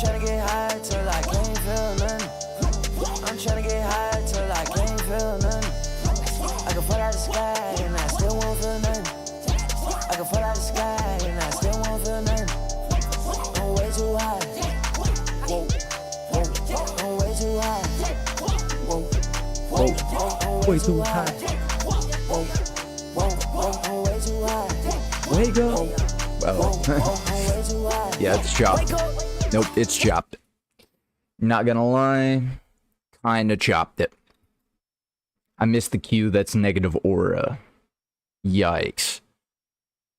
tryna get high till I can't feel nothing. I'm tryna get high till I can't feel nothing. I can fall out the sky and I still won't feel nothing. I can fall out the sky and I still won't feel nothing. I'm way too high. Whoa, whoa, I'm way too high. Whoa, whoa, I'm way too high. Whoa, whoa, I'm way too high. Wake up. Well, yeah, it's chopped. Nope, it's chopped. Not gonna lie, kinda chopped it. I missed the cue that's negative aura. Yikes.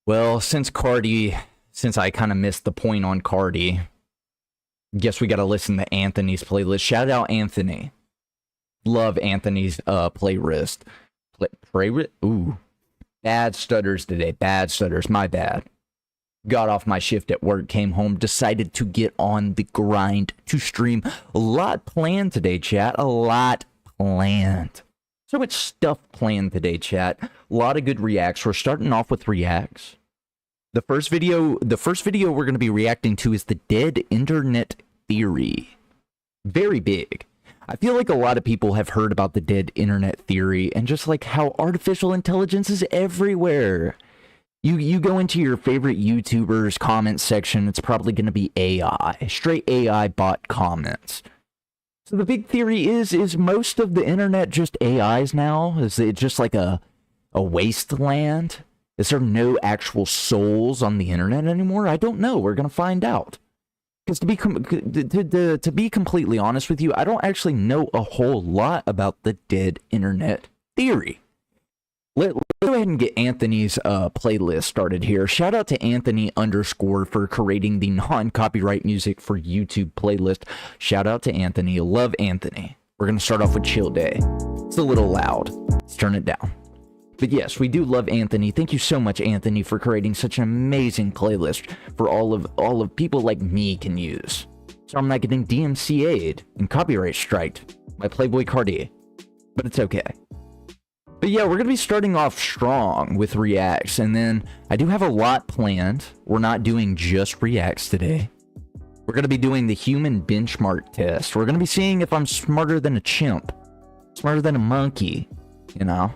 Well, since I kinda missed the point on Cardi, guess we gotta listen to Anthony's playlist. Shout out Anthony. Love Anthony's playlist. Ooh. Bad stutters today. Bad stutters. My bad. Got off my shift at work, came home, decided to get on the grind to stream. A lot planned today, chat. A lot planned. So much stuff planned today, chat. A lot of good reacts. We're starting off with reacts. The first video we're going to be reacting to is the dead internet theory. Very big. I feel like a lot of people have heard about the dead internet theory and just like how artificial intelligence is everywhere. You go into your favorite YouTubers comment section, it's probably going to be AI, straight AI bot comments. So the big theory is most of the internet just AIs now? Is it just like a wasteland? Is there no actual souls on the internet anymore? I don't know. We're going to find out. Because to be completely honest with you, I don't actually know a whole lot about the dead internet theory. Let's go ahead and get Anthony's playlist started here. Shout out to Anthony _ for creating the non-copyright music for YouTube playlist. Shout out to Anthony. Love Anthony. We're going to start off with Chill Day. It's a little loud. Let's turn it down. But yes, we do love Anthony. Thank you so much, Anthony, for creating such an amazing playlist for all of people like me can use. So I'm not getting DMCA'd and copyright striked by Playboy Cardi. But it's okay. But yeah, we're going to be starting off strong with reacts, and then I do have a lot planned. We're not doing just reacts today. We're going to be doing the human benchmark test. We're going to be seeing if I'm smarter than a chimp, smarter than a monkey, you know?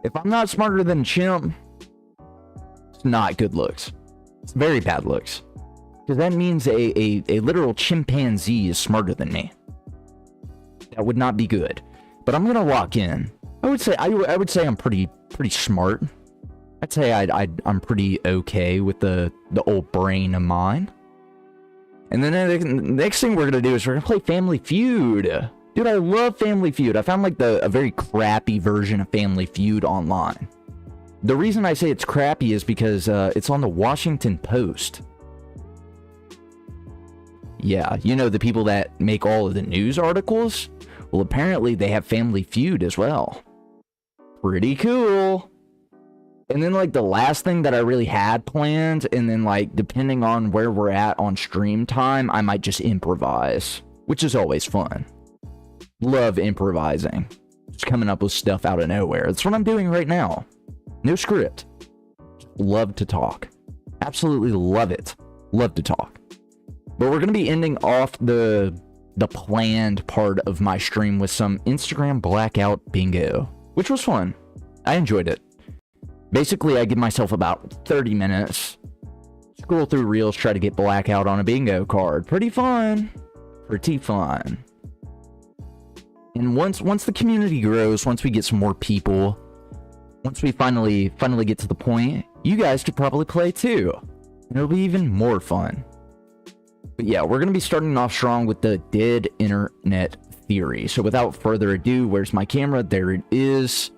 If I'm not smarter than a chimp, it's not good looks. It's very bad looks. Because that means a literal chimpanzee is smarter than me. That would not be good. But I'm going to lock in. I would say I'm pretty smart. I'd say I'm pretty okay with the old brain of mine. And then the next thing we're gonna do is we're gonna play Family Feud. Dude, I love Family Feud. I found like a very crappy version of Family Feud online. The reason I say it's crappy is because it's on the Washington Post. Yeah, you know, the people that make all of the news articles? Well, apparently they have Family Feud as well. Pretty cool. And then like the last thing that I really had planned, and then like depending on where we're at on stream time, I might just improvise, which is always fun. Love improvising. Just coming up with stuff out of nowhere. That's what I'm doing right now. No script. Love to talk. Absolutely love it. Love to talk. But we're going to be ending off the planned part of my stream with some Instagram blackout bingo, which was fun. I enjoyed it. Basically, I give myself about 30 minutes. Scroll through reels, try to get blackout on a bingo card. Pretty fun. Pretty fun. And once the community grows, once we get some more people, once we finally get to the point, you guys could probably play too. And it'll be even more fun. But yeah, we're going to be starting off strong with the dead internet theory. So without further ado, where's my camera? There it is.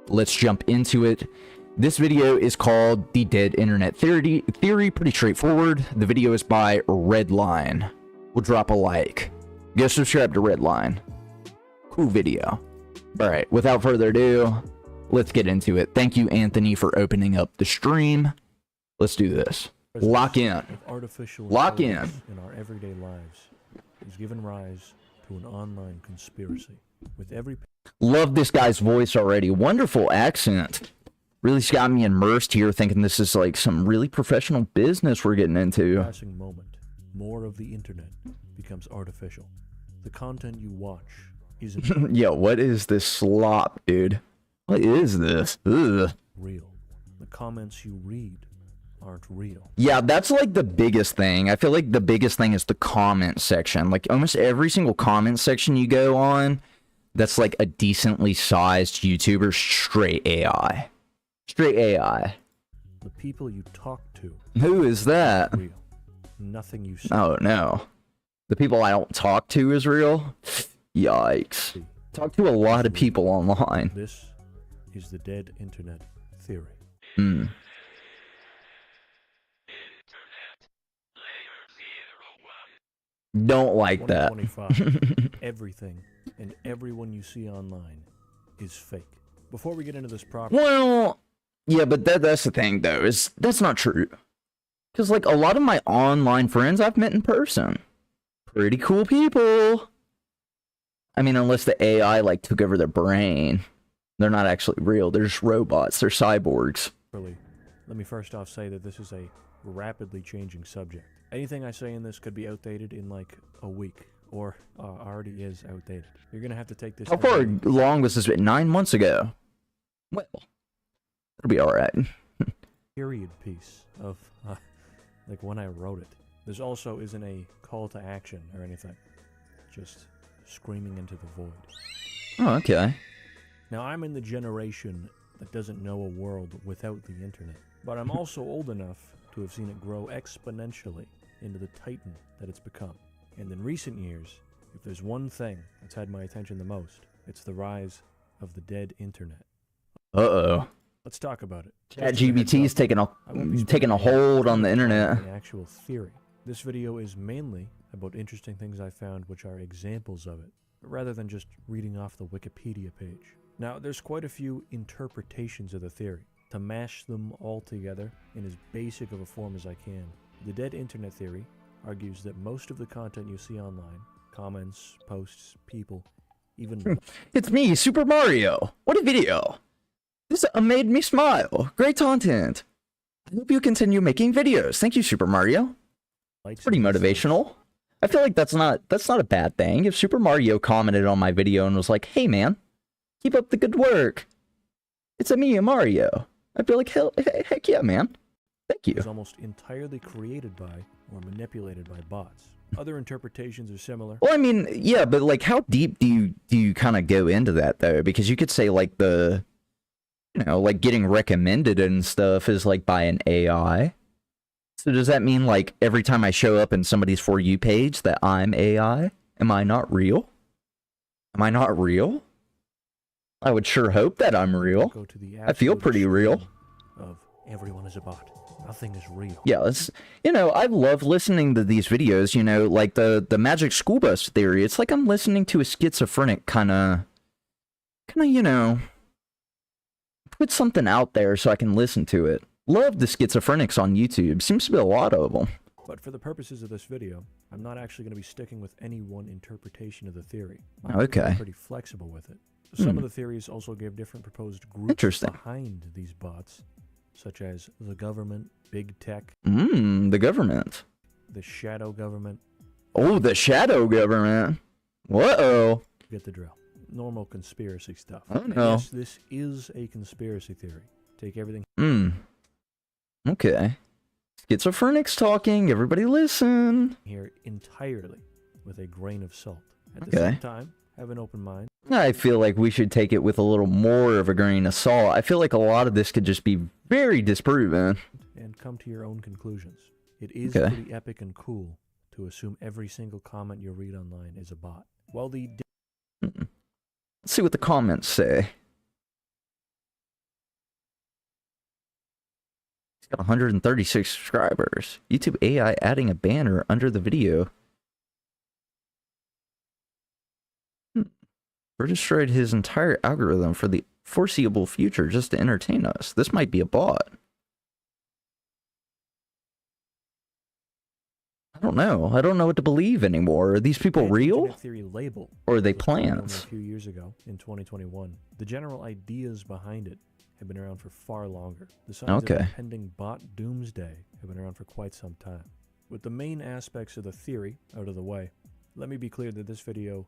Let's jump into it. This video is called The Dead Internet Theory. Pretty straightforward. The video is by Redline. We'll drop a like. Go subscribe to Redline. Cool video. Alright, without further ado, let's get into it. Thank you, Anthony, for opening up the stream. Let's do this. Lock in. Artificial Lock in. In our everyday lives has given rise to an online conspiracy. With every Love this guy's voice already. Wonderful accent. Really got me immersed here, thinking this is like some really professional business we're getting into. passing moment, more of the internet becomes artificial. The content you watch isn't Yo, what is this slop, dude? What is this? Ugh. real. The comments you read aren't real. Yeah, that's like the biggest thing. I feel like the biggest thing is the comment section. Like almost every single comment section you go on, that's like a decently sized YouTuber, straight AI. Straight AI. The people you talk to Who is that? are real. Nothing you say. Oh no. The people I don't talk to is real? Yikes. Talk to a lot of people online. This is the dead internet theory. Hmm. Don't like that. 2025. Everything and everyone you see online is fake. Before we get into this proper, Well, yeah, but that's the thing though, is that's not true. Cause like a lot of my online friends I've met in person. Pretty cool people. I mean, unless the AI like took over their brain. They're not actually real. They're just robots. They're cyborgs. let me first off say that this is a rapidly changing subject. Anything I say in this could be outdated in like a week, or already is outdated. You're gonna have to take this. How far long was this? 9 months ago. Well, it'll be all right. Period piece of like when I wrote it. This also isn't a call to action or anything. Just screaming into the void. Oh, okay. Now, I'm in the generation that doesn't know a world without the internet, but I'm also old enough to have seen it grow exponentially into the titan that it's become. And in recent years, if there's one thing that's had my attention the most, it's the rise of the dead internet. Uh-oh. Let's talk about it. ChatGPT's taking a hold on the internet. The actual theory. This video is mainly about interesting things I found which are examples of it, rather than just reading off the Wikipedia page. Now, there's quite a few interpretations of the theory. To mash them all together in as basic of a form as I can, the dead internet theory argues that most of the content you see online, comments, posts, people, even... It's me, Super Mario. What a video. This made me smile. Great content. I hope you continue making videos. Thank you, Super Mario. It's pretty motivational. I feel like that's not a bad thing. If Super Mario commented on my video and was like, "Hey man, keep up the good work. It's a me, Mario." I'd be like, heck yeah, man. Thank you. Is almost entirely created by or manipulated by bots. Other interpretations are similar. Well, I mean, yeah, but like, how deep do you kind of go into that though? Because you could say like like getting recommended and stuff is like by an AI. So does that mean like every time I show up in somebody's For You page that I'm AI? Am I not real? Am I not real? I would sure hope that I'm real. Go to the I feel pretty real. Of everyone is a bot. Nothing is real. Yeah, it's, I love listening to these videos, like the Magic School Bus theory. It's like I'm listening to a schizophrenic kind of, put something out there so I can listen to it. Love the schizophrenics on YouTube. Seems to be a lot of them. But for the purposes of this video, I'm not actually going to be sticking with any one interpretation of the theory. Okay. I'm pretty flexible with it. Some of the theories also give different proposed groups behind these bots, such as the government, big tech, the government, the shadow government. Oh, the shadow government. Whoa. Get the drill. Normal conspiracy stuff. Oh no. Yes, this is a conspiracy theory. Take everything. Okay. Schizophrenics talking. Everybody listen. Here entirely with a grain of salt. At the Okay. same time, have an open mind. I feel like we should take it with a little more of a grain of salt. I feel like a lot of this could just be very disproven. And come to your own conclusions. It is Okay. pretty epic and cool to assume every single comment you read online is a bot. While the Let's see what the comments say. He's got 136 subscribers. YouTube AI adding a banner under the video. Or destroyed his entire algorithm for the foreseeable future just to entertain us. This might be a bot. I don't know. I don't know what to believe anymore. Are these people real? Internet theory label Or are they was coined only plants? A few years ago, in 2021, the general ideas behind it have been around for far longer. The signs of Okay. impending bot doomsday have been around for quite some time. With the main aspects of the theory out of the way, let me be clear that this video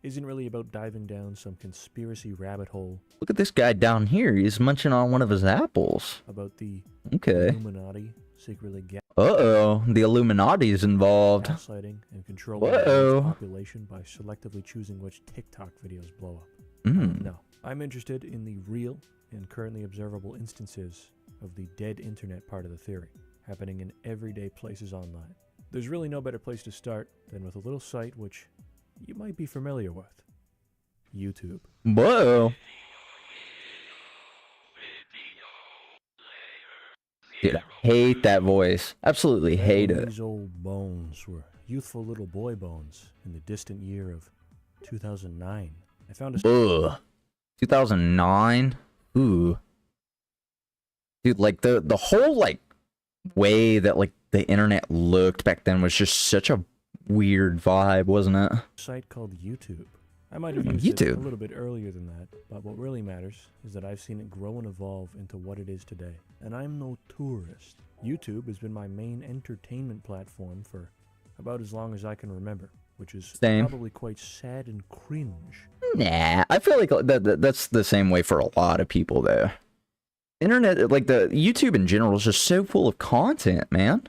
isn't really about diving down some conspiracy rabbit hole Look at this guy down here. He's munching on one of his apples. about the Okay. Illuminati secretly Uh-oh. The Illuminati's involved. gaslighting and controlling the Whoa. world's population by selectively choosing which TikTok videos blow up. No, I'm interested in the real and currently observable instances of the dead internet part of the theory, happening in everyday places online. There's really no better place to start than with a little site which you might be familiar with. YouTube. Whoa. Dude, I hate that voice. Absolutely hate it. These old bones were youthful little boy bones in the distant year of 2009. I found a Ugh. 2009? Ooh. Dude, like, the whole, like, way that, like, the internet looked back then was just such a weird vibe, wasn't it? site called YouTube. I might have used it a little bit earlier than that, but what really matters is that I've seen it grow and evolve into what it is today. And I'm no tourist. YouTube has been my main entertainment platform for about as long as I can remember, which is Same. probably quite sad and cringe. Nah, I feel like that's the same way for a lot of people, though. Internet, like, the YouTube in general is just so full of content, man.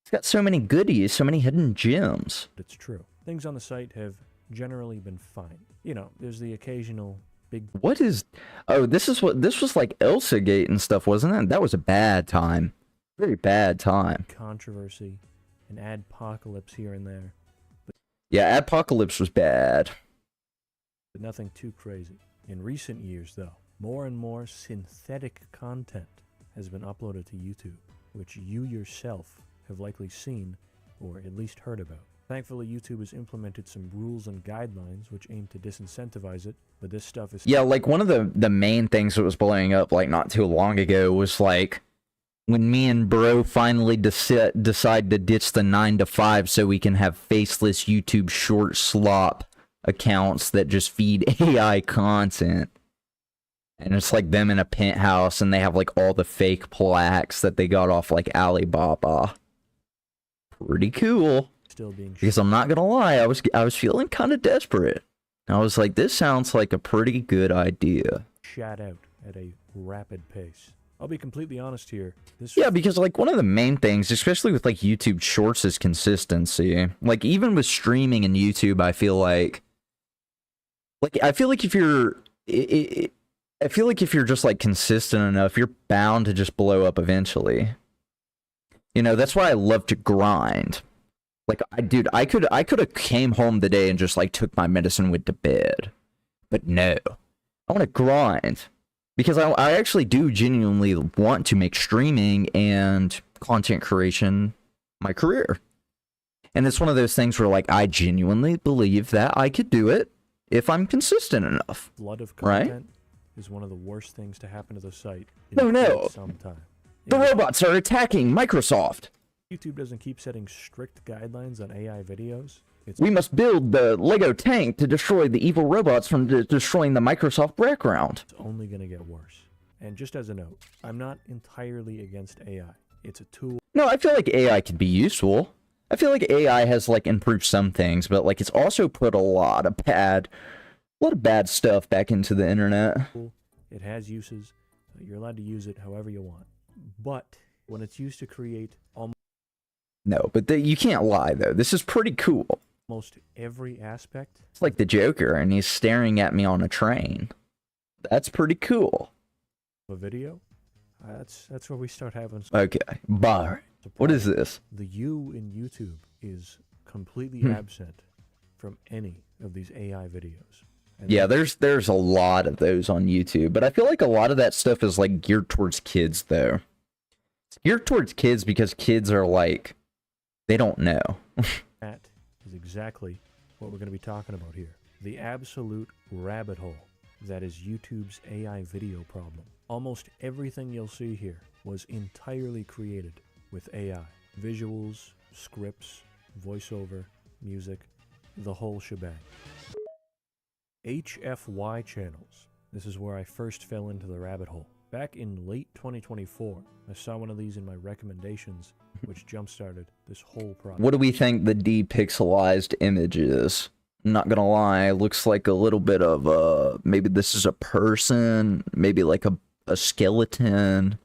It's got so many goodies, so many hidden gems. But it's true. Things on the site have generally been fine. You know, there's the occasional big What is... Oh, this was like Elsa Gate and stuff, wasn't it? That was a bad time. Very bad time. controversy, an adpocalypse here and there, Yeah, Apocalypse was bad. but nothing too crazy. In recent years, though, more and more synthetic content has been uploaded to YouTube, which you yourself have likely seen or at least heard about. Thankfully, YouTube has implemented some rules and guidelines which aim to disincentivize it, but this stuff is Yeah, like, one of the main things that was blowing up, like, not too long ago was, like, when me and bro finally decide to ditch the 9 to 5 so we can have faceless YouTube short slop accounts that just feed AI content. And it's like them in a penthouse and they have like all the fake plaques that they got off like Alibaba. Pretty cool. still being Because I'm not gonna lie, I was feeling kind of desperate. I was like, this sounds like a pretty good idea. shat out at a rapid pace. I'll be completely honest here. This Yeah, because like one of the main things, especially with like YouTube Shorts, is consistency. Like even with streaming and YouTube, I feel like if you're, I feel like if you're just like consistent enough, you're bound to just blow up eventually. You know, that's why I love to grind. Like, I could have came home today and just like took my medicine, went to bed, but no, I want to grind. Because I actually do genuinely want to make streaming and content creation my career. And it's one of those things where, like, I genuinely believe that I could do it if I'm consistent enough. flood of Right? content is one of the worst things to happen to the site in No. quite some time. The Yeah, robots are attacking Microsoft. YouTube doesn't keep setting strict guidelines on AI videos. It's We must build the Lego tank to destroy the evil robots from destroying the Microsoft background. only going to get worse. And just as a note, I'm not entirely against AI. It's a tool. No, I feel like AI could be useful. I feel like AI has like improved some things, but like it's also put a lot of bad stuff back into the internet. It has uses. You're allowed to use it however you want. But when it's used to create No, but you can't lie though. This is pretty cool. almost every aspect, It's like the Joker, and he's staring at me on a train. That's pretty cool. of a video, that's where we start having some Okay, bar. What is this? The U in YouTube is completely Hmm. absent from any of these AI videos. And Yeah, there's a lot of those on YouTube, but I feel like a lot of that stuff is like geared towards kids though. It's geared towards kids because kids are like, they don't know. that is exactly what we're going to be talking about here. The absolute rabbit hole that is YouTube's AI video problem. Almost everything you'll see here was entirely created with AI. Visuals, scripts, voiceover, music, the whole shebang. HFY channels. This is where I first fell into the rabbit hole. Back in late 2024, I saw one of these in my recommendations which jump-started this whole process. What do we think the depixelized image is? I'm not gonna lie, looks like a little bit of maybe this is a person, maybe like a skeleton,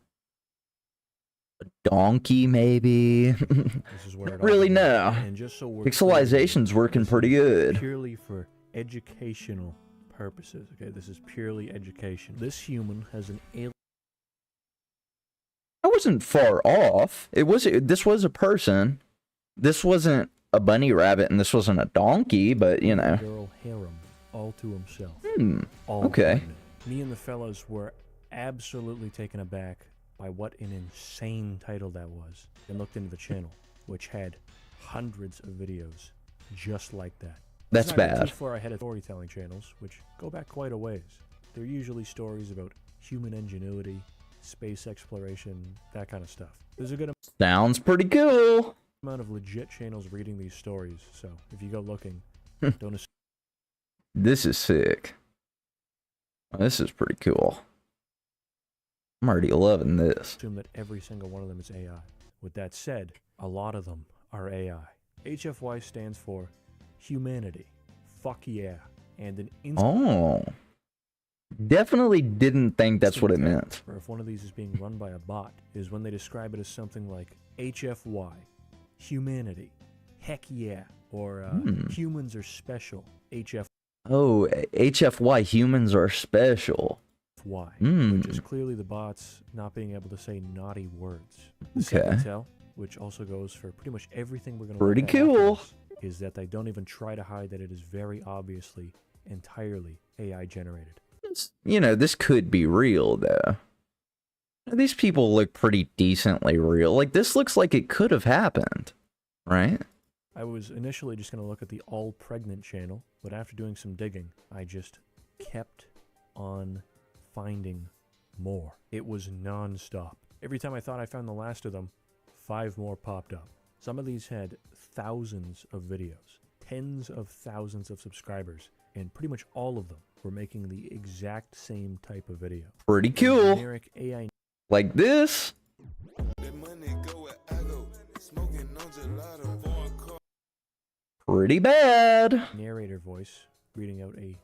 a donkey maybe. This is where it all Really began. no. And just so we're clear, Pixelization's working this pretty is good. Purely for educational purposes. Okay, this is purely education. This human has an alien. I wasn't far off. This was a person. This wasn't a bunny rabbit and this wasn't a donkey, but you know. Girl harem all to himself. All Okay. pregnant. Me and the fellas were absolutely taken aback by what an insane title that was, and looked into the channel, which had hundreds of videos just like that. That's Let's not get bad. Too far ahead of storytelling channels, which go back quite a ways. They're usually stories about human ingenuity, space exploration, that kind of stuff. There's a good Sounds pretty cool. amount of legit channels reading these stories, so if you go looking, don't assume This is sick. This is pretty cool. I'm already loving this. that every single one of them is AI. With that said, a lot of them are AI. HFY stands for humanity, fuck yeah, and an instant Oh. Definitely didn't think that's what it meant. or if one of these is being run by a bot, is when they describe it as something like HFY, humanity, heck yeah, or humans are special, HFY, Oh, HFY, humans are special. which is clearly the bots not being able to say naughty words. The second Okay. tell, which also goes for pretty much everything we're going to Pretty look at cool. afterwards, is that they don't even try to hide that it is very obviously entirely AI generated. You know, this could be real, though. These people look pretty decently real. Like, this looks like it could have happened, right? I was initially just going to look at the all pregnant channel, but after doing some digging, I just kept on finding more. It was non-stop. Every time I thought I found the last of them, 5 more popped up. Some of these had thousands of videos, tens of thousands of subscribers, and pretty much all of them were making the exact same type of video. Pretty A cool. generic AI Like this. Pretty bad. narrator voice reading out a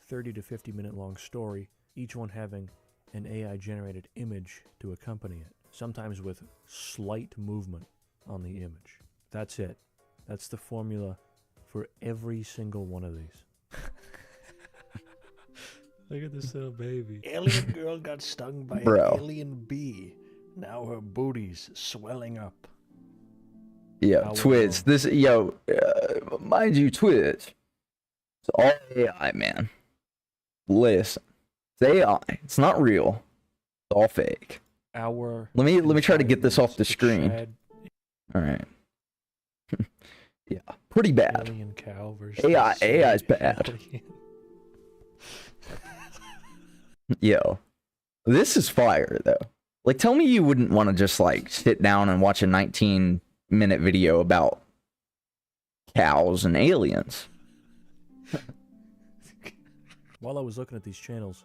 30 to 50 minute long story, each one having an AI generated image to accompany it, sometimes with slight movement on the image. That's it. That's the formula for every single one of these. Look at this little baby. Alien girl got stung by Bro. an alien bee. Now her booty's swelling up. Yo, How Twitch. Mind you, Twitch. It's all AI, man. Listen, it's AI. It's not real. It's all fake. Our Let me try to get this off the screen. Chad All right. Yeah, pretty bad. alien cow versus AI is Swedish bad. alien. Yo, this is fire though. Like, tell me you wouldn't want to just like sit down and watch a 19-minute video about cows and aliens. While I was looking at these channels,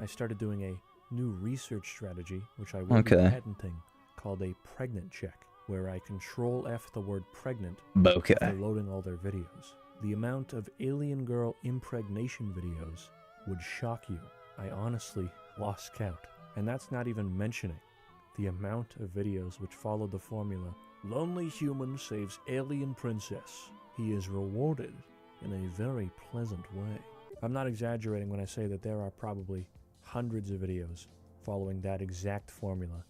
I started doing a new research strategy, which I will be Okay. patenting, called a pregnant check, where I control F the word pregnant Bokeh. after loading all their videos. The amount of alien girl impregnation videos would shock you. I honestly lost count. And that's not even mentioning the amount of videos which followed the formula, lonely human saves alien princess. He is rewarded in a very pleasant way. I'm not exaggerating when I say that there are probably hundreds of videos following that exact formula.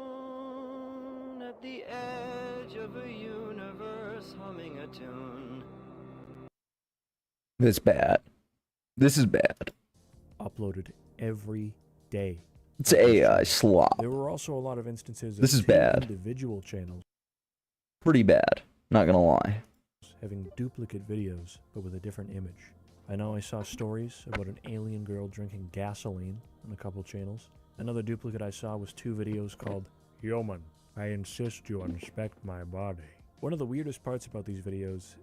Alone at the edge of a universe, humming a tune. This bad. This is bad. Uploaded every day. It's AI slop. There were also a lot of instances of This is two bad. individual channels Pretty bad. Not gonna lie. having duplicate videos but with a different image. I know I saw stories about an alien girl drinking gasoline on a couple channels. Another duplicate I saw was 2 videos called Human, I insist you inspect my body. One of the weirdest parts about these videos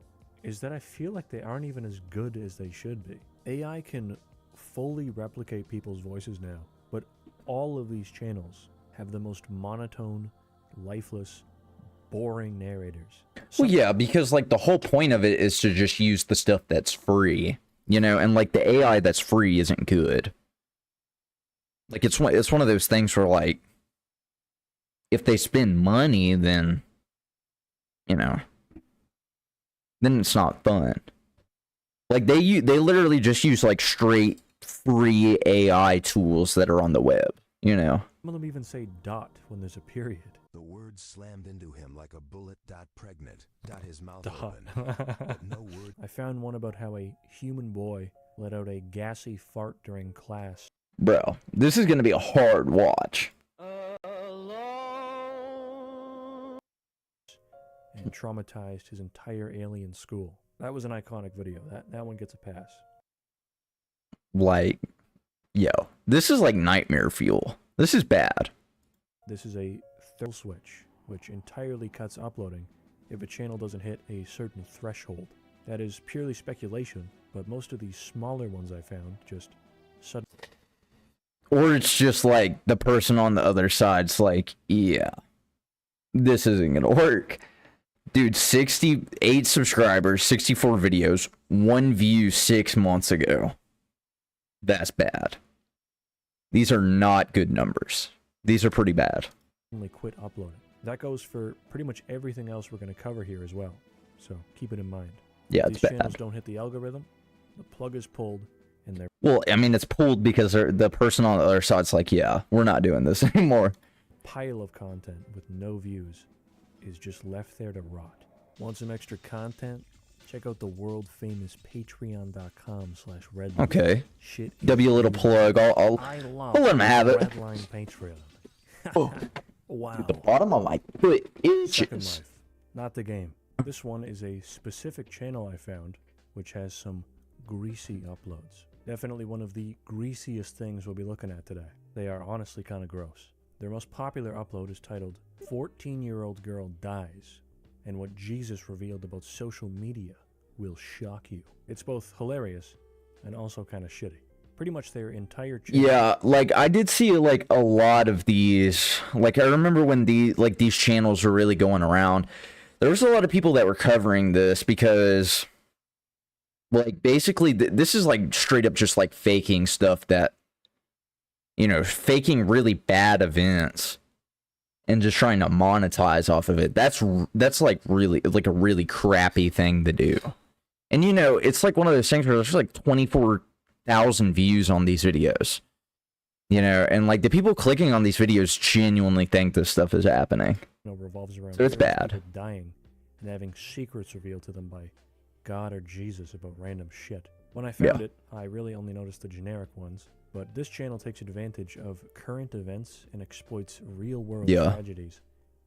is that I feel like they aren't even as good as they should be. AI can fully replicate people's voices now, but all of these channels have the most monotone, lifeless, boring narrators. Well, yeah, because like the whole point of it is to just use the stuff that's free, you know, and like the AI that's free isn't good. Like it's one of those things where like if they spend money, then you know, then it's not fun. Like they literally just use like straight free AI tools that are on the web, you know. Some of them even say dot when there's a period. The word slammed into him like a bullet. Pregnant. His mouth Dot. open. But no word. I found one about how a human boy let out a gassy fart during class. Bro, this is gonna be a hard watch. And traumatized his entire alien school. That was an iconic video. That one gets a pass. Like, yo, this is like nightmare fuel. This is bad. This is a thermal switch, which entirely cuts uploading if a channel doesn't hit a certain threshold. That is purely speculation, but most of these smaller ones I found just suddenly... Or it's just like the person on the other side's like, yeah, this isn't gonna work. Dude, 68 subscribers, 64 videos, 1 view 6 months ago. That's bad. These are not good numbers. These are pretty bad. quit uploading. That goes for pretty much everything else we're going to cover here as well. So keep it in mind. Yeah, These it's channels bad. don't hit the algorithm, the plug is pulled, and they're Well, I mean, it's pulled because the person on the other side's like, yeah, we're not doing this anymore. pile of content with no views is just left there to rot. Want some extra content? Check out the world famous patreon.com/redline. Okay. Shit. W a little plug. I'll let him have it. Redline Patreon. Oh, Wow. the bottom of my foot Second itches. Life, not the game. This one is a specific channel I found, which has some greasy uploads. Definitely one of the greasiest things we'll be looking at today. They are honestly kind of gross. Their most popular upload is titled 14-Year-Old Girl Dies, and what Jesus revealed about social media will shock you. It's both hilarious and also kind of shitty. Pretty much their entire channel. Yeah, like I did see like a lot of these. Like I remember when these channels were really going around. There was a lot of people that were covering this because, like, basically this is like straight up just like faking stuff that, you know, faking really bad events and just trying to monetize off of it. That's like really like a really crappy thing to do. And you know, it's like one of those things where there's like 24,000 views on these videos. You know, and like the people clicking on these videos genuinely think this stuff is happening. Revolves around So it's bad. people dying and having secrets revealed to them by God or Jesus about random shit. When I found it, I really only noticed the generic ones, but this channel takes advantage of current events and exploits real-world tragedies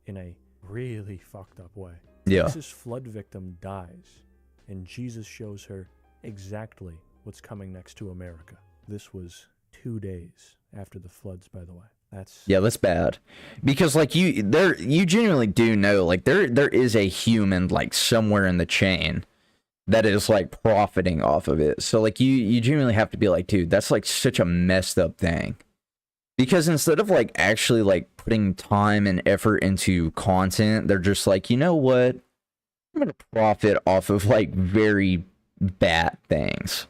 in a really fucked up way. Yeah. Texas flood victim dies, and Jesus shows her exactly what's coming next to America. This was 2 days after the floods, by the way. That's bad. Because like you genuinely do know like there is a human like somewhere in the chain that is like profiting off of it. So like you genuinely have to be like, dude, that's like such a messed up thing. Because instead of like actually like putting time and effort into content, they're just like, you know what? I'm gonna profit off of like very bad things.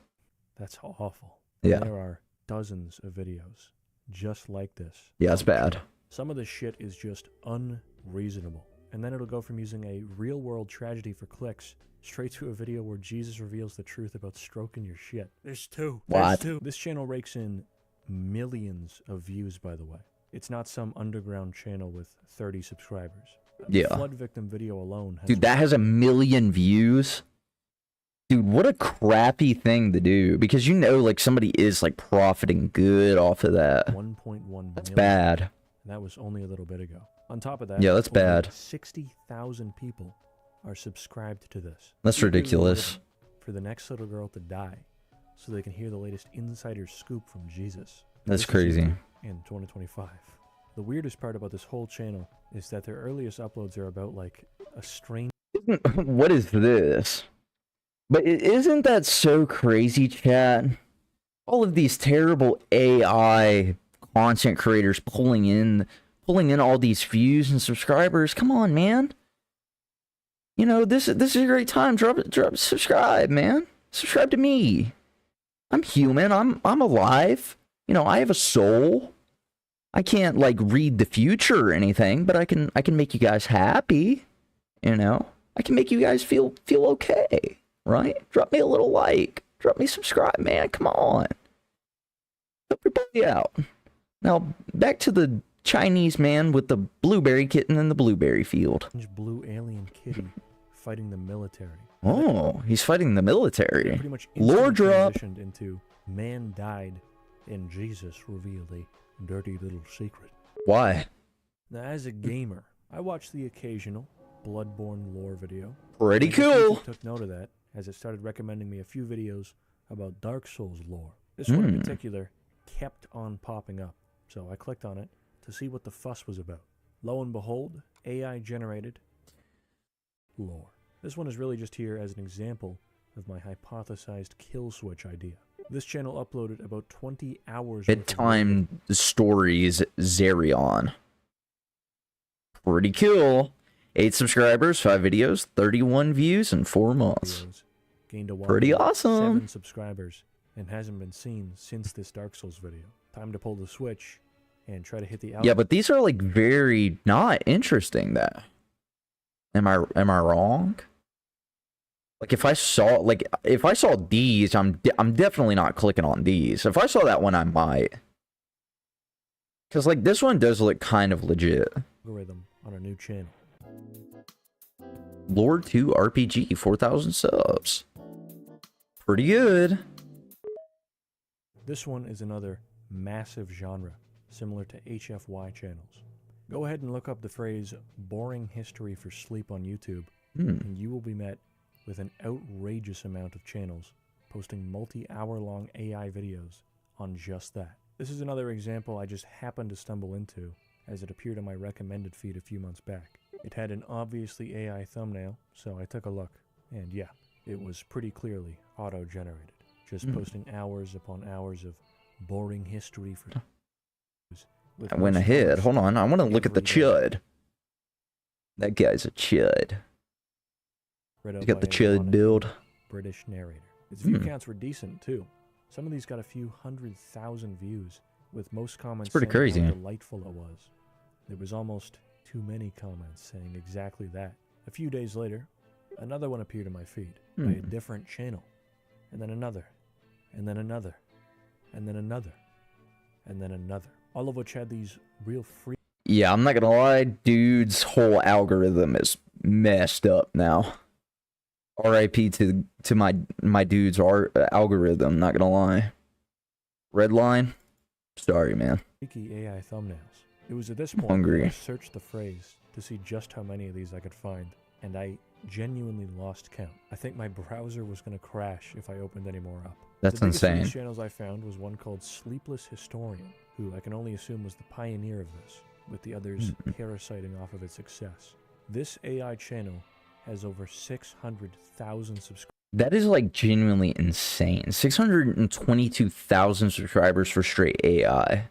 That's awful. Yeah. There are dozens of videos just like this. Yeah, it's bad. Some of this shit is just unreasonable. And then it'll go from using a real-world tragedy for clicks straight to a video where Jesus reveals the truth about stroking your shit. There's two. What? There's two. This channel rakes in millions of views, by the way. It's not some underground channel with 30 subscribers. Yeah. The flood victim video alone has... Dude, that has 1 million views. Dude, what a crappy thing to do. Because you know, like, somebody is, like, profiting good off of that. 1.1 million. That's bad. And that was only a little bit ago. On top of that, Yeah, that's over bad. 60,000 people are subscribed to this. That's Eagerly ridiculous. waiting for the next little girl to die so they can hear the latest insider scoop from Jesus. That's This is crazy. in 2025. The weirdest part about this whole channel is that their earliest uploads are about, like, a strange... What is this? But isn't that so crazy, chat? All of these terrible AI content creators pulling in all these views and subscribers. Come on, man. You know, this is a great time. Drop subscribe, man. Subscribe to me. I'm human. I'm alive. You know, I have a soul. I can't like read the future or anything, but I can make you guys happy. You know, I can make you guys feel okay, right? Drop me a little like. Drop me subscribe, man. Come on. Help everybody out. Now, back to the Chinese man with the blueberry kitten in the blueberry field. Blue alien kitty fighting the military. Oh, he's fighting the military. Pretty much Lore instantly drop. transitioned into man died and Jesus revealed a dirty little secret. Why? Now, as a gamer, I watch the occasional Bloodborne lore video. Pretty And I guess cool. YouTube took note of that, as it started recommending me a few videos about Dark Souls lore. This one in particular kept on popping up, so I clicked on it to see what the fuss was about. Lo and behold, AI-generated lore. This one is really just here as an example of my hypothesized kill switch idea. This channel uploaded about 20 hours worth of Bedtime Stories Zerion. Pretty cool. 8 subscribers, 5 videos, 31 views in 4 months. videos, gained a Pretty whopping awesome. 7 subscribers, and hasn't been seen since this Dark Souls video. Time to pull the switch and try to hit the Yeah, but these are like very not interesting. That am I wrong? Like if I saw these, I'm definitely not clicking on these. If I saw that one, I might. Cause like this one does look kind of legit. algorithm on a new channel. Lord 2 RPG, 4,000 subs. Pretty good. This one is another massive genre, similar to HFY channels. Go ahead and look up the phrase boring history for sleep on YouTube, and you will be met with an outrageous amount of channels posting multi-hour long AI videos on just that. This is another example I just happened to stumble into as it appeared on my recommended feed a few months back. It had an obviously AI thumbnail, so I took a look, and yeah, it was pretty clearly auto-generated, just posting hours upon hours of boring history for with I went most ahead. comments Hold on. I want to look at the every day. chud. That guy's a chud. read He's out got the by a chud wannabe build. British narrator. Its view counts were decent too. Some of these got a few 100,000 views, with most comments pretty saying crazy. how delightful it was. There was almost too many comments saying exactly that. A few days later, another one appeared in my feed by a different channel, and then another, and then another, and then another, and then another. All of which had these real free Yeah, I'm not gonna lie. Dude's whole algorithm is messed up now. RIP to my dude's algorithm. Not gonna lie. Redline. Sorry, man. freaky AI thumbnails. It was at this point Hungry. that I searched the phrase to see just how many of these I could find, and I genuinely lost count. I think my browser was going to crash if I opened any more up. That's the biggest of insane. these channels I found was one called Sleepless Historian, who I can only assume was the pioneer of this, with the others parasiting off of its success. This AI channel has over 600,000 subscribers. That is like genuinely insane. 622,000 subscribers for straight AI.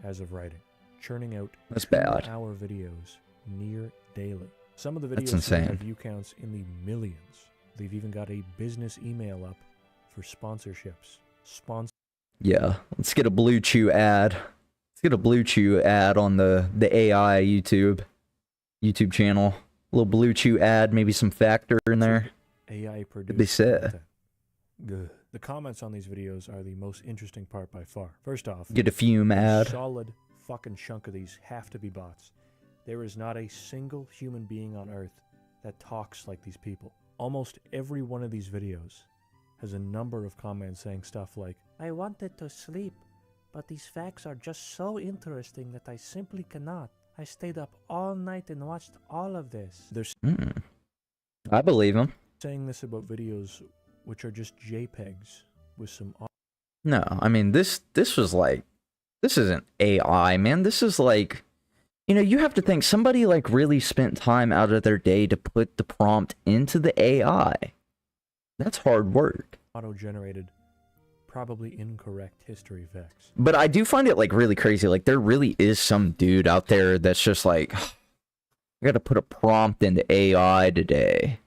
As of writing, churning out That's bad. 2-hour videos near daily. Some of the That's videos insane. have view counts in the millions. They've even got a business email up for sponsorships. Yeah, let's get a Blue Chew ad. Let's get a Blue Chew ad on the AI YouTube channel. A little Blue Chew ad, maybe some factor in there. AI produced be said. content. Good. The comments on these videos are the most interesting part by far. First off, Get a fume a ad. solid fucking chunk of these have to be bots. There is not a single human being on Earth that talks like these people. Almost every one of these videos has a number of comments saying stuff like, I wanted to sleep, but these facts are just so interesting that I simply cannot. I stayed up all night and watched all of this. They're I believe him. saying this about videos which are just JPEGs with some No, I mean this was like, this isn't AI, man. This is like, you know, you have to think somebody like really spent time out of their day to put the prompt into the AI. That's hard work. auto-generated probably incorrect history facts. But I do find it like really crazy. Like there really is some dude out there that's just like, I gotta put a prompt into AI today.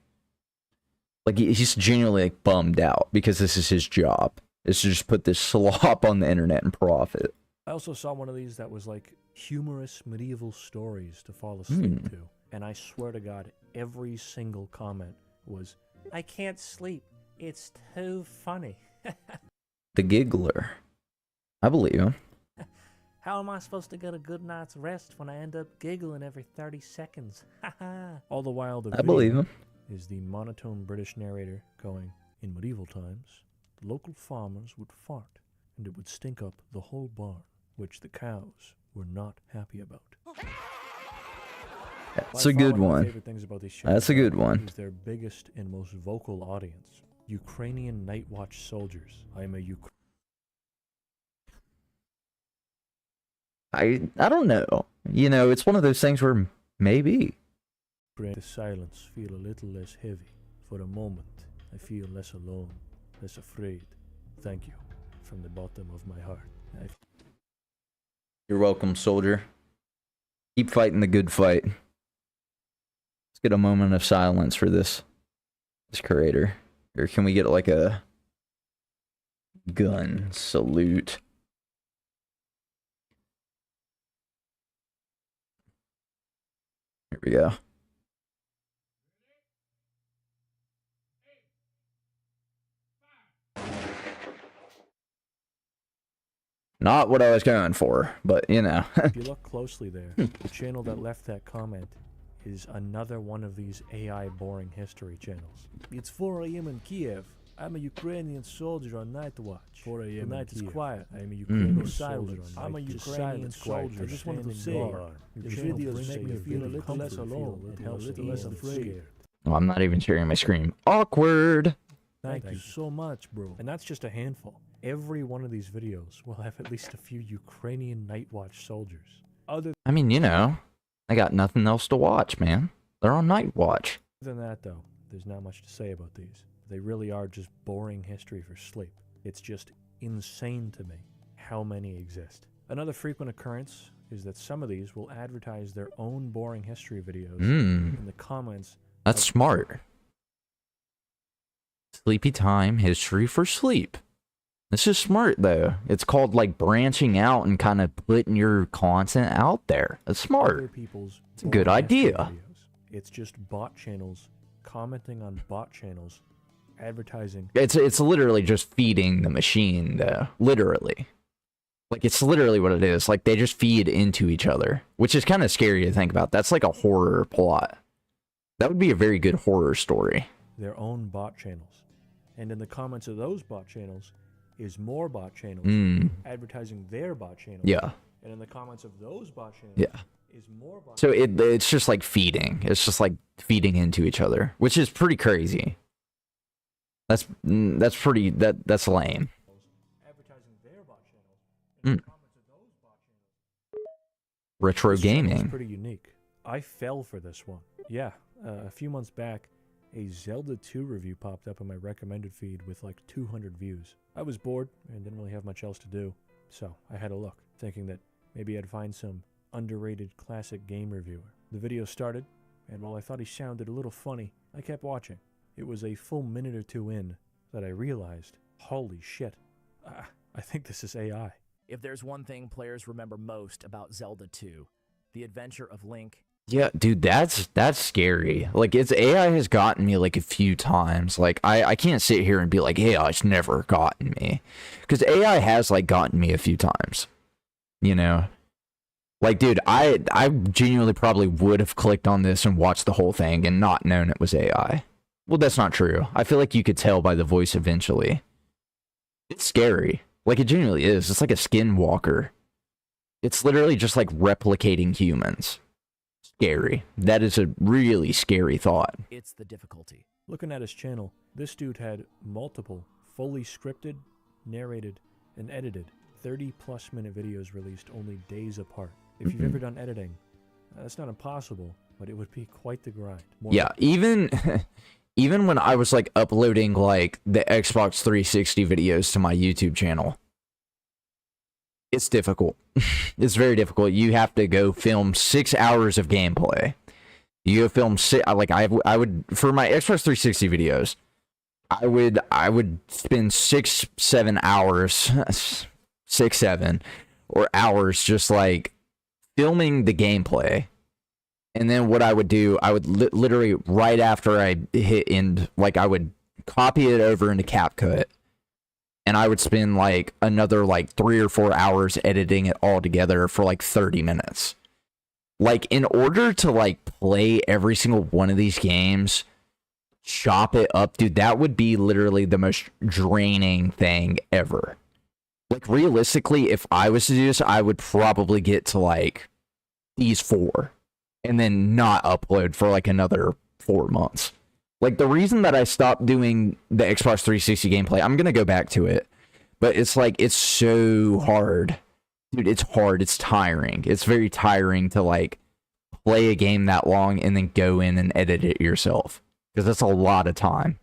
Like he's genuinely like bummed out because this is his job. Is to just put this slop on the internet and profit. I also saw one of these that was like humorous medieval stories to fall asleep to. And I swear to God, every single comment was, I can't sleep. It's too funny. The giggler. I believe him. How am I supposed to get a good night's rest when I end up giggling every 30 seconds? All the while the I believe video him. is the monotone British narrator going, in medieval times, the local farmers would fart, and it would stink up the whole barn, which the cows were not happy about. That's By a far, good one of my one. favorite things about these That's a channels good one. is their biggest and most vocal audience, Ukrainian Night Watch soldiers. I am a I don't know. You know, it's one of those things where maybe. The silence feel a little less heavy. For a moment, I feel less alone, less afraid. Thank you, from the bottom of my heart. You're welcome, soldier. Keep fighting the good fight. Let's get a moment of silence for this creator. Or can we get like a gun salute? Here we go. Not what I was going for, but you know. If you look closely there, the channel that left that comment is another one of these AI boring history channels. It's 4 a.m. in Kiev. I'm a Ukrainian soldier on night watch. 4 a.m. The night is quiet. I'm a Ukrainian soldier. I'm a Ukrainian soldier. I just wanted to say, your videos make me feel a little less alone. It helps a little less afraid. Well, I'm not even sharing my screen. Awkward. Thank you so much, bro. And that's just a handful. Every one of these videos will have at least a few Ukrainian Night Watch soldiers. I mean, you know, I got nothing else to watch, man. They're on night watch. Other than that, though, there's not much to say about these. They really are just boring history for sleep. It's just insane to me how many exist. Another frequent occurrence is that some of these will advertise their own boring history videos in the comments. That's smart. Sleepy time history for sleep. This is smart, though. It's called, like, branching out and kind of putting your content out there. That's smart. It's a good idea. Videos. It's just bot channels commenting on bot channels, advertising. It's literally just feeding the machine, though. Literally. Like, it's literally what it is. Like, they just feed into each other, which is kind of scary to think about. That's like a horror plot. That would be a very good horror story. Their own bot channels. And in the comments of those bot channels is more bot channels advertising their bot channels. Yeah. And in the comments of those bot channels is more bot So it's just like feeding. It's just like feeding into each other, which is pretty crazy. That's pretty that's lame. advertising their bot channels. And in the comments of those bot channels. Retro This channel is gaming. pretty unique. I fell for this one. Yeah, a few months back, a Zelda 2 review popped up on my recommended feed with like 200 views. I was bored and didn't really have much else to do, so I had a look, thinking that maybe I'd find some underrated classic game reviewer. The video started, and while I thought he sounded a little funny, I kept watching. It was a full minute or two in that I realized, holy shit, I think this is AI. If there's one thing players remember most about Zelda 2, the adventure of Link. Yeah, dude, that's scary. Like, it's AI has gotten me like a few times. Like, I can't sit here and be like, AI's never gotten me, because AI has like gotten me a few times. You know, like, dude, I genuinely probably would have clicked on this and watched the whole thing and not known it was AI. Well, that's not true. I feel like you could tell by the voice eventually. It's scary. Like, it genuinely is. It's like a skinwalker. It's literally just like replicating humans. Scary. That is a really scary thought. It's the difficulty. Looking at his channel, this dude had multiple, fully scripted, narrated, and edited 30-plus minute videos released only days apart. If you've ever done editing, that's not impossible, but it would be quite the grind. Yeah, even when I was like uploading like the Xbox 360 videos to my YouTube channel, it's difficult. It's very difficult. You have to go film 6 hours of gameplay. You film like I would for my Xbox 360 videos, I would spend 6-7 hours, 6-7 or hours just like filming the gameplay. And then what I would do, I would literally right after I hit end, like I would copy it over into CapCut, and I would spend like another like 3 or 4 hours editing it all together for like 30 minutes. Like, in order to like play every single one of these games, chop it up, dude, that would be literally the most draining thing ever. Like, realistically, if I was to do this, I would probably get to like these 4 and then not upload for like another 4 months. Like, the reason that I stopped doing the Xbox 360 gameplay, I'm gonna go back to it, but it's like, it's so hard. Dude, it's hard, it's tiring. It's very tiring to like play a game that long and then go in and edit it yourself. Because that's a lot of time.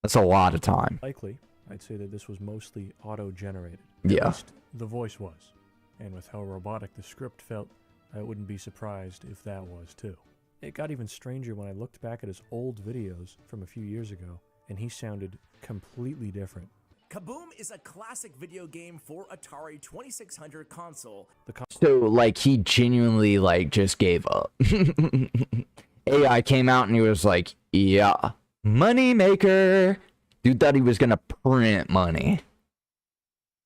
That's a lot of time. Likely, I'd say that this was mostly auto-generated. Yeah. At least the voice was. And with how robotic the script felt, I wouldn't be surprised if that was too. It got even stranger when I looked back at his old videos from a few years ago, and he sounded completely different. Kaboom is a classic video game for Atari 2600 console. So, like, he genuinely, like, just gave up. AI came out and he was like, yeah, money maker. Dude thought he was gonna print money.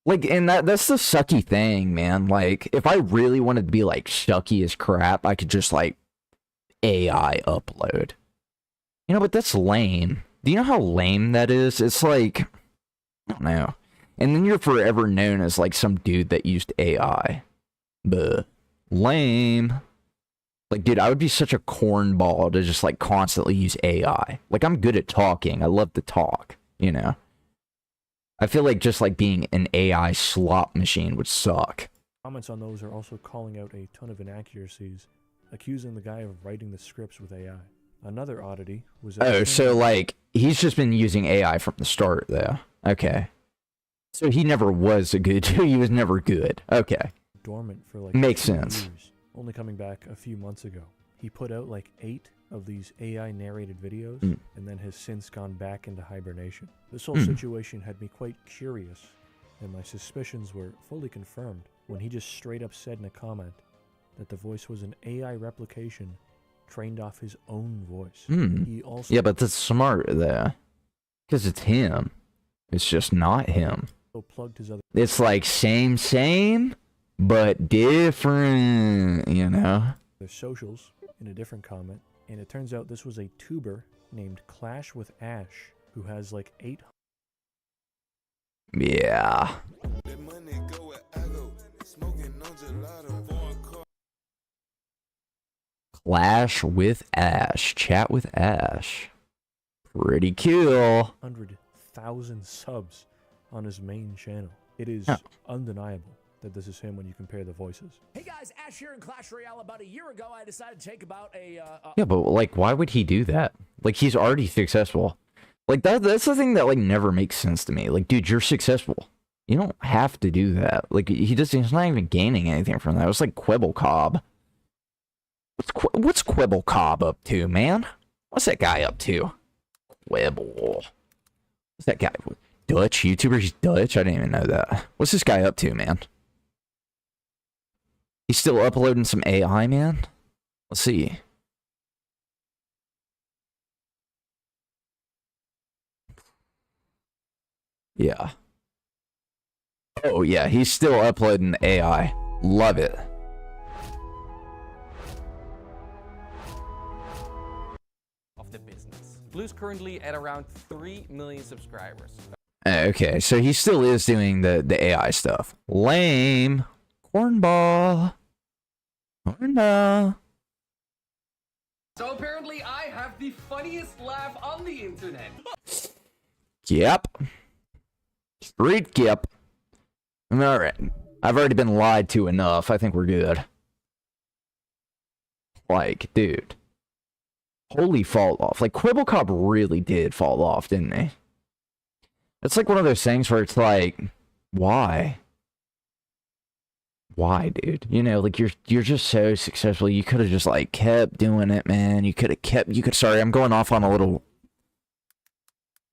Like, and that's the sucky thing, man. Like, if I really wanted to be, like, sucky as crap, I could just, like, AI upload. You know, but that's lame. Do you know how lame that is? It's like, I don't know. And then you're forever known as, like, some dude that used AI. Buh. Lame. Like, dude, I would be such a cornball to just, like, constantly use AI. Like, I'm good at talking. I love to talk, you know? I feel like just, like, being an AI slot machine would suck. Comments on those are also calling out a ton of inaccuracies, accusing the guy of writing the scripts with AI. Another oddity was that... Oh, so, like, he's just been using AI from the start, though. Okay. So he never was a good... he was never good. Okay. dormant for like Makes 2 sense. years, only coming back a few months ago. He put out like 8 of these AI narrated videos, and then has since gone back into hibernation. This whole situation had me quite curious, and my suspicions were fully confirmed when he just straight up said in a comment that the voice was an AI replication trained off his own voice. He also Yeah, but that's smart there. Because it's him. It's just not him. plugged his other It's like same, but different, you know? socials in a different comment, and it turns out this was a tuber named Clash with Ash who has like 8 Yeah. Clash with Ash. Chat with Ash. Pretty cool. 100,000 subs on his main channel. It is undeniable that this is him when you compare the voices. Hey guys, Ash here in Clash Royale. About a year ago, I decided to take about a... Yeah, but like, why would he do that? Like, he's already successful. Like, that's the thing that, like, never makes sense to me. Like, dude, you're successful. You don't have to do that. Like, he's not even gaining anything from that. It was like Quibble Cobb. What's Quibble Cobb up to, man? What's that guy up to? Quibble. What's that guy? Dutch YouTuber? He's Dutch? I didn't even know that. What's this guy up to, man? He's still uploading some AI, man? Let's see. Yeah. Oh, yeah, he's still uploading AI. Love it. Of the business. Blue's currently at around 3 million subscribers. Okay, so he still is doing the AI stuff. Lame. Cornball. Cornball. So apparently I have the funniest laugh on the internet. Yep. Street yep. Alright. I've already been lied to enough. I think we're good. Like, dude. totally fall off. Like, Quibblecop really did fall off, didn't they? It's like one of those things where it's like, why? Why, dude? You know, like, you're just so successful. You could have just, like, kept doing it, man. You could have kept... Sorry, I'm going off on a little...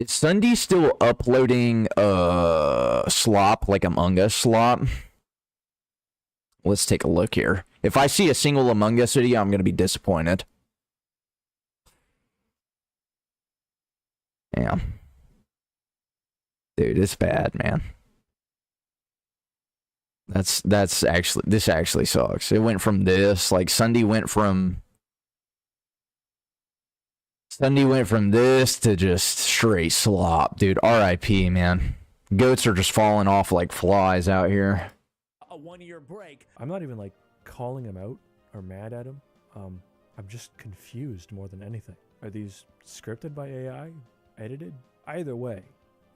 Is Sunday still uploading, slop, like Among Us slop? Let's take a look here. If I see a single Among Us video, I'm gonna be disappointed. Damn. Dude, it's bad, man. That's actually, this actually sucks. It went from this, like, Sunday went from this to just straight slop, dude. RIP, man. Goats are just falling off like flies out here. A 1-year break. I'm not even like calling him out or mad at him. I'm just confused more than anything. Are these scripted by AI? Edited? Either way,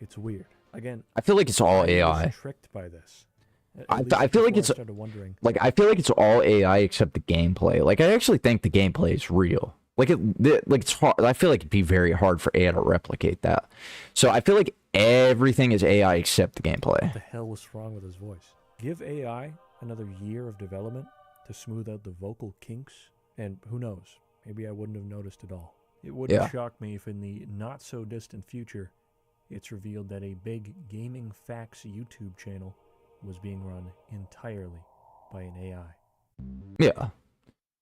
it's weird. Again, I feel like it's all I was AI. tricked by this. I feel like it's started wondering. like, I feel like it's all AI except the gameplay. Like, I actually think the gameplay is real. Like, it's hard. I feel like it'd be very hard for AI to replicate that. So I feel like everything is AI except the gameplay. What the hell was wrong with his voice? Give AI another year of development to smooth out the vocal kinks, and who knows? Maybe I wouldn't have noticed at all. It wouldn't shock me if in the not-so-distant future, it's revealed that a big Gaming Facts YouTube channel was being run entirely by an AI. Yeah.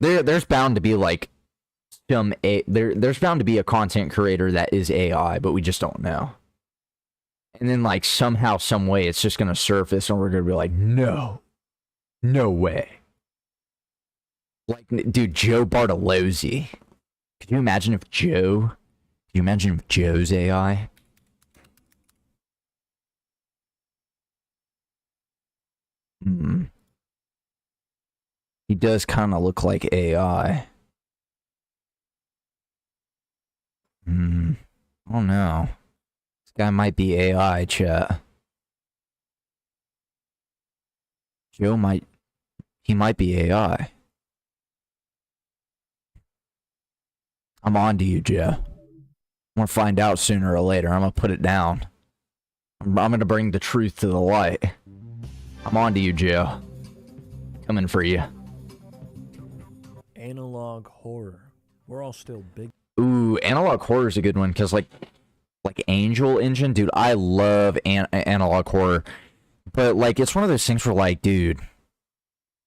There's bound to be, like, there's bound to be a content creator that is AI, but we just don't know. And then, like, somehow, some way, it's just gonna surface, and we're gonna be like, no way. Like, dude, Joe Bartolozzi. Could you imagine if Joe's AI? He does kind of look like AI. Oh no. This guy might be AI, chat. He might be AI. I'm on to you, Joe. I'm gonna find out sooner or later. I'm gonna put it down. I'm gonna bring the truth to the light. I'm on to you, Joe. Coming for you. Analog horror. We're all still big. Ooh, Analog Horror is a good one, because, like Angel Engine, dude, I love Analog Horror. But, like, it's one of those things where, like, dude,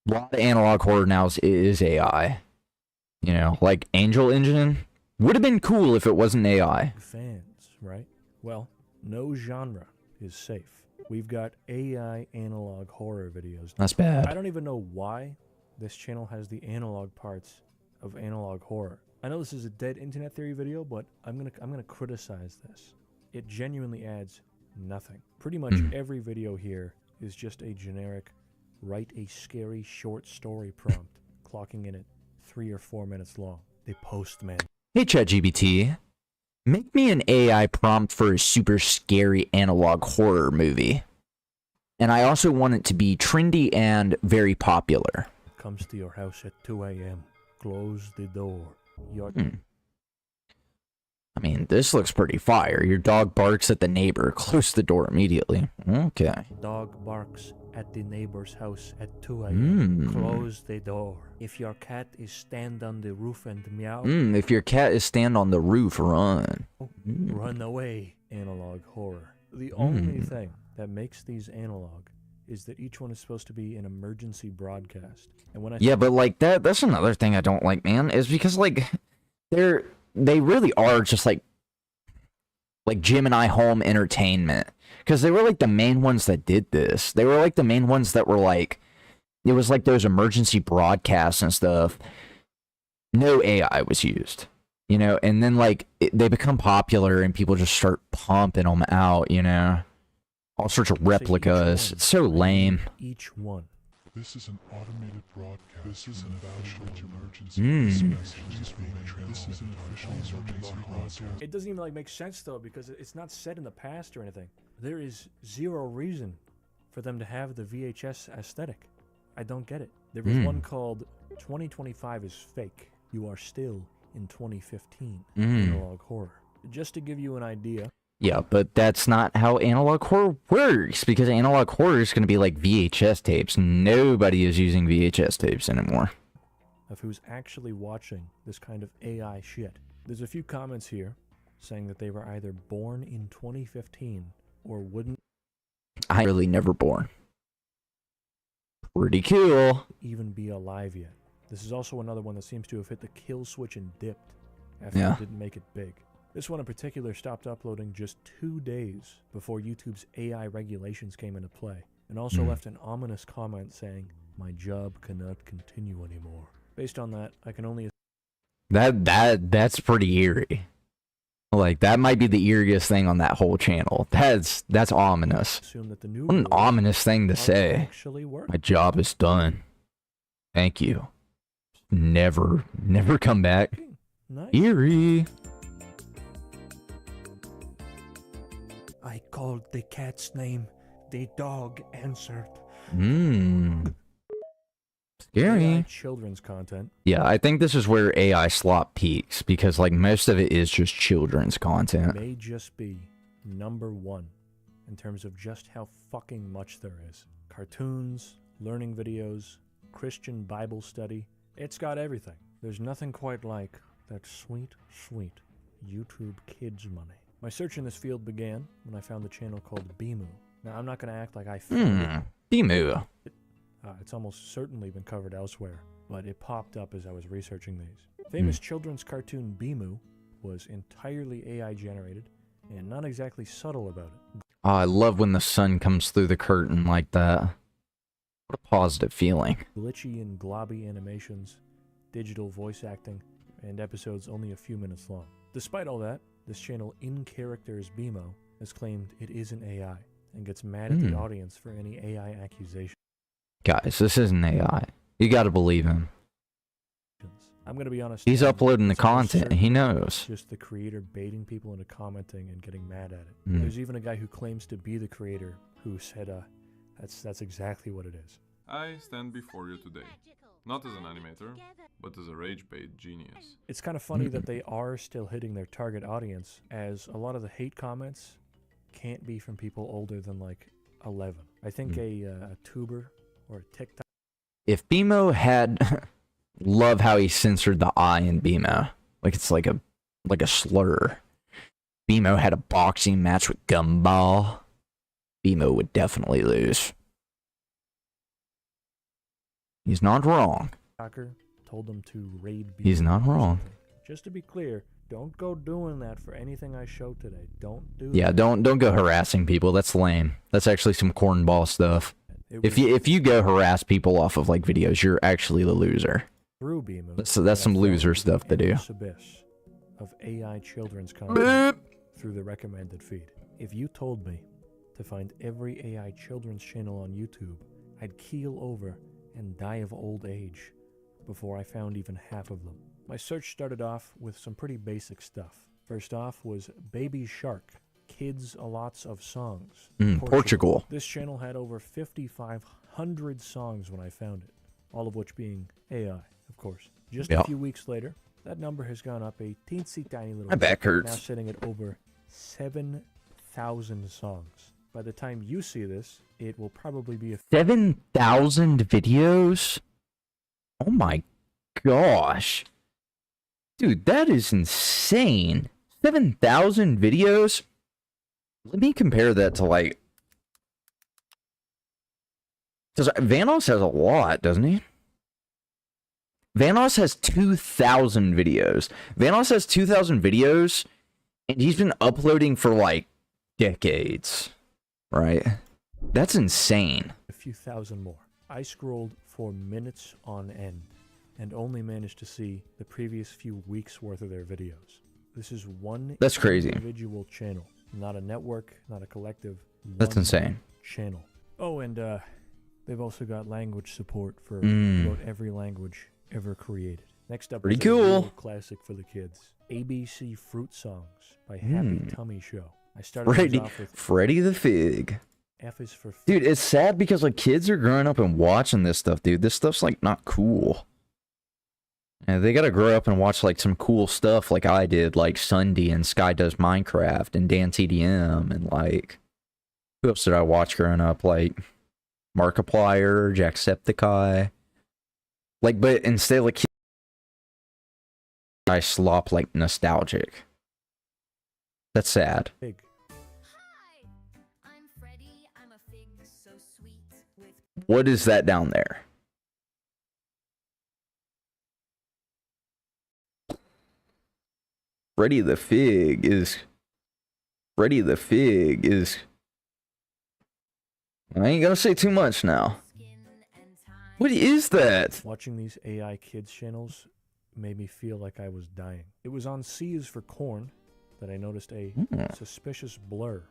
a lot of Analog Horror now is AI. You know, like, Angel Engine would have been cool if it wasn't AI. Fans, right? Well, no genre is safe. We've got AI analog horror videos. That's bad. I don't even know why this channel has the analog parts of analog horror. I know this is a dead internet theory video, but I'm gonna criticize this. It genuinely adds nothing. Pretty much every video here is just a generic write a scary short story prompt, clocking in at 3 or 4 minutes long. They post, man. Hey, ChatGPT, make me an AI prompt for a super scary analog horror movie. And I also want it to be trendy and very popular. Comes to your house at 2 a.m. Close the door. I mean, this looks pretty fire. Your dog barks at the neighbor. Close the door immediately. Okay. Dog barks at the neighbor's house at 2 a.m. Close the door. If your cat is stand on the roof and meow. If your cat is stand on the roof, run. Run away. Analog horror. The only thing that makes these analog is that each one is supposed to be an emergency broadcast. And when I but like that's another thing I don't like, man, is because like they really are just like Gemini Home Entertainment, because they were like the main ones that did this. They were like the main ones that were like, it was like those emergency broadcasts and stuff. No AI was used, you know, and then like they become popular and people just start pumping them out, you know. All sorts of replicas. It's so lame. Each one. This is an automated broadcast. This is an official emergency message. This is an official emergency broadcast. It doesn't even like make sense though, because it's not set in the past or anything. There is zero reason for them to have the VHS aesthetic. I don't get it. There was one called 2025 is fake. You are still in 2015. Mm. Analog horror. Just to give you an idea, Yeah, but that's not how analog horror works, because analog horror is going to be like VHS tapes. Nobody is using VHS tapes anymore. of who's actually watching this kind of AI shit. There's a few comments here saying that they were either born in 2015 or wouldn't I really never born. Pretty cool. even be alive yet. This is also another one that seems to have hit the kill switch and dipped after Yeah. it didn't make it big. This one in particular stopped uploading just 2 days before YouTube's AI regulations came into play, and also left an ominous comment saying, "My job cannot continue anymore." Based on that, I can only That's pretty eerie. Like, that might be the eeriest thing on that whole channel. That's ominous. assume that the new What an rules ominous thing to are say. actually work. My job is done. Thank you. Never come back. Nice. Eerie. I called the cat's name. The dog answered. Scary. AI children's content. Yeah, I think this is where AI slop peaks, because like most of it is just children's content. May just be #1 in terms of just how fucking much there is. Cartoons, learning videos, Christian Bible study. It's got everything. There's nothing quite like that sweet, sweet YouTube Kids money. My search in this field began when I found the channel called Bimu. Now, I'm not going to act like I found it. Bimu. It's almost certainly been covered elsewhere, but it popped up as I was researching these. Famous children's cartoon Bimu was entirely AI generated and not exactly subtle about it. Oh, I love when the sun comes through the curtain like that. What a positive feeling. Glitchy and globby animations, digital voice acting, and episodes only a few minutes long. Despite all that, this channel In Characters Bimo has claimed it isn't AI and gets mad at the audience for any AI accusations. Guys, this isn't AI. You gotta believe him. I'm gonna be honest. He's uploading the it's almost content, and he certainly knows. just the creator baiting people into commenting and getting mad at it. Mm. There's even a guy who claims to be the creator who said, that's exactly what it is. I stand before you today, not as an animator, but as a rage-bait genius. It's kind of funny that they are still hitting their target audience, as a lot of the hate comments can't be from people older than like 11. I think a tuber or a TikTok. If Bimo had... Love how he censored the I in Bimo. Like it's like a slur. Bimo had a boxing match with Gumball. Bimo would definitely lose. He's not wrong. Told them to raid. He's not wrong. Just to be clear, don't go doing that for anything I show today. Don't do. Yeah, that. don't go harassing people. That's lame. That's actually some cornball stuff. If you go harass people off of like videos, you're actually the loser. Through Bimu, That's some loser stuff to do. Abyss of AI children's content through the recommended feed. If you told me to find every AI children's channel on YouTube, I'd keel over and die of old age before I found even half of them. My search started off with some pretty basic stuff. First off was Baby Shark, Kids A Lots of Songs. Portugal. This channel had over 5,500 songs when I found it, all of which being AI, of course. Just a few weeks later, that number has gone up a teensy tiny little My back bit, hurts. now sitting at over 7,000 songs. By the time you see this, it will probably be 7,000 videos? Oh my gosh. Dude, that is insane. 7,000 videos? Let me compare that to like... Because Vanoss has a lot, doesn't he? Vanoss has 2,000 videos. Vanoss has 2,000 videos, and he's been uploading for like decades. Right? That's insane. a few thousand more. I scrolled for minutes on end and only managed to see the previous few weeks worth of their videos. This is one That's crazy. individual channel, not a network, not a collective. That's one insane. Channel. Oh, and they've also got language support for about every language ever created. Next up, Pretty is a cool. real classic for the kids: ABC Fruit Songs by Happy Tummy Show. I started these off with Freddy the Fig. F is for Dude, it's sad because like kids are growing up and watching this stuff, dude. This stuff's like not cool. Yeah, they gotta grow up and watch like some cool stuff like I did, like Sunday and Sky Does Minecraft and Dan TDM and like who else did I watch growing up? Like Markiplier, Jacksepticeye. Like, but instead like I slop like nostalgic. That's sad. Fig. Hi, I'm Freddie. I'm a fig so sweet with What is that down there? Freddy the Fig is... Freddy the Fig is... I ain't gonna say too much now. skin and time. What is that? Watching these AI kids channels made me feel like I was dying. It was on C is for corn that I noticed a suspicious blur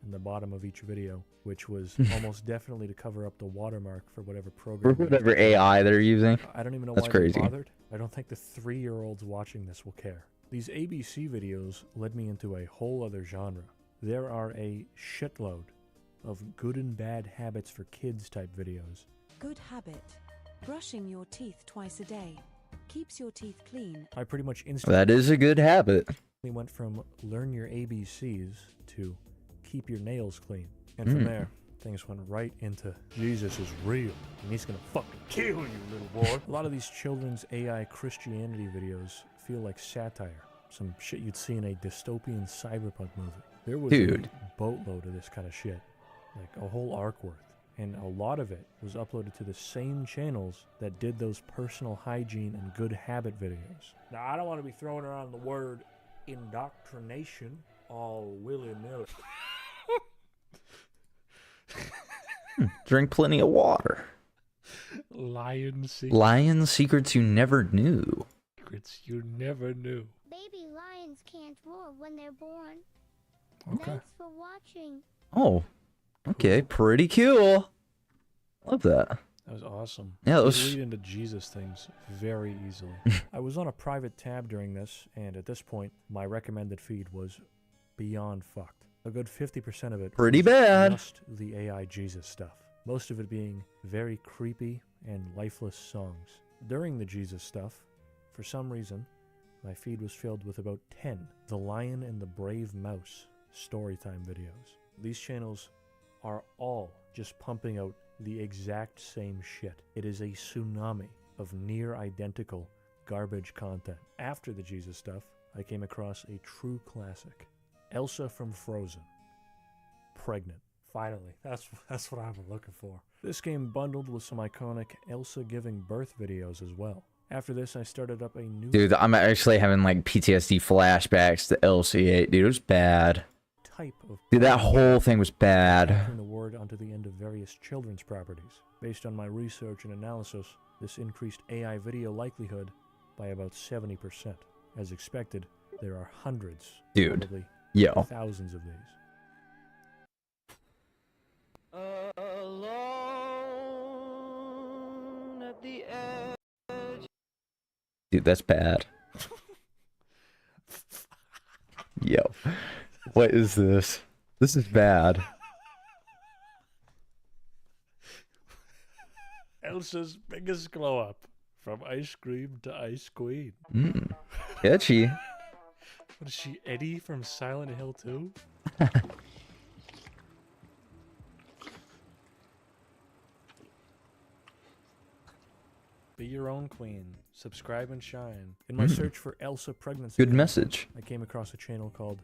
in the bottom of each video, which was almost definitely to cover up the watermark for whatever program. For whatever AI they're using. I don't even know That's why crazy. they bothered. I don't think the 3-year-olds watching this will care. These ABC videos led me into a whole other genre. There are a shitload of good and bad habits for kids type videos. Good habit. Brushing your teeth twice a day. Keeps your teeth clean. I pretty much instantly That is a good habit. went from learn your ABCs to keep your nails clean. And from there, things went right into Jesus is real and he's gonna fucking kill you, little boy. A lot of these children's AI Christianity videos feel like satire. Some shit you'd see in a dystopian cyberpunk movie. There was Dude. a boatload of this kind of shit. Like a whole arc worth. And a lot of it was uploaded to the same channels that did those personal hygiene and good habit videos. Now, I don't want to be throwing around the word indoctrination all willy-nilly. Drink plenty of water. Lion Lion secrets you never knew. secrets you never knew. Baby lions can't roar when they're born. Okay. Thanks for watching. Oh, okay, pretty cool. Love that. That was awesome. Yeah, that You was- lead into Jesus things very easily. I was on a private tab during this, and at this point, my recommended feed was beyond fucked. A good 50% of it Pretty was bad. just the AI Jesus stuff. Most of it being very creepy and lifeless songs. During the Jesus stuff, for some reason, my feed was filled with about 10 The Lion and the Brave Mouse storytime videos. These channels are all just pumping out the exact same shit. It is a tsunami of near identical garbage content. After the Jesus stuff, I came across a true classic. Elsa from Frozen. Pregnant. Finally, that's what I've been looking for. This game bundled with some iconic Elsa giving birth videos as well. After this, I started up a new Dude, I'm actually having like PTSD flashbacks to LC8. Dude, it was bad. type of Dude, that whole thing was bad. tacking the word onto the end of various children's properties. Based on my research and analysis, this increased AI video likelihood by about 70%. As expected, there are hundreds, Dude. probably Yo. thousands of these. Alone at the edge. Dude, that's bad. Yo. What is this? This is bad. Elsa's biggest glow up. From ice cream to ice queen. Catchy. What is she, Eddie from Silent Hill 2? Be your own queen. Subscribe and shine. In my search for Elsa pregnancy, Good content, message. I came across a channel called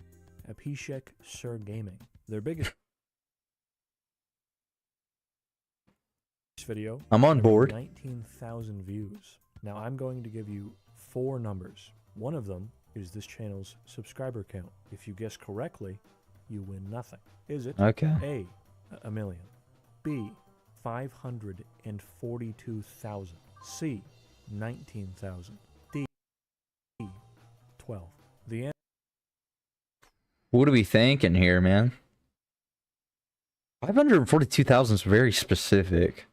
Apishek Sir Gaming. Their biggest video. I'm on had board. 19,000 views. Now I'm going to give you 4 numbers. One of them is this channel's subscriber count. If you guess correctly, you win nothing. Is it Okay. A, a million, B, 542,000, C, 19,000, D, 12. The answer What are we thinking here, man? 542,000 is very specific.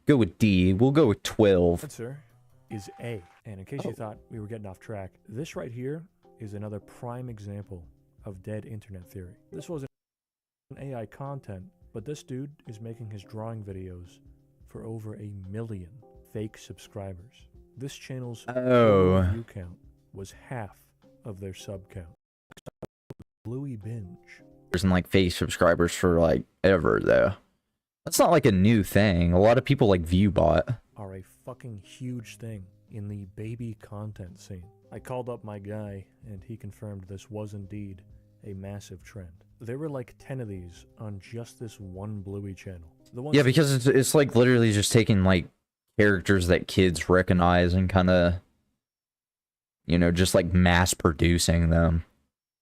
Go with D. We'll go with 12. is A. And in case you thought we were getting off track, this right here is another prime example of dead internet theory. This wasn't AI content, but this dude is making his drawing videos for over 1 million fake subscribers. This channel's Oh. view count was half of their sub count. Bluey Binge. And like fake subscribers for like ever though. That's not like a new thing. A lot of people like ViewBot. Are a fucking huge thing in the baby content scene. I called up my guy and he confirmed this was indeed a massive trend. There were like 10 of these on just this one Bluey channel. The ones Yeah, because it's like literally just taking like characters that kids recognize and kind of, you know, just like mass producing them.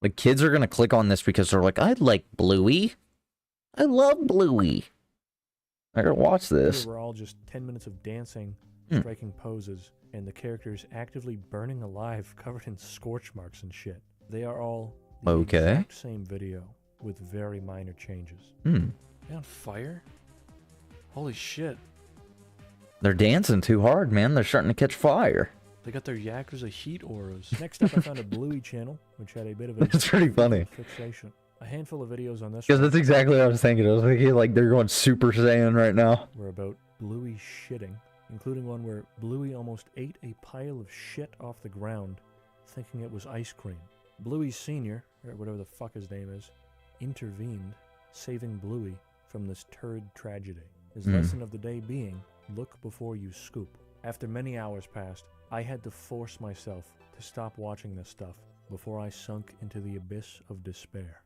Like kids are gonna click on this because they're like, I like Bluey. I love Bluey. I gotta watch this. They were all just 10 minutes of dancing, striking poses, and the characters actively burning alive, covered in scorch marks and shit. They are all the exact same video with very minor changes. They on fire? Holy shit. They're dancing too hard, man. They're starting to catch fire. They got their Yakuza heat auras. Next up, I found a Bluey channel, which had a bit of a That's pretty funny. fixation. A handful of videos on this Because that's exactly what I was thinking. I was thinking like they're going Super Saiyan right now. were about Bluey shitting, including one where Bluey almost ate a pile of shit off the ground, thinking it was ice cream. Bluey Sr., or whatever the fuck his name is, intervened, saving Bluey from this turd tragedy. His lesson of the day being, look before you scoop. After many hours passed, I had to force myself to stop watching this stuff before I sunk into the abyss of despair.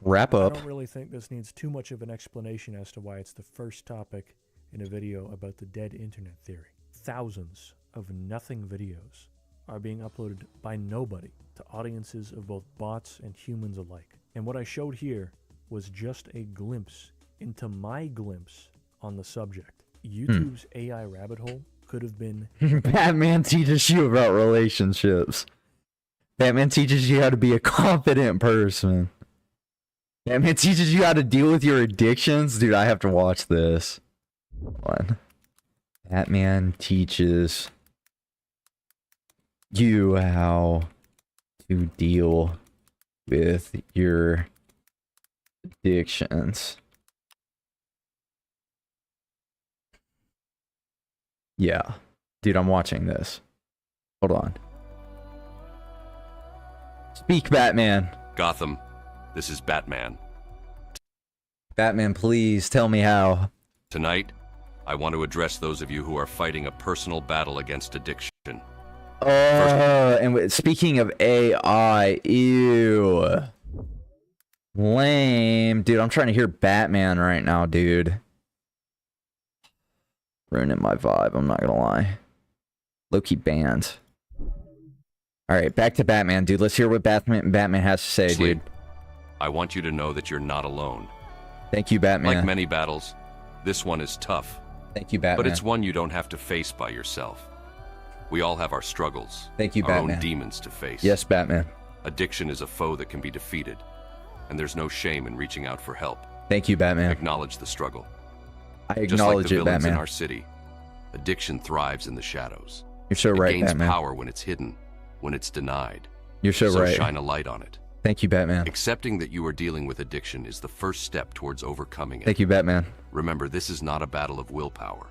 Wrap up. I don't really think this needs too much of an explanation as to why it's the first topic in a video about the dead internet theory. Thousands of nothing videos are being uploaded by nobody to audiences of both bots and humans alike. And what I showed here was just a glimpse into my glimpse on the subject. YouTube's AI rabbit hole could have been... Batman teaches you about relationships. Batman teaches you how to be a confident person. Batman teaches you how to deal with your addictions. Dude, I have to watch this. One. Batman teaches you how to deal with your addictions. Yeah. Dude, I'm watching this. Hold on. Speak, Batman. Gotham, this is Batman. Batman, please tell me how. Tonight, I want to address those of you who are fighting a personal battle against addiction. And speaking of AI, ew. Lame. Dude, I'm trying to hear Batman right now, dude. Ruining my vibe, I'm not gonna lie. Low-key banned. Alright, back to Batman, dude. Let's hear what Batman has to say, Sleep. dude. I want you to know that you're not alone. Thank you, Batman. Like many battles, this one is tough. Thank you, Batman. But it's one you don't have to face by yourself. We all have our struggles. Thank you, our Batman. own demons to face. Yes, Batman. Addiction is a foe that can be defeated, and there's no shame in reaching out for help. Thank you, Batman. Acknowledge the struggle. I acknowledge Just like the it, villains Batman. in our city, addiction thrives in the shadows. You're so right, It gains Batman. power when it's hidden, when it's denied. You're so right. Shine a light on it. Thank you, Batman. Accepting that you are dealing with addiction is the first step towards overcoming it. Thank you, Batman. Remember, this is not a battle of willpower.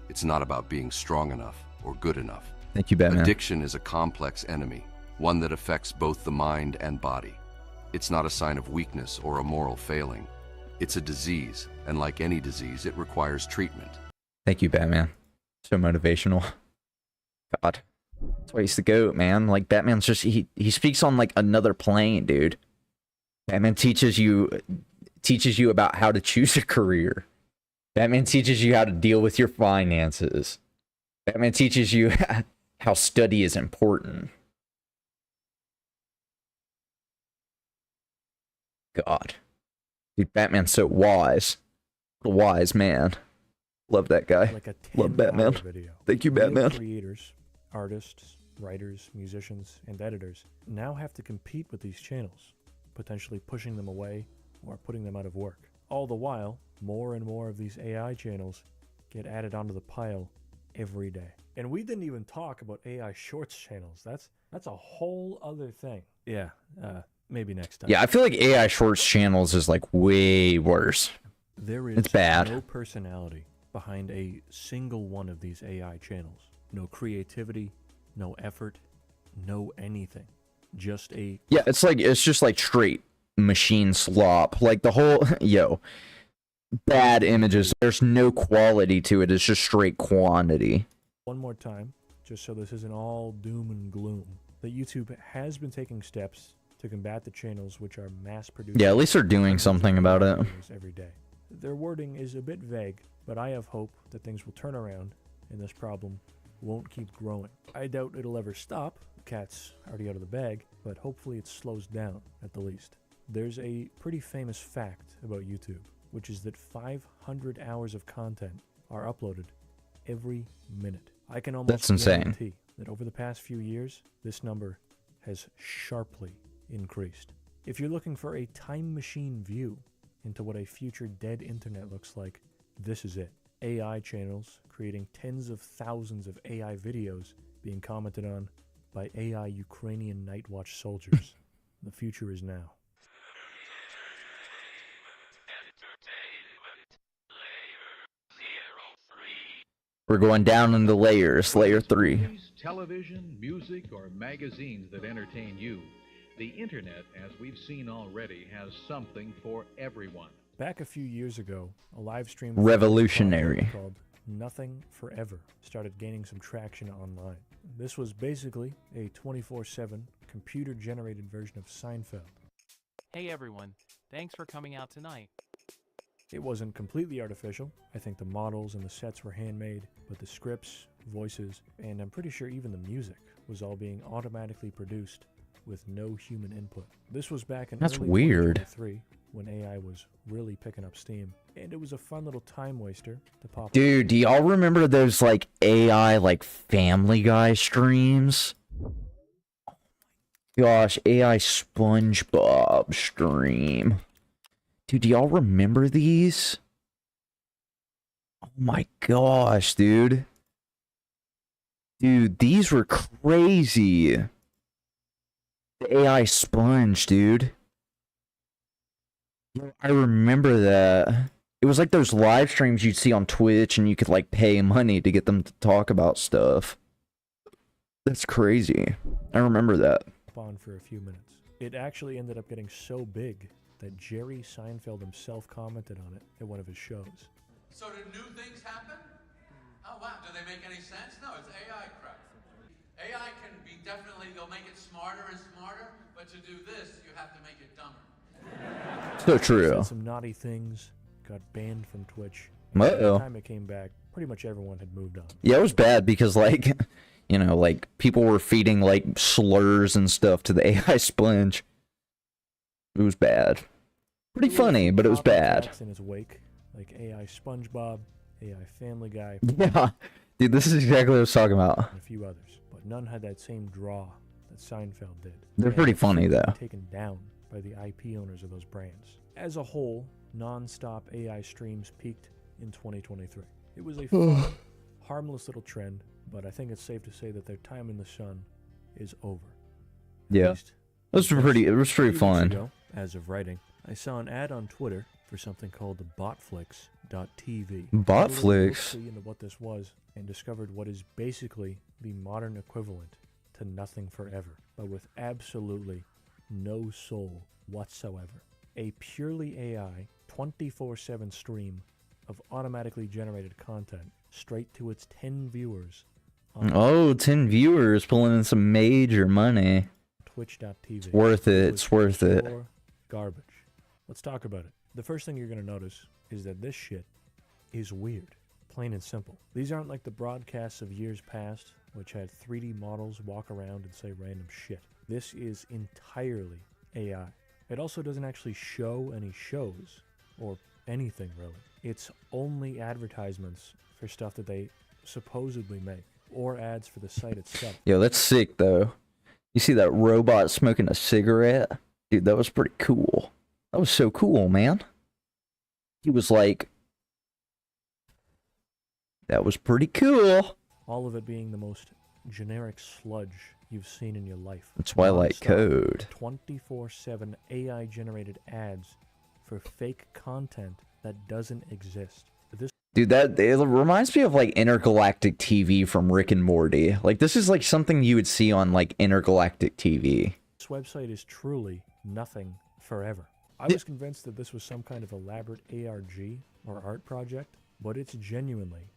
It's not about being strong enough or good enough. Thank you, Batman. Addiction is a complex enemy, one that affects both the mind and body. It's not a sign of weakness or a moral failing. It's a disease, and like any disease, it requires treatment. Thank you, Batman. So motivational. God. That's why he's the GOAT, man. Like, Batman's just, he speaks on, like, another plane, dude. Batman teaches you about how to choose a career. Batman teaches you how to deal with your finances. Batman teaches you how study is important. God. Dude, Batman's so wise. What a wise man. Love that guy. Like a Love Batman. video. Thank you, Video Batman. Creators, artists, writers, musicians, and editors now have to compete with these channels, potentially pushing them away or putting them out of work. All the while, more and more of these AI channels get added onto the pile every day. And we didn't even talk about AI Shorts channels. That's a whole other thing. Yeah, maybe next time. Yeah, I feel like AI Shorts channels is like way worse. There is It's bad. no personality behind a single one of these AI channels. No creativity, no effort, no anything. Just a Yeah, it's just like straight machine slop. Like the whole yo, bad images. There's no quality to it. It's just straight quantity. one more time, just so this isn't all doom and gloom, that YouTube has been taking steps to combat the channels which are mass produced. Yeah, at least they're doing something about it. Every day. Their wording is a bit vague, but I have hope that things will turn around and this problem won't keep growing. I doubt it'll ever stop. The cat's already out of the bag, but hopefully it slows down at the least. There's a pretty famous fact about YouTube, which is that 500 hours of content are uploaded every minute. I can almost That's insane. guarantee that over the past few years, this number has sharply increased. If you're looking for a time machine view into what a future dead internet looks like, this is it. AI channels creating tens of thousands of AI videos being commented on by AI Ukrainian Night Watch soldiers. The future is now. We're going down into layers, layer 3. Movies, television, music, or magazines that entertain you. The internet, as we've seen already, has something for everyone. Back a few years ago, a live stream Revolutionary. called Nothing Forever started gaining some traction online. This was basically a 24/7 computer-generated version of Seinfeld. Hey everyone, thanks for coming out tonight. It wasn't completely artificial. I think the models and the sets were handmade, but the scripts, voices, and I'm pretty sure even the music was all being automatically produced with no human input. This was back in That's early weird. 2023 when AI was really picking up steam, and it was a fun little time waster to pop. Dude, do y'all remember those like AI like Family Guy streams? Gosh, AI SpongeBob stream. Dude, do y'all remember these? Oh my gosh, dude. Dude, these were crazy. The AI sponge, dude. Yo, I remember that. It was like those live streams you'd see on Twitch and you could like pay money to get them to talk about stuff. That's crazy. I remember that. On for a few minutes. It actually ended up getting so big that Jerry Seinfeld himself commented on it at one of his shows. So did new things happen? Oh wow, do they make any sense? No, it's AI crap. AI can be definitely, they'll make it smarter and smarter, but to do this, you have to make it dumber. So true. Said some naughty things, got banned from Twitch. Uh-oh. By the time it came back, pretty much everyone had moved on. Yeah, it was bad because like, you know, like people were feeding like slurs and stuff to the AI sponge. It was bad. Pretty funny, but it was bad. In his wake, like AI SpongeBob, AI Family Guy. Yeah, dude, this is exactly what I was talking about. And a few others, but none had that same draw that Seinfeld did. They're pretty funny though. Taken down by the IP owners of those brands. As a whole, non-stop AI streams peaked in 2023. It was a fun, harmless little trend, but I think it's safe to say that their time in the sun is over. Yeah, it was pretty fun. Ago, as of writing, I saw an ad on Twitter for something called Botflix.tv. Botflix? Into what this was and discovered what is basically the modern equivalent to Nothing Forever, but with absolutely no soul whatsoever. A purely AI 24/7 stream of automatically generated content straight to its 10 viewers. Oh, 10 viewers pulling in some major money. Twitch.tv. It's worth it. It's worth it. Garbage. Let's talk about it. The first thing you're going to notice is that this shit is weird. Plain and simple. These aren't like the broadcasts of years past, which had 3D models walk around and say random shit. This is entirely AI. It also doesn't actually show any shows, or anything really. It's only advertisements for stuff that they supposedly make, or ads for the site itself. Yo, that's sick though. You see that robot smoking a cigarette? Dude, that was pretty cool. That was so cool, man. He was like... That was pretty cool. All of it being the most generic sludge you've seen in your life. Twilight Code. 24/7 AI-generated ads for fake content that doesn't exist. This Dude, that it reminds me of like intergalactic TV from Rick and Morty. Like this is like something you would see on like intergalactic TV. This website is truly nothing forever. I was convinced that this was some kind of elaborate ARG or art project, but it's genuinely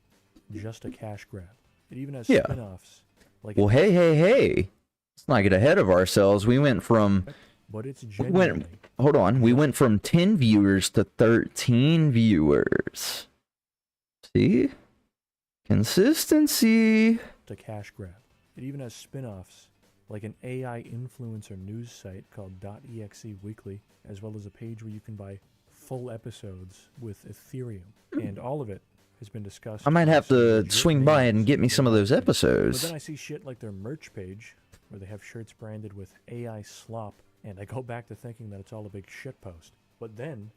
just a cash grab. It even has spin-offs. Like well, hey. Let's not get ahead of ourselves. We went from but it's genuinely hold on. We went from 10 viewers to 13 viewers. See? Consistency. a cash grab. It even has spin-offs like an AI influencer news site called .exe Weekly, as well as a page where you can buy full episodes with Ethereum. And all of it has been discussed. I might have to swing by and get me some of those episodes. But then I see shit like their merch page, where they have shirts branded with AI slop, and I go back to thinking that it's all a big shitpost. But then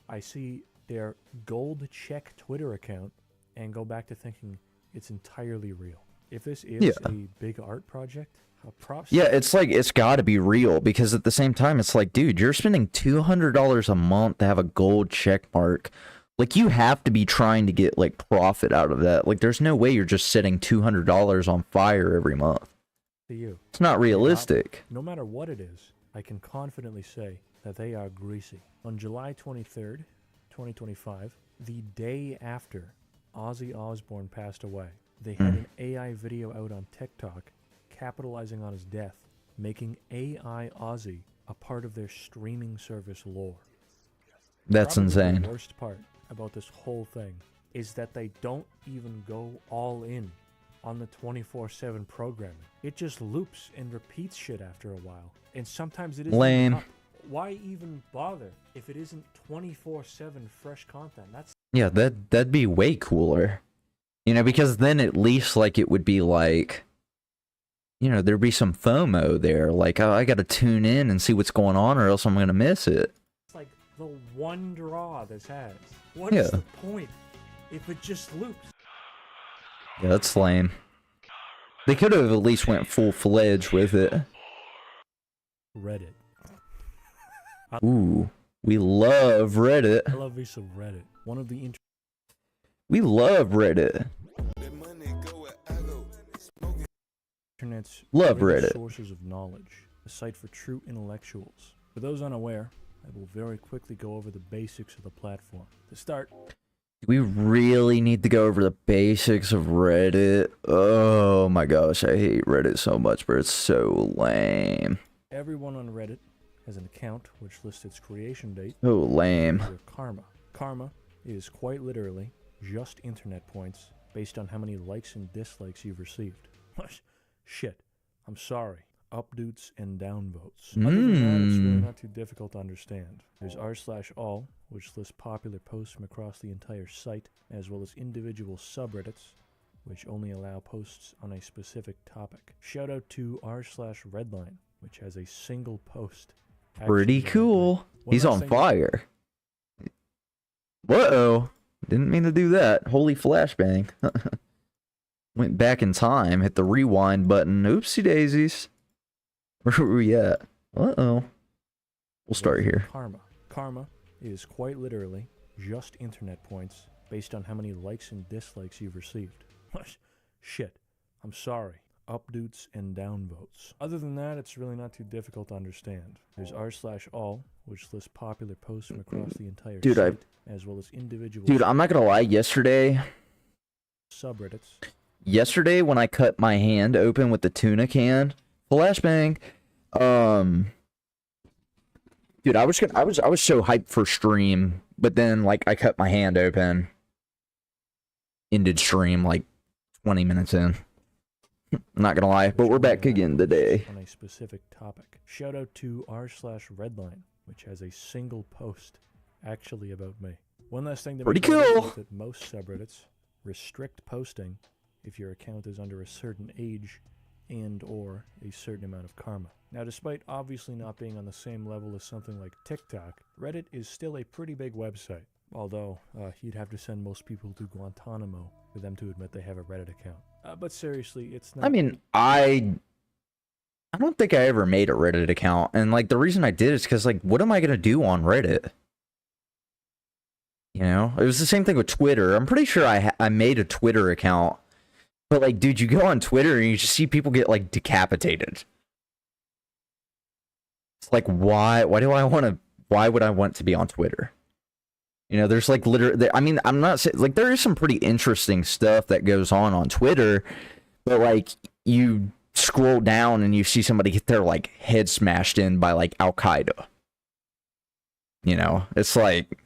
I see their gold check Twitter account, and go back to thinking it's entirely real. If this is a big art project, props. Yeah, it's like, it's got to be real, because at the same time, it's like, dude, you're spending $200 a month to have a gold check mark. Like, you have to be trying to get, like, profit out of that. Like, there's no way you're just setting $200 on fire every month. To you. It's not realistic. No matter what it is, I can confidently say that they are greasy. On July 23rd, 2025, the day after Ozzy Osbourne passed away, they had an AI video out on TikTok capitalizing on his death, making AI Ozzy a part of their streaming service lore. That's Probably insane. The worst part about this whole thing is that they don't even go all in on the 24/7 programming. It just loops and repeats shit after a while. And sometimes it is lame. Why even bother if it isn't 24/7 fresh content? That's Yeah, that'd be way cooler. You know, because then at least, like, it would be like, you know, there'd be some FOMO there. Like, oh, I gotta tune in and see what's going on, or else I'm gonna miss it. It's like the one draw this has. What is the point if it just loops? Yeah, that's lame. They could have at least went full-fledged with it. Reddit. Ooh, we love Reddit. I love me some Reddit. One of the We love Reddit. internet's Love greatest Reddit. sources of knowledge, a site for true intellectuals. For those unaware, I will very quickly go over the basics of the platform. To start, We really need to go over the basics of Reddit. Oh my gosh, I hate Reddit so much, but it's so lame. everyone on Reddit has an account which lists its creation date. Oh, lame. Your karma. Karma is quite literally just internet points based on how many likes and dislikes you've received. Shit. I'm sorry. Upvotes and downvotes. Other than that, it's really not too difficult to understand. There's r/all, which lists popular posts from across the entire site, as well as individual subreddits, which only allow posts on a specific topic. Shout out to r/redline, which has a single post. Pretty cool. He's on fire. Uh-oh. Didn't mean to do that. Holy flashbang. Went back in time, hit the rewind button. Oopsie daisies. Where were we at? Uh-oh. We'll start here. Karma. Karma is quite literally just internet points based on how many likes and dislikes you've received. Shit. I'm sorry. Upvotes and downvotes. Other than that, it's really not too difficult to understand. There's r/all, which lists popular posts from across the entire site, as well as individual. Dude, I'm not gonna lie. Yesterday, subreddits. When I cut my hand open with the tuna can, flashbang. Dude, I was so hyped for stream, but then like I cut my hand open. Ended stream like 20 minutes in. I'm not gonna lie, but we're back again today. On a specific topic. Shout out to r/redline, which has a single post actually about me. One last thing to Pretty make note cool. is that most subreddits restrict posting if your account is under a certain age and or a certain amount of karma. Now, despite obviously not being on the same level as something like TikTok, Reddit is still a pretty big website. Although, you'd have to send most people to Guantanamo for them to admit they have a Reddit account. But seriously, it's not... I mean, I don't think I ever made a Reddit account, and like the reason I did is because like, what am I gonna do on Reddit? You know, it was the same thing with Twitter. I'm pretty sure I made a Twitter account, but like, dude, you go on Twitter and you just see people get like decapitated. It's like, why would I want to be on Twitter? You know, there's like literally, I mean, I'm not saying, like, there is some pretty interesting stuff that goes on Twitter, but like, you scroll down and you see somebody get their like head smashed in by like Al Qaeda. You know, it's like,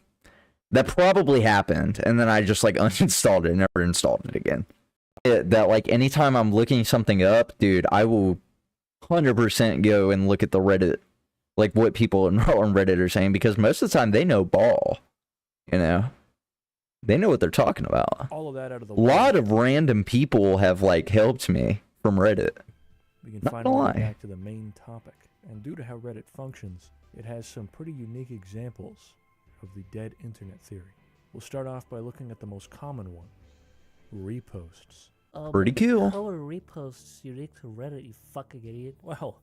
that probably happened, and then I just like uninstalled it and never installed it again. That like anytime I'm looking something up, dude, I will 100% go and look at the Reddit, like what people on Reddit are saying, because most of the time they know ball. You know, they know what they're talking about. All of that out of the way. A lot of random people have like helped me from Reddit. We can Not finally gonna get lie. back to the main topic, and due to how Reddit functions, it has some pretty unique examples of the dead internet theory. We'll start off by looking at the most common one, reposts. Pretty cool. How are reposts unique to Reddit, you fucking idiot? Well,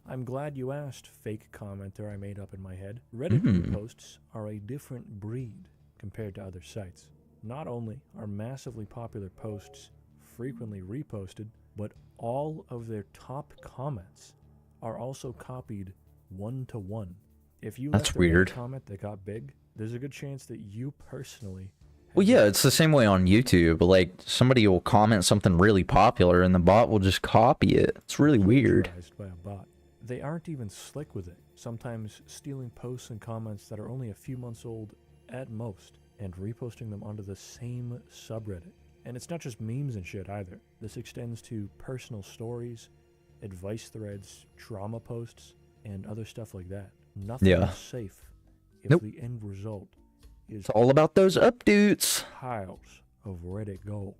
I'm glad you asked, fake commenter I made up in my head. Reddit Hmm. reposts are a different breed compared to other sites. Not only are massively popular posts frequently reposted, but all of their top comments are also copied one-to-one. If you That's left a weird. Reddit comment that got big, there's a good chance that you personally Well, yeah, it's the same way on YouTube. Like, somebody will comment something really popular and the bot will just copy it. It's really weird. plagiarized by a bot. They aren't even slick with it, sometimes stealing posts and comments that are only a few months old at most, and reposting them onto the same subreddit. And it's not just memes and shit either. This extends to personal stories, advice threads, drama posts, and other stuff like that. Nothing Yeah. is safe if Nope. the end result is It's all about those updates. piles of Reddit gold.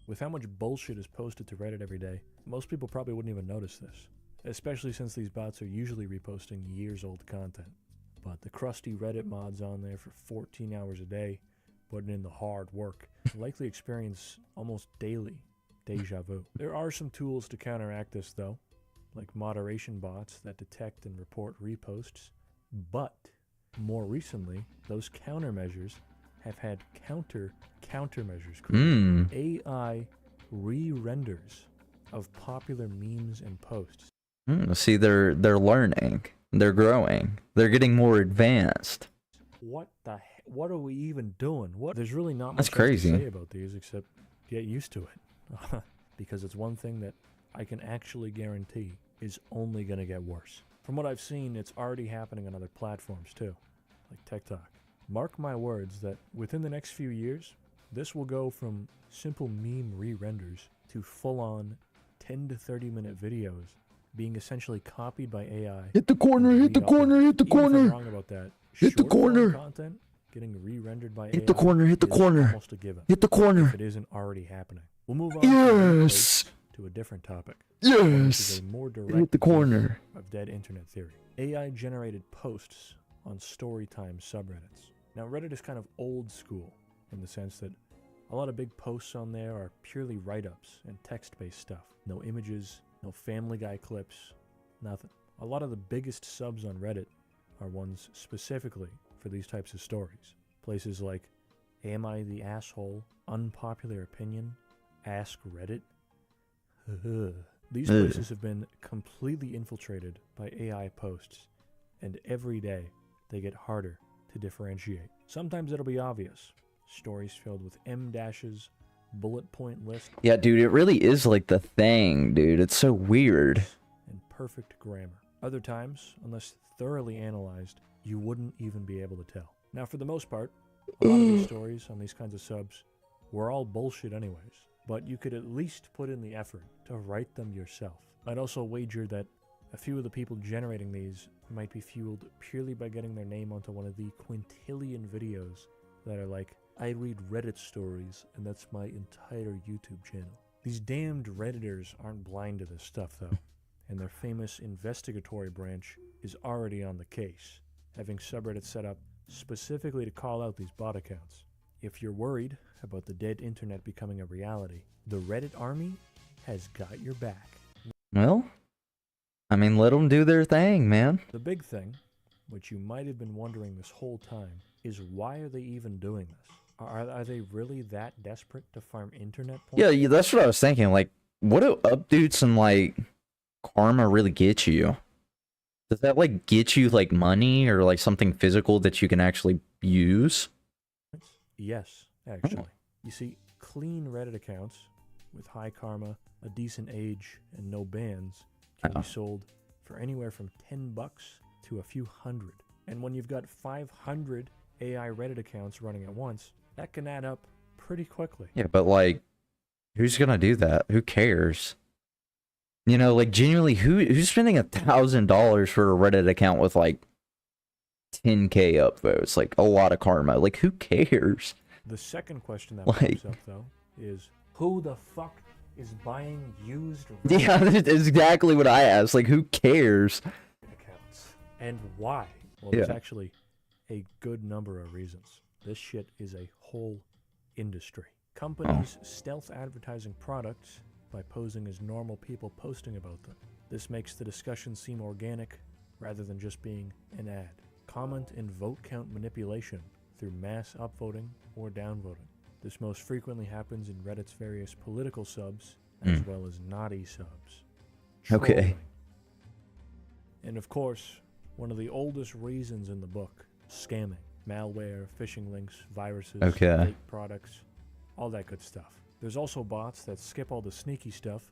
With how much bullshit is posted to Reddit every day, most people probably wouldn't even notice this, especially since these bots are usually reposting years-old content. But the crusty Reddit mods on there for 14 hours a day, putting in the hard work, likely experience almost daily deja vu. There are some tools to counteract this though, like moderation bots that detect and report reposts, but more recently, those countermeasures have had countermeasures created. AI re-renders of popular memes and posts. See, they're learning. They're growing. They're getting more advanced. What are we even doing? There's really not That's much else crazy. to say about these except get used to it. Because it's one thing that I can actually guarantee is only going to get worse. From what I've seen, it's already happening on other platforms too, like TikTok. Mark my words that within the next few years, this will go from simple meme re-renders to full-on 10 to 30 minute videos being essentially copied by AI. Hit the corner, hit the corner, hit the Even if I'm corner. wrong about that, Hit the short-form corner. content getting re-rendered by Hit the AI corner, hit the is corner. almost a given. Hit the corner. If it isn't already happening. We'll move on Yes. to a different topic. Yes. Which is a more direct Hit the corner. view of dead internet theory. AI generated posts on Storytime subreddits. Now Reddit is kind of old school in the sense that a lot of big posts on there are purely write-ups and text-based stuff. No images, no Family Guy clips, nothing. A lot of the biggest subs on Reddit are ones specifically for these types of stories. Places like Am I the Asshole, Unpopular Opinion, Ask Reddit. These Ugh. places have been completely infiltrated by AI posts, and every day they get harder to differentiate. Sometimes it'll be obvious. Stories filled with M dashes, bullet point lists, Yeah, dude, it really is like the thing, dude. It's so weird. and perfect grammar. Other times, unless thoroughly analyzed, you wouldn't even be able to tell. Now, for the most part, a lot of these stories on these kinds of subs were all bullshit anyways, but you could at least put in the effort to write them yourself. I'd also wager that a few of the people generating these might be fueled purely by getting their name onto one of the quintillion videos that are like, I read Reddit stories and that's my entire YouTube channel. These damned Redditors aren't blind to this stuff though, and their famous investigatory branch is already on the case, having subreddits set up specifically to call out these bot accounts. If you're worried about the dead internet becoming a reality, the Reddit army has got your back. Well, I mean, let them do their thing, man. The big thing, which you might have been wondering this whole time, is why are they even doing this? Are they really that desperate to farm internet points? Yeah, that's what I was thinking. Like, what do updates and like karma really get you? Does that like get you like money or like something physical that you can actually use? Yes, actually. You see, clean Reddit accounts with high karma, a decent age, and no bans can be sold for anywhere from $10 to a few hundred. And when you've got 500 AI Reddit accounts running at once, that can add up pretty quickly. Yeah, but like, who's gonna do that? Who cares? You know, like genuinely, who's spending $1,000 for a Reddit account with like 10K upvotes? Like a lot of karma. Like, who cares? The second question that Like- pops up though is, who the fuck is buying used Yeah, that's exactly what I asked. Like, who cares? accounts? And why? Well, there's Yeah. actually a good number of reasons. This shit is a whole industry. Companies stealth advertising products by posing as normal people posting about them. This makes the discussion seem organic rather than just being an ad. Comment and vote count manipulation through mass upvoting or downvoting. This most frequently happens in Reddit's various political subs as well as naughty subs. Okay. Trolling. And of course, one of the oldest reasons in the book, scamming. Malware, phishing links, viruses, Okay. fake products, all that good stuff. There's also bots that skip all the sneaky stuff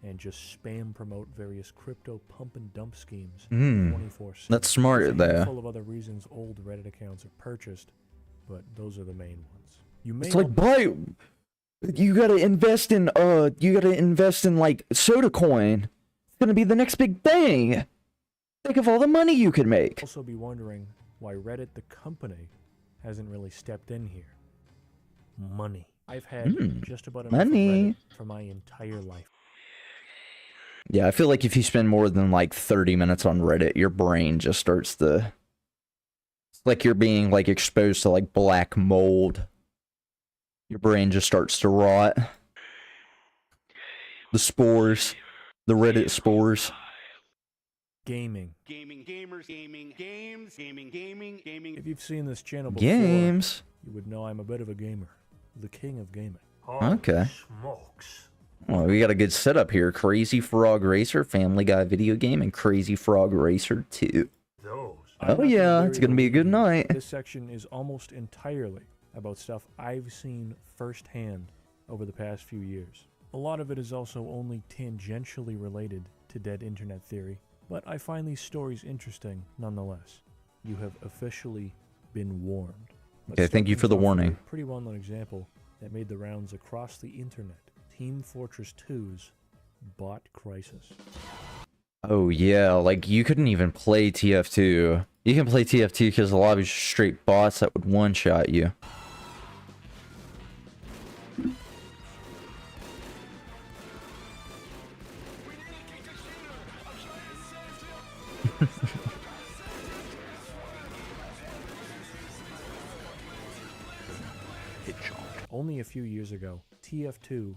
and just spam promote various crypto pump and dump schemes 24/7. That's smart There's a there. handful of other reasons old Reddit accounts are purchased, but those are the main ones. You may It's like, buy. You gotta invest in like Soda Coin. It's gonna be the next big thing. Think of all the money you could make. also be wondering why Reddit, the company, hasn't really stepped in here. Money. I've had just about enough of money. Reddit for my entire life. Yeah, I feel like if you spend more than like 30 minutes on Reddit, your brain just starts to... It's like you're being like exposed to like black mold. Your brain just starts to rot. The spores. The Reddit spores. Gaming. Gaming, gamers, gaming, games, gaming, gaming, gaming. If you've seen this channel before, Games. you would know I'm a bit of a gamer. The king of gaming. Okay. Smokes. Well, we got a good setup here. Crazy Frog Racer, Family Guy video game, and Crazy Frog Racer 2. Oh yeah, it's gonna be a good night. This section is almost entirely about stuff I've seen firsthand over the past few years. A lot of it is also only tangentially related to dead internet theory, but I find these stories interesting nonetheless. You have officially been warned. Let's Okay, start thank you things for the off with a warning. pretty well-known example that made the rounds across the internet. Team Fortress 2's bot crisis. Oh yeah, like you couldn't even play TF2. You can play TF2 because a lot of these are straight bots that would one-shot you. Only a few years ago, TF2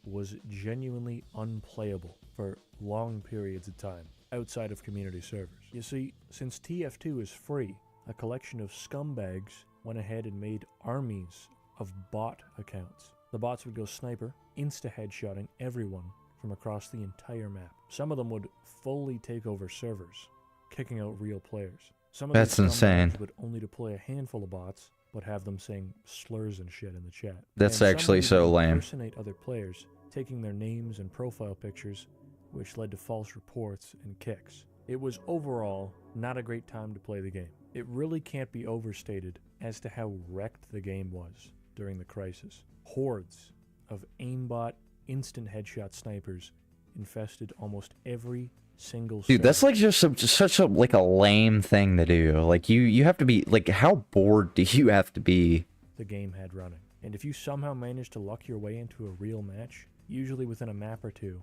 was genuinely unplayable for long periods of time outside of community servers. You see, since TF2 is free, a collection of scumbags went ahead and made armies of bot accounts. The bots would go sniper, insta-headshotting everyone from across the entire map. Some of them would fully take over servers, kicking out real players. Some of That's these insane. scumbags would only deploy a handful of bots, but have them saying slurs and shit in the chat. That's And some actually would so even lame. impersonate other players, taking their names and profile pictures, which led to false reports and kicks. It was overall not a great time to play the game. It really can't be overstated as to how wrecked the game was during the crisis. Hordes of aimbot, instant headshot snipers infested almost every single Dude, server. that's like just such a like a lame thing to do. Like you have to be like, how bored do you have to be? The game had running. And if you somehow managed to luck your way into a real match, usually within a map or two,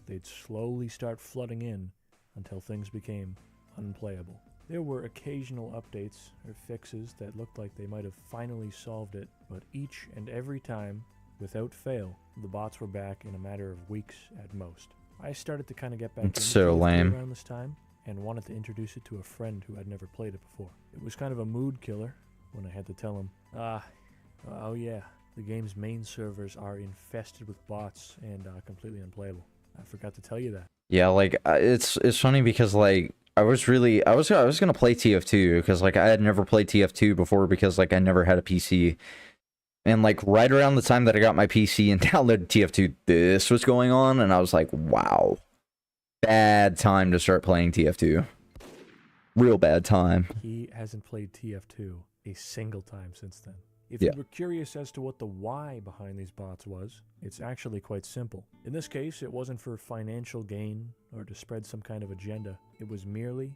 they'd slowly start flooding in until things became unplayable. There were occasional updates or fixes that looked like they might have finally solved it, but each and every time, without fail, the bots were back in a matter of weeks at most. I started to kind of get back into It's so TF2 lame. around this time and wanted to introduce it to a friend who had never played it before. It was kind of a mood killer, when I had to tell him, oh yeah, the game's main servers are infested with bots and completely unplayable. I forgot to tell you that. Yeah, like it's funny because like I was gonna play TF2 because like I had never played TF2 before because like I never had a PC. And like right around the time that I got my PC and downloaded TF2, this was going on, and I was like, wow. Bad time to start playing TF2. Real bad time. He hasn't played TF2 a single time since then. If Yeah. you were curious as to what the why behind these bots was, it's actually quite simple. In this case, it wasn't for financial gain or to spread some kind of agenda. It was merely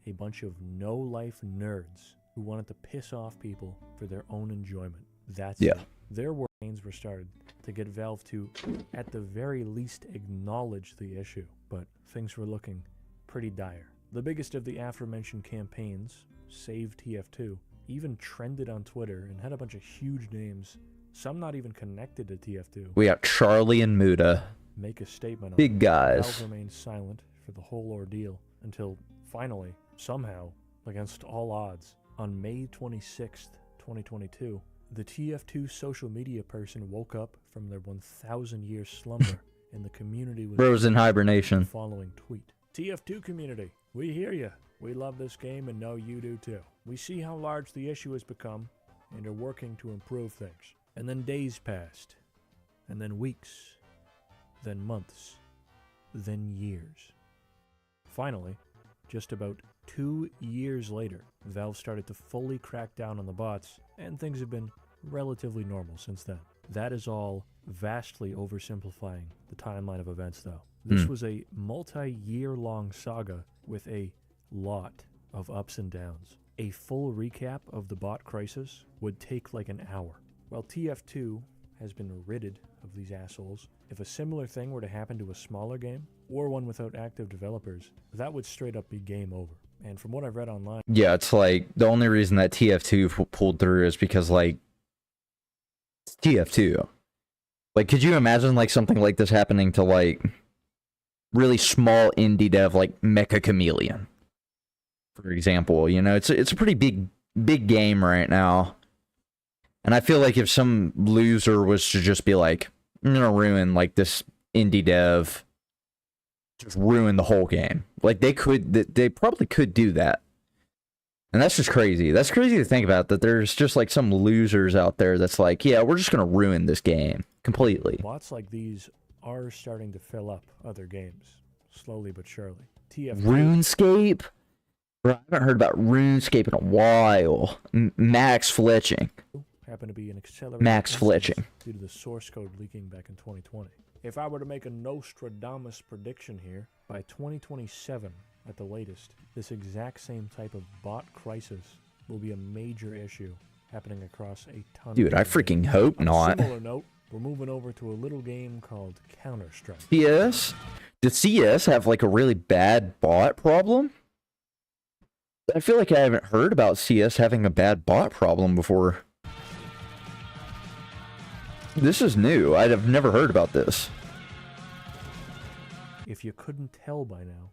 a bunch of no-life nerds who wanted to piss off people for their own enjoyment. That's Yeah. it. Their campaigns were started to get Valve to, at the very least, acknowledge the issue, but things were looking pretty dire. The biggest of the aforementioned campaigns, Save TF2, even trended on Twitter and had a bunch of huge names, some not even connected to TF2. We got Charlie and Muda. Make a statement on Big it. guys. Valve remained silent for the whole ordeal until finally, somehow, against all odds, on May 26th, 2022, the TF2 social media person woke up from their 1,000-year slumber, and the community was Bros in hibernation. the following tweet. TF2 community, we hear you. We love this game and know you do too. We see how large the issue has become and are working to improve things. And then days passed, and then weeks, then months, then years. Finally, just about 2 years later, Valve started to fully crack down on the bots, and things have been relatively normal since then. That is all vastly oversimplifying the timeline of events, though. This was a multi-year-long saga with a lot of ups and downs. A full recap of the bot crisis would take like an hour. While TF2 has been ridded of these assholes, if a similar thing were to happen to a smaller game, or one without active developers, that would straight up be game over. And from what I've read online... Yeah, it's like, the only reason that TF2 pulled through is because, like, it's TF2. Like, could you imagine, like, something like this happening to, like, really small indie dev like Mecha Chameleon, for example? You know, it's a pretty big game right now. And I feel like if some loser was to just be like, I'm gonna ruin, like, this indie dev, just ruin the whole game. Like, they probably could do that. And that's just crazy. That's crazy to think about, that there's just, like, some losers out there that's like, yeah, we're just gonna ruin this game completely. Bots like these are starting to fill up other games, slowly but surely. TF2... RuneScape? Bro, I haven't heard about RuneScape in a while. Max Fletching. Happen to be an accelerated Max instance Fletching. due to the source code leaking back in 2020. If I were to make a Nostradamus prediction here, by 2027 at the latest, this exact same type of bot crisis will be a major issue happening across a ton Dude, of I freaking hope On a not. similar note, we're moving over to a little game called Counter-Strike. CS? Did CS have like a really bad bot problem? I feel like I haven't heard about CS having a bad bot problem before. This is new. I've never heard about this. If you couldn't tell by now,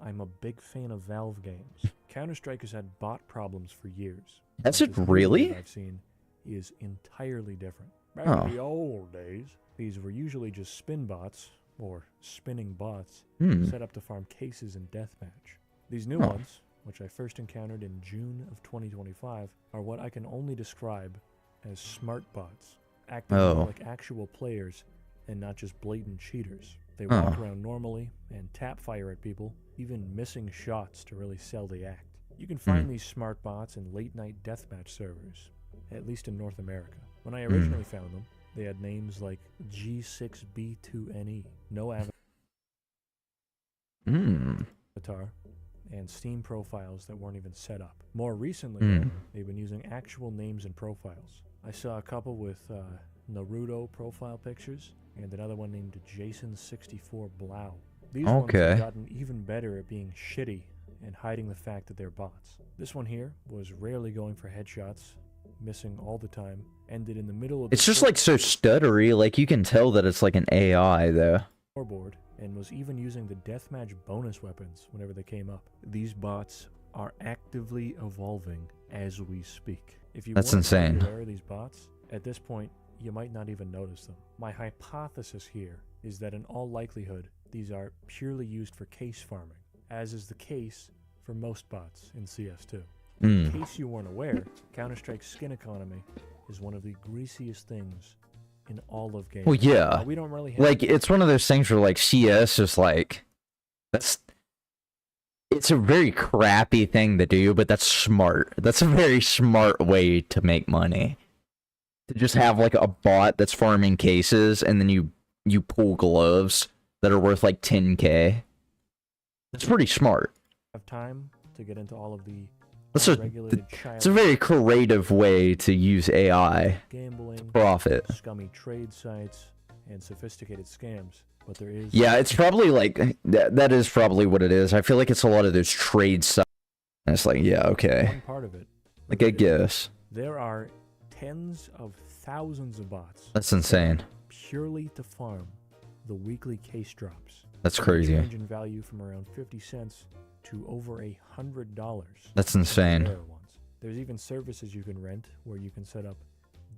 I'm a big fan of Valve games. Counter-Strike has had bot problems for years. Has but it this new really? game I've seen is entirely different. Back Oh. in the old days, these were usually just spin bots, or spinning bots, set up to farm cases in deathmatch. These new Oh. ones, which I first encountered in June of 2025, are what I can only describe as smart bots, acting more Oh. like actual players and not just blatant cheaters. They walk Oh. around normally and tap fire at people, even missing shots to really sell the act. You can find these smart bots in late-night deathmatch servers, at least in North America. When I originally found them, they had names like G6B2NE, no avatar, and Steam profiles that weren't even set up. More recently, though, they've been using actual names and profiles. I saw a couple with Naruto profile pictures, and another one named Jason64 Blau. These ones Okay. have gotten even better at being shitty and hiding the fact that they're bots. This one here was rarely going for headshots, missing all the time, ended in the middle of the It's just like so stuttery, like you can tell that it's like an AI though. scoreboard, and was even using the deathmatch bonus weapons whenever they came up. These bots are actively evolving as we speak. If you That's weren't insane. aware of these bots, at this point, you might not even notice them. My hypothesis here is that in all likelihood, these are purely used for case farming, as is the case for most bots in CS2. In case you weren't aware, Counter-Strike's skin economy is one of the greasiest things in all of games. Well, yeah. Now, we don't really have Like, it's one of those things where, like, CS is like, it's a very crappy thing to do, but that's smart. That's a very smart way to make money. To just have, like, a bot that's farming cases, and then you pull gloves that are worth, like, 10K. That's pretty smart. have time to get into all of the It's a very creative way to use AI gambling, to profit. scummy trade sites, and sophisticated scams. But there is Yeah, it's probably like that is probably what it is. I feel like it's a lot of those trade sites. And it's like, yeah, okay. one part of it. Like, I guess. There are tens of thousands of bots. That's insane. Purely to farm the weekly case drops. That's crazy. Range in value from around 50 cents to over $100. That's insane. Rare ones. There's even services you can rent where you can set up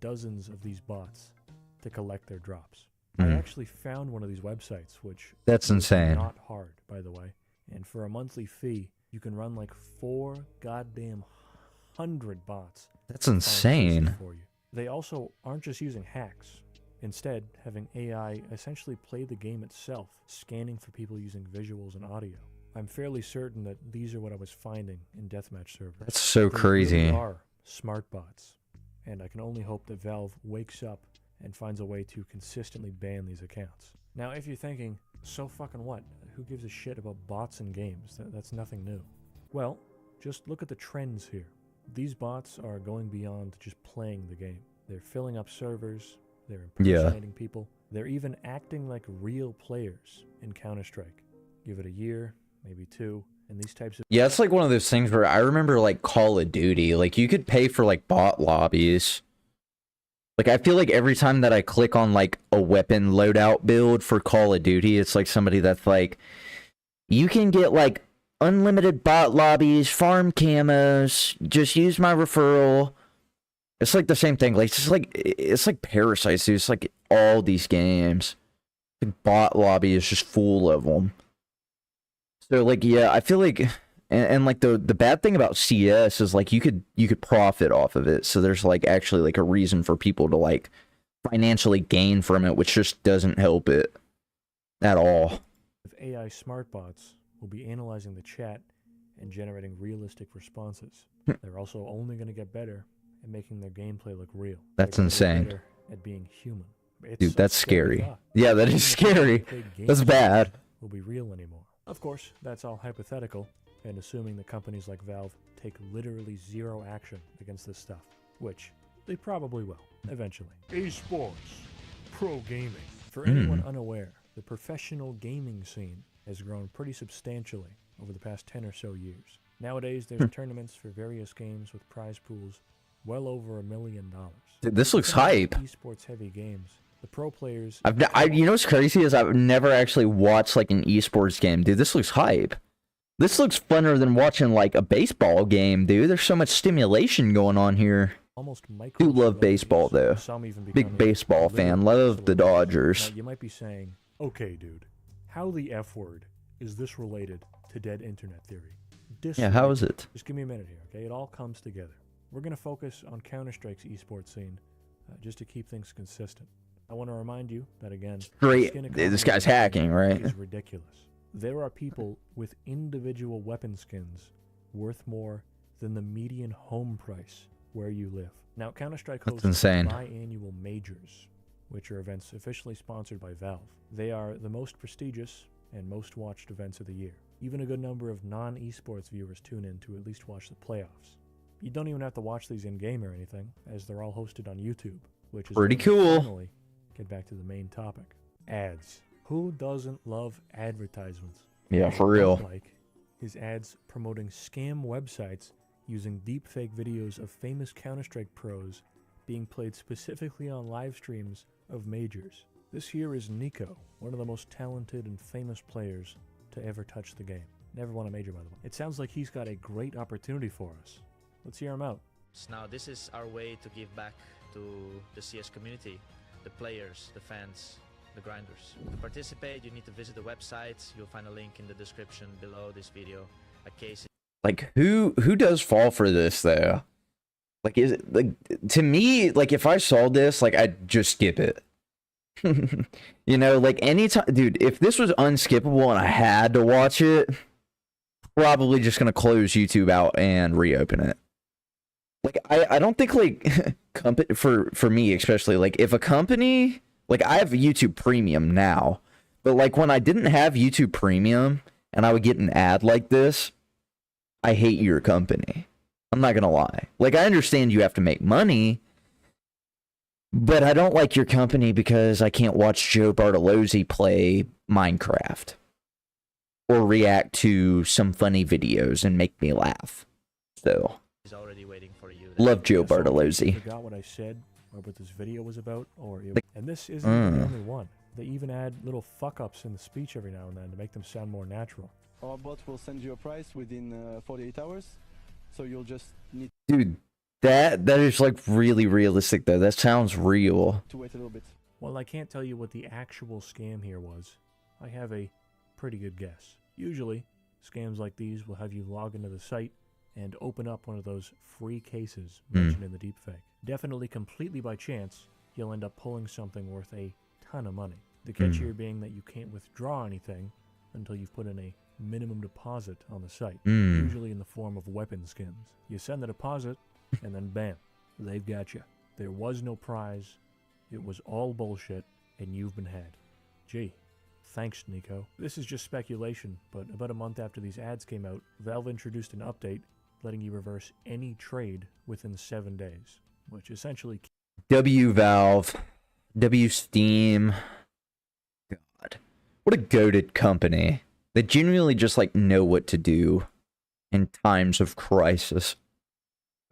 dozens of these bots to collect their drops. I actually found one of these websites, which That's is insane. not hard, by the way. And for a monthly fee, you can run like 4 goddamn 100 bots. That's to find insane. cases for you. They also aren't just using hacks. Instead, having AI essentially play the game itself, scanning for people using visuals and audio. I'm fairly certain that these are what I was finding in deathmatch servers. That's so They crazy. really are smart bots, and I can only hope that Valve wakes up and finds a way to consistently ban these accounts. Now, if you're thinking, so fucking what? Who gives a shit about bots in games? That's nothing new. Well, just look at the trends here. These bots are going beyond just playing the game. They're filling up servers, they're impersonating people, they're even acting like real players in Counter-Strike. Give it a year, maybe 2, and these types of... Yeah, it's like one of those things where I remember, like, Call of Duty. Like, you could pay for, like, bot lobbies. Like, I feel like every time that I click on, like, a weapon loadout build for Call of Duty, it's like somebody that's like, you can get, like, unlimited bot lobbies, farm camos, just use my referral. It's like the same thing. Like, it's like Parasites, dude. It's like all these games. The bot lobby is just full of them. So, like, yeah, I feel like... And like the bad thing about CS is like you could profit off of it. So there's like actually like a reason for people to like financially gain from it, which just doesn't help it at all. AI smart bots will be analyzing the chat and generating realistic responses. They're also only going to get better at making their gameplay look real. That's They're gonna get insane. better at being human. It's Dude, a that's scary scary. thought. Yeah, that Even is the people who scary. play That's games bad. will be real anymore. Of course, that's all hypothetical, and assuming that companies like Valve take literally zero action against this stuff, which they probably will, eventually. Esports, pro gaming. For anyone unaware, the professional gaming scene has grown pretty substantially over the past 10 or so years. Nowadays, there's tournaments for various games with prize pools well over $1 million. Dude, this looks Some of the hype. Esports-heavy games, the pro players... You know what's crazy is I've never actually watched like an esports game. Dude, this looks hype. This looks funner than watching like a baseball game, dude. There's so much stimulation going on here. Almost Do love baseball though. some even Big becoming baseball fan. Love the Dodgers. Now, you might be saying, okay, dude, how the F word is this related to dead internet theory? Yeah, how is it? Just give me a minute here, okay? It all comes together. We're going to focus on Counter-Strike's esports scene just to keep things consistent. I want to remind you that, again, Great. skin This economy guy's hacking, right? is ridiculous. There are people with individual weapon skins worth more than the median home price where you live. Now, Counter-Strike That's hosts insane. biannual majors, which are events officially sponsored by Valve. They are the most prestigious and most watched events of the year. Even a good number of non-esports viewers tune in to at least watch the playoffs. You don't even have to watch these in-game or anything, as they're all hosted on YouTube, which is Pretty when we cool. finally get back to the main topic. Ads. Who doesn't love advertisements? Yeah, for What I real. don't like is ads promoting scam websites using deepfake videos of famous Counter-Strike pros being played specifically on live streams of majors. This here is Nico, one of the most talented and famous players to ever touch the game. Never won a major, by the way. It sounds like he's got a great opportunity for us. Let's hear him out. Now, this is our way to give back to the CS community, the players, the fans, the grinders. To participate, you need to visit the website. You'll find a link in the description below this video. Like, who does fall for this, though? Like, is it, like, to me, like, if I saw this, like, I'd just skip it. You know, like, anytime, dude, if this was unskippable and I had to watch it, probably just gonna close YouTube out and reopen it. Like, I don't think, like, for me especially, like, if a company, like, I have YouTube Premium now, but, like, when I didn't have YouTube Premium and I would get an ad like this, I hate your company. I'm not gonna lie. Like, I understand you have to make money, but I don't like your company because I can't watch Joe Bartolozzi play Minecraft or react to some funny videos and make me laugh. So, love Joe Bartolozzi. I forgot what I said or what this video was about, and this isn't the only one. They even add little fuck-ups in the speech every now and then to make them sound more natural. Our bot will send you a price within 48 hours, so you'll just need Dude, that is like really realistic though. That sounds real. to wait a little bit. Well, I can't tell you what the actual scam here was. I have a pretty good guess. Usually, scams like these will have you log into the site and open up one of those free cases mentioned in the deepfake. Definitely completely by chance, you'll end up pulling something worth a ton of money. The catch here being that you can't withdraw anything until you've put in a minimum deposit on the site, usually in the form of weapon skins. You send the deposit, and then bam, they've got you. There was no prize, it was all bullshit, and you've been had. Gee, thanks, Nico. This is just speculation, but about a month after these ads came out, Valve introduced an update letting you reverse any trade within 7 days, which essentially... W Valve, W Steam. God, what a goated company. They genuinely just like know what to do in times of crisis.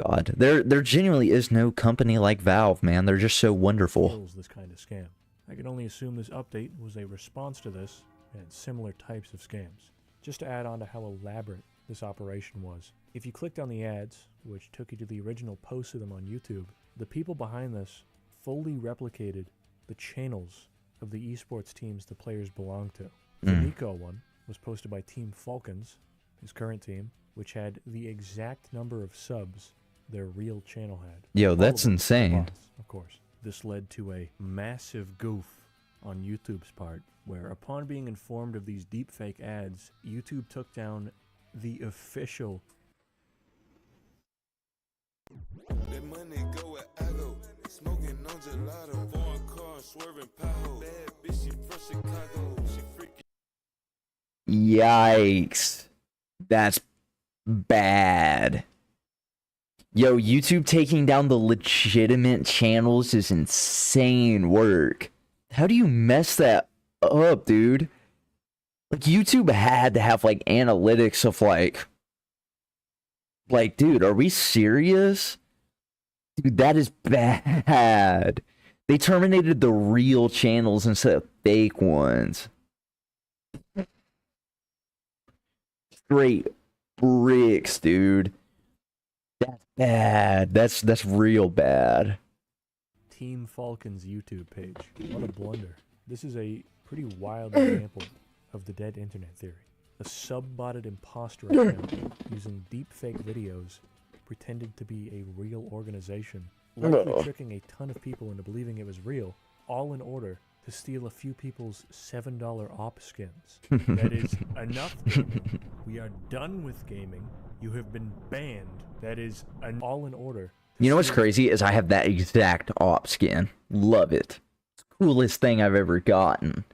God, there genuinely is no company like Valve, man. They're just so wonderful. This kind of scam. I can only assume this update was a response to this and similar types of scams. Just to add on to how elaborate this operation was, if you clicked on the ads, which took you to the original posts of them on YouTube, the people behind this fully replicated the channels of the esports teams the players belong to. The Nico one was posted by Team Falcons, his current team, which had the exact number of subs their real channel had. Yo, that's insane. Of course. This led to a massive goof on YouTube's part, where upon being informed of these deepfake ads, YouTube took down the official smoking on gelato, foreign car swerving pow, bad bitch, she from Chicago, she freaking. Yikes. That's bad. Yo, YouTube taking down the legitimate channels is insane work. How do you mess that up, dude? Like, YouTube had to have, like, analytics of, like, dude, are we serious? Dude, that is bad. They terminated the real channels instead of fake ones. Straight bricks, dude. That's bad. That's real bad. Team Falcon's YouTube page. What a blunder. This is a pretty wild example of the dead internet theory. A sub-botted imposter account using deepfake videos pretending to be a real organization, likely tricking a ton of people into believing it was real, all in order to steal a few people's $7 op skins. That is enough gaming. We are done with gaming. You have been banned. That is all in order. You know what's crazy is I have that exact op skin. Love it. It's the coolest thing I've ever gotten.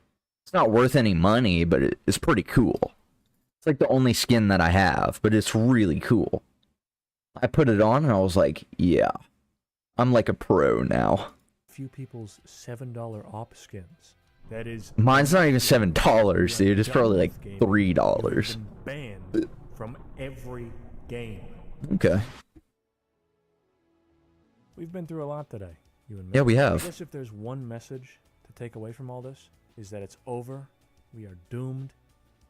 It's not worth any money, but it's pretty cool. It's like the only skin that I have, but it's really cool. I put it on and I was like, yeah, I'm like a pro now. Few people's $7 op skins. That is... Mine's not even $7, dude. It's probably like $3. Banned from every game. Okay. We've been through a lot today, you and me. Yeah, we have. I guess if there's one message to take away from all this, is that it's over, we are doomed,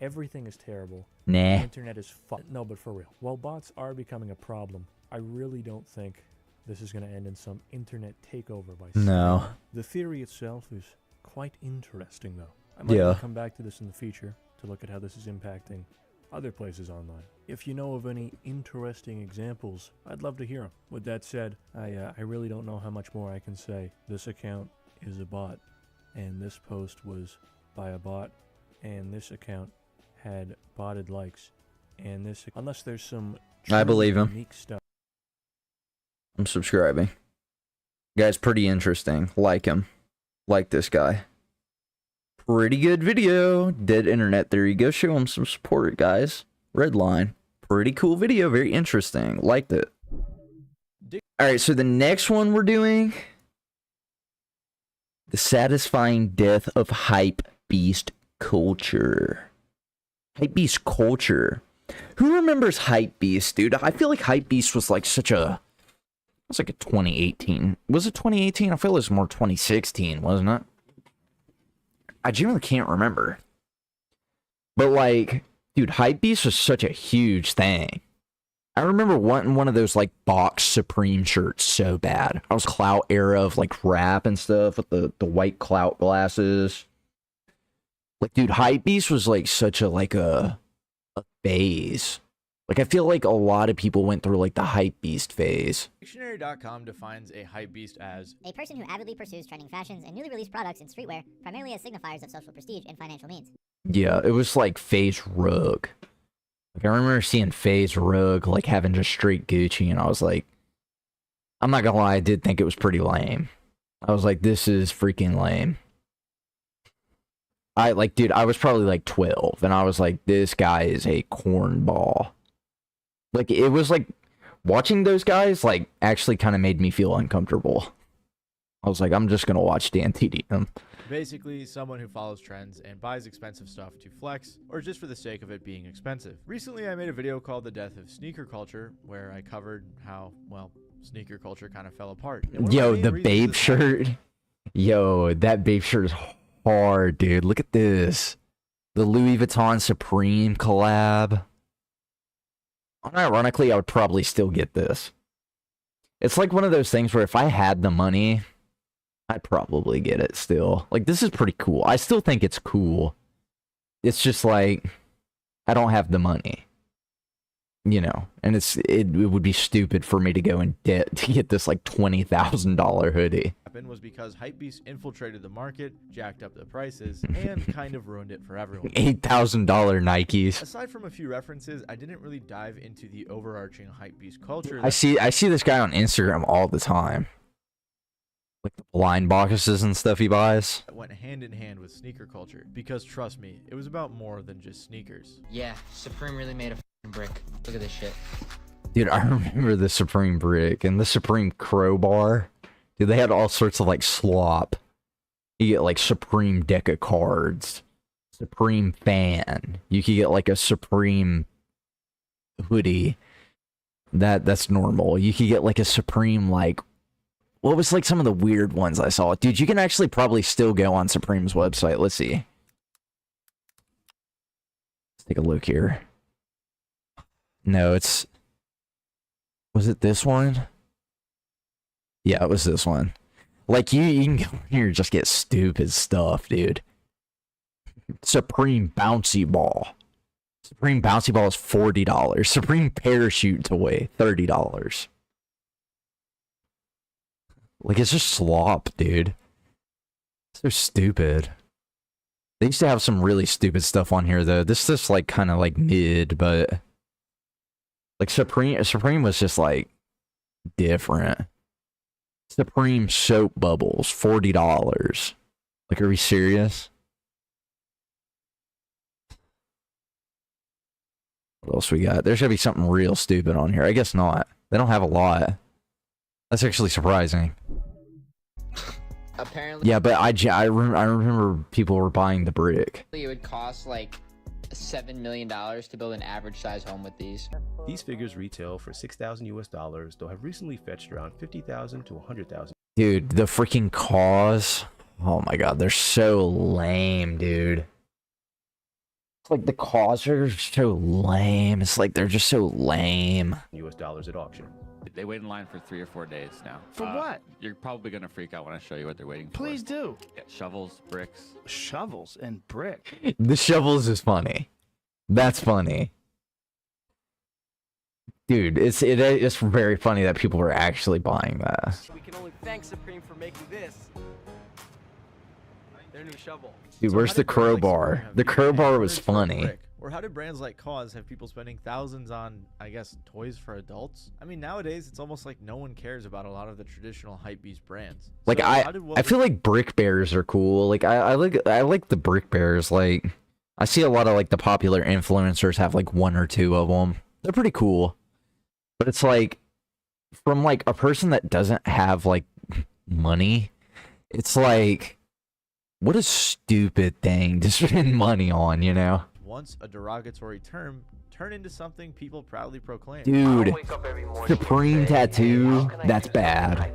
everything is terrible. Nah. The internet is no, but for real. While bots are becoming a problem, I really don't think this is going to end in some internet takeover by No. Steam. The theory itself is quite interesting, though. I might come back to this in the future to look at how this is impacting other places online. If you know of any interesting examples, I'd love to hear them. With that said, I really don't know how much more I can say. This account is a bot, and this post was by a bot, and this account had botted likes, and this, unless there's some I believe him. unique stuff. I'm subscribing. Guy's pretty interesting. Like him. Like this guy. Pretty good video. Dead internet theory. Go show him some support, guys. Redline. Pretty cool video. Very interesting. Liked it. Alright, so the next one we're doing. The satisfying death of hype beast culture. Hype beast culture. Who remembers hype beast, dude? I feel like hype beast was like such a... It was like a 2018. Was it 2018? I feel it was more 2016, wasn't it? I genuinely can't remember. But like, dude, Hypebeast was such a huge thing. I remember wanting one of those like box Supreme shirts so bad. I was Clout era of like rap and stuff with the white Clout glasses. Like, dude, Hypebeast was like such a phase. Like, I feel like a lot of people went through, like, the hypebeast phase. Dictionary.com defines a hypebeast as a person who avidly pursues trending fashions and newly released products in streetwear, primarily as signifiers of social prestige and financial means. Yeah, it was like FaZe Rug. Like, I remember seeing FaZe Rug, like, having just straight Gucci, and I was like, I'm not gonna lie, I did think it was pretty lame. I was like, this is freaking lame. Dude, I was probably, like, 12, and I was like, this guy is a cornball. Like, it was like, watching those guys, like, actually kind of made me feel uncomfortable. I was like, I'm just gonna watch Dan TDM. basically someone who follows trends and buys expensive stuff to flex, or just for the sake of it being expensive. Recently, I made a video called The Death of Sneaker Culture, where I covered how, well, sneaker culture kind of fell apart. Yo, the Babe shirt. Yo, that Babe shirt is hard, dude. Look at this. The Louis Vuitton Supreme collab. Unironically, I would probably still get this. It's like one of those things where if I had the money, I'd probably get it still. Like, this is pretty cool. I still think it's cool. It's just like, I don't have the money. You know, and it would be stupid for me to go in debt to get this like $20,000 hoodie. Was because Hypebeast infiltrated the market, jacked up the prices, and kind of ruined it for everyone. $8,000 Nikes. Aside from a few references, I didn't really dive into the overarching Hypebeast culture. I see this guy on Instagram all the time. Like the blind boxes and stuff he buys. That went hand in hand with sneaker culture, because trust me, it was about more than just sneakers. Yeah, Supreme really made a f***ing brick. Look at this shit. Dude, I remember the Supreme brick and the Supreme crowbar. Dude, they had all sorts of like slop. You get like Supreme deck of cards, Supreme fan. You could get like a Supreme hoodie. That's normal. You could get like a Supreme like, what was like some of the weird ones I saw? Dude, you can actually probably still go on Supreme's website. Let's see. Let's take a look here. No, it's... Was it this one? Yeah, it was this one. Like, you can go here and just get stupid stuff, dude. Supreme Bouncy Ball. Supreme Bouncy Ball is $40. Supreme Parachute Toy, $30. Like, it's just slop, dude. So stupid. They used to have some really stupid stuff on here, though. This is, like, kind of, like, mid, but... Like, Supreme was just, like, different. Supreme Soap Bubbles, $40. Like, are we serious? What else we got? There's gotta be something real stupid on here. I guess not. They don't have a lot. That's actually surprising. Apparently. Yeah, but I remember people were buying the brick. It would cost like $7 million to build an average size home with these. These figures retail for $6,000 US, though have recently fetched around $50,000 to $100,000. Dude, the freaking cause. Oh my god, they're so lame, dude. Like the cause are so lame. It's like they're just so lame. US dollars at auction. They wait in line for 3 or 4 days now. For what? You're probably gonna freak out when I show you what they're waiting for. Please do. Yeah, shovels, bricks. Shovels and brick. The shovels is funny. That's funny. Dude, it's very funny that people are actually buying that. We can only thank Supreme for making this. Their new shovel. Dude, where's the crowbar? The crowbar was funny. Or how did brands like Cause have people spending thousands on, I guess, toys for adults? I mean, nowadays it's almost like no one cares about a lot of the traditional hypebeast brands. Like So I feel like brick bears are cool. Like I like the brick bears. Like I see a lot of like the popular influencers have like 1 or 2 of them. They're pretty cool. But it's like from like a person that doesn't have like money, it's like what a stupid thing to spend money on, you know? Once a derogatory term turn into something people proudly proclaim. Dude, Supreme tattoo, that's bad.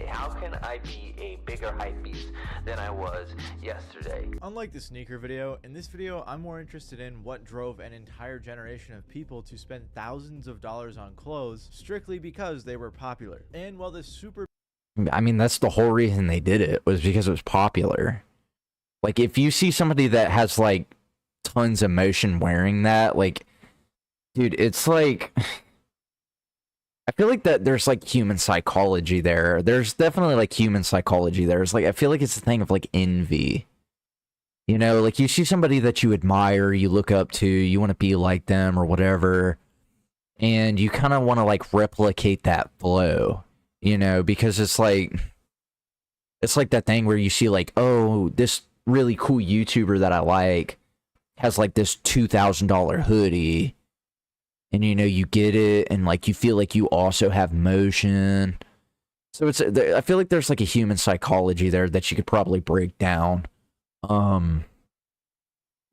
How can I be a bigger hype beast than I was yesterday? Unlike the sneaker video, in this video I'm more interested in what drove an entire generation of people to spend thousands of dollars on clothes strictly because they were popular. And while this super... I mean, that's the whole reason they did it, was because it was popular. Like, if you see somebody that has, like, tons of emotion wearing that, like, dude, it's like... I feel like that there's, like, human psychology there. There's definitely, like, human psychology there. It's like, I feel like it's a thing of, like, envy. You know, like, you see somebody that you admire, you look up to, you want to be like them or whatever, and you kind of want to, like, replicate that flow, you know, because it's like that thing where you see, like, oh, this really cool YouTuber that I like has like this $2,000 hoodie, and you know, you get it, and like you feel like you also have motion. So it's, I feel like there's like a human psychology there that you could probably break down.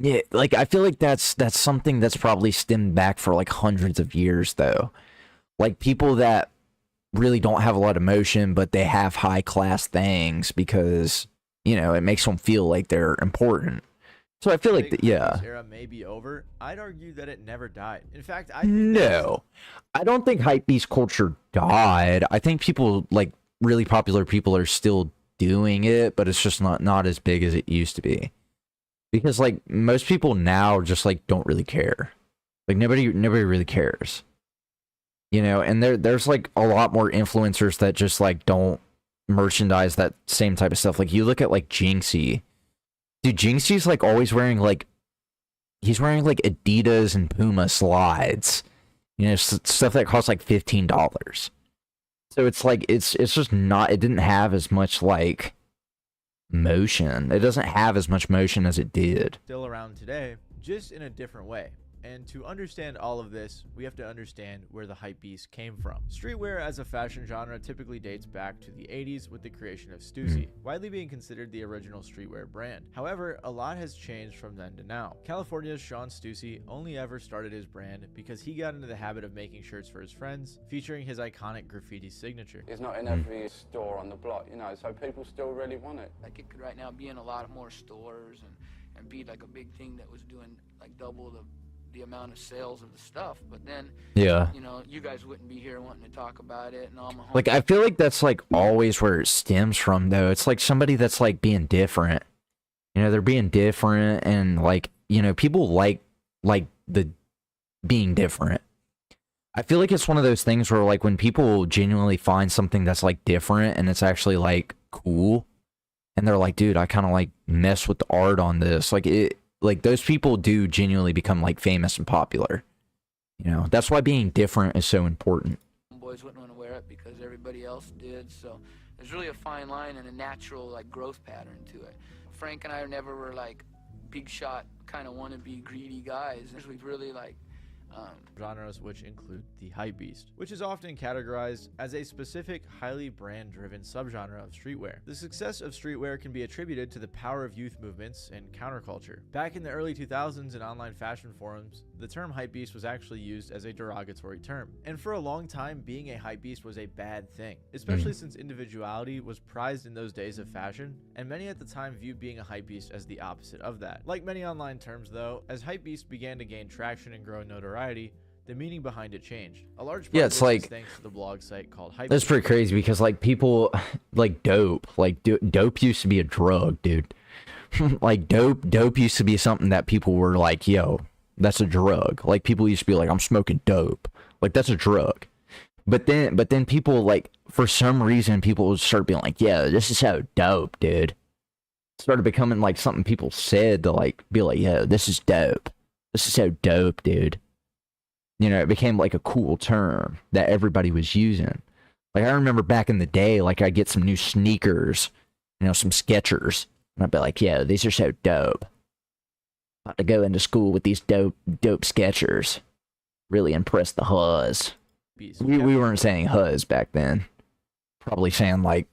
Yeah, like I feel like that's something that's probably stemmed back for like hundreds of years though. Like people that really don't have a lot of emotion, but they have high class things because, you know, it makes them feel like they're important. So I feel like, yeah. This era may be over. I'd argue that it never died. In fact, I don't think hypebeast culture died. I think people, like really popular people, are still doing it, but it's just not as big as it used to be. Because like most people now just like don't really care. Like nobody really cares. You know, and there's like a lot more influencers that just like don't merchandise that same type of stuff. Like you look at like Jinxie. Dude, Jinxie's like always wearing like, he's wearing like Adidas and Puma slides. You know, stuff that costs like $15. So it's like, it's just not, it didn't have as much like motion. It doesn't have as much motion as it did. Still around today, just in a different way. And to understand all of this, we have to understand where the hypebeast came from. Streetwear as a fashion genre typically dates back to the 80s with the creation of Stussy, widely being considered the original streetwear brand. However, a lot has changed from then to now. California's Sean Stussy only ever started his brand because he got into the habit of making shirts for his friends, featuring his iconic graffiti signature. It's not in every store on the block, you know, so people still really want it. Like it could right now be in a lot more stores and be like a big thing that was doing like double the amount of sales of the stuff, but then yeah, you know, you guys wouldn't be here wanting to talk about it and all my like I feel like that's like always where it stems from though. It's like somebody that's like being different, you know, they're being different, and like, you know, people like the being different. I feel like it's one of those things where like when people genuinely find something that's like different and it's actually like cool, and they're like, dude, I kind of like mess with the art on this, like it, like those people do genuinely become like famous and popular. You know, that's why being different is so important. Boys wouldn't want to wear it because everybody else did, so there's really a fine line and a natural like growth pattern to it. Frank and I never were like big shot kind of wannabe greedy guys. We've really like Genres which include the hypebeast, which is often categorized as a specific, highly brand-driven subgenre of streetwear. The success of streetwear can be attributed to the power of youth movements and counterculture. Back in the early 2000s in online fashion forums, the term hypebeast was actually used as a derogatory term. And for a long time, being a hypebeast was a bad thing, especially since individuality was prized in those days of fashion, and many at the time viewed being a hypebeast as the opposite of that. Like many online terms though, as hypebeast began to gain traction and grow in notoriety, the meaning behind it changed. A large part of this is thanks to the blog site called Hypebeast. That's pretty crazy because like people like dope, dope used to be a drug, dude. Like dope used to be something that people were like, yo, that's a drug. Like people used to be like, I'm smoking dope. Like that's a drug. But then people like, for some reason, people would start being like, yeah, this is so dope, dude. It started becoming like something people said to like be like, yo, this is dope. This is so dope, dude. You know, it became like a cool term that everybody was using. Like I remember back in the day, like I'd get some new sneakers, you know, some Skechers, and I'd be like, yeah, these are so dope. About to go into school with these dope Skechers. Really impress the huzz. We weren't saying huzz back then. Probably saying like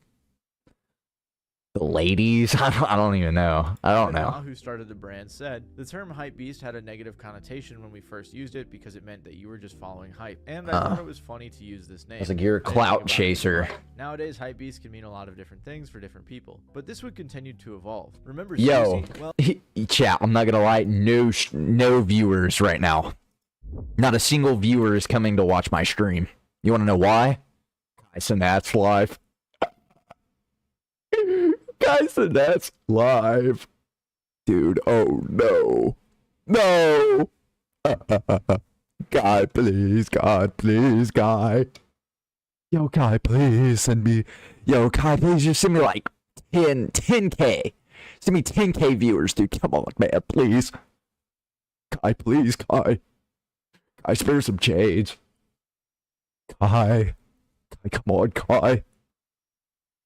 the ladies. I don't even know. I don't know. Who started the brand said the term hypebeast had a negative connotation when we first used it because it meant that you were just following hype. And I thought it was funny to use this name. It's like you're a clout chaser. Nowadays, hypebeast can mean a lot of different things for different people, but this would continue to evolve. Remember, yo, Stussy? Well, chat. I'm not gonna lie. No viewers right now. Not a single viewer is coming to watch my stream. You want to know why? Guys, and that's live. Guys, and that's live. Dude, oh no. No! God, please, Guy. Yo, Guy, please send me. Yo, Guy, please just send me like 10K. Send me 10K viewers, dude. Come on, man, please. Guy, please, Guy. Guy, spare some change. Guy, come on, Guy.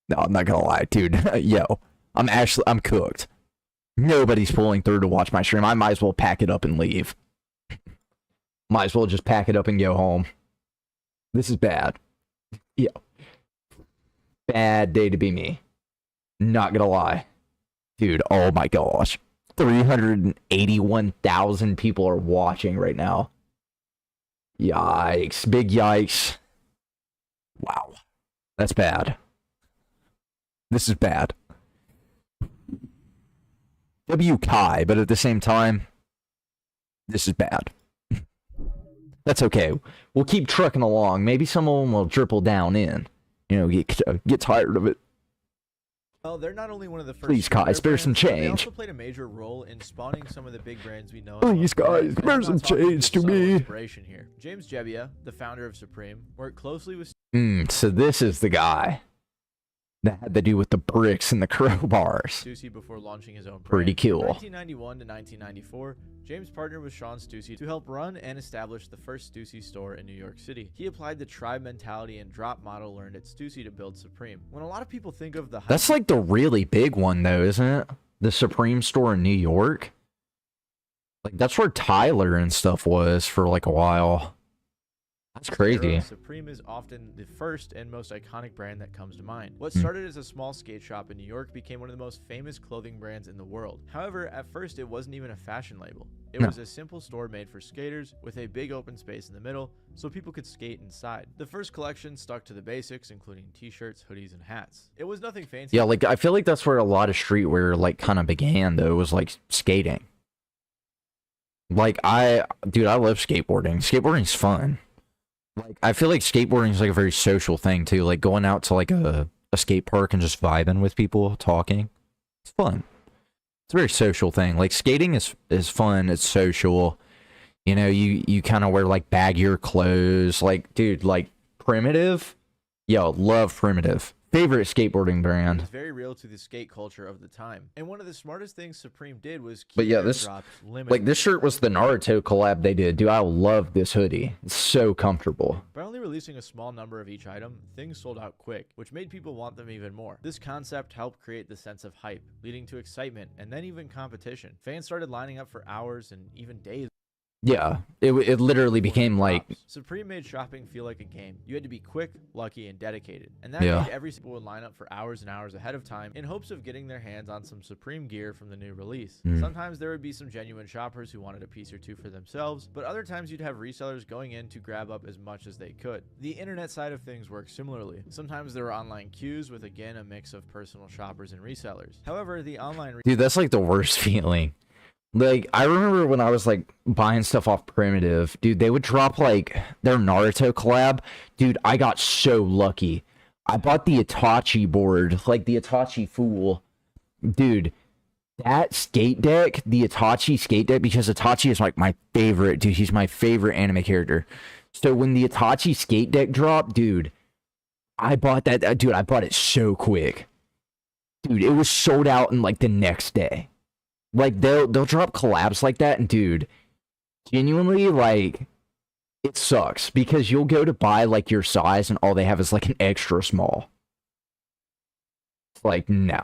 No, I'm not gonna lie, dude. Yo, I'm cooked. Nobody's pulling through to watch my stream. I might as well pack it up and leave. Might as well just pack it up and go home. This is bad. Yo. Bad day to be me. Not gonna lie. Dude, oh my gosh. 381,000 people are watching right now. Yikes. Big yikes. Wow. That's bad. This is bad. W Kai, but at the same time, this is bad. That's okay. We'll keep trucking along. Maybe some of them will dribble down in. You know, get tired of it. Well, they're not only one of the first. Please, Kai, spare some brands, but change. They also played a major role in spawning some of the big brands we know. Please, guys, spare some change to me. Inspiration here. James Jebbia, the founder of Supreme, worked closely with. So this is the guy that had to do with the bricks and the crowbars. Stussy before launching his own brand. Pretty cool. From 1991 to 1994, James partnered with Sean Stussy to help run and establish the first Stussy store in New York City. He applied the tribe mentality and drop model learned at Stussy to build Supreme. When a lot of people think of the That's like the really big one though, isn't it? The Supreme store in New York. Like that's where Tyler and stuff was for like a while. That's crazy. Supreme is often the first and most iconic brand that comes to mind. What started as a small skate shop in New York became one of the most famous clothing brands in the world. However, at first it wasn't even a fashion label. It was a simple store made for skaters with a big open space in the middle so people could skate inside. The first collection stuck to the basics, including t-shirts, hoodies, and hats. It was nothing fancy. Yeah, like I feel like that's where a lot of streetwear like kind of began though, was like skating. Like I love skateboarding. Skateboarding's fun. Like I feel like skateboarding is like a very social thing too. Like going out to like a skate park and just vibing with people, talking. It's fun. It's a very social thing. Like skating is fun. It's social. You know, you kind of wear like baggier clothes. Like, dude, like Primitive. Yo, love Primitive. Favorite skateboarding brand. It's very real to the skate culture of the time. And one of the smartest things Supreme did was keep but yeah, their this drops limited. like this shirt was the Naruto collab they did. Dude, I love this hoodie. It's so comfortable. By only releasing a small number of each item, things sold out quick, which made people want them even more. This concept helped create the sense of hype, leading to excitement and then even competition. Fans started lining up for hours and even days. Yeah, it literally became like, Supreme made shopping feel like a game. You had to be quick, lucky, and dedicated. And that Yeah. made every single would line up for hours and hours ahead of time in hopes of getting their hands on some Supreme gear from the new release. Mm. Sometimes there would be some genuine shoppers who wanted a piece or two for themselves, but other times you'd have resellers going in to grab up as much as they could. The internet side of things works similarly. Sometimes there were online queues with, again, a mix of personal shoppers and resellers. However, the online dude, that's like the worst feeling. Like, I remember when I was like buying stuff off Primitive, dude, they would drop like their Naruto collab. Dude, I got so lucky. I bought the Itachi board, like the Itachi Fool. Dude, that skate deck, the Itachi skate deck, because Itachi is like my favorite, dude, he's my favorite anime character. So when the Itachi skate deck dropped, dude, I bought that, dude, I bought it so quick. Dude, it was sold out in like the next day. Like, they'll drop collabs like that, and dude, genuinely, like, it sucks, because you'll go to buy, like, your size, and all they have is, like, an extra small. It's like, no.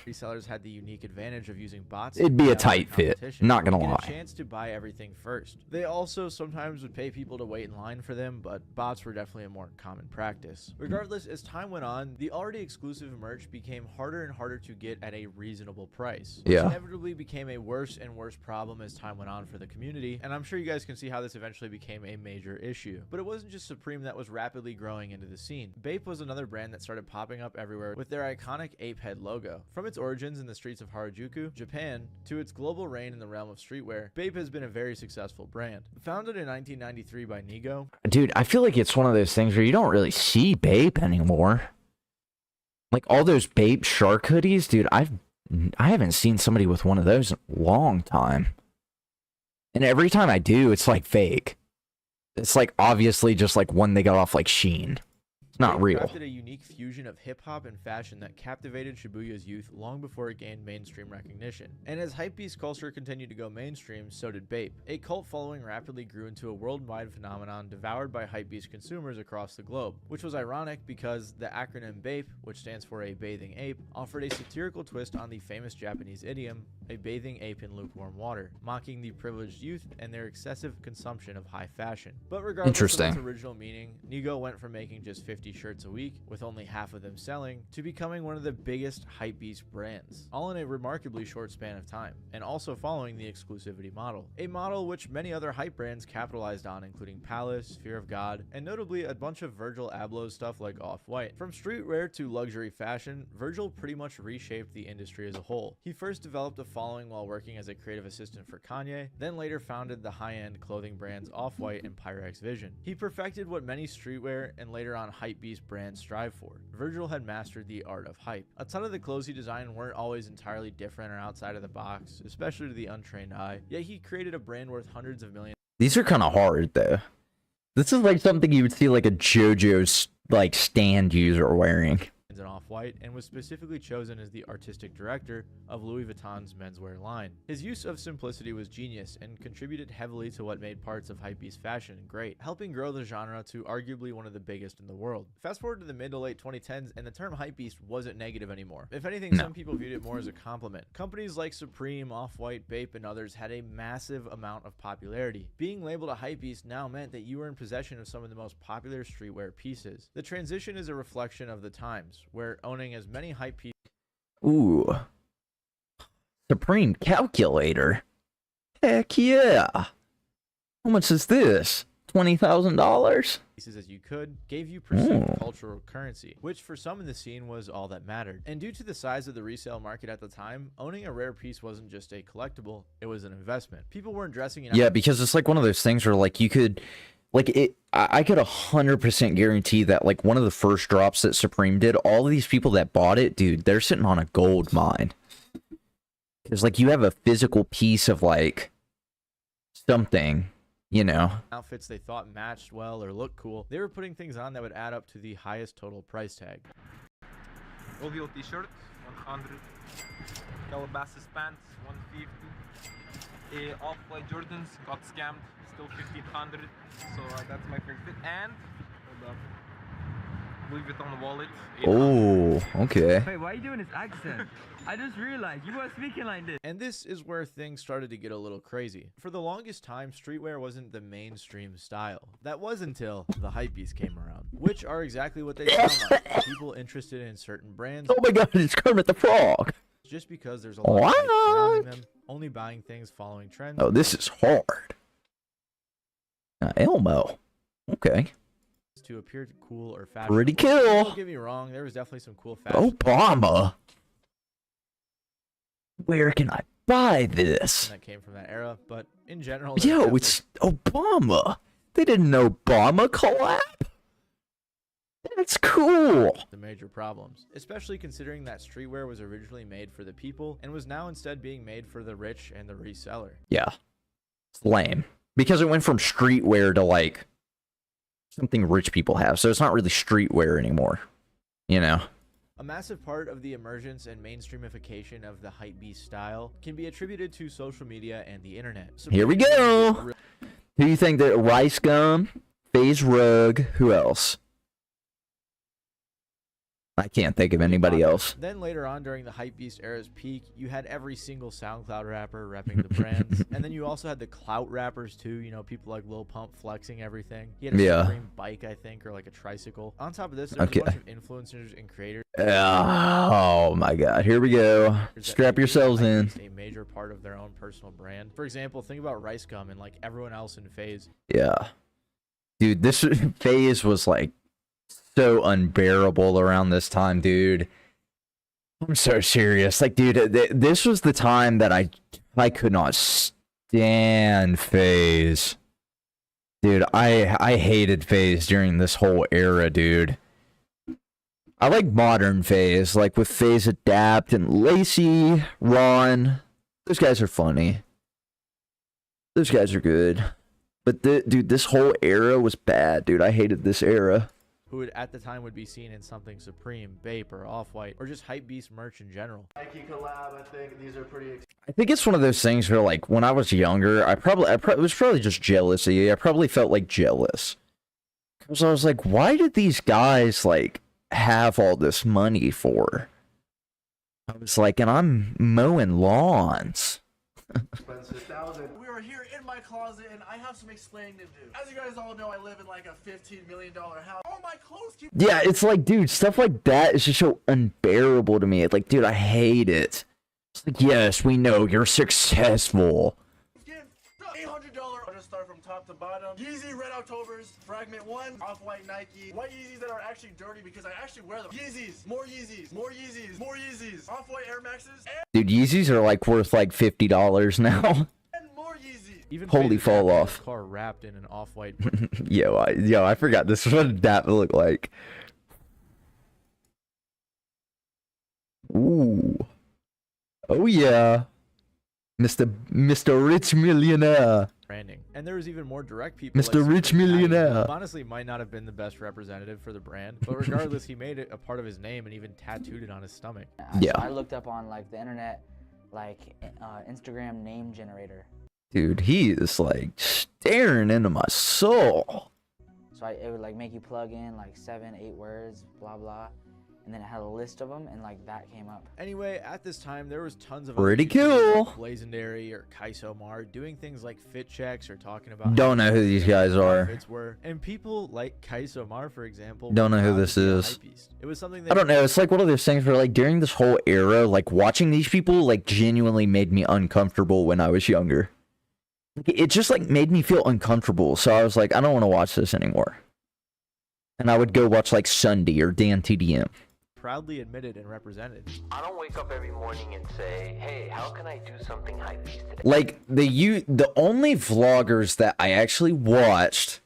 Resellers had the unique advantage of using bots. It'd be a to tight fit, competition. not gonna You get lie. a chance to buy everything first. They also sometimes would pay people to wait in line for them, but bots were definitely a more common practice. Regardless, as time went on, the already exclusive merch became harder and harder to get at a reasonable price. Which Yeah. inevitably became a worse and worse problem as time went on for the community, and I'm sure you guys can see how this eventually became a major issue. But it wasn't just Supreme that was rapidly growing into the scene. Bape was another brand that started popping up everywhere with their iconic ape head logo. From its origins in the streets of Harajuku, Japan, to its global reign in the realm of streetwear, Bape has been a very successful brand. Founded in 1993 by Nigo, Dude, I feel like it's one of those things where you don't really see Bape anymore. Like, all those Bape shark hoodies, dude, I haven't seen somebody with one of those in a long time. And every time I do, it's like fake. It's like obviously just like one they got off like Shein. It's not Bape real. crafted a unique fusion of hip-hop and fashion that captivated Shibuya's youth long before it gained mainstream recognition. And as hypebeast culture continued to go mainstream, so did Bape. A cult following rapidly grew into a worldwide phenomenon devoured by hypebeast consumers across the globe, which was ironic because the acronym Bape, which stands for a bathing ape, offered a satirical twist on the famous Japanese idiom, a bathing ape in lukewarm water, mocking the privileged youth and their excessive consumption of high fashion. But regardless of its Interesting. original meaning, Nigo went from making just 50 shirts a week, with only half of them selling, to becoming one of the biggest hypebeast brands, all in a remarkably short span of time, and also following the exclusivity model. A model which many other hype brands capitalized on, including Palace, Fear of God, and notably a bunch of Virgil Abloh's stuff like Off-White. From streetwear to luxury fashion, Virgil pretty much reshaped the industry as a whole. He first developed a following while working as a creative assistant for Kanye, then later founded the high-end clothing brands Off-White and Pyrex Vision. He perfected what many streetwear and later on hypebeast brands strive for. Virgil had mastered the art of hype. A ton of the clothes he designed weren't always entirely different or outside of the box, especially to the untrained eye, yet he created a brand worth hundreds of millions. These are kind of hard though. This is like something you would see like a JoJo's like stand user wearing. And Off-White, and was specifically chosen as the artistic director of Louis Vuitton's menswear line. His use of simplicity was genius and contributed heavily to what made parts of hypebeast fashion great, helping grow the genre to arguably one of the biggest in the world. Fast forward to the mid to late 2010s, and the term hypebeast wasn't negative anymore. If anything, No. some people viewed it more as a compliment. Companies like Supreme, Off-White, Bape, and others had a massive amount of popularity. Being labeled a hypebeast now meant that you were in possession of some of the most popular streetwear pieces. The transition is a reflection of the times, where owning as many hype pieces Ooh. Supreme calculator. Heck yeah. How much is this? $20,000? as you could gave you perceived Ooh. cultural currency, which for some in the scene was all that mattered. And due to the size of the resale market at the time, owning a rare piece wasn't just a collectible, it was an investment. People weren't dressing in Yeah, because it's like one of those things where like you could like it I could 100% guarantee that like one of the first drops that Supreme did, all of these people that bought it, dude, they're sitting on a gold mine. Cuz like you have a physical piece of like something, you know. outfits they thought matched well or looked cool. They were putting things on that would add up to the highest total price tag. OVO t-shirt, 100. Calabasas pants, 150. Off-White Jordans got scammed, still 1500. So that's my favorite fit. And hold up. Louis Vuitton wallet. Oh, okay. Wait, why are you doing this accent? I just realized you were speaking like this. And this is where things started to get a little crazy. For the longest time, streetwear wasn't the mainstream style. That was until the hypebeasts came around, which are exactly what they sound like. People interested in certain brands. Oh my god, it's Kermit the Frog. Just because there's a lot of hype surrounding them, only buying things following trends. Oh, this is hard. Elmo. Okay. To appear cool or fashionable. Pretty cool. Don't get me wrong, there was definitely some cool fashion. Obama. Where can I buy this? That came from that era, but in general, Yo, it's Obama. They did an Obama collab? That's cool. The major problems, especially considering that streetwear was originally made for the people and was now instead being made for the rich and the reseller. Yeah. It's lame. Because it went from streetwear to like something rich people have. So it's not really streetwear anymore. You know? A massive part of the emergence and mainstreamification of the hypebeast style can be attributed to social media and the internet. Here we go. Who do you think that Rice Gum, FaZe Rug, who else? I can't think of anybody else. Then later on, during the hypebeast era's peak, you had every single SoundCloud rapper repping the brands. And then you also had the clout rappers too, you know, people like Lil Pump flexing everything. He had a Supreme bike, I think, or like a tricycle. On top of this, there's a bunch of influencers and creators. Oh my god, here we go. Strap yourselves in. A major part of their own personal brand. For example, think about Rice Gum and like everyone else in FaZe. Yeah. Dude, this FaZe was like so unbearable around this time, dude. I'm so serious. Like, dude, this was the time that I could not stand FaZe. Dude, I hated FaZe during this whole era, dude. I like modern FaZe, like with FaZe Adapt and Lacey, Ron. Those guys are funny. Those guys are good. But dude, this whole era was bad, dude. I hated this era. Who would, at the time would be seen in something Supreme, Bape, or Off-White, or just hypebeast merch in general. Nike collab, I think these are pretty. I think it's one of those things where, like, when I was younger, I it was probably just jealousy. I probably felt like jealous, because I was like, why did these guys like have all this money for? I was like, and I'm mowing lawns. We are here in my closet and I have some explaining to do. As you guys all know, I live in like a $15 million house. All my clothes keep. Yeah, it's like, dude, stuff like that is just so unbearable to me. It's like, dude, I hate it. It's like, yes, we know you're successful. $800. I'll just start from top to bottom. Yeezy Red Octobers, Fragment 1, Off-White Nike. White Yeezys that are actually dirty because I actually wear them. Yeezys, more Yeezys, more Yeezys, more Yeezys. Off-White Air Maxes. Dude, Yeezys are like worth like $50 now. And more Yeezys. Even holy fall off. Car wrapped in an Off-White. yo, I forgot this is what that looked like. Ooh. Oh yeah. Mr. Rich Millionaire. Branding. And there was even more direct people. Mr. Rich Millionaire. Who honestly might not have been the best representative for the brand, but regardless, he made it a part of his name and even tattooed it on his stomach. Yeah. I looked up on like the internet, like Instagram name generator. Dude, he is like staring into my soul. So it would like make you plug in like 7, 8 words, blah blah, and then it had a list of them, and like that came up. Anyway, at this time there was tons of pretty cool. Like Blazendary or Kaisomar doing things like fit checks or talking about. Don't know who these guys are. And people like Kaisomar, for example. Don't know who this is. It was something I don't know. It's like one of those things where, like, during this whole era, like watching these people, like, genuinely made me uncomfortable when I was younger. It just like made me feel uncomfortable. So I was like, I don't want to watch this anymore. And I would go watch like Sunday or Dan TDM. Proudly admitted and represented. I don't wake up every morning and say, hey, how can I do something hypebeast today? Like the only vloggers that I actually watched.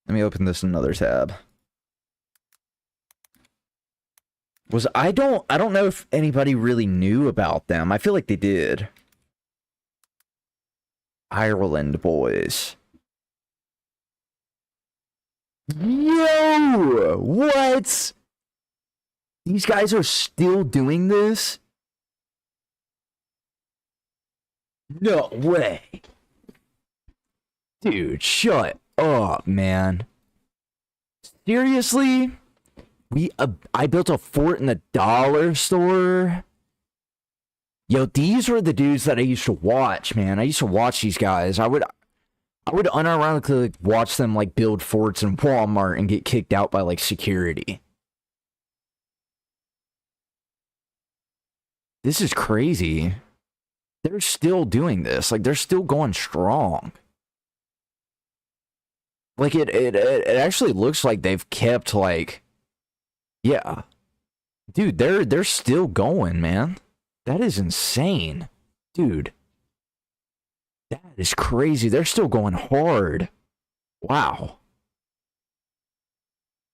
Let me open this in another tab. Was I don't know if anybody really knew about them. I feel like they did. Ireland boys. Yo! What? These guys are still doing this? No way. Dude, shut up, man. Seriously? I built a fort in the dollar store. Yo, these were the dudes that I used to watch, man. I used to watch these guys. I would unironically like, watch them like build forts in Walmart and get kicked out by like security. This is crazy. They're still doing this. Like they're still going strong. Like it actually looks like they've kept like, yeah, dude, they're still going, man. That is insane, dude. That is crazy. They're still going hard. Wow.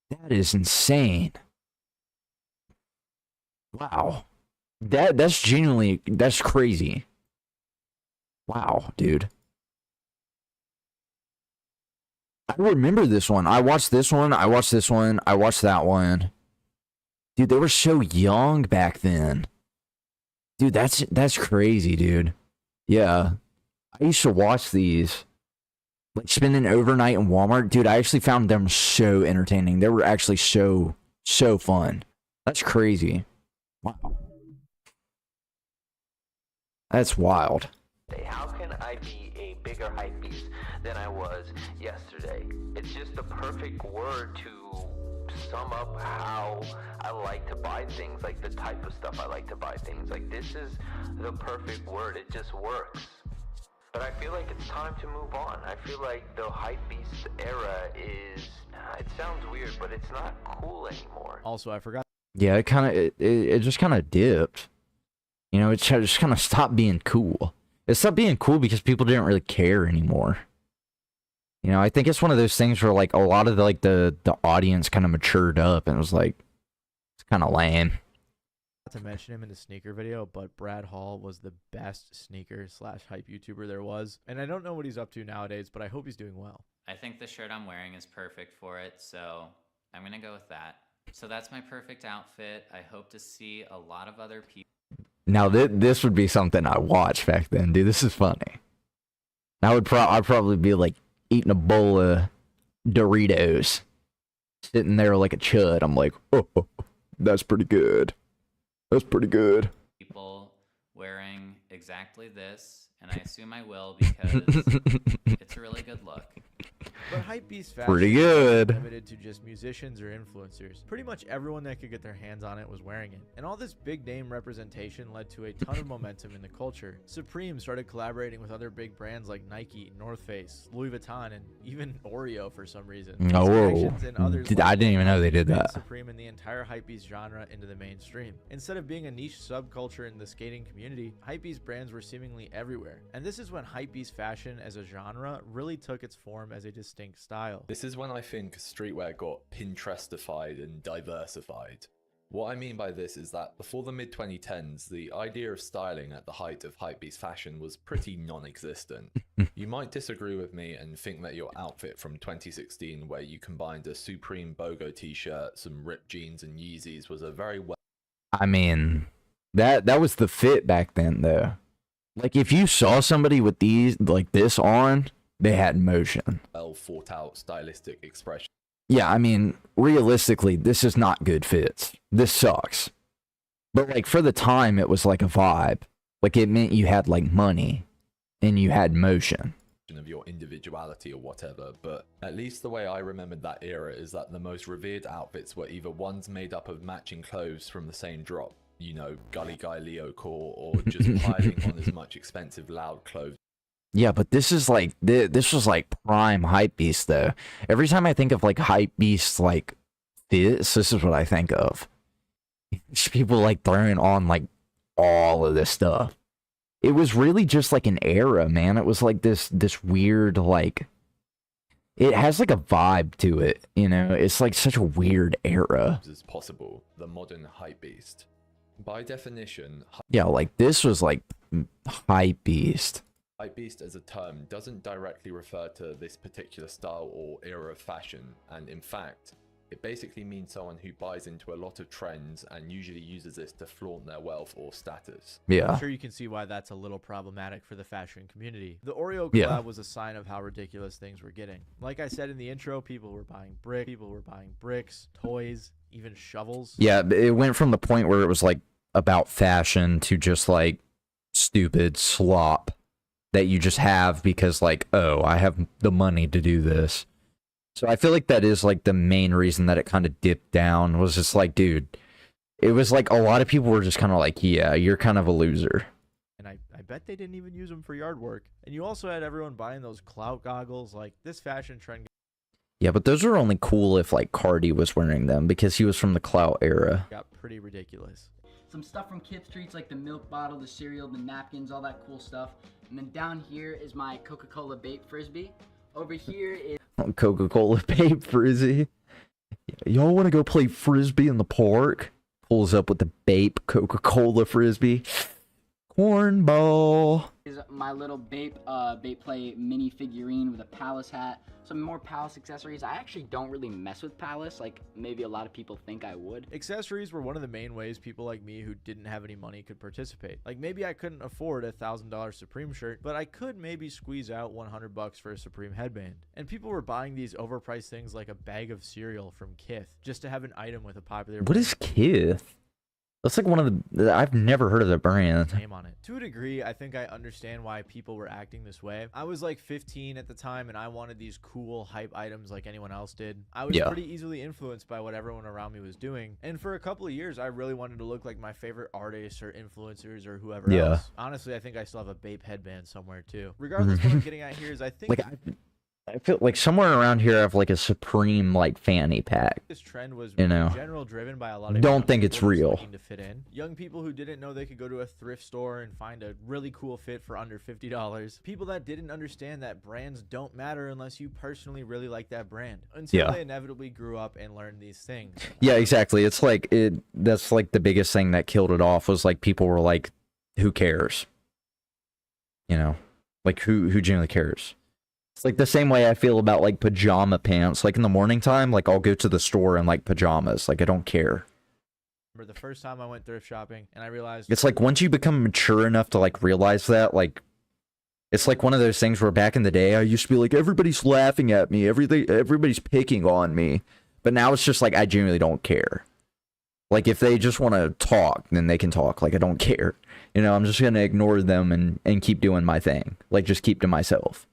That is insane. Wow. That's genuinely, that's crazy. Wow, dude. I remember this one. I watched this one. I watched this one. I watched that one. Dude, they were so young back then. Dude, that's crazy, dude. Yeah. I used to watch these. Like spending overnight in Walmart. Dude, I actually found them so entertaining. They were actually so fun. That's crazy. Wow. That's wild. How can I be a bigger hypebeast than I was yesterday? It's just the perfect word to sum up how I like to buy things, like the type of stuff I like to buy things. Like this is the perfect word. It just works. But I feel like it's time to move on. I feel like the hypebeast era is, it sounds weird, but it's not cool anymore. Also, I forgot. Yeah, it just kind of dipped. You know, it just kind of stopped being cool. It stopped being cool because people didn't really care anymore. You know, I think it's one of those things where like a lot of the audience kind of matured up and it was like, it's kind of lame. Not to mention him in the sneaker video, but Brad Hall was the best sneaker / hype YouTuber there was. And I don't know what he's up to nowadays, but I hope he's doing well. I think the shirt I'm wearing is perfect for it, so I'm going to go with that. So that's my perfect outfit. I hope to see a lot of other people. Now this would be something I watched back then, dude. This is funny. I'd probably be like eating a bowl of Doritos, sitting there like a chud. I'm like, oh, that's pretty good. That's pretty good. People wearing exactly this, and I assume I will because it's a really good look. But hypebeast fashion Pretty good. wasn't limited to just musicians or influencers. Pretty much everyone that could get their hands on it was wearing it. And all this big name representation led to a ton of momentum in the culture. Supreme started collaborating with other big brands like Nike, North Face, Louis Vuitton, and even Oreo for some reason. Oh, I didn't even know they did that. Supreme and the entire hypebeast genre into the mainstream. Instead of being a niche subculture in the skating community, hypebeast brands were seemingly everywhere. And this is when hypebeast fashion as a genre really took its form as a distinct style. This is when I think streetwear got Pinterestified and diversified. What I mean by this is that before the mid-2010s, the idea of styling at the height of hypebeast fashion was pretty non-existent. You might disagree with me and think that your outfit from 2016, where you combined a Supreme BOGO t-shirt, some ripped jeans and Yeezys, was a very well... I mean, that was the fit back then, though. Like, if you saw somebody with these, like this on, they had motion. Well thought out stylistic expression. Yeah, I mean, realistically, this is not good fits. This sucks. But like for the time, it was like a vibe. Like it meant you had like money and you had motion. Of your individuality or whatever, but at least the way I remembered that era is that the most revered outfits were either ones made up of matching clothes from the same drop, you know, Gully Guy Leo core, or just piling on as much expensive loud clothes. Yeah, but this is like, this was like prime hypebeast though. Every time I think of like hypebeast like this is what I think of. Just people like throwing on like all of this stuff. It was really just like an era, man. It was like this weird like, it has like a vibe to it, you know? It's like such a weird era. As possible, the modern hypebeast. By definition, yeah, like this was like hypebeast. Hypebeast as a term doesn't directly refer to this particular style or era of fashion, and in fact, It basically means someone who buys into a lot of trends and usually uses this to flaunt their wealth or status. Yeah. I'm sure you can see why that's a little problematic for the fashion community. The Oreo collab Yeah. was a sign of how ridiculous things were getting. Like I said in the intro, people were buying bricks, toys, even shovels. Yeah, it went from the point where it was like about fashion to just like stupid slop that you just have because like, oh, I have the money to do this. So I feel like that is like the main reason that it kind of dipped down, was just like, dude, it was like a lot of people were just kind of like, yeah, you're kind of a loser. And I bet they didn't even use them for yard work. And you also had everyone buying those clout goggles. Like, this fashion trend Yeah, but those are only cool if like Cardi was wearing them because he was from the clout era. got pretty ridiculous. Some stuff from Kith Streets, like the milk bottle, the cereal, the napkins, all that cool stuff. And then down here is my Coca-Cola Bape Frisbee. Over here is Coca-Cola Bape Frisbee. Y'all want to go play Frisbee in the park? Pulls up with the Bape Coca-Cola Frisbee. Cornball. my little Bape Play mini figurine with a Palace hat. Some more Palace accessories. I actually don't really mess with Palace like maybe a lot of people think I would. Accessories were one of the main ways people like me who didn't have any money could participate. Like, maybe I couldn't afford a $1,000 Supreme shirt, but I could maybe squeeze out $100 for a Supreme headband. And people were buying these overpriced things like a bag of cereal from Kith just to have an item with a popular What is Kith? That's like one of the... I've never heard of the brand. name on it. To a degree, I think I understand why people were acting this way. I was like 15 at the time, and I wanted these cool hype items like anyone else did. I was pretty easily influenced by what everyone around me was doing. And for a couple of years, I really wanted to look like my favorite artists or influencers or whoever else. Honestly, I think I still have a Bape headband somewhere too. Regardless, what I'm getting at here is I think... I feel like somewhere around here I have like a Supreme like fanny pack. This trend was you know, in general driven by a lot of don't think it's real. looking to fit in. Young people who didn't know they could go to a thrift store and find a really cool fit for under $50. People that didn't understand that brands don't matter unless you personally really like that brand. Until they inevitably grew up and learned these things. Yeah, exactly. It's like that's like the biggest thing that killed it off was like people were like, who cares? You know, like who genuinely cares? It's like the same way I feel about like pajama pants. Like in the morning time, like I'll go to the store in like pajamas. Like I don't care. Remember the first time I went thrift shopping and I realized It's like once you become mature enough to like realize that, like it's like one of those things where back in the day I used to be like, everybody's laughing at me, everybody's picking on me. But now it's just like I genuinely don't care. Like if they just want to talk, then they can talk. Like I don't care. You know, I'm just gonna ignore them and keep doing my thing. Like just keep to myself.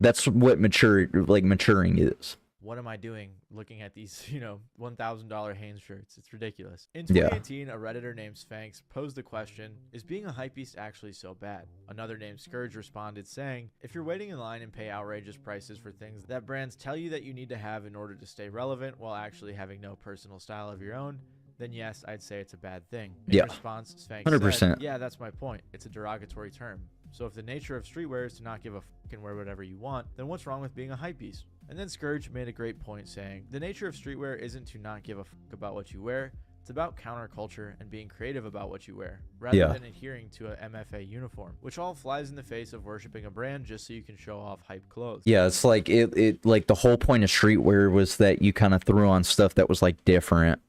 That's what maturing is. What am I doing looking at these, you know, $1,000 Hanes shirts? It's ridiculous. In 2018, a Redditor named Sphinx posed the question, is being a hypebeast actually so bad? Another named Scourge responded saying, if you're waiting in line and pay outrageous prices for things that brands tell you that you need to have in order to stay relevant while actually having no personal style of your own, then yes, I'd say it's a bad thing. In response, Sphinx 100%. said, yeah, that's my point. It's a derogatory term. So if the nature of streetwear is to not give a fuck and wear whatever you want, then what's wrong with being a hypebeast? And then Scourge made a great point saying, the nature of streetwear isn't to not give a fuck about what you wear, it's about counterculture and being creative about what you wear, rather than adhering to a MFA uniform, which all flies in the face of worshiping a brand just so you can show off hype clothes. Yeah, it's like it like the whole point of streetwear was that you kind of threw on stuff that was like different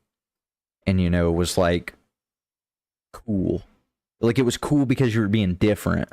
and you know was like cool. Like it was cool because you were being different.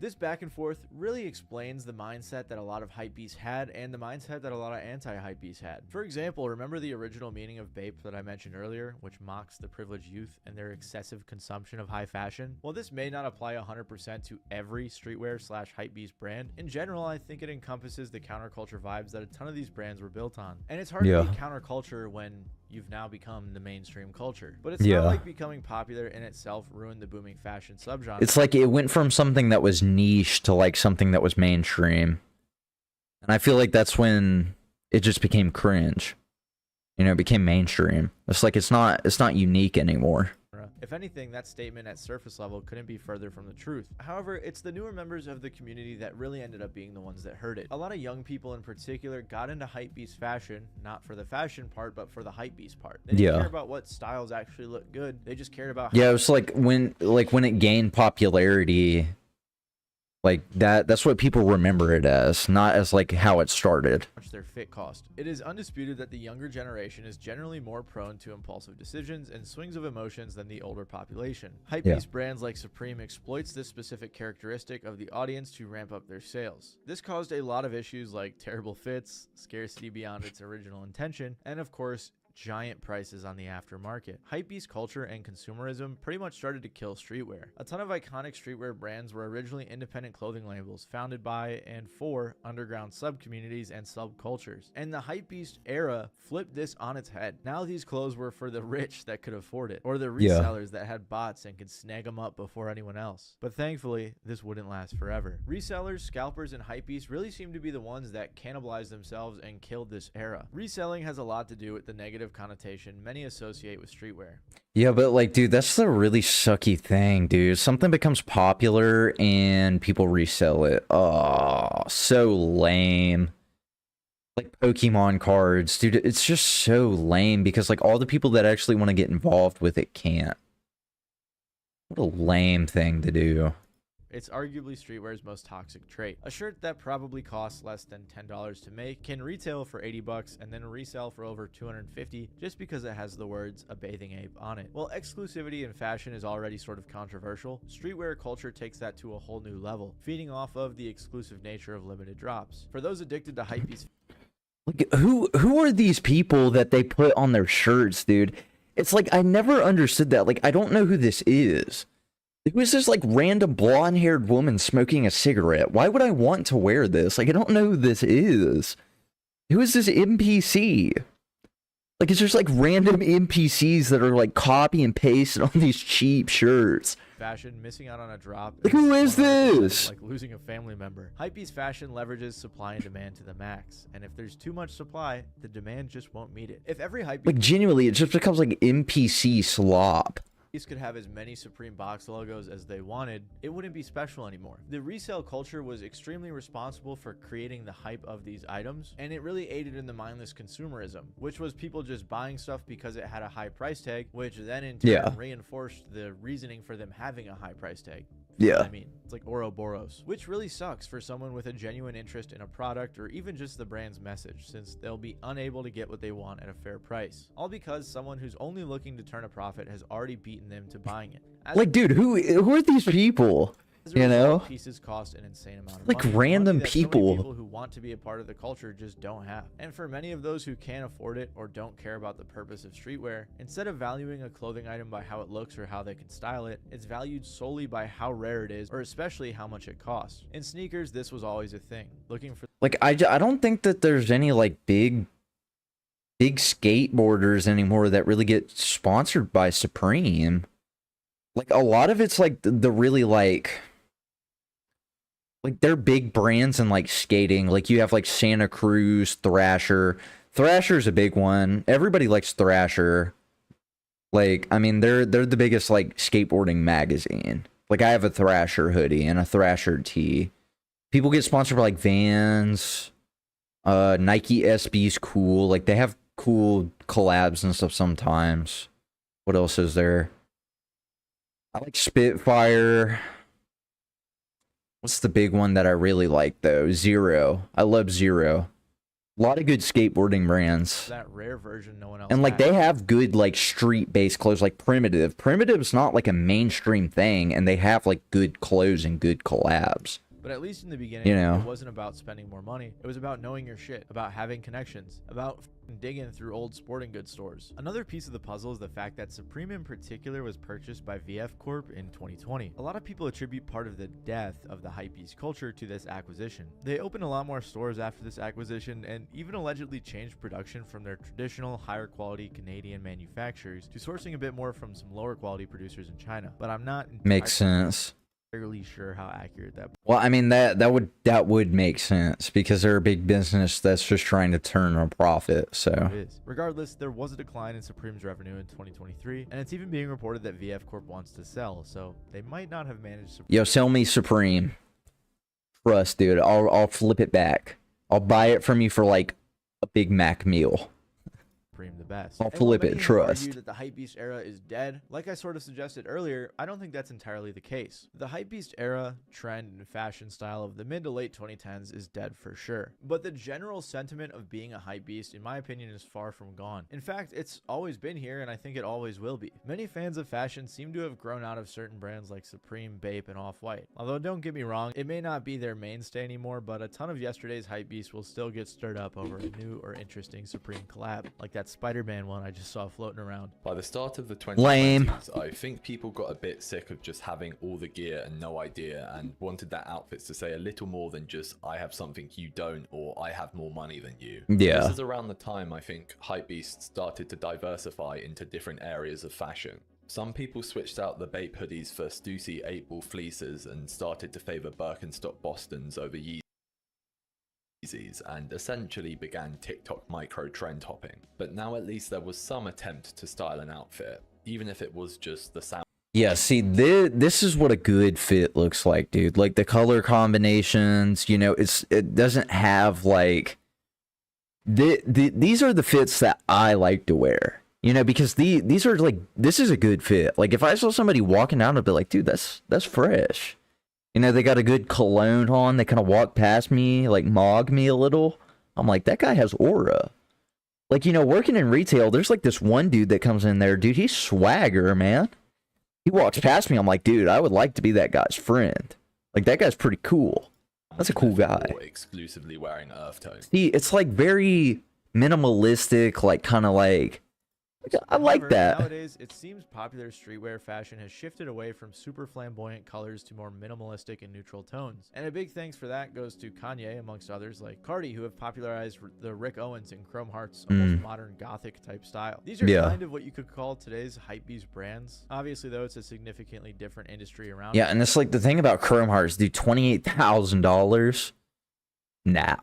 This back and forth really explains the mindset that a lot of hypebeasts had and the mindset that a lot of anti-hypebeasts had. For example, remember the original meaning of Bape that I mentioned earlier, which mocks the privileged youth and their excessive consumption of high fashion? While this may not apply 100% to every streetwear / hypebeast brand, in general, I think it encompasses the counterculture vibes that a ton of these brands were built on. And it's hard to be counterculture when you've now become the mainstream culture. But it's not like becoming popular in itself ruined the booming fashion subgenre. It's like it went from something that was niche to like something that was mainstream. And I feel like that's when it just became cringe. You know, it became mainstream. It's like it's not unique anymore. If anything, that statement at surface level couldn't be further from the truth. However, it's the newer members of the community that really ended up being the ones that heard it. A lot of young people in particular got into hypebeast fashion, not for the fashion part, but for the hypebeast part. They didn't care about what styles actually look good. They just cared about it was like when it gained popularity, Like that's what people remember it as, not as like how it started. Their fit cost. It is undisputed that the younger generation is generally more prone to impulsive decisions and swings of emotions than the older population. Hypebeast brands like Supreme exploits this specific characteristic of the audience to ramp up their sales. This caused a lot of issues like terrible fits, scarcity beyond its original intention, and of course, giant prices on the aftermarket. Hypebeast culture and consumerism pretty much started to kill streetwear. A ton of iconic streetwear brands were originally independent clothing labels founded by and for underground sub-communities and subcultures. And the Hypebeast era flipped this on its head. Now these clothes were for the rich that could afford it, or the resellers that had bots and could snag them up before anyone else. But thankfully, this wouldn't last forever. Resellers, scalpers, and Hypebeast really seem to be the ones that cannibalized themselves and killed this era. Reselling has a lot to do with the negative connotation many associate with streetwear. Yeah, but like, dude, that's the really sucky thing, dude. Something becomes popular and people resell it. Oh, so lame. Like Pokemon cards, dude, it's just so lame because like all the people that actually want to get involved with it can't. What a lame thing to do. It's arguably streetwear's most toxic trait. A shirt that probably costs less than $10 to make can retail for $80 and then resell for over $250 just because it has the words "a bathing ape" on it. While exclusivity in fashion is already sort of controversial, streetwear culture takes that to a whole new level, feeding off of the exclusive nature of limited drops. For those addicted to hypebeast, like who are these people that they put on their shirts, dude? It's like I never understood that. Like I don't know who this is. Who is this like random blonde-haired woman smoking a cigarette? Why would I want to wear this? Like I don't know who this is. Who is this NPC? Like it's just like random NPCs that are like copy and pasted on these cheap shirts. fashion, missing out on a drop. Like, who is this? Like losing a family member. Hypebeast fashion leverages supply and demand to the max, and if there's too much supply, the demand just won't meet it. If every Hypebeast Like genuinely, it just becomes like NPC slop. could have as many Supreme box logos as they wanted, it wouldn't be special anymore. The resale culture was extremely responsible for creating the hype of these items, and it really aided in the mindless consumerism, which was people just buying stuff because it had a high price tag, which then in turn reinforced the reasoning for them having a high price tag. I mean, it's like Ouroboros, which really sucks for someone with a genuine interest in a product or even just the brand's message, since they'll be unable to get what they want at a fair price. All because someone who's only looking to turn a profit has already beaten them to buying it. Like, dude, who are these people? You know, pieces cost an insane amount of like money. random Money that so many people. people who want to be a part of the culture just don't have. And for many of those who can't afford it or don't care about the purpose of streetwear, instead of valuing a clothing item by how it looks or how they can style it, it's valued solely by how rare it is or especially how much it costs. In sneakers, this was always a thing. Looking for Like, I don't think that there's any like big skateboarders anymore that really get sponsored by Supreme. Like a lot of it's like the really like they're big brands in like skating. Like you have like Santa Cruz, Thrasher. Thrasher's a big one. Everybody likes Thrasher. Like, I mean, they're the biggest like skateboarding magazine. Like I have a Thrasher hoodie and a Thrasher tee. People get sponsored by like Vans. Nike SB's cool. Like they have cool collabs and stuff sometimes. What else is there? I like Spitfire. What's the big one that I really like though? Zero. I love Zero. A lot of good skateboarding brands. that rare version no one else And like has. they have good like street-based clothes like Primitive. Primitive's not like a mainstream thing and they have like good clothes and good collabs. But at least in the beginning, You know. it wasn't about spending more money. It was about knowing your shit, about having connections, about digging through old sporting goods stores. Another piece of the puzzle is the fact that Supreme in particular was purchased by VF Corp in 2020. A lot of people attribute part of the death of the hypebeast culture to this acquisition. They opened a lot more stores after this acquisition and even allegedly changed production from their traditional higher quality Canadian manufacturers to sourcing a bit more from some lower quality producers in China. But I'm not Makes sense. entirely sure how accurate that. Well, I mean that would make sense because they're a big business that's just trying to turn a profit. So is. Regardless, there was a decline in Supreme's revenue in 2023, and it's even being reported that VF Corp wants to sell, so they might not have managed to. yo, sell me Supreme. Trust, dude. I'll flip it back. I'll buy it from you for like a Big Mac meal. Supreme the best. I'll And while flip it, many trust. argue that the Hypebeast era is dead, like I sort of suggested earlier, I don't think that's entirely the case. The Hypebeast era, trend, and fashion style of the mid to late 2010s is dead for sure. But the general sentiment of being a hypebeast, in my opinion, is far from gone. In fact, it's always been here, and I think it always will be. Many fans of fashion seem to have grown out of certain brands like Supreme, Bape, and Off-White. Although don't get me wrong, it may not be their mainstay anymore, but a ton of yesterday's hypebeasts will still get stirred up over a new or interesting Supreme collab, like that Spider-Man one I just saw floating around. By the start of the 2020s, Lame. I think people got a bit sick of just having all the gear and no idea, and wanted their outfits to say a little more than just I have something you don't, or I have more money than you. Yeah. This is around the time I think hypebeasts started to diversify into different areas of fashion. Some people switched out the Bape hoodies for Stussy 8-ball fleeces and started to favour Birkenstock Bostons over Yeezys, and essentially began TikTok micro trend hopping. But now at least there was some attempt to style an outfit, even if it was just the sound. Yeah, see, this is what a good fit looks like, dude. Like the color combinations, you know, it doesn't have like these are the fits that I like to wear. You know, because these are like, this is a good fit. Like if I saw somebody walking down, I'd be like, dude, that's fresh. You know, they got a good cologne on. They kind of walk past me, like mog me a little. I'm like, that guy has aura. Like, you know, working in retail, there's like this one dude that comes in there, dude, he's swagger, man. He walks past me, I'm like, dude, I would like to be that guy's friend. Like, that guy's pretty cool. That's a cool guy. Exclusively wearing earth tone. See, it's like very minimalistic, like kind of like, I like However, that. Nowadays, it seems popular streetwear fashion has shifted away from super flamboyant colors to more minimalistic and neutral tones. And a big thanks for that goes to Kanye, amongst others, like Cardi, who have popularized the Rick Owens and Chrome Hearts almost modern gothic type style. These are kind of what you could call today's hypebeast brands. Obviously, though, it's a significantly different industry around. Yeah, and it's like the thing about Chrome Hearts, dude, $28,000 now.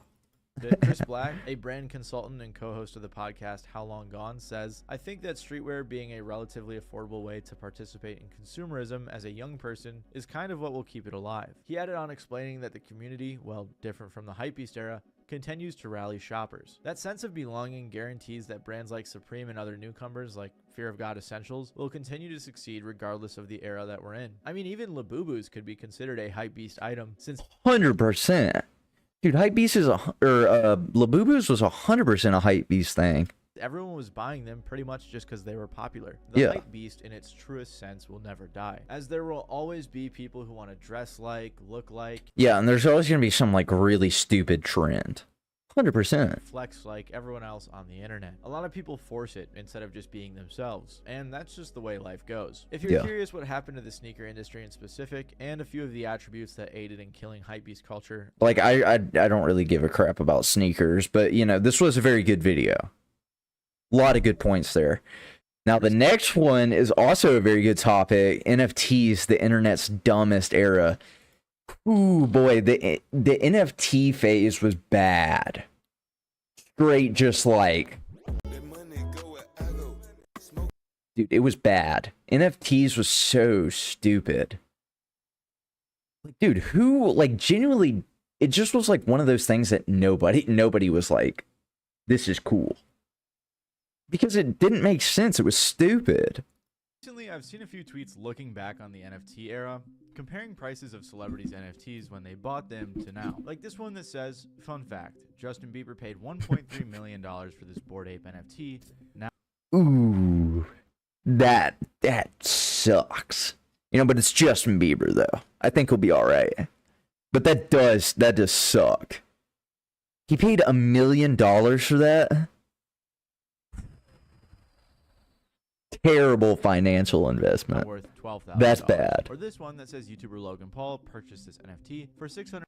Chris Black, a brand consultant and co-host of the podcast How Long Gone, says, I think that streetwear being a relatively affordable way to participate in consumerism as a young person is kind of what will keep it alive. He added on explaining that the community, well, different from the hypebeast era, continues to rally shoppers. That sense of belonging guarantees that brands like Supreme and other newcomers like Fear of God Essentials will continue to succeed regardless of the era that we're in. I mean, even Labubus could be considered a hypebeast item since 100%. Dude, Hypebeast is Labubus was 100% a Hypebeast thing. everyone was buying them pretty much just because they were popular. The Hypebeast in its truest sense will never die, as there will always be people who want to dress like, look like. Yeah, and there's always going to be some like really stupid trend. 100%. Flex like everyone else on the internet. A lot of people force it instead of just being themselves, and that's just the way life goes. If you're curious what happened to the sneaker industry in specific, and a few of the attributes that aided in killing hypebeast culture, Like I don't really give a crap about sneakers, but you know, this was a very good video. A lot of good points there. Now the next one is also a very good topic. NFTs, the internet's dumbest era. Ooh boy, the NFT phase was bad. Straight just like, dude, it was bad. NFTs was so stupid. Like, dude, who like genuinely? It just was like one of those things that nobody was like, this is cool. Because it didn't make sense. It was stupid. Recently, I've seen a few tweets looking back on the NFT era, comparing prices of celebrities' NFTs when they bought them to now. Like this one that says, fun fact, Justin Bieber paid $1.3 million for this Bored Ape NFT. Now, Ooh, that sucks. You know, but it's Justin Bieber though. I think he'll be all right. But that does suck. He paid $1 million for that. Terrible financial investment. worth $12,000. That's bad. Or this one that says YouTuber Logan Paul purchased this NFT for $635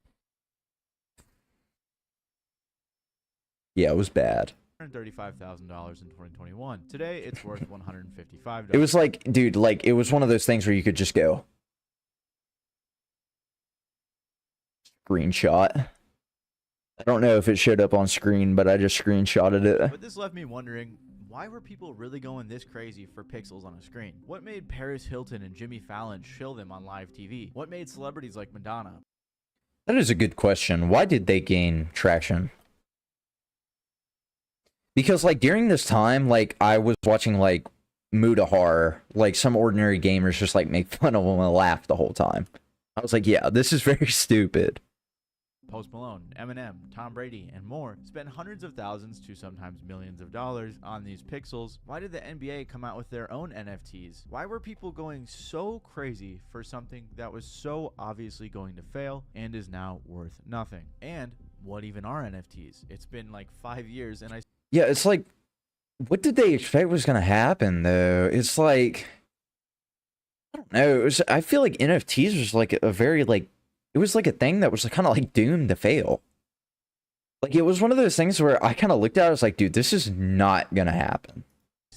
Yeah, it was bad. in 2021. Today, it's worth $155. It was like, dude, like it was one of those things where you could just go screenshot. I don't know if it showed up on screen, but I just screenshotted it. But this left me wondering, why were people really going this crazy for pixels on a screen? What made Paris Hilton and Jimmy Fallon shill them on live TV? What made celebrities like Madonna? That is a good question. Why did they gain traction? Because, like, during this time, like, I was watching, like, Mudahar, like, some ordinary gamers just, like, make fun of him and laugh the whole time. I was like, yeah, this is very stupid. Post Malone, Eminem, Tom Brady, and more spent hundreds of thousands to sometimes millions of dollars on these pixels. Why did the NBA come out with their own NFTs? Why were people going so crazy for something that was so obviously going to fail and is now worth nothing? And what even are NFTs? It's been like 5 years and Yeah, it's like, what did they expect was going to happen, though? It's like, I don't know. I feel like NFTs was like a very, like, it was like a thing that was kind of like doomed to fail. Like, it was one of those things where I kind of looked at it, I was like, dude, this is not going to happen.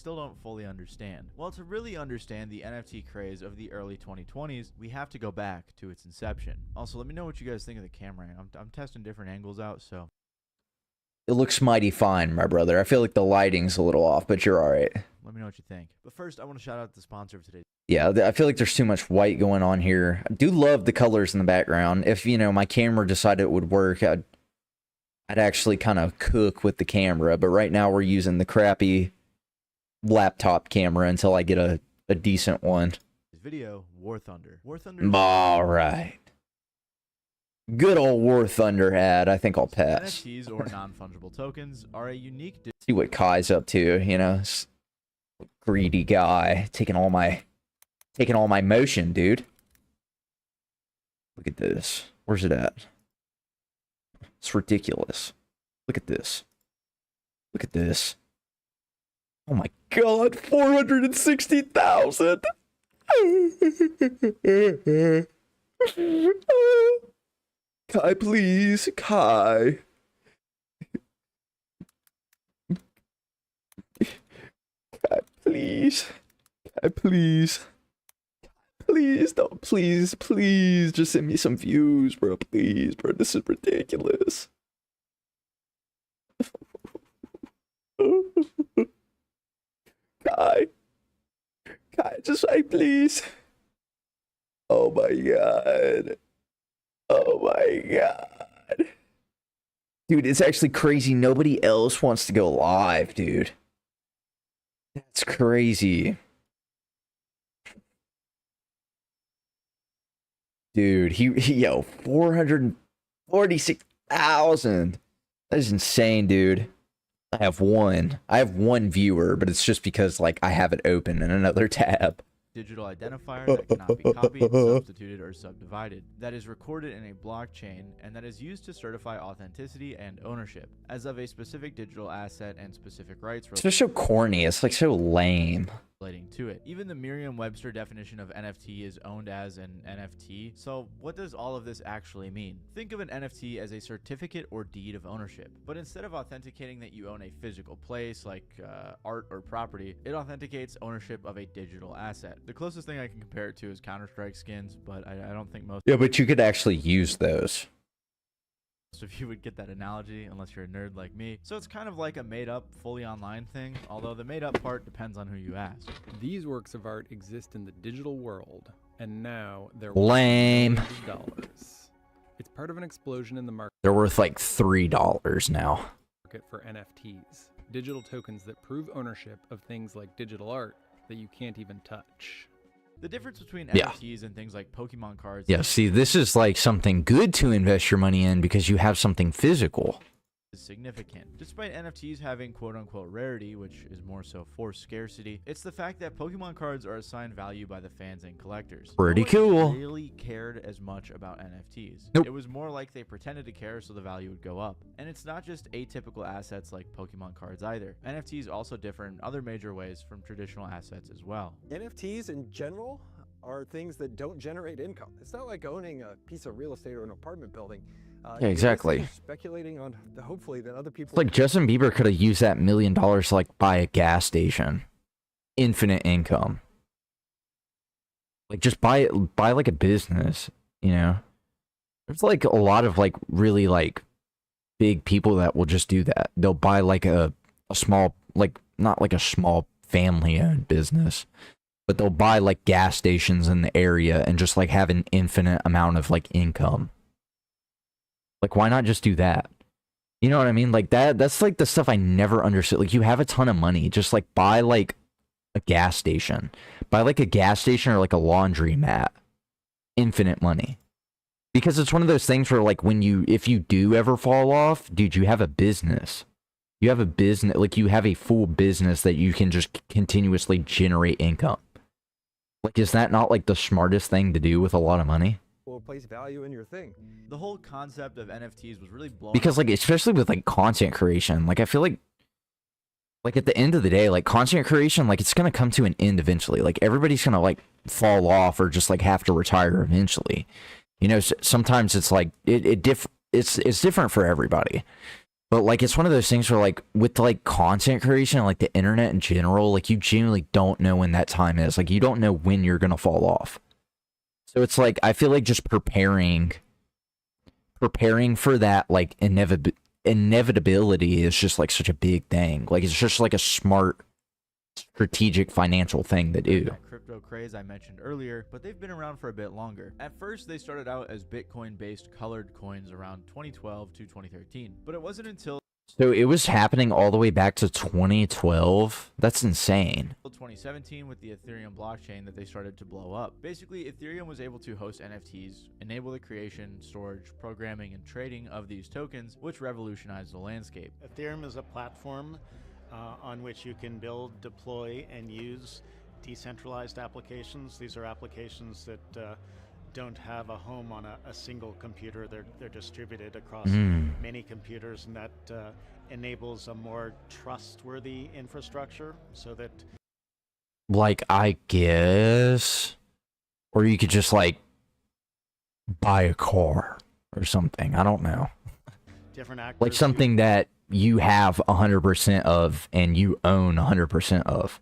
still don't fully understand. Well, to really understand the NFT craze of the early 2020s, we have to go back to its inception. Also, let me know what you guys think of the camera. I'm testing different angles out, so... It looks mighty fine, my brother. I feel like the lighting's a little off, but you're all right. Let me know what you think. But first, I want to shout out the sponsor of today's... Yeah, I feel like there's too much white going on here. I do love the colors in the background. If, you know, my camera decided it would work, I'd actually kind of cook with the camera. But right now we're using the crappy laptop camera until I get a decent one. Video, War Thunder. War Thunder... All right. Good old War Thunder ad. I think I'll pass. NFTs, or non-fungible tokens, are a unique... See what Kai's up to, you know? Greedy guy. Taking all my motion, dude. Look at this. Where's it at? It's ridiculous. Look at this. Look at this. Oh my god, 460,000. Kai, please. Kai. Kai, please. Kai, please. Please, don't, please, please, just send me some views, bro. Please, bro. This is ridiculous. Kai. Kai, just like, please. Oh my god. Oh my god. Dude, it's actually crazy. Nobody else wants to go live, dude. That's crazy. Dude, yo, 446,000. That is insane, dude. I have one viewer, but it's just because, like, I have it open in another tab. Digital identifier that cannot be copied, substituted, or subdivided, that is recorded in a blockchain, and that is used to certify authenticity and ownership, as of a specific digital asset and specific rights. It's just so corny. It's, like, so lame. Relating to it. Even the Merriam-Webster definition of NFT is owned as an NFT. So what does all of this actually mean? Think of an NFT as a certificate or deed of ownership, but instead of authenticating that you own a physical place like art or property, it authenticates ownership of a digital asset. The closest thing I can compare it to is Counter-Strike skins, but I don't think most... Yeah, but you could actually use those. Most of you would get that analogy unless you're a nerd like me. So it's kind of like a made-up, fully online thing, although the made-up part depends on who you ask. These works of art exist in the digital world, and now they're lame. Worth $100. It's part of an explosion in the market. They're worth like $3 now. For NFTs, digital tokens that prove ownership of things like digital art that you can't even touch. The difference between NFTs and things like Pokemon cards... Yeah, see, this is like something good to invest your money in because you have something physical. ...is significant. Despite NFTs having quote-unquote rarity, which is more so forced scarcity, it's the fact that Pokemon cards are assigned value by the fans and collectors. Pretty cool. No one really cared as much about NFTs. Nope. It was more like they pretended to care so the value would go up. And it's not just atypical assets like Pokemon cards either. NFTs also differ in other major ways from traditional assets as well. NFTs in general are things that don't generate income. It's not like owning a piece of real estate or an apartment building. Yeah, exactly. Speculating on hopefully that other people... It's like Justin Bieber could have used that $1 million to like buy a gas station. Infinite income. Like just buy like a business, you know? There's like a lot of like really like big people that will just do that. They'll buy like a small, like not like a small family owned business, but they'll buy like gas stations in the area and just like have an infinite amount of like income. Like, why not just do that? You know what I mean? Like that's like the stuff I never understood. Like you have a ton of money, just like buy like a gas station. Buy like a gas station or like a laundry mat. Infinite money. Because it's one of those things where like if you do ever fall off, dude, you have a business. You have a business, like you have a full business that you can just continuously generate income. Like, is that not like the smartest thing to do with a lot of money? Will place value in your thing. The whole concept of NFTs was really blown Because like, especially with like content creation, like I feel like at the end of the day, like content creation, like it's going to come to an end eventually. Like everybody's going to like fall off or just like have to retire eventually. You know, sometimes it's like it's different for everybody. But like it's one of those things where like with like content creation and like the internet in general, like you genuinely don't know when that time is. Like you don't know when you're going to fall off. So it's like I feel like just preparing for that like inevitability is just like such a big thing. Like it's just like a smart strategic financial thing to do. That crypto craze I mentioned earlier, but they've been around for a bit longer. At first, they started out as Bitcoin-based colored coins around 2012 to 2013, but it wasn't until So it was happening all the way back to 2012? That's insane. 2017 with the Ethereum blockchain that they started to blow up. Basically, Ethereum was able to host NFTs, enable the creation, storage, programming, and trading of these tokens, which revolutionized the landscape. Ethereum is a platform on which you can build, deploy, and use decentralized applications. These are applications that don't have a home on a single computer. They're distributed across many computers, and that enables a more trustworthy infrastructure so that... Like, I guess... Or you could just, like, buy a car or something. I don't know. Different actors like something that you have 100% of and you own 100% of.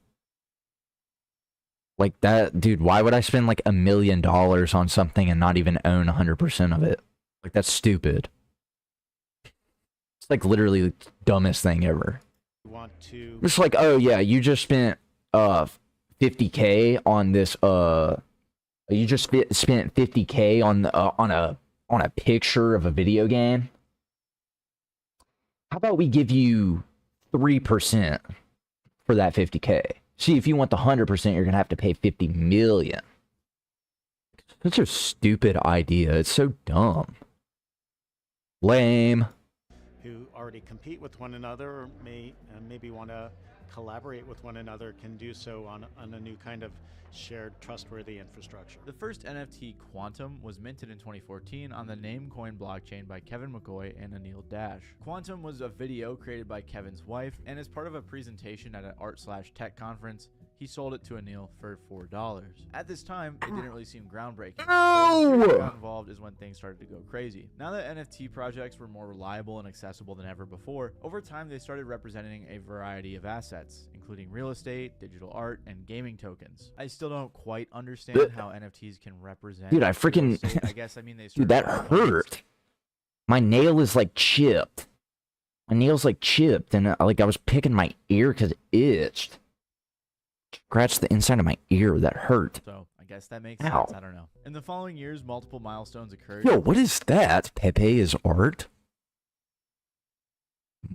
Like that, dude, why would I spend like $1 million on something and not even own 100% of it? Like, that's stupid. It's like literally the dumbest thing ever. Want to... It's like, oh yeah, you just spent 50K on this you just spent 50K on a picture of a video game. How about we give you 3% for that 50K? See, if you want the 100%, you're gonna have to pay 50 million. Such a stupid idea. It's so dumb. Lame. who already compete with one another or maybe want to collaborate with one another can do so on a new kind of shared trustworthy infrastructure. The first NFT, Quantum, was minted in 2014 on the Namecoin blockchain by Kevin McCoy and Anil Dash. Quantum was a video created by Kevin's wife, and as part of a presentation at an art/tech conference, he sold it to Anil for $4. At this time, it didn't really seem groundbreaking. When he got involved is when things started to go crazy. Now that NFT projects were more reliable and accessible than ever before, over time they started representing a variety of assets, including real estate, digital art, and gaming tokens. I still don't quite understand how NFTs can represent. Dude, I freaking... I guess, I mean, they Dude, that hurt. My nail is like chipped. My nail's like chipped, and like I was picking my ear because it itched. Scratched the inside of my ear. That hurt. So I guess that makes Ow. sense. I don't know. In the following years, multiple milestones occurred. Yo, what is that? Pepe is art?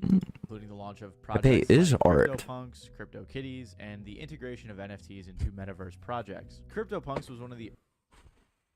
Including the launch of projects Pepe is like art. CryptoPunks, CryptoKitties, and the integration of NFTs into metaverse projects. CryptoPunks was one of the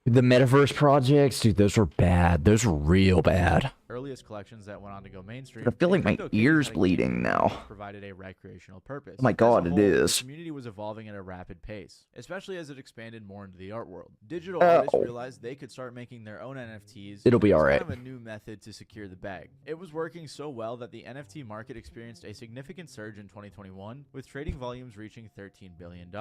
The metaverse projects, dude, those were bad. Those were real bad. earliest collections that went on to go mainstream. I feel like my CryptoKitties ear's had a bleeding game now. that provided a recreational purpose. Oh my God, As a it whole, is. The community was evolving at a rapid pace, especially as it expanded more into the art world. Digital Ow. artists realized they could start making their own NFTs. It'll be It was alright. kind of a new method to secure the bag. It was working so well that the NFT market experienced a significant surge in 2021, with trading volumes reaching $13 billion.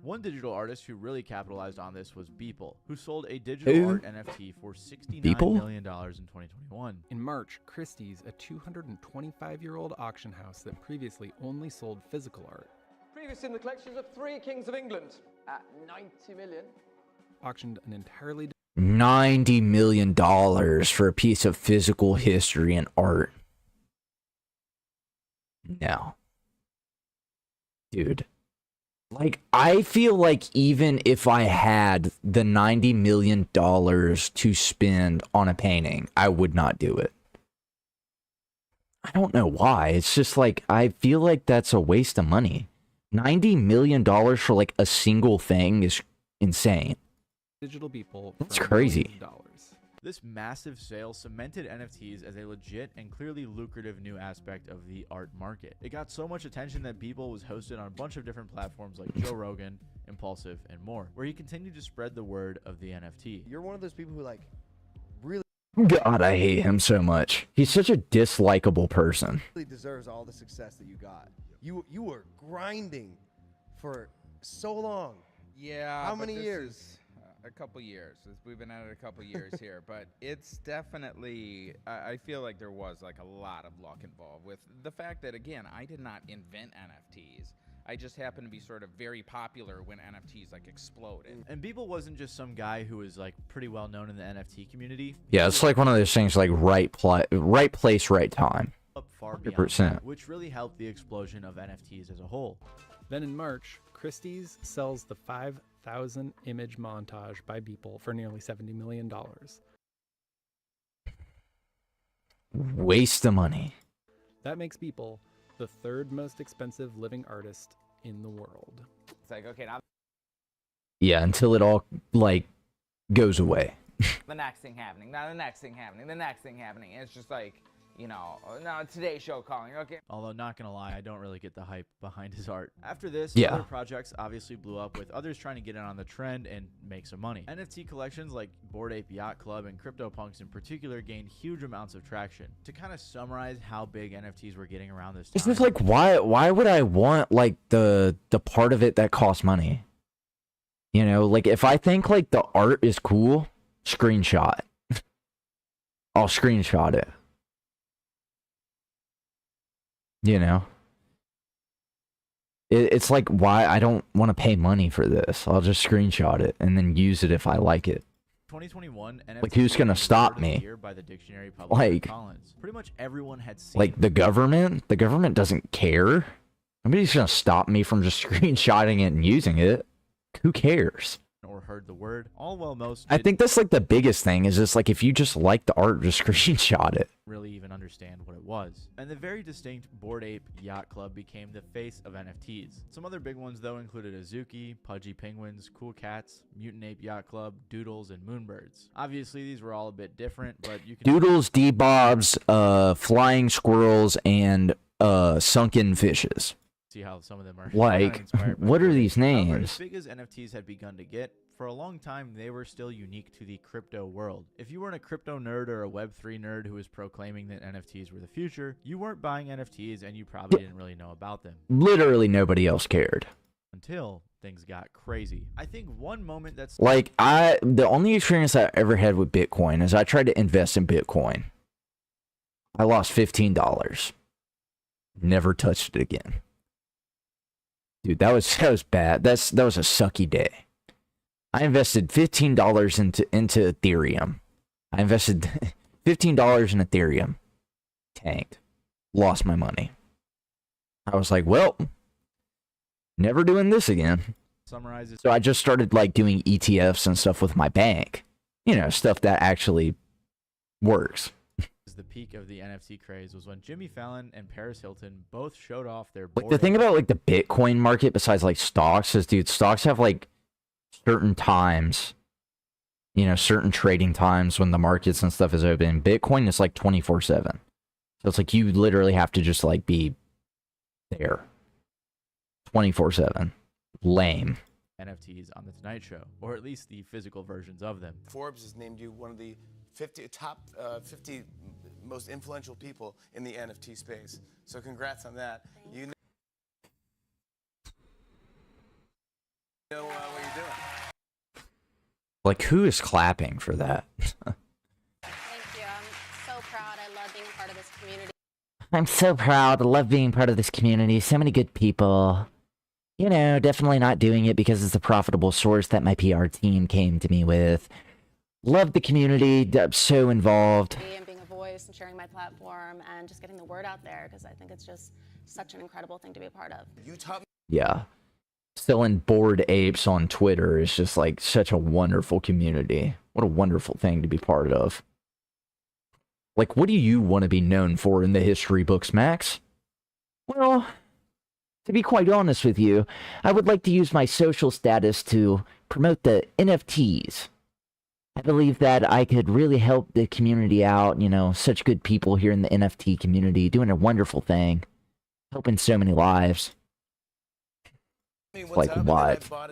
One digital artist who really capitalized on this was Beeple, who sold a digital Who? art NFT for $69 Beeple? million in 2021. In March, Christie's, a 225-year-old auction house that previously only sold physical art, Previous in the collections of three kings of England at 90 million. auctioned an entirely $90 million for a piece of physical history and art. No. Dude. Like, I feel like even if I had the $90 million to spend on a painting, I would not do it. I don't know why. It's just like, I feel like that's a waste of money. $90 million for like a single thing is insane. Digital people. That's crazy. This massive sale cemented NFTs as a legit and clearly lucrative new aspect of the art market. It got so much attention that Beeple was hosted on a bunch of different platforms like Joe Rogan, Impulsive, and more, where he continued to spread the word of the NFT. You're one of those people who like really God, I hate him so much. He's such a dislikable person. deserves all the success that you got. You were grinding for so long. Yeah. How but many this years? is a couple years. We've been at it a couple years here, but it's definitely, I feel like there was like a lot of luck involved with the fact that, again, I did not invent NFTs. I just happened to be sort of very popular when NFTs like exploded. And Beeple wasn't just some guy who was like pretty well known in the NFT community. Yeah, it's like one of those things like right place, right time. Up far beyond 100%. that, which really helped the explosion of NFTs as a whole. Then in March, Christie's sells the 5,000 image montage by Beeple for nearly $70 million. Waste of money. That makes Beeple the third most expensive living artist in the world. It's like, okay, now Yeah, until it all like goes away. the next thing happening, now the next thing happening, the next thing happening. And it's just like, you know, now Today's Show calling, okay. Although, not gonna lie, I don't really get the hype behind his art. After this, Yeah. other projects obviously blew up, with others trying to get in on the trend and make some money. NFT collections like Bored Ape Yacht Club and CryptoPunks in particular gained huge amounts of traction. To kind of summarize how big NFTs were getting around this time. It's just like, why would I want like the part of it that costs money? You know, like if I think like the art is cool, screenshot. I'll screenshot it. You know, it's like, why I don't want to pay money for this. I'll just screenshot it and then use it if I like it. 2021, NFT Like, who's gonna was stop awarded of the me? year by the dictionary publisher Like, Collins. Pretty much everyone had seen like the government? The government doesn't care. Nobody's gonna stop me from just screenshotting it and using it. Who cares? or heard the word, all while most I think that's like the biggest thing is just like, if you just like the art, just screenshot it. really even understand what it was. And the very distinct Bored Ape Yacht Club became the face of NFTs. Some other big ones though included Azuki, Pudgy Penguins, Cool Cats, Mutant Ape Yacht Club, Doodles, and Moonbirds. Obviously these were all a bit different, but you can Doodles, D-Bobs, flying squirrels, and sunken fishes. see how some of them are Like, inspired by what are Bored Ape. these However, names? as big as NFTs had begun to get, for a long time they were still unique to the crypto world. If you weren't a crypto nerd or a Web3 nerd who was proclaiming that NFTs were the future, you weren't buying NFTs and you probably didn't really know about them. Literally nobody else cared. Until things got crazy. I think one moment that's Like, the only experience I ever had with Bitcoin is I tried to invest in Bitcoin. I lost $15. Never touched it again. Dude, that was bad. That was a sucky day. I invested $15 into Ethereum. I invested $15 in Ethereum. Tanked. Lost my money. I was like, well, never doing this again. summarizes So I just started like doing ETFs and stuff with my bank. You know, stuff that actually works. the peak of the NFT craze was when Jimmy Fallon and Paris Hilton both showed off their Like the thing about like the Bitcoin market besides like stocks is, dude, stocks have like certain times, you know, certain trading times when the markets and stuff is open. Bitcoin is like 24/7. So it's like you literally have to just like be there 24/7. Lame. NFTs on the Tonight Show, or at least the physical versions of them. Forbes has named you one of the 50 top 50 most influential people in the NFT space. So congrats on that. You know what you're doing. Like, who is clapping for that? Thank you. I'm so proud. I love being a part of this community. I'm so proud. I love being part of this community. So many good people. You know, definitely not doing it because it's a profitable source that my PR team came to me with. Love the community. I'm so involved. And being a voice and sharing my platform and just getting the word out there because I think it's just such an incredible thing to be a part of. You taught me. Yeah. Selling Bored Apes on Twitter is just like such a wonderful community. What a wonderful thing to be part of. Like, what do you want to be known for in the history books, Max? Well, to be quite honest with you, I would like to use my social status to promote the NFTs. I believe that I could really help the community out, you know, such good people here in the NFT community doing a wonderful thing, helping so many lives. Like what? What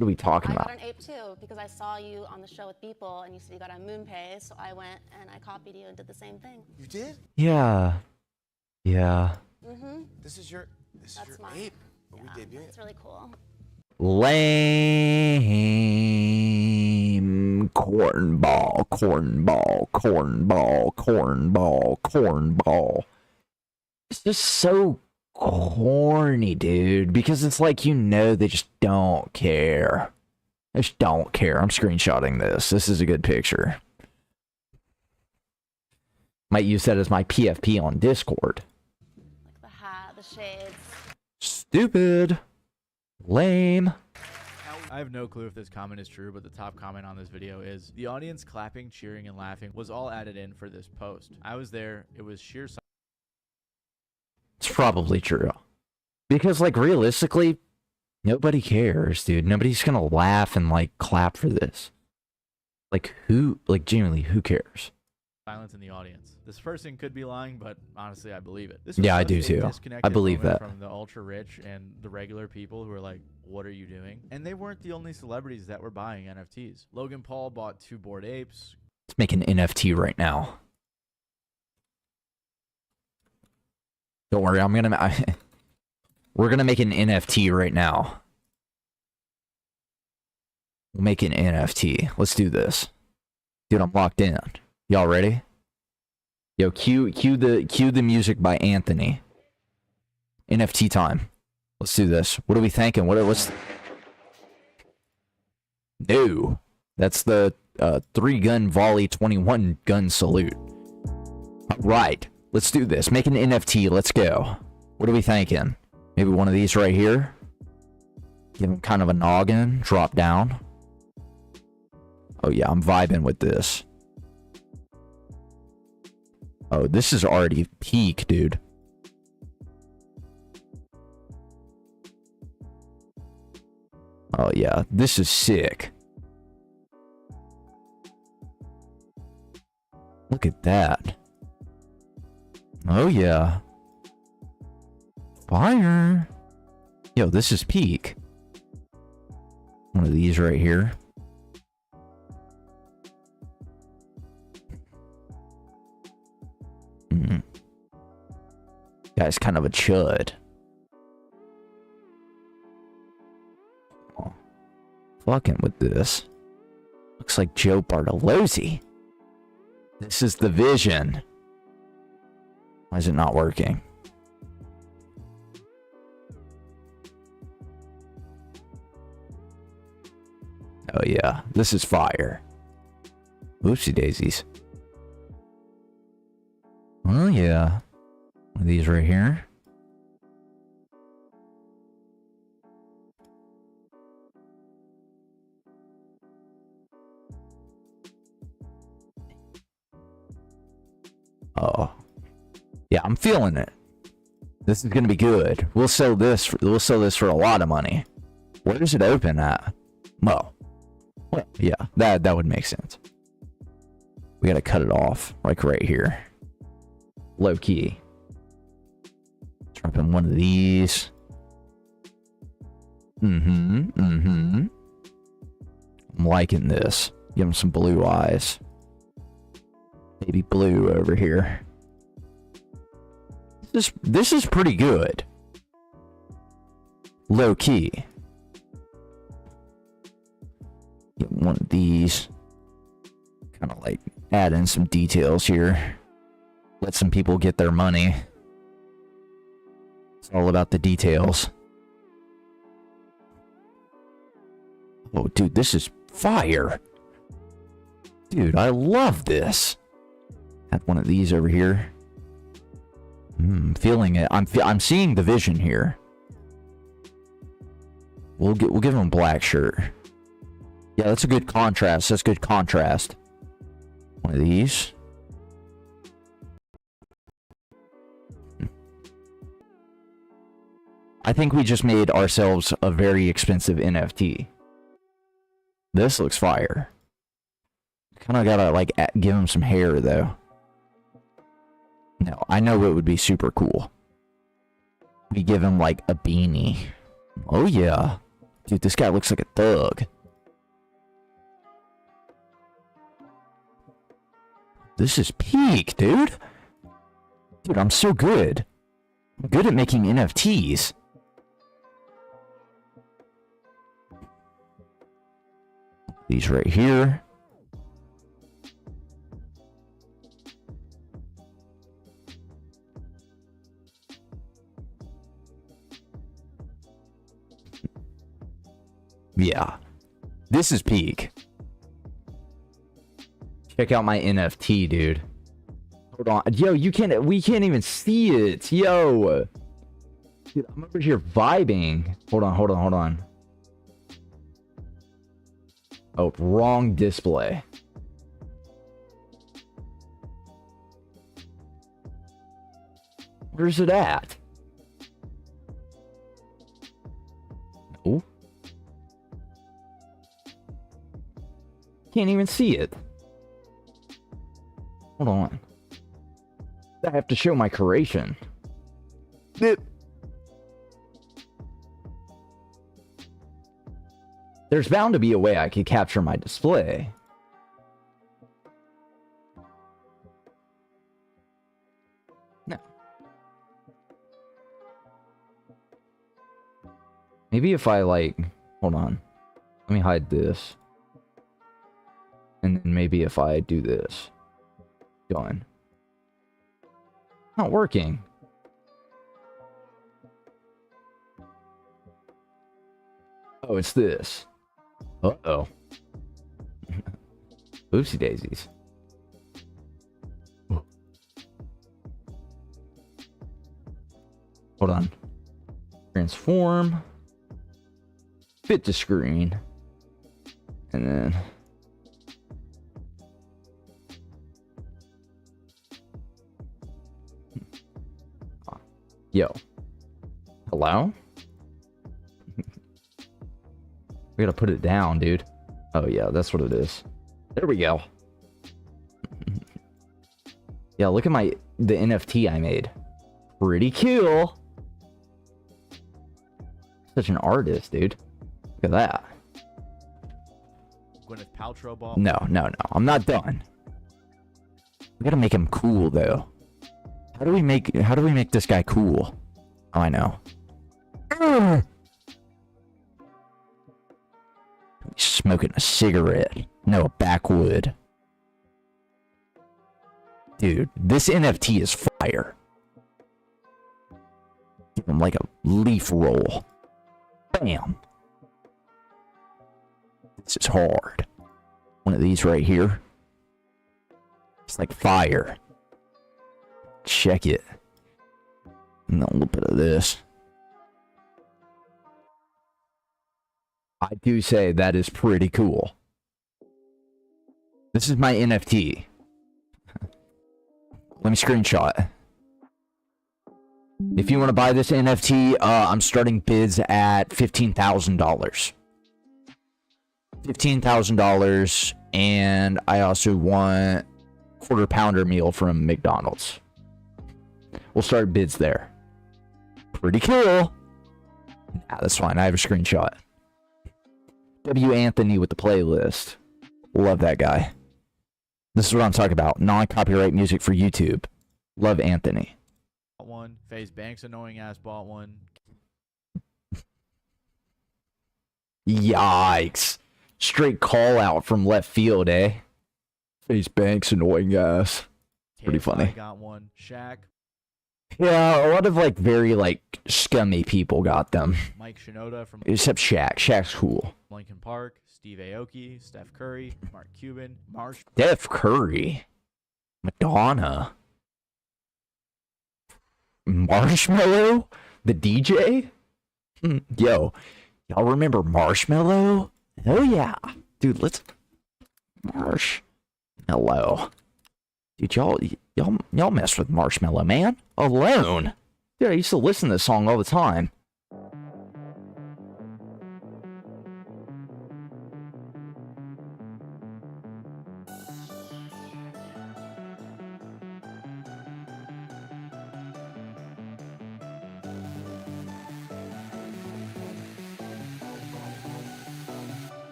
are we talking I about? got an ape too because I saw you on the show with Beeple and you said you got a MoonPay, so I went and I copied you and did the same thing. You did? Yeah. Yeah. Mm-hmm. This is your mine. ape. Are we debuting It's really cool. Lame. Cornball, cornball, cornball, cornball, cornball. It's just so corny, dude, because it's like, you know, they just don't care. They just don't care. I'm screenshotting this. This is a good picture. Might use that as my PFP on Discord. Like the hat, the shades. Stupid. Lame. I have no clue if this comment is true, but the top comment on this video is, the audience clapping, cheering, and laughing was all added in for this post. I was there. It was sheer silence. It's probably true. Because, like, realistically, nobody cares, dude. Nobody's gonna laugh and, like, clap for this. Like, who, like, genuinely, who cares? Silence in the audience. This person could be lying, but honestly, I believe it. This Yeah, I such do a too. disconnected I believe moment that. From the ultra rich and the regular people who are like, "What are you doing?" And they weren't the only celebrities that were buying NFTs. Logan Paul bought 2 Bored Apes. Let's make an NFT right now. Don't worry, we're gonna make an NFT right now. We'll make an NFT. Let's do this. Dude, I'm locked in. Y'all ready? Yo, cue the music by Anthony. NFT time. Let's do this. What are we thinking? What's No. That's the 3-gun volley 21 gun salute. Right. Let's do this. Make an NFT. Let's go. What are we thinking? Maybe one of these right here. Give him kind of a noggin. Drop down. Oh yeah, I'm vibing with this. Oh, this is already peak, dude. Oh yeah, this is sick. Look at that. Oh yeah. Fire. Yo, this is peak. One of these right here. Guy's kind of a chud. Oh, fucking with this. Looks like Joe Bartolozzi. This is the vision. Why is it not working? Oh yeah, this is fire. Oopsie daisies. Oh yeah. One of these right here. Oh. Yeah, I'm feeling it. This is gonna be good. We'll sell this for a lot of money. Where does it open at? Well, yeah, that would make sense. We gotta cut it off, like right here. Low key. Dropping one of these. I'm liking this. Give him some blue eyes. Maybe blue over here. This is pretty good. Low key. Get one of these. Kind of like add in some details here. Let some people get their money. It's all about the details. Oh, dude, this is fire. Dude, I love this. Had one of these over here. Feeling it. I'm seeing the vision here. We'll give him a black shirt. Yeah, that's a good contrast. That's good contrast. One of these. I think we just made ourselves a very expensive NFT. This looks fire. Kind of gotta, like, give him some hair, though. No, I know it would be super cool. We give him, like, a beanie. Oh, yeah. Dude, this guy looks like a thug. This is peak, dude. Dude, I'm so good. I'm good at making NFTs. These right here. Yeah. This is peak. Check out my NFT, dude. Hold on. Yo, we can't even see it. Yo. Dude, I'm over here vibing. Hold on. Oh, wrong display. Where's it at? No. Can't even see it. Hold on. I have to show my curation. There's bound to be a way I could capture my display. No. Maybe if I, like... Hold on. Let me hide this. And then maybe if I do this. Going. Not working. Oh, it's this. Uh-oh. Oopsie daisies. Ooh. Hold on. Transform. Fit to screen. And then... Yo. Hello? We gotta put it down, dude. Oh, yeah, that's what it is. There we go. Yeah, look at the NFT I made. Pretty cool. Such an artist, dude. Look at that. Gwyneth Paltrow ball. No. I'm not done. We gotta make him cool, though. How do we make this guy cool? Oh, I know. He's smoking a cigarette. No, a backwood. Dude, this NFT is fire. Give him like a leaf roll. Bam. This is hard. One of these right here. It's like fire. Check it. And then a little bit of this. I do say that is pretty cool. This is my NFT. Let me screenshot. If you want to buy this NFT, I'm starting bids at $15,000. $15,000, and I also want quarter pounder meal from McDonald's. We'll start bids there. Pretty cool. Yeah, that's fine. I have a screenshot. W. Anthony with the playlist. Love that guy. This is what I'm talking about. Non-copyright music for YouTube. Love Anthony. Bought one. FaZe Banks annoying ass bought one. Yikes. Straight call out from left field, eh? FaZe Banks annoying ass. Pretty funny. Got one. Shaq. Yeah, a lot of like very like scummy people got them. Mike Shinoda from Except Shaq. Shaq's cool. Lincoln Park. Steve Aoki. Steph Curry. Mark Cuban. Marsh. Steph Curry. Madonna. Marshmello? The DJ? Yo, y'all remember Marshmello? Oh yeah. Dude, let's... Marshmello. Dude, y'all mess with Marshmello, man. Alone. Dude, I used to listen to this song all the time.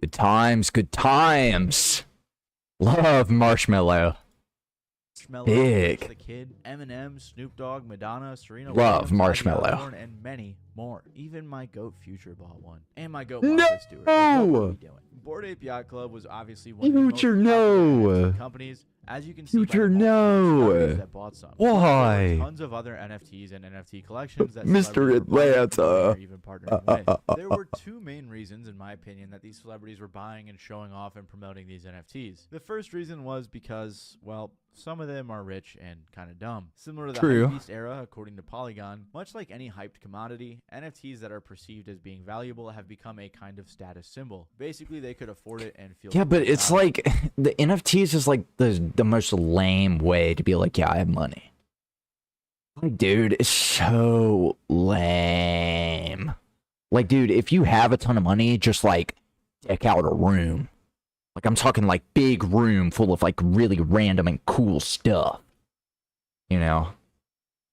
Good times, good times. Love Marshmallow. Marshmello, Big. Rich the Kid, Eminem, Snoop Dogg, Madonna, Serena Love Williams, Ozzy Marshmello. Osbourne, and many more. Even my goat Future bought one. And my goat No! Martha Stewart. Like, what were we doing? Bored Ape Yacht Club was obviously one of the most Future, popular no. NFT companies. As you can see Future, by the multiple celebrities no. that bought some. Why? There were tons of other NFTs and NFT collections that Mr. celebrities were buying and Atlanta. even partnering with. There were two main reasons, in my opinion, that these celebrities were buying and showing off and promoting these NFTs. The first reason was because, well, some of them are rich and kind of dumb. Similar to the True. Hypebeast era, according to Polygon, much like any hyped commodity, NFTs that are perceived as being valuable have become a kind of status symbol. Basically, they could afford it and feel Yeah, but cool it's about it. like the NFTs is like the most lame way to be like, yeah, I have money. Like, dude, it's so lame. Like, dude, if you have a ton of money, just like deck out a room. Like, I'm talking like big room full of like really random and cool stuff. You know,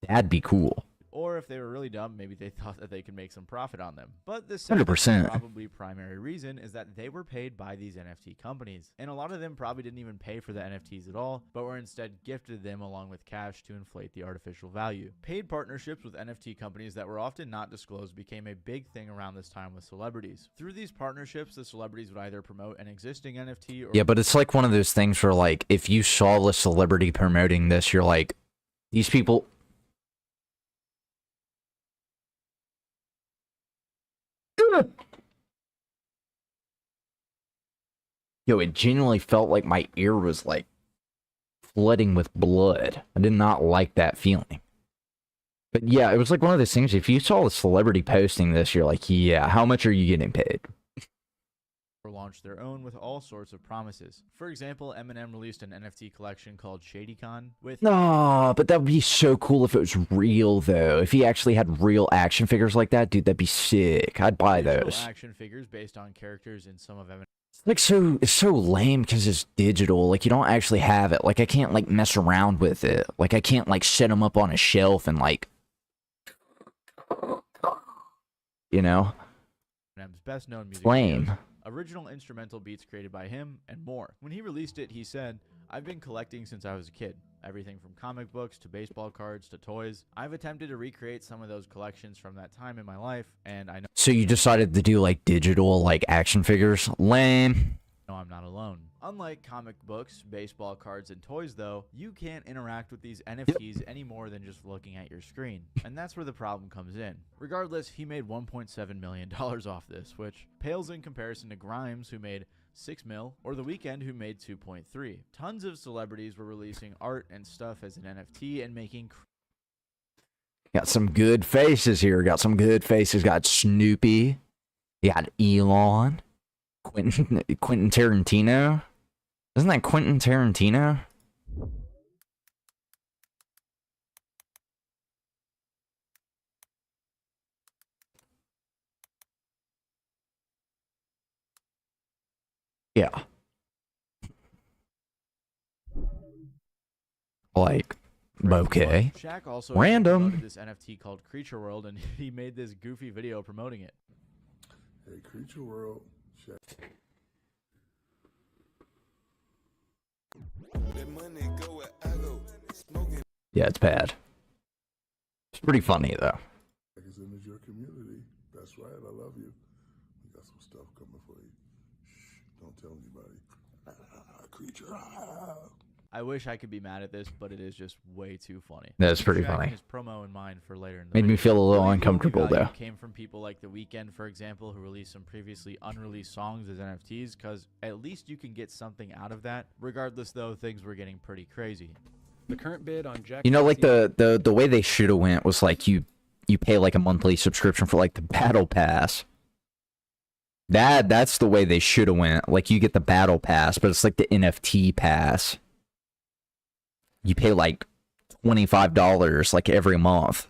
that'd be cool. Or if they were really dumb, maybe they thought that they could make some profit on them. But the second 100%. probably primary reason is that they were paid by these NFT companies. And a lot of them probably didn't even pay for the NFTs at all, but were instead gifted them along with cash to inflate the artificial value. Paid partnerships with NFT companies that were often not disclosed became a big thing around this time with celebrities. Through these partnerships, the celebrities would either promote an existing NFT or Yeah, but it's like one of those things where like if you saw a celebrity promoting this, you're like, these people. Yo, it genuinely felt like my ear was like flooding with blood. I did not like that feeling. But yeah, it was like one of those things. If you saw a celebrity posting this, you're like, yeah, how much are you getting paid? launch their own with all sorts of promises. For example, Eminem released an NFT collection called ShadyCon with No, but that would be so cool if it was real, though. If he actually had real action figures like that, dude, that'd be sick. I'd buy digital those. action figures based on characters in some of Eminem. Like, it's so lame because it's digital. Like, you don't actually have it. Like, I can't, like, mess around with it. Like, I can't, like, set them up on a shelf and, like, you know? Eminem's best known music Lame. videos, original instrumental beats created by him, and more. When he released it, he said, "I've been collecting since I was a kid. Everything from comic books to baseball cards to toys. I've attempted to recreate some of those collections from that time in my life, and I know So you decided to do, like, digital, like, action figures? Lame. I'm not alone." Unlike comic books, baseball cards, and toys, though, you can't interact with these NFTs any more than just looking at your screen. And that's where the problem comes in. Regardless, he made $1.7 million off this, which pales in comparison to Grimes, who made $6 million, or The Weeknd, who made $2.3 million. Tons of celebrities were releasing art and stuff as an NFT and making Got some good faces here. Got some good faces. Got Snoopy. You got Elon. Quentin Tarantino. Isn't that Quentin Tarantino? Yeah. Like, okay. Shaq also Random. promoted this NFT called Creature World, and he made this goofy video promoting it. Hey, Creature World. Shaq. Yeah, it's bad. It's pretty funny, though. Is in your community. That's right. I love you. We got some stuff coming for you. Shh, don't tell anybody. Creature. I wish I could be mad at this, but it is just way too funny. That's pretty Shaq funny. His promo in mind for later in the Made me video. feel a little Really uncomfortable, value though. Came from people like The Weeknd, for example, who released some previously unreleased songs as NFTs, because at least you can get something out of that. Regardless, though, things were getting pretty crazy. The current bid on Jack. You know, like the way they should have went was like you pay like a monthly subscription for like the battle pass. That's the way they should have went. Like you get the battle pass, but it's like the NFT pass. You pay like $25 like every month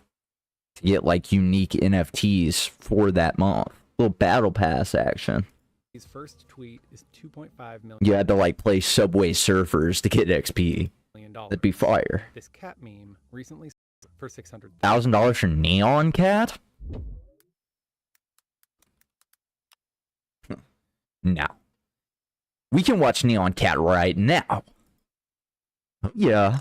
to get like unique NFTs for that month. Little battle pass action. His first tweet is 2.5 million. You had to like play Subway Surfers to get XP. That'd be fire. This cat meme recently sold for $600,000. $1,000 for Neon Cat? No. We can watch Neon Cat right now. Yeah.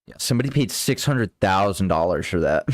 Yeah, somebody paid $600,000 for that.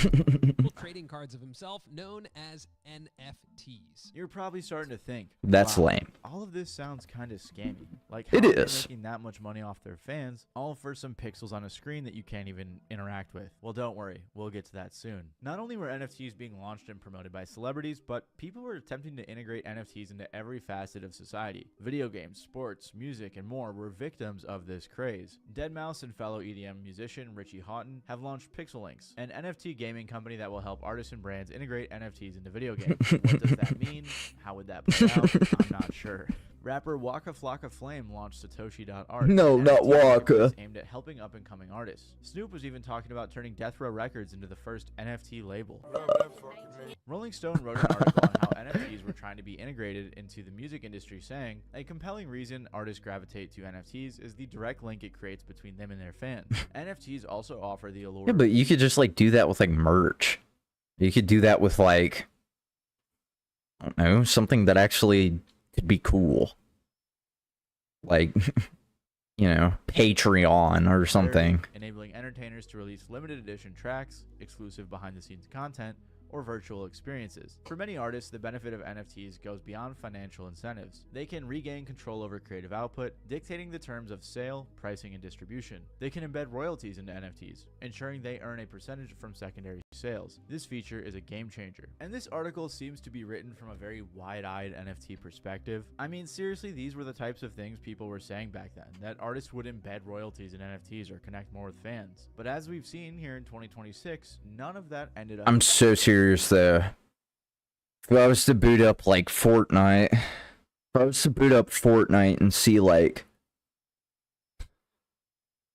Trading cards of himself known as NFTs. You're probably starting to think, That's wow, lame. all of this sounds kind of scammy. Like, It how are they is. making that much money off their fans, all for some pixels on a screen that you can't even interact with. Well, don't worry, we'll get to that soon. Not only were NFTs being launched and promoted by celebrities, but people were attempting to integrate NFTs into every facet of society. Video games, sports, music, and more were victims of this craze. Deadmau5 and fellow EDM musician Richie Houghton have launched Pixellinks, an NFT gaming company that will help artists and brands integrate NFTs into video games. What does that mean? How would that play out? I'm not sure. Rapper Waka Flocka Flame launched Satoshi.art. No, an not NFT Waka. marketplace aimed at helping up-and-coming artists. Snoop was even talking about turning Death Row Records into the first NFT label. Rolling Stone wrote an article on how NFTs were trying to be integrated into the music industry, saying, a compelling reason artists gravitate to NFTs is the direct link it creates between them and their fans. NFTs also offer the allure. Yeah, but you could just like do that with like merch. You could do that with like, I don't know, something that actually could be cool. Like, you know, Patreon or something. Enabling entertainers to release limited edition tracks, exclusive behind the scenes content, or virtual experiences. For many artists, the benefit of NFTs goes beyond financial incentives. They can regain control over creative output, dictating the terms of sale, pricing, and distribution. They can embed royalties into NFTs, ensuring they earn a percentage from secondary sales. This feature is a game changer. And this article seems to be written from a very wide-eyed NFT perspective. I mean, seriously, these were the types of things people were saying back then, that artists would embed royalties in NFTs or connect more with fans. But as we've seen here in 2026, none of that ended up. I'm so serious though. If I was to boot up like Fortnite, and see like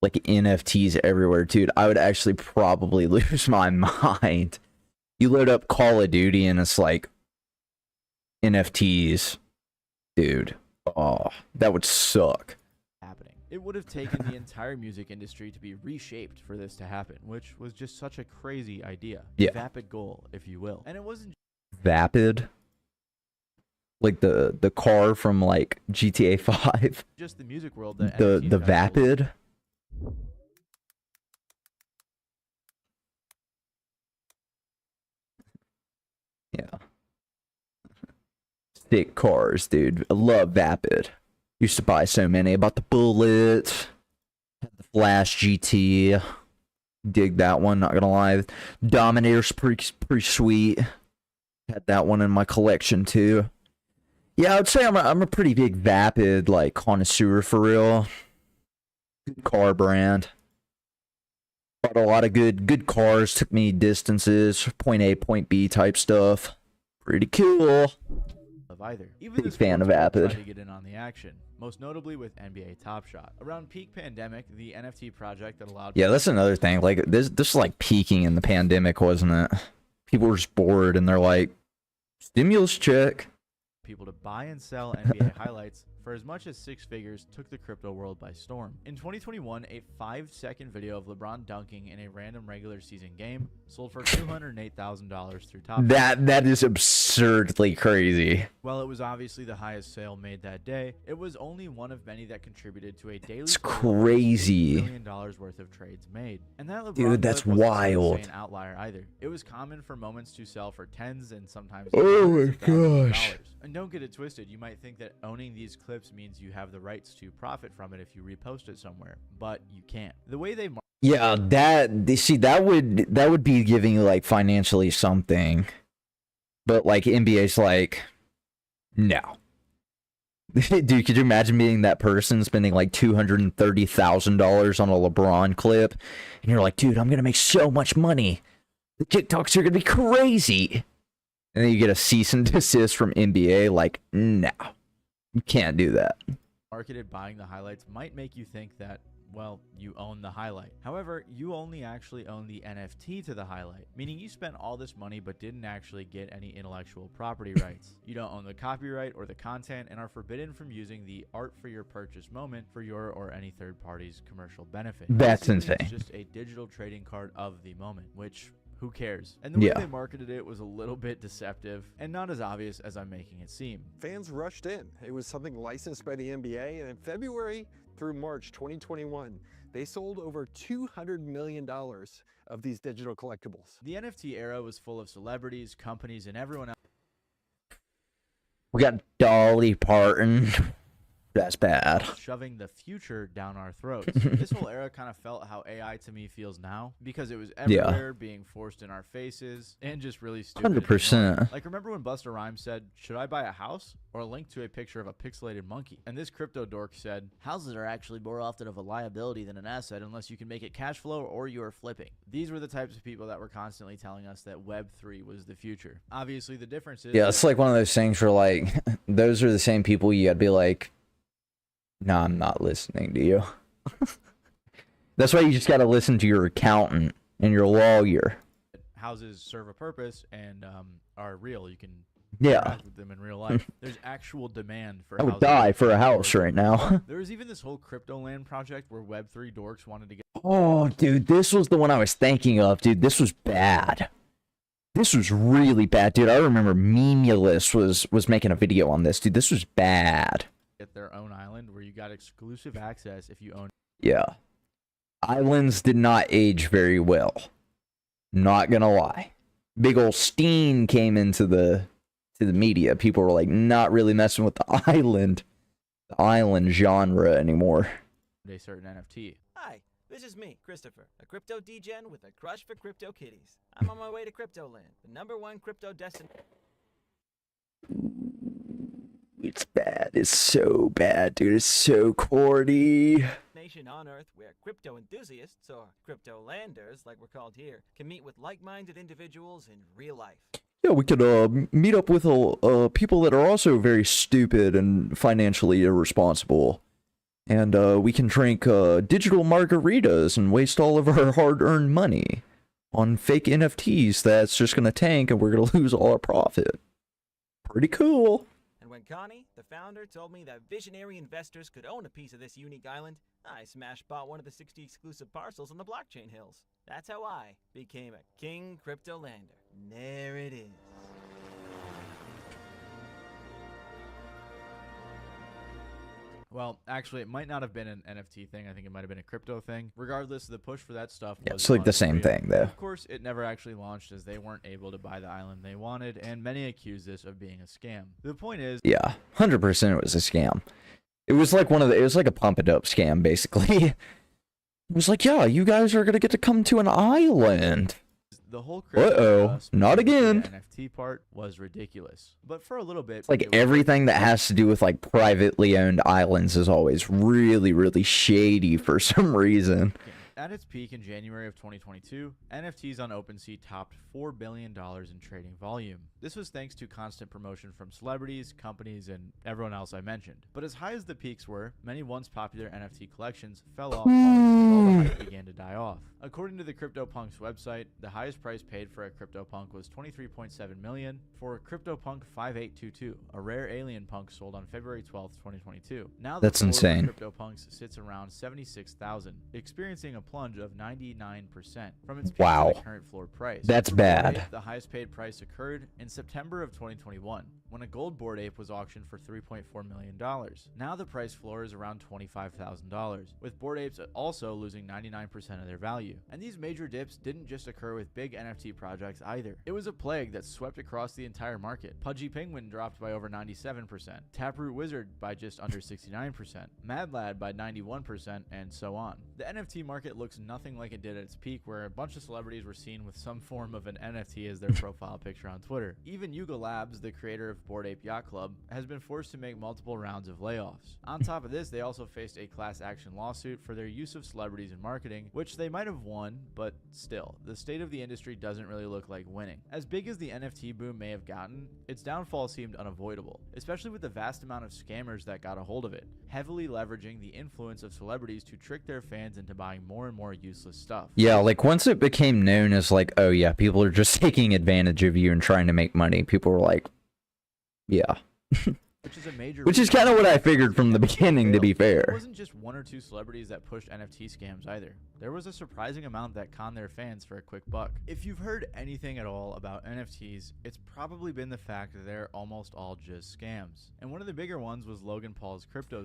NFTs everywhere, dude, I would actually probably lose my mind. You load up Call of Duty and it's like NFTs, dude. Oh, that would suck. Happening. It would have taken the entire music industry to be reshaped for this to happen, which was just such a crazy idea. Yeah. Vapid goal, if you will. And it wasn't Vapid, like the car from like GTA 5. just the music world that The NFTs got Vapid. Yeah. Thick cars, dude. I love Vapid. Used to buy so many. About the Bullet. Had the Flash GT. Dig that one, not gonna lie. Dominator's pretty sweet. Had that one in my collection too. Yeah, I would say I'm a pretty big Vapid like connoisseur for real. Good car brand. Bought a lot of good cars. Took me distances, point A, point B type stuff. Pretty cool. of either. Even Big the fan of sports world tried Vapid. to get in on the action, most notably with NBA Top Shot. Around peak pandemic, the NFT project that allowed Yeah, that's another thing. Like this is like peaking in the pandemic, wasn't it? People were just bored and they're like, stimulus check. people to buy and sell NBA highlights for as much as 6 figures took the crypto world by storm. In 2021, a 5-second video of LeBron dunking in a random regular season game sold for $208,000 through Top Shot. That is absurdly crazy. While it was obviously the highest sale made that day, it was only one of many that contributed to a daily It's total of crazy. $6 million worth of trades made. And that LeBron Dude, that's clip wasn't some wild. insane outlier either. It was common for moments to sell for tens and sometimes Oh hundreds my of thousands of gosh. dollars. And don't get it twisted, you might think that owning these clips means you have the rights to profit from it if you repost it somewhere, but you can't. The way they Yeah, that would be giving you like financially something. But like NBA's like, no. Dude, could you imagine being that person spending like $230,000 on a LeBron clip? And you're like, dude, I'm gonna make so much money. The TikToks are gonna be crazy. And then you get a cease and desist from NBA, like, no. You can't do that. marketed buying the highlights might make you think that, well, you own the highlight. However, you only actually own the NFT to the highlight, meaning you spent all this money but didn't actually get any intellectual property rights. You don't own the copyright or the content and are forbidden from using the art for your purchase moment for your or any third party's commercial benefit. That's Basically, insane. It's just a digital trading card of the moment, which who cares? And the way Yeah. they marketed it was a little bit deceptive and not as obvious as I'm making it seem. Fans rushed in. It was something licensed by the NBA, and in February through March 2021, they sold over $200 million of these digital collectibles. The NFT era was full of celebrities, companies, and everyone else We got Dolly Parton. That's bad. shoving the future down our throats. This whole era kind of felt how AI to me feels now, because it was Yeah. everywhere, being forced in our faces, and just really stupid. and 100%. annoying. Like, remember when Busta Rhymes said, "Should I buy a house or a link to a picture of a pixelated monkey?" And this crypto dork said, "Houses are actually more often of a liability than an asset unless you can make it cash flow or you are flipping." These were the types of people that were constantly telling us that Web3 was the future. Obviously, the difference is Yeah, it's like one of those things where, like, those are the same people you gotta be like, no, I'm not listening to you. That's why you just gotta listen to your accountant and your lawyer. houses serve a purpose and are real. You can Yeah. interact with them in real life. There's actual demand for I would houses. die for a house right now. There was even this whole crypto land project where Web3 dorks wanted to get Oh, dude, this was the one I was thinking of, dude. This was bad. This was really bad, dude. I remember Memulus was making a video on this, dude. This was bad. their own island where you got exclusive access if you own. Yeah. Islands did not age very well. Not gonna lie. Big ol' Steen came into the media. People were like not really messing with the island genre anymore. A certain NFT. Hi, this is me, Christopher, a crypto degen with a crush for crypto kitties. I'm on my way to Cryptoland, the #1 crypto destination It's bad. It's so bad, dude. It's so corny. on Earth where crypto enthusiasts, or crypto landers like we're called here, can meet with like-minded individuals in real life. Yeah, we could meet up with people that are also very stupid and financially irresponsible. And we can drink digital margaritas and waste all of our hard-earned money on fake NFTs that's just going to tank and we're going to lose all our profit. Pretty cool. And when Connie, the founder, told me that visionary investors could own a piece of this unique island, I smash bought one of the 60 exclusive parcels on the blockchain hills. That's how I became a king crypto lander. And there it is. Well, actually, it might not have been an NFT thing. I think it might have been a crypto thing. Regardless, the push for that stuff Yeah, was it's like the same unreal. thing, though. Of course, it never actually launched as they weren't able to buy the island they wanted, and many accused this of being a scam. The point is... Yeah, 100% it was a scam. It was like it was like a pump it up scam, basically. It was like, yeah, you guys are going to get to come to an island. The whole Uh-oh, not again. NFT part was ridiculous. But for a little bit... Like it was everything that has to do with like privately owned islands is always really, really shady for some reason. At its peak in January of 2022, NFTs on OpenSea topped $4 billion in trading volume. This was thanks to constant promotion from celebrities, companies, and everyone else I mentioned. But as high as the peaks were, many once popular NFT collections fell off while the hype began to die off. According to the CryptoPunks website, the highest price paid for a CryptoPunk was $23.7 million for a CryptoPunk 5822, a rare alien punk sold on February 12, 2022. Now That's the floor insane. for CryptoPunks sits around 76,000, experiencing a plunge of 99% from its peak Wow. to the current floor price. That's For Bored bad. Ape, the highest paid price occurred in September of 2021, when a gold Bored Ape was auctioned for $3.4 million. Now the price floor is around $25,000, with Bored Apes also losing 99% of their value. And these major dips didn't just occur with big NFT projects either. It was a plague that swept across the entire market. Pudgy Penguin dropped by over 97%, Taproot Wizard by just under 69%, Mad Lad by 91%, and so on. The NFT market looks nothing like it did at its peak, where a bunch of celebrities were seen with some form of an NFT as their profile picture on Twitter. Even Yuga Labs, the creator of Bored Ape Yacht Club, has been forced to make multiple rounds of layoffs. On top of this, they also faced a class action lawsuit for their use of celebrities in marketing, which they might have won, but still, the state of the industry doesn't really look like winning. As big as the NFT boom may have gotten, its downfall seemed unavoidable, especially with the vast amount of scammers that got a hold of it, heavily leveraging the influence of celebrities to trick their fans into buying more and more useless stuff. Yeah, like once it became known as like, oh yeah, people are just taking advantage of you and trying to make money, people were like, yeah. Which is kind of what I figured from the beginning, to be It fair. wasn't just one or two celebrities that pushed NFT scams either. There was a surprising amount that conned their fans for a quick buck. If you've heard anything at all about NFTs, it's probably been the fact that they're almost all just scams. And one of the bigger ones was Logan Paul's crypto.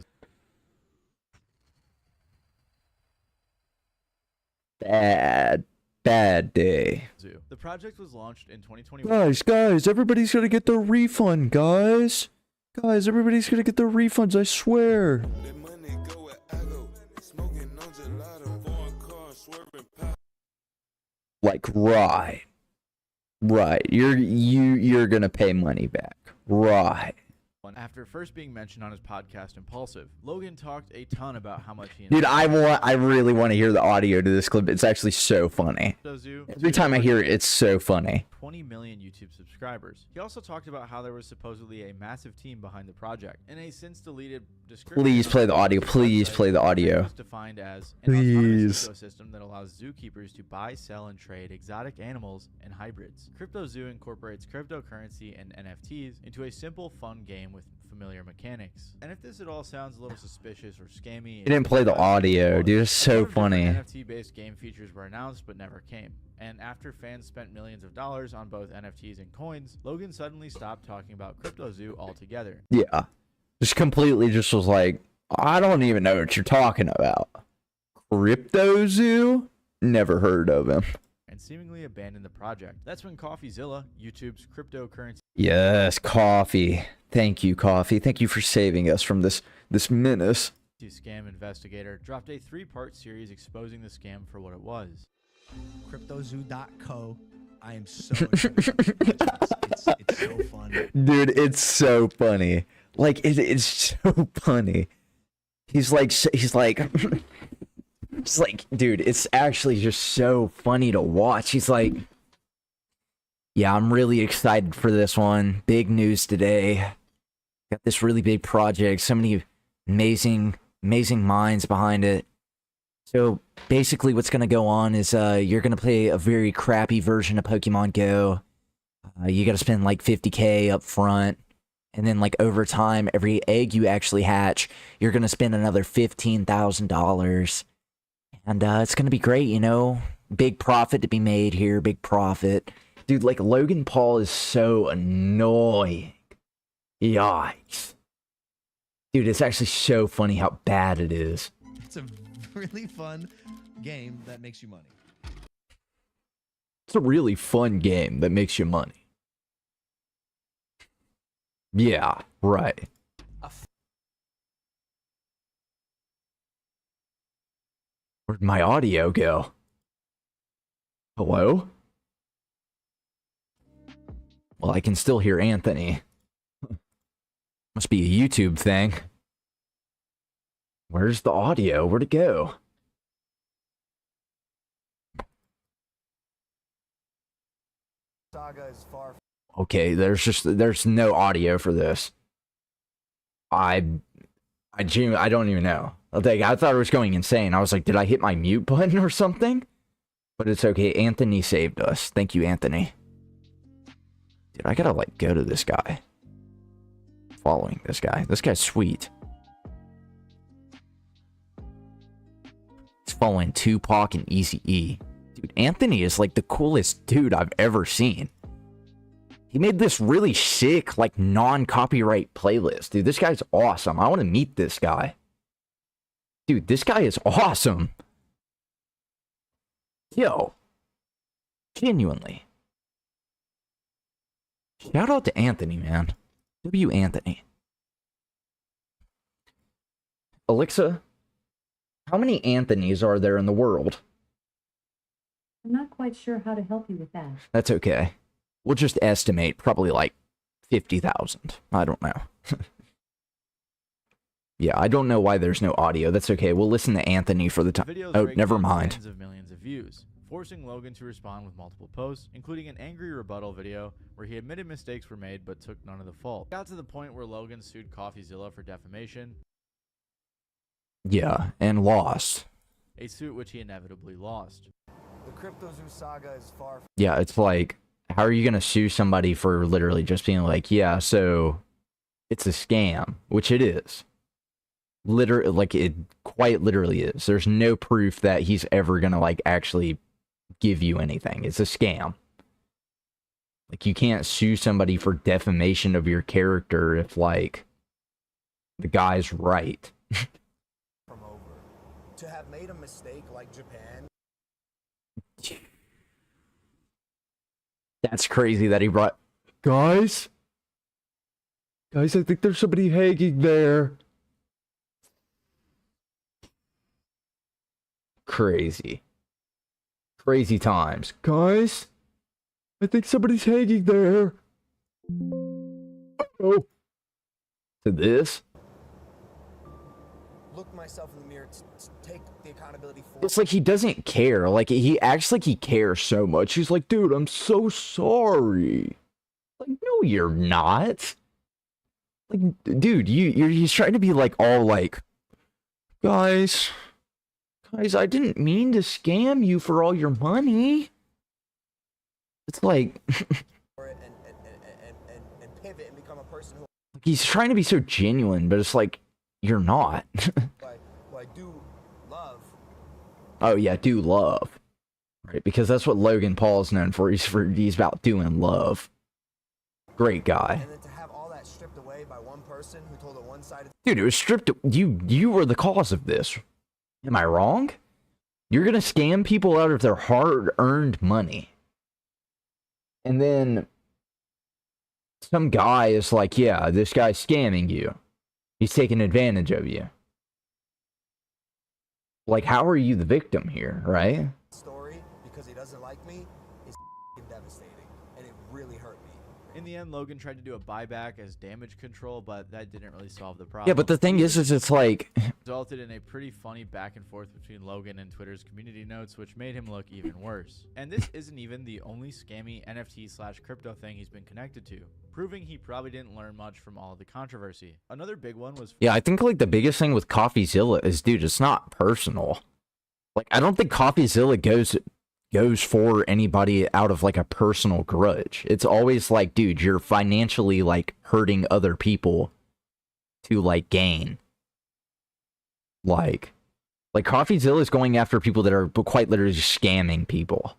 Bad day. Zoo. The project was launched in 2021. Guys, everybody's gonna get their refund, guys. Guys, everybody's gonna get their refunds, I swear. Like, right. You're gonna pay money back. Right. After first being mentioned on his podcast Impulsive, Logan talked a ton about how much he Dude, I really want to hear the audio to this clip. It's actually so funny. Every time I hear it, it's so funny. 20 million YouTube subscribers. He also talked about how there was supposedly a massive team behind the project. In a since deleted description, Please play the audio. Please play the audio. was defined as an autonomous ecosystem that allows zookeepers to buy, sell, and trade exotic animals and hybrids. Crypto Zoo incorporates cryptocurrency and NFTs into a simple, fun game with familiar mechanics. And if this at all sounds a little suspicious or scammy, He didn't play the audio, dude. It's so funny. NFT-based game features were announced but never came. And after fans spent millions of dollars on both NFTs and coins, Logan suddenly stopped talking about Crypto Zoo altogether. Yeah. Just completely just was like, I don't even know what you're talking about. Crypto Zoo? Never heard of him. And seemingly abandoned the project. That's when CoffeeZilla, YouTube's cryptocurrency Yes, Coffee. Thank you, Coffee. Thank you for saving us from this menace. scam investigator dropped a 3-part series exposing the scam for what it was. CryptoZoo.co. I am so excited. It's so fun. Dude, it's so funny. Like, it's so funny. He's like, it's like, dude, it's actually just so funny to watch. He's like, yeah, I'm really excited for this one. Big news today. Got this really big project. So many amazing minds behind it. So basically what's going to go on is you're going to play a very crappy version of Pokemon Go. You got to spend like $50K up front. And then like over time, every egg you actually hatch, you're going to spend another $15,000. And it's going to be great, you know? Big profit to be made here, big profit. Dude, like Logan Paul is so annoying. Yikes. Dude, it's actually so funny how bad it is. It's a really fun game that makes you money. It's a really fun game that makes you money. Yeah, right. Where'd my audio go? Hello? Well, I can still hear Anthony. Must be a YouTube thing. Where's the audio? Where'd it go? Saga is far. Okay, there's no audio for this. I don't even know. I thought it was going insane. I was like, did I hit my mute button or something? But it's okay. Anthony saved us. Thank you, Anthony. Dude, I gotta like go to this guy. Following this guy. This guy's sweet. He's following Tupac and Eazy-E. Dude, Anthony is like the coolest dude I've ever seen. He made this really sick, like, non-copyright playlist. Dude, this guy's awesome. I want to meet this guy. Dude, this guy is awesome. Yo. Genuinely. Shout out to Anthony, man. W. Anthony. Alexa, How many Anthonys are there in the world? I'm not quite sure how to help you with that. That's okay. We'll just estimate probably like 50,000. I don't know. Yeah, I don't know why there's no audio. That's okay. We'll listen to Anthony for the time. Oh, never mind. Tens of millions of views, forcing Logan to respond with multiple posts, including an angry rebuttal video where he admitted mistakes were made but took none of the fault. It got to the point where Logan sued CoffeeZilla for defamation. Yeah, and lost. A suit which he inevitably lost. The CryptoZoo saga is far from Yeah, it's like, how are you going to sue somebody for literally just being like, yeah, so it's a scam, which it is. Literally, like, it quite literally is. There's no proof that he's ever going to, like, actually give you anything. It's a scam. Like, you can't sue somebody for defamation of your character if, like, the guy's right. from over. To have made a mistake like Japan. That's crazy that he brought... Guys, I think there's somebody hanging there. Crazy. Crazy times. Guys, I think somebody's hanging there. Oh. To this? Look myself in the mirror to take the accountability for. It's like he doesn't care. Like, he acts like he cares so much. He's like, dude, I'm so sorry. Like, no, you're not. Like, dude, he's trying to be like all like, guys, I didn't mean to scam you for all your money. It's like and pivot and become a person who he's trying to be so genuine, but it's like you're not. who I do love. Oh yeah, do love, right? Because that's what Logan Paul is known for. He's about doing love. Great guy. And then to have all that stripped away by one person who told a one-sided. Dude, it was stripped. You were the cause of this. Am I wrong? You're gonna scam people out of their hard-earned money. And then some guy is like, yeah, this guy's scamming you. He's taking advantage of you. Like, how are you the victim here, right? Story because he doesn't like me is devastating, and it really hurt me. In the end, Logan tried to do a buyback as damage control, but that didn't really solve the problem. Yeah, but the thing is it's like... resulted in a pretty funny back and forth between Logan and Twitter's community notes, which made him look even worse. And this isn't even the only scammy NFT/crypto thing he's been connected to, proving he probably didn't learn much from all of the controversy. Another big one was... Yeah, I think, like, the biggest thing with CoffeeZilla is, dude, it's not personal. Like, I don't think CoffeeZilla goes for anybody out of, like, a personal grudge. It's always like, dude, you're financially, like, hurting other people to, like, gain. Like CoffeeZilla is going after people that are quite literally scamming people.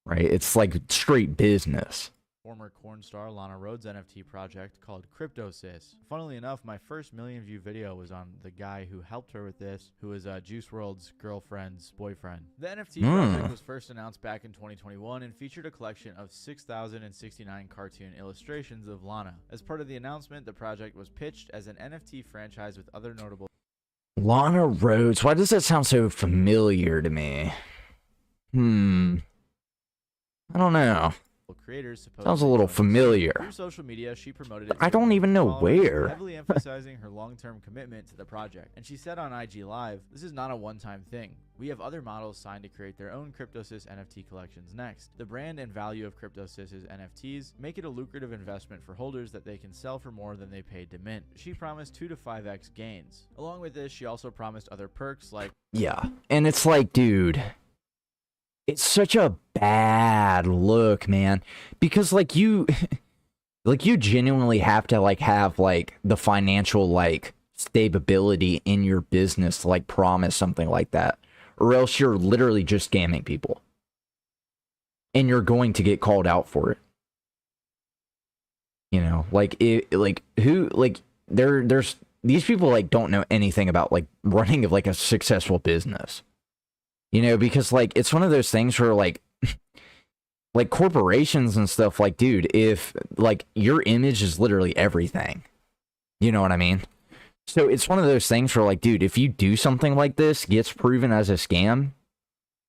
Right? It's, like, straight business. Former corn star Lana Rhoades' NFT project called CryptoSys. Funnily enough, my first million-view video was on the guy who helped her with this, who was Juice WRLD's girlfriend's boyfriend. The NFT project was first announced back in 2021 and featured a collection of 6,069 cartoon illustrations of Lana. As part of the announcement, the project was pitched as an NFT franchise with other notable... Lana Rhoades. Why does that sound so familiar to me? I don't know. Creators sounds a little familiar. Through social media, she promoted it. I don't even know where. Heavily emphasizing her long-term commitment to the project. And she said on IG Live, "This is not a one-time thing. We have other models signed to create their own CryptoSys NFT collections next. The brand and value of CryptoSys' NFTs make it a lucrative investment for holders that they can sell for more than they paid to mint." She promised 2 to 5x gains. Along with this, she also promised other perks like... Yeah, and it's like, dude... It's such a bad look, man, because like you genuinely have to like have like the financial like stability in your business to like promise something like that, or else you're literally just scamming people, and you're going to get called out for it. You know, like there's these people like don't know anything about like running of like a successful business. You know, because, like, it's one of those things where, like corporations and stuff, like, dude, if, like, your image is literally everything. You know what I mean? So it's one of those things where, like, dude, if you do something like this, gets proven as a scam,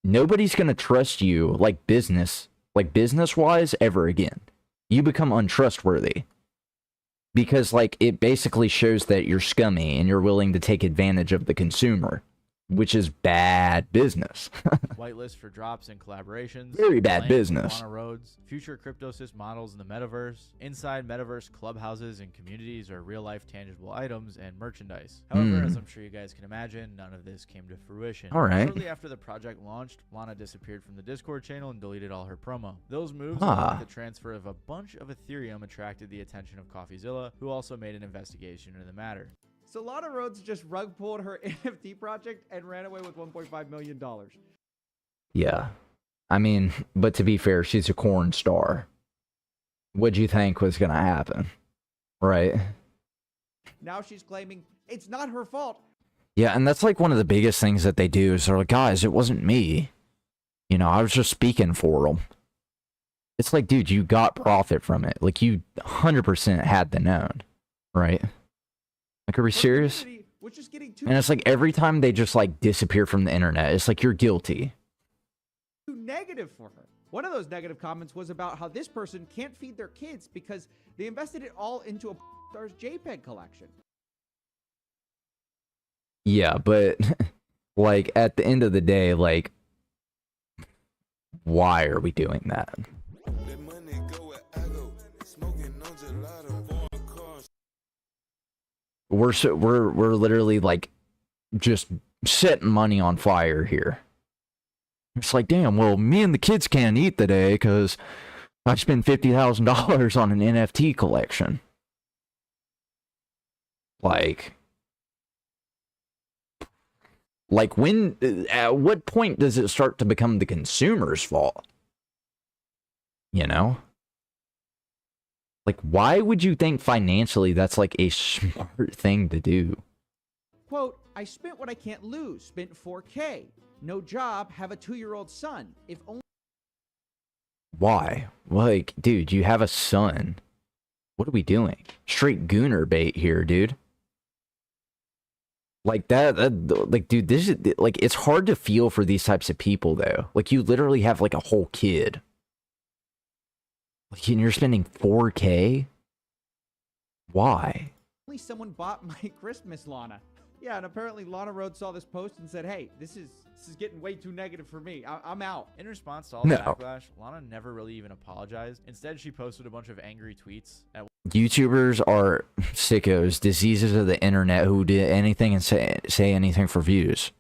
nobody's going to trust you, like, business-wise, ever again. You become untrustworthy. Because, like, it basically shows that you're scummy and you're willing to take advantage of the consumer, which is bad business. Whitelist for drops and collaborations. Very bad Blank, business. Lana Rhodes. Future CryptoSys models in the metaverse. Inside metaverse clubhouses and communities are real-life tangible items and merchandise. However, as I'm sure you guys can imagine, none of this came to fruition. All right. Shortly after the project launched, Lana disappeared from the Discord channel and deleted all her promo. Those moves, along with the transfer of a bunch of Ethereum, attracted the attention of CoffeeZilla, who also made an investigation into the matter. So Lana Rhodes just rug pulled her NFT project and ran away with $1.5 million. Yeah. I mean, but to be fair, she's a corn star. What'd you think was going to happen? Right? Now she's claiming it's not her fault. Yeah, and that's like one of the biggest things that they do is they're like, guys, it wasn't me. You know, I was just speaking for them. It's like, dude, you got profit from it. Like, you 100% had the known. Right? Like, are we serious? And it's like every time they just like disappear from the internet, it's like you're guilty. Too negative for her. One of those negative comments was about how this person can't feed their kids because they invested it all into a Stars JPEG collection. Yeah, but like at the end of the day, like, why are we doing that? We're literally like just setting money on fire here. It's like, damn, well, me and the kids can't eat today because I spent $50,000 on an NFT collection. Like when, at what point does it start to become the consumer's fault? You know? Like, why would you think financially that's like a smart thing to do? Quote, I spent what I can't lose, spent $4K. No job, have a 2-year-old son. If only. Why? Like, dude, you have a son. What are we doing? Straight gooner bait here, dude. Like that, like, dude, this is like, it's hard to feel for these types of people though. Like, you literally have like a whole kid. Like, and you're spending $4K? Why? Only someone bought my Christmas, Lana. Yeah, and apparently Lana Rhodes saw this post and said, hey, this is getting way too negative for me. I'm out. In response to all the backlash, Lana never really even apologized. Instead, she posted a bunch of angry tweets at YouTubers are sickos, diseases of the internet who did anything and say anything for views.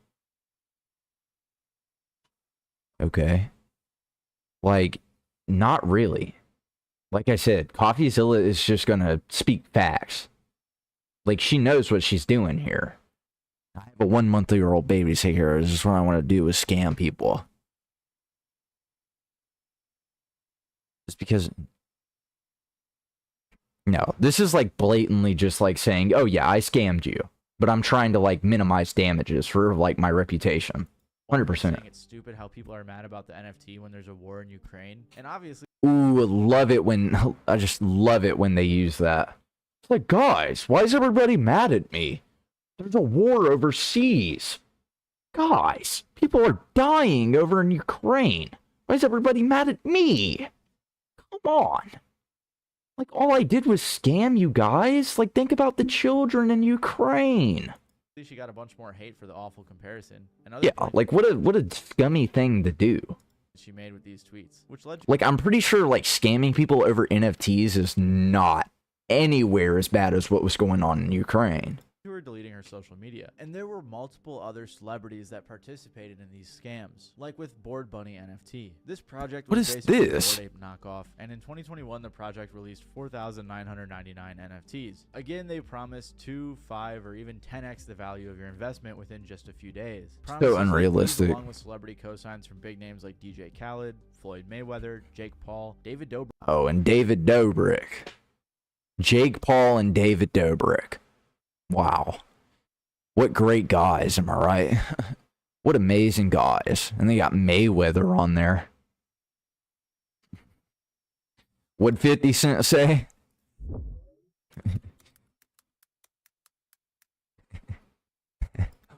Okay. Like, not really. Like I said, CoffeeZilla is just gonna speak facts. Like, she knows what she's doing here. I have a 1-month-old baby say here, this is what I want to do is scam people. Just because... No, this is like blatantly just like saying, oh yeah, I scammed you. But I'm trying to like minimize damages for like my reputation. 100%. It's stupid how people are mad about the NFT when there's a war in Ukraine. And obviously... Ooh, love it when... I just love it when they use that. It's like, guys, why is everybody mad at me? There's a war overseas. Guys, people are dying over in Ukraine. Why is everybody mad at me? Come on. Like, all I did was scam you guys? Like, think about the children in Ukraine. She got a bunch more hate for the awful comparison. Yeah, like, what a scummy thing to do. She made with these tweets, which led like, I'm pretty sure, like, scamming people over NFTs is not anywhere as bad as what was going on in Ukraine. to her deleting her social media. And there were multiple other celebrities that participated in these scams, like with Bored Bunny NFT. This project was basically a Bored Ape knockoff, and in 2021 the project released 4,999 NFTs. Again, they promised 2, 5, or even 10x the value of your investment within just a few days. So unrealistic. Along with celebrity cosigns from big names like DJ Khaled, Floyd Mayweather, Jake Paul, David Dobrik. Oh, and David Dobrik. Jake Paul and David Dobrik. Wow. What great guys, am I right? What amazing guys. And they got Mayweather on there. What'd 50 Cent say?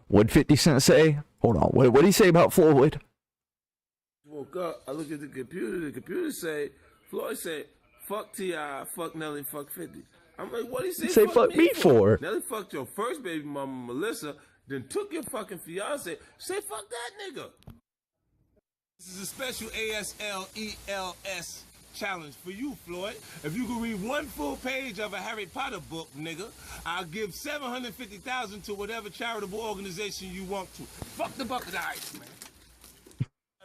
What'd 50 Cent say? Hold on. What'd he say about Floyd? Woke up, I look at the computer say, Floyd said, fuck T.I., fuck Nelly, fuck 50. I'm like, what did he Say fuck me for? Nelly fucked your first baby mama, Melissa, then took your fucking fiance. Say fuck that nigga. This is a special ASLELS challenge for you, Floyd. If you can read one full page of a Harry Potter book, nigga, I'll give $750,000 to whatever charitable organization you want to. Fuck the bucket of ice, man.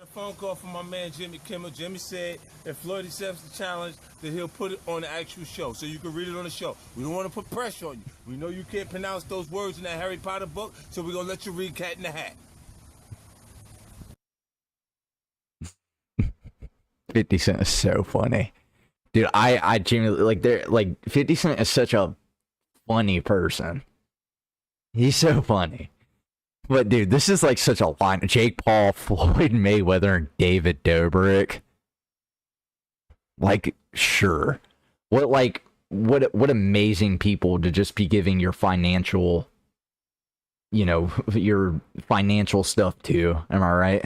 A phone call from my man Jimmy Kimmel. Jimmy said if Floyd accepts the challenge, then he'll put it on the actual show, so you can read it on the show. We don't want to put pressure on you. We know you can't pronounce those words in that Harry Potter book, so we're gonna let you read Cat in the Hat. 50 Cent is so funny. Dude, I genuinely, like, they're, like, 50 Cent is such a funny person. He's so funny. But, dude, this is, like, such a line. Jake Paul, Floyd Mayweather, and David Dobrik. Like, sure. What amazing people to just be giving your financial, you know, your financial stuff to. Am I right?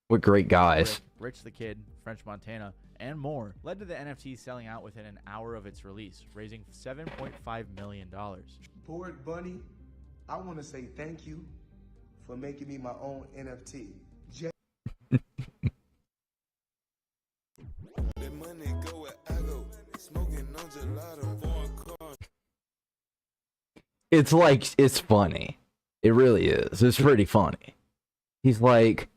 What great guys. Rich the Kid, French Montana, and more led to the NFT selling out within an hour of its release, raising $7.5 million. Bored Bunny, I want to say thank you for making me my own NFT. It's like, it's funny. It really is. It's pretty funny. He's like,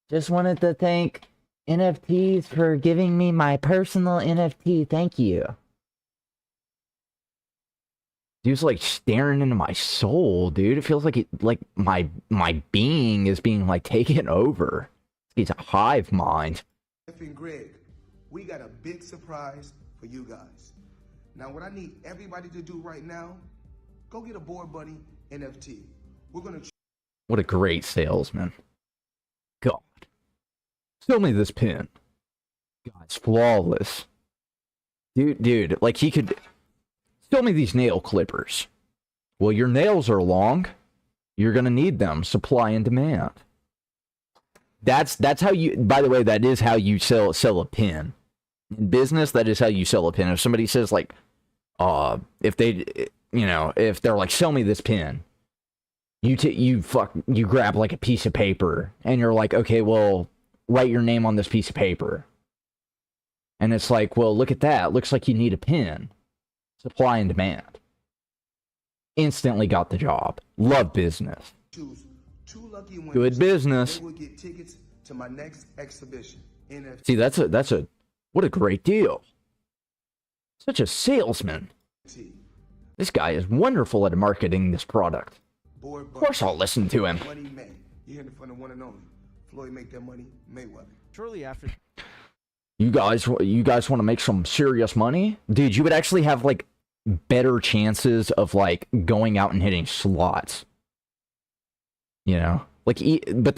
just wanted to thank NFTs for giving me my personal NFT. Thank you. Dude's like staring into my soul, dude. It feels like my being is being like taken over. It's a hive mind. And Greg, we got a big surprise for you guys. Now, what I need everybody to do right now, go get a Bored Bunny NFT. We're gonna. What a great salesman. God. Sell me this pin. God, it's flawless. Dude, like he could... Sell me these nail clippers. Well, your nails are long. You're gonna need them. Supply and demand. That's how you... By the way, that is how you sell a pin. In business, that is how you sell a pin. If somebody says, like... if they... You know, if they're like, sell me this pin. You grab like a piece of paper and you're like, okay, well, write your name on this piece of paper. And it's like, well, look at that. Looks like you need a pin. Supply and demand. Instantly got the job. Love business. Choose two lucky winners. Good business. They will get tickets to my next exhibition. NFT. See, that's a what a great deal. Such a salesman. This guy is wonderful at marketing this product. Of course I'll listen to him. Money May. You hear it from the one and only. Floyd make that money Mayweather. Shortly after... You guys want to make some serious money? Dude, you would actually have, like, better chances of, like, going out and hitting slots. You know? Like, but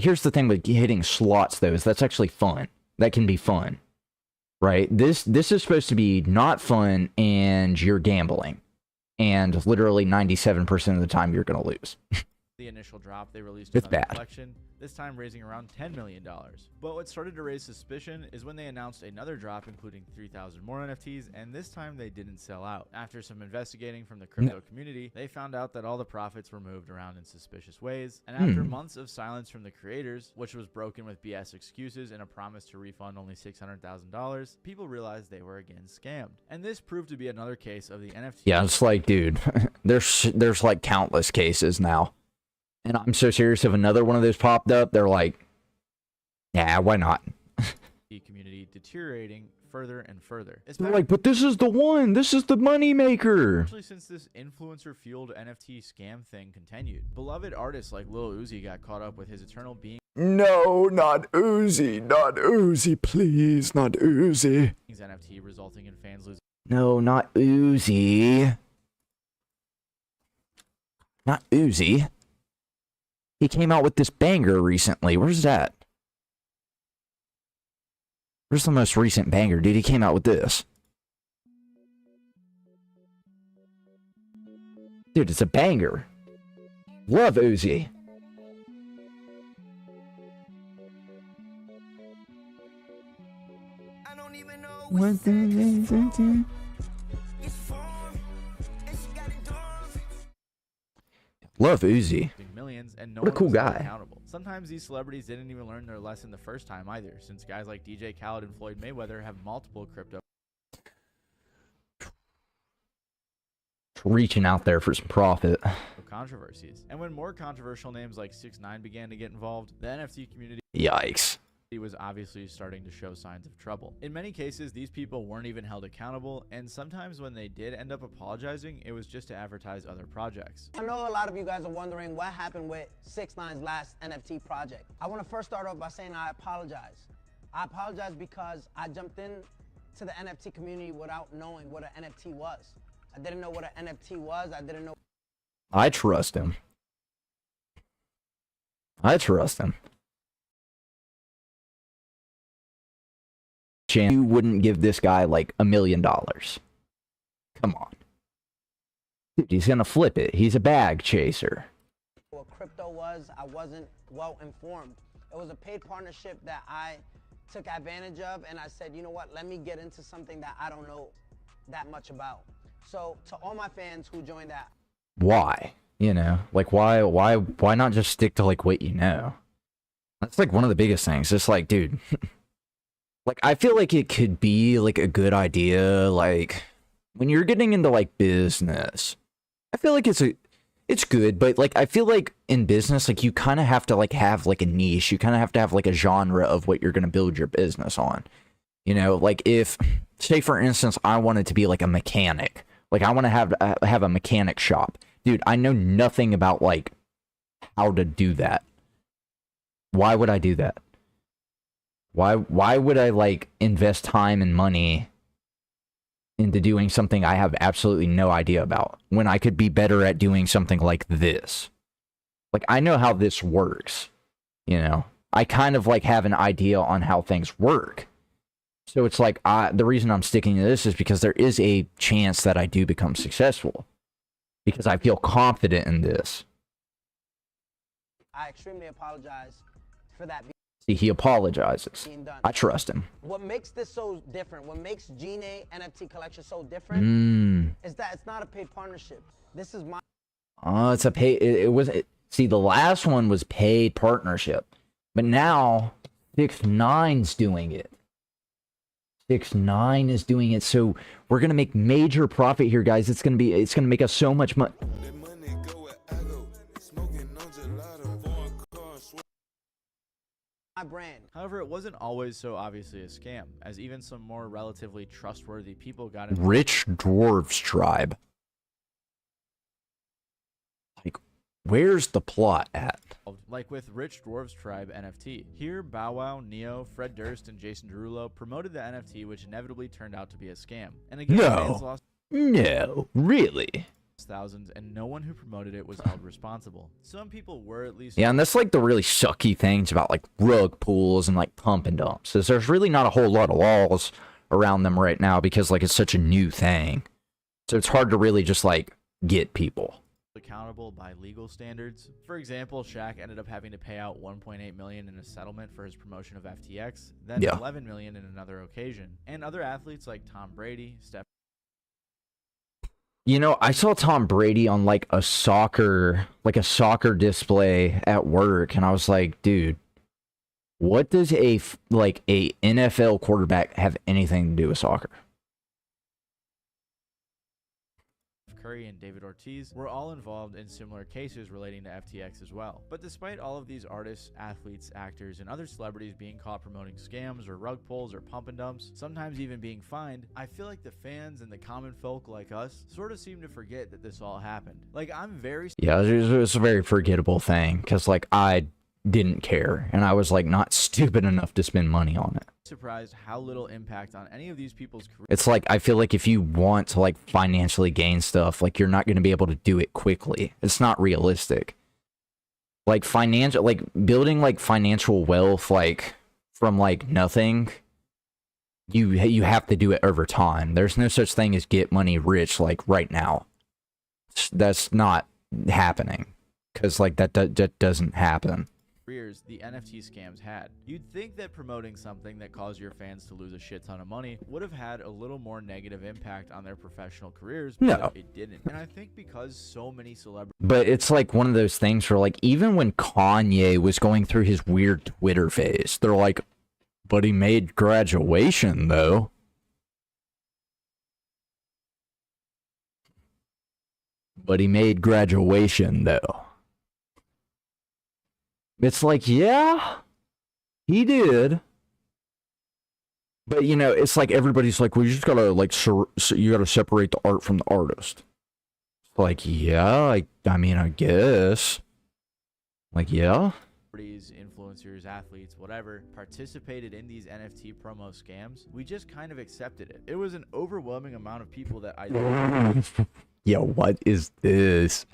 here's the thing with hitting slots, though, is that's actually fun. That can be fun. Right? This is supposed to be not fun, and you're gambling. And literally 97% of the time, you're going to lose. The initial drop, they released It's another bad. collection, this time raising around $10 million. But what started to raise suspicion is when they announced another drop, including 3,000 more NFTs, and this time they didn't sell out. After some investigating from the crypto community, they found out that all the profits were moved around in suspicious ways, and after months of silence from the creators, which was broken with BS excuses and a promise to refund only $600,000, people realized they were again scammed. And this proved to be another case of the NFT. Yeah, it's like, dude, there's like countless cases now. And I'm so serious, if another one of those popped up, they're like, yeah, why not? Community deteriorating further and further. They're like, but this is the one. This is the money maker. Especially since this influencer-fueled NFT scam thing continued. Beloved artists like Lil Uzi got caught up with his eternal being. No, not Uzi. Not Uzi, please. Not Uzi. NFT resulting in fans losing. No, not Uzi. Not Uzi. He came out with this banger recently. Where's that? Where's the most recent banger? Dude, he came out with this. Dude, it's a banger. Love Uzi. Love Uzi. Millions and no What a one cool was held guy. accountable. Sometimes these celebrities didn't even learn their lesson the first time either, since guys like DJ Khaled and Floyd Mayweather have multiple crypto Reaching out there for some profit. controversies. And when more controversial names like 6ix9ine began to get involved, the NFT community Yikes. was obviously starting to show signs of trouble. In many cases, these people weren't even held accountable, and sometimes when they did end up apologizing, it was just to advertise other projects. I know a lot of you guys are wondering what happened with 6ix9ine's last NFT project. I want to first start off by saying I apologize. I apologize because I jumped in to the NFT community without knowing what an NFT was. I didn't know what an NFT was. I didn't know. I trust him. I trust him. You wouldn't give this guy like $1 million. Come on. Dude, he's gonna flip it. He's a bag chaser. What crypto was, I wasn't well informed. It was a paid partnership that I took advantage of, and I said, you know what, let me get into something that I don't know that much about. So to all my fans who joined that, Why? You know, like why not just stick to like what you know? That's like one of the biggest things. It's like, dude, like I feel like it could be like a good idea, like when you're getting into like business. I feel like it's good, but like I feel like in business, like you kind of have to like have like a niche. You kind of have to have like a genre of what you're gonna build your business on. You know, like if, say for instance, I wanted to be like a mechanic. Like I want to have a mechanic shop. Dude, I know nothing about like how to do that. Why would I do that? Why would I like invest time and money into doing something I have absolutely no idea about when I could be better at doing something like this? Like I know how this works, you know. I kind of like have an idea on how things work. So it's like the reason I'm sticking to this is because there is a chance that I do become successful because I feel confident in this. I extremely apologize for that. See, he apologizes. I trust him. What makes this so different, what makes Gene NFT collection so different is that it's not a paid partnership. This is my... It's a pay... See, the last one was paid partnership. But now, 6ix9ine's doing it. 6ix9ine is doing it, so we're gonna make major profit here, guys. It's gonna make us so much money. My brand. However, it wasn't always so obviously a scam, as even some more relatively trustworthy people got involved. Rich Dwarves Tribe. Like, where's the plot at? Like with Rich Dwarves Tribe NFT. Here, Bow Wow, Neo, Fred Durst, and Jason Derulo promoted the NFT, which inevitably turned out to be a scam. And again, fans lost Really? thousands, and no one who promoted it was held responsible. Some people were at least... Yeah, and that's like the really sucky things about like rug pools and like pump and dumps is there's really not a whole lot of laws around them right now because like it's such a new thing. So it's hard to really just like get people accountable by legal standards. For example, Shaq ended up having to pay out $1.8 million in a settlement for his promotion of FTX, then $11 million in another occasion. And other athletes like Tom Brady, Steph... You know, I saw Tom Brady on like a soccer display at work, and I was like, dude, what does a NFL quarterback have anything to do with soccer? Curry and David Ortiz were all involved in similar cases relating to FTX as well. But despite all of these artists, athletes, actors, and other celebrities being caught promoting scams or rug pulls or pump and dumps, sometimes even being fined, I feel like the fans and the common folk like us sort of seem to forget that this all happened. Like, I'm very... Yeah, it's a very forgettable thing because like I didn't care and I was like not stupid enough to spend money on it. Surprised how little impact on any of these people's careers. It's like I feel like if you want to like financially gain stuff, like you're not going to be able to do it quickly. It's not realistic. Like building like financial wealth like from like nothing, you have to do it over time. There's no such thing as get money rich like right now. That's not happening. because like that doesn't happen. careers the NFT scams had. You'd think that promoting something that caused your fans to lose a shit ton of money would have had a little more negative impact on their professional careers, but No. it didn't. And I think because so many celebrities But it's like one of those things where like even when Kanye was going through his weird Twitter phase, they're like, but he made graduation though. But he made graduation though. It's like, yeah, he did. But you know, it's like everybody's like, well, you just gotta like, you gotta separate the art from the artist. It's like, yeah, I mean, I guess. Like, yeah. influencers, athletes, whatever, participated in these NFT promo scams, we just kind of accepted it. It was an overwhelming amount of people that I Yo, what is this?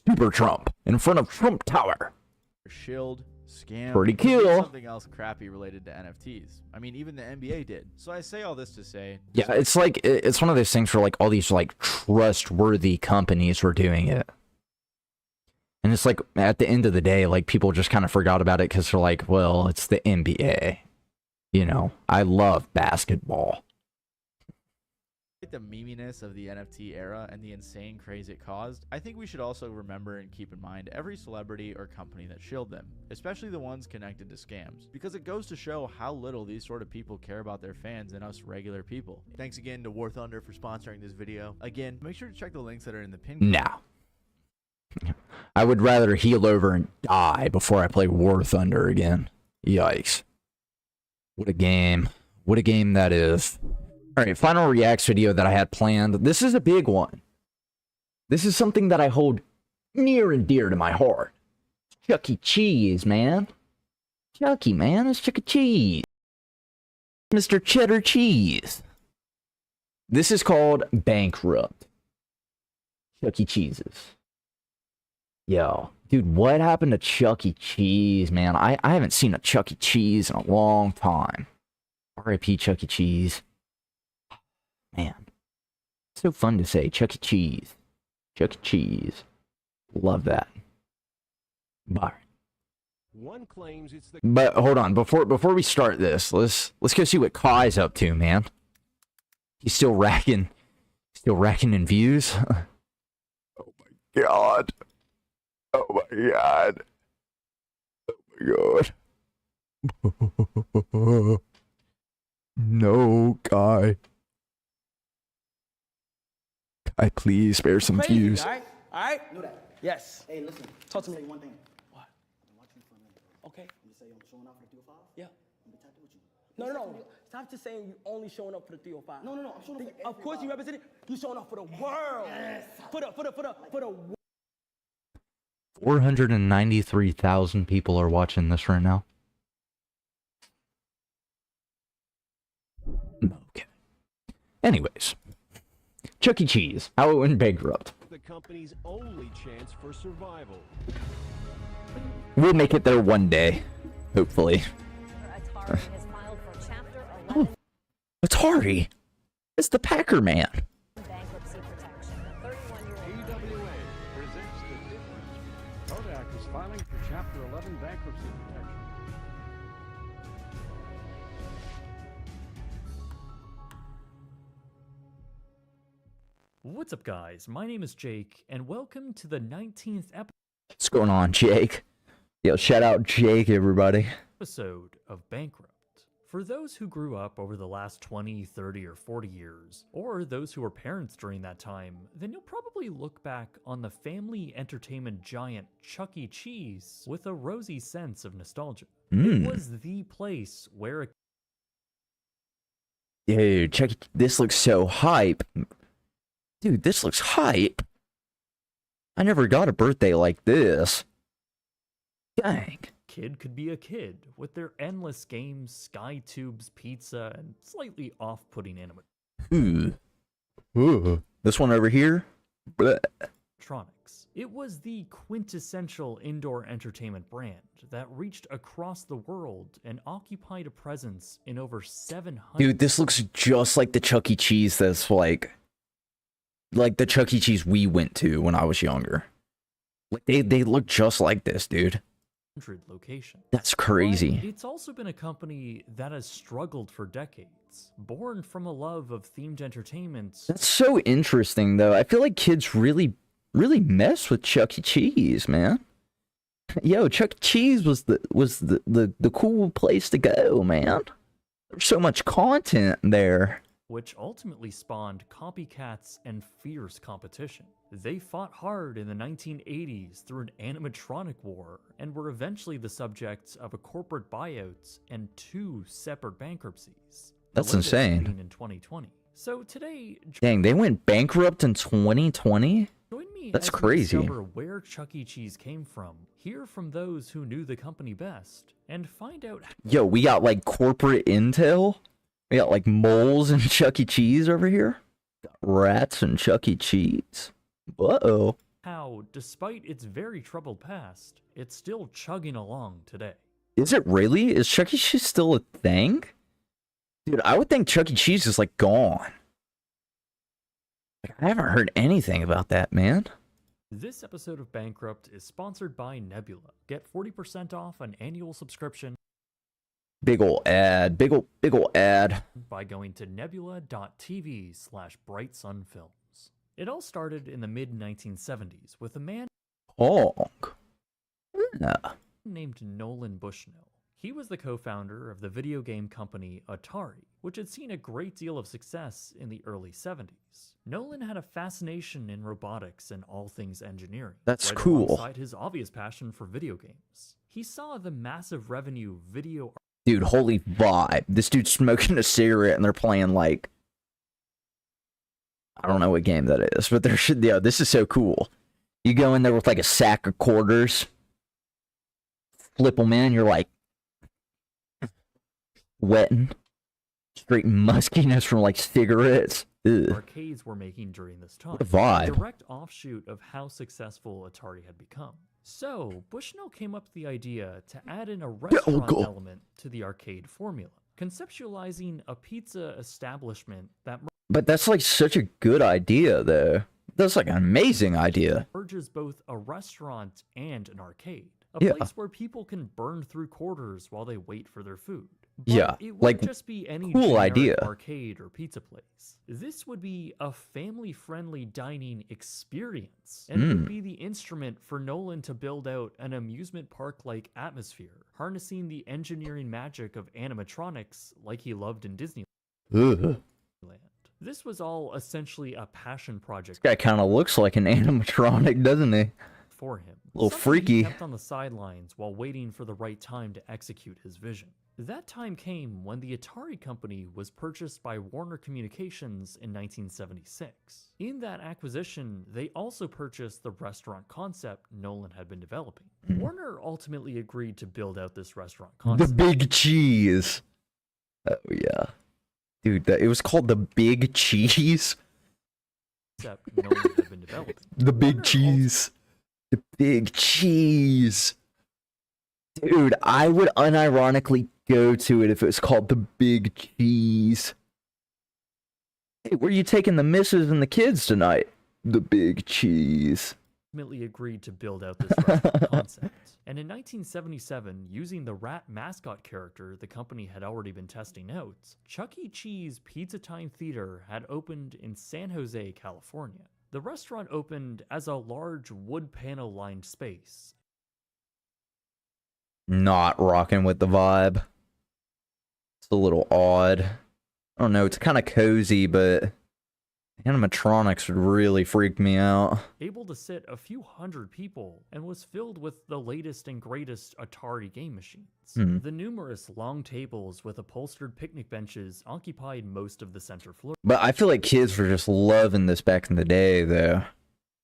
Super Trump in front of Trump Tower. shilled, scammed, Pretty or did cool. something else crappy related to NFTs. I mean, even the NBA did. So I say all this to say, Yeah, it's like, it's one of those things where like all these like trustworthy companies were doing it. And it's like, at the end of the day, like people just kind of forgot about it because they're like, well, it's the NBA. You know, I love basketball. the meminess of the NFT era and the insane craze it caused, I think we should also remember and keep in mind every celebrity or company that shilled them, especially the ones connected to scams, because it goes to show how little these sort of people care about their fans and us regular people. Thanks again to War Thunder for sponsoring this video. Again, make sure to check the links that are in the pin. No. I would rather heal over and die before I play War Thunder again. Yikes. What a game. What a game that is. Alright, final reacts video that I had planned. This is a big one. This is something that I hold near and dear to my heart. Chuck E. Cheese, man. Chucky, man. It's Chuck E. Cheese. Mr. Cheddar Cheese. This is called Bankrupt. Chuck E. Cheese's. Yo, dude, what happened to Chuck E. Cheese, man? I haven't seen a Chuck E. Cheese in a long time. R.I.P. Chuck E. Cheese. Man, so fun to say. Chuck E. Cheese. Chuck E. Cheese. Love that. Bye. One claims it's the But hold on, before we start this, let's go see what Kai's up to, man. He's still racking in views. Oh my god. Oh my god. Oh my god. No, Kai. Kai, please spare some Crazy, views. All right? Know that. Yes. Hey, listen. Talk to me. Say one thing. What? I'm watching you for a minute. Okay. You say I'm showing up for the 305? Yeah. I'm gonna with you. No. Stop just saying you only showing up for the 305. No. I'm showing up for Of course you represent it. You showing up for the world. Yes. For the world. 493,000 people are watching this right now. Okay. Anyways, Chuck E. Cheese, how it went bankrupt. the company's only chance for survival. We'll make it there one day, hopefully. Oh, Atari. It's the Packer Man. Presents the difference. Kodak is filing for Chapter 11 bankruptcy protection. What's up, guys? My name is Jake, and welcome to the 19th What's going on, Jake? Yo, shout out Jake, everybody. episode of Bankrupt. For those who grew up over the last 20, 30, or 40 years, or those who were parents during that time, then you'll probably look back on the family entertainment giant Chuck E. Cheese with a rosy sense of nostalgia. It was the place where a Dude, this looks so hype. Dude, this looks hype. I never got a birthday like this. Dang. kid could be a kid with their endless games, sky tubes, pizza, and slightly off-putting Ooh. This one over here? Blech. animatronics. It was the quintessential indoor entertainment brand that reached across the world and occupied a presence in over 700. Dude, this looks just like the Chuck E. Cheese that's like the Chuck E. Cheese we went to when I was younger. Like they look just like this, dude. Locations. That's crazy. But it's also been a company that has struggled for decades, born from a love of themed entertainment. That's so interesting, though. I feel like kids really mess with Chuck E. Cheese, man. Yo, Chuck E. Cheese was the cool place to go, man. There's so much content there. Which ultimately spawned copycats and fierce competition. They fought hard in the 1980s through an animatronic war and were eventually the subject of a corporate buyout and 2 separate bankruptcies. That's insane. In 2020. So today, Dang, they went bankrupt in 2020? join me That's as we crazy. discover where Chuck E. Cheese came from, hear from those who knew the company best, and find out Yo, we got like corporate intel. We got like moles and Chuck E. Cheese over here. Got rats and Chuck E. Cheese. Uh-oh. how, despite its very troubled past, it's still chugging along today. Is it really? Is Chuck E. Cheese still a thing? Dude, I would think Chuck E. Cheese is like gone. Like, I haven't heard anything about that, man. This episode of Bankrupt is sponsored by Nebula. Get 40% off an annual subscription Big ol' ad. Big ol' ad. by going to nebula.tv/brightsunfilms. It all started in the mid-1970s with a man Honk. Yeah. named Nolan Bushnell. He was the co-founder of the video game company Atari, which had seen a great deal of success in the early 70s. Nolan had a fascination in robotics and all things engineering. That's right cool. Alongside his obvious passion for video games. He saw the massive revenue video Dude, holy vibe. This dude's smoking a cigarette and they're playing like... I don't know what game that is, but yeah, this is so cool. You go in there with like a sack of quarters, flip them in, you're like... wetting. Straight muskiness from like cigarettes. Ugh. arcades were making during this time. What a vibe. A direct offshoot of how successful Atari had become. So, Bushnell came up with the idea to add in a restaurant go. element to the arcade formula, conceptualizing a pizza establishment that But that's like such a good idea, though. That's like an amazing idea. merges both a restaurant and an arcade. A Yeah. place where people can burn through quarters while they wait for their food. But Yeah, it won't like, just be any cool generic idea. arcade or pizza place. This would be a family-friendly dining experience, and it would Mm. be the instrument for Nolan to build out an amusement park-like atmosphere, harnessing the engineering magic of animatronics like he loved in Disneyland. Ugh. This was all essentially a passion project Guy kind of looks like an animatronic, doesn't he? for him. A little Something he freaky. kept on the sidelines while waiting for the right time to execute his vision. That time came when the Atari company was purchased by Warner Communications in 1976. In that acquisition, they also purchased the restaurant concept Nolan had been developing. Warner ultimately agreed to build out this restaurant The concept. Big Cheese. Oh, yeah. Dude, it was called the Big Cheese. Nolan had been developing. The Big Cheese. The Big Cheese. Dude, I would unironically go to it if it was called the Big Cheese. Hey, where you taking the missus and the kids tonight? The Big Cheese. Ultimately agreed to build out this restaurant concept. And in 1977, using the rat mascot character the company had already been testing out, Chuck E. Cheese Pizza Time Theater had opened in San Jose, California. The restaurant opened as a large wood panel lined space. Not rocking with the vibe. It's a little odd. I don't know, it's kind of cozy, but animatronics would really freak me out. Able to sit a few hundred people, and was filled with the latest and greatest Atari game machines. Hmm. The numerous long tables with upholstered picnic benches occupied most of the center floor. But I feel like kids were just loving this back in the day, though.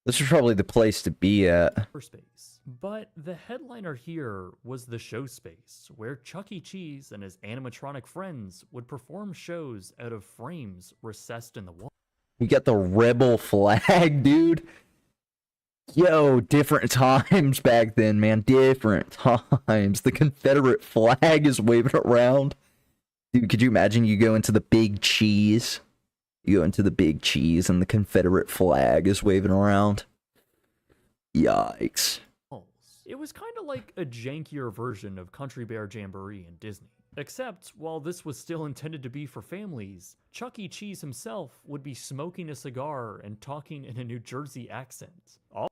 This was probably the place to be at. Space. But the headliner here was the show space, where Chuck E. Cheese and his animatronic friends would perform shows out of frames recessed in the wall. We got the rebel flag, dude. Yo, different times back then, man. Different times. The Confederate flag is waving around. Dude, could you imagine you go into the Big Cheese? You go into the Big Cheese and the Confederate flag is waving around. Yikes. It was kind of like a jankier version of Country Bear Jamboree in Disney. Except, while this was still intended to be for families, Chuck E. Cheese himself would be smoking a cigar and talking in a New Jersey accent. All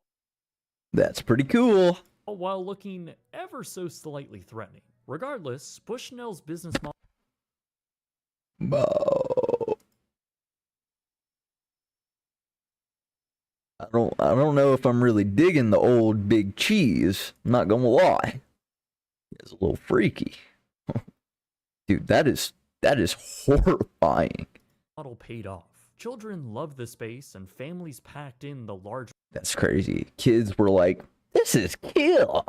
That's pretty cool. while looking ever so slightly threatening. Regardless, Bushnell's business model... I don't know if I'm really digging the old Big Cheese. I'm not gonna lie. It's a little freaky. Dude, that is horrifying. model paid off. Children loved the space and families packed in the large That's crazy. Kids were like, this is kill.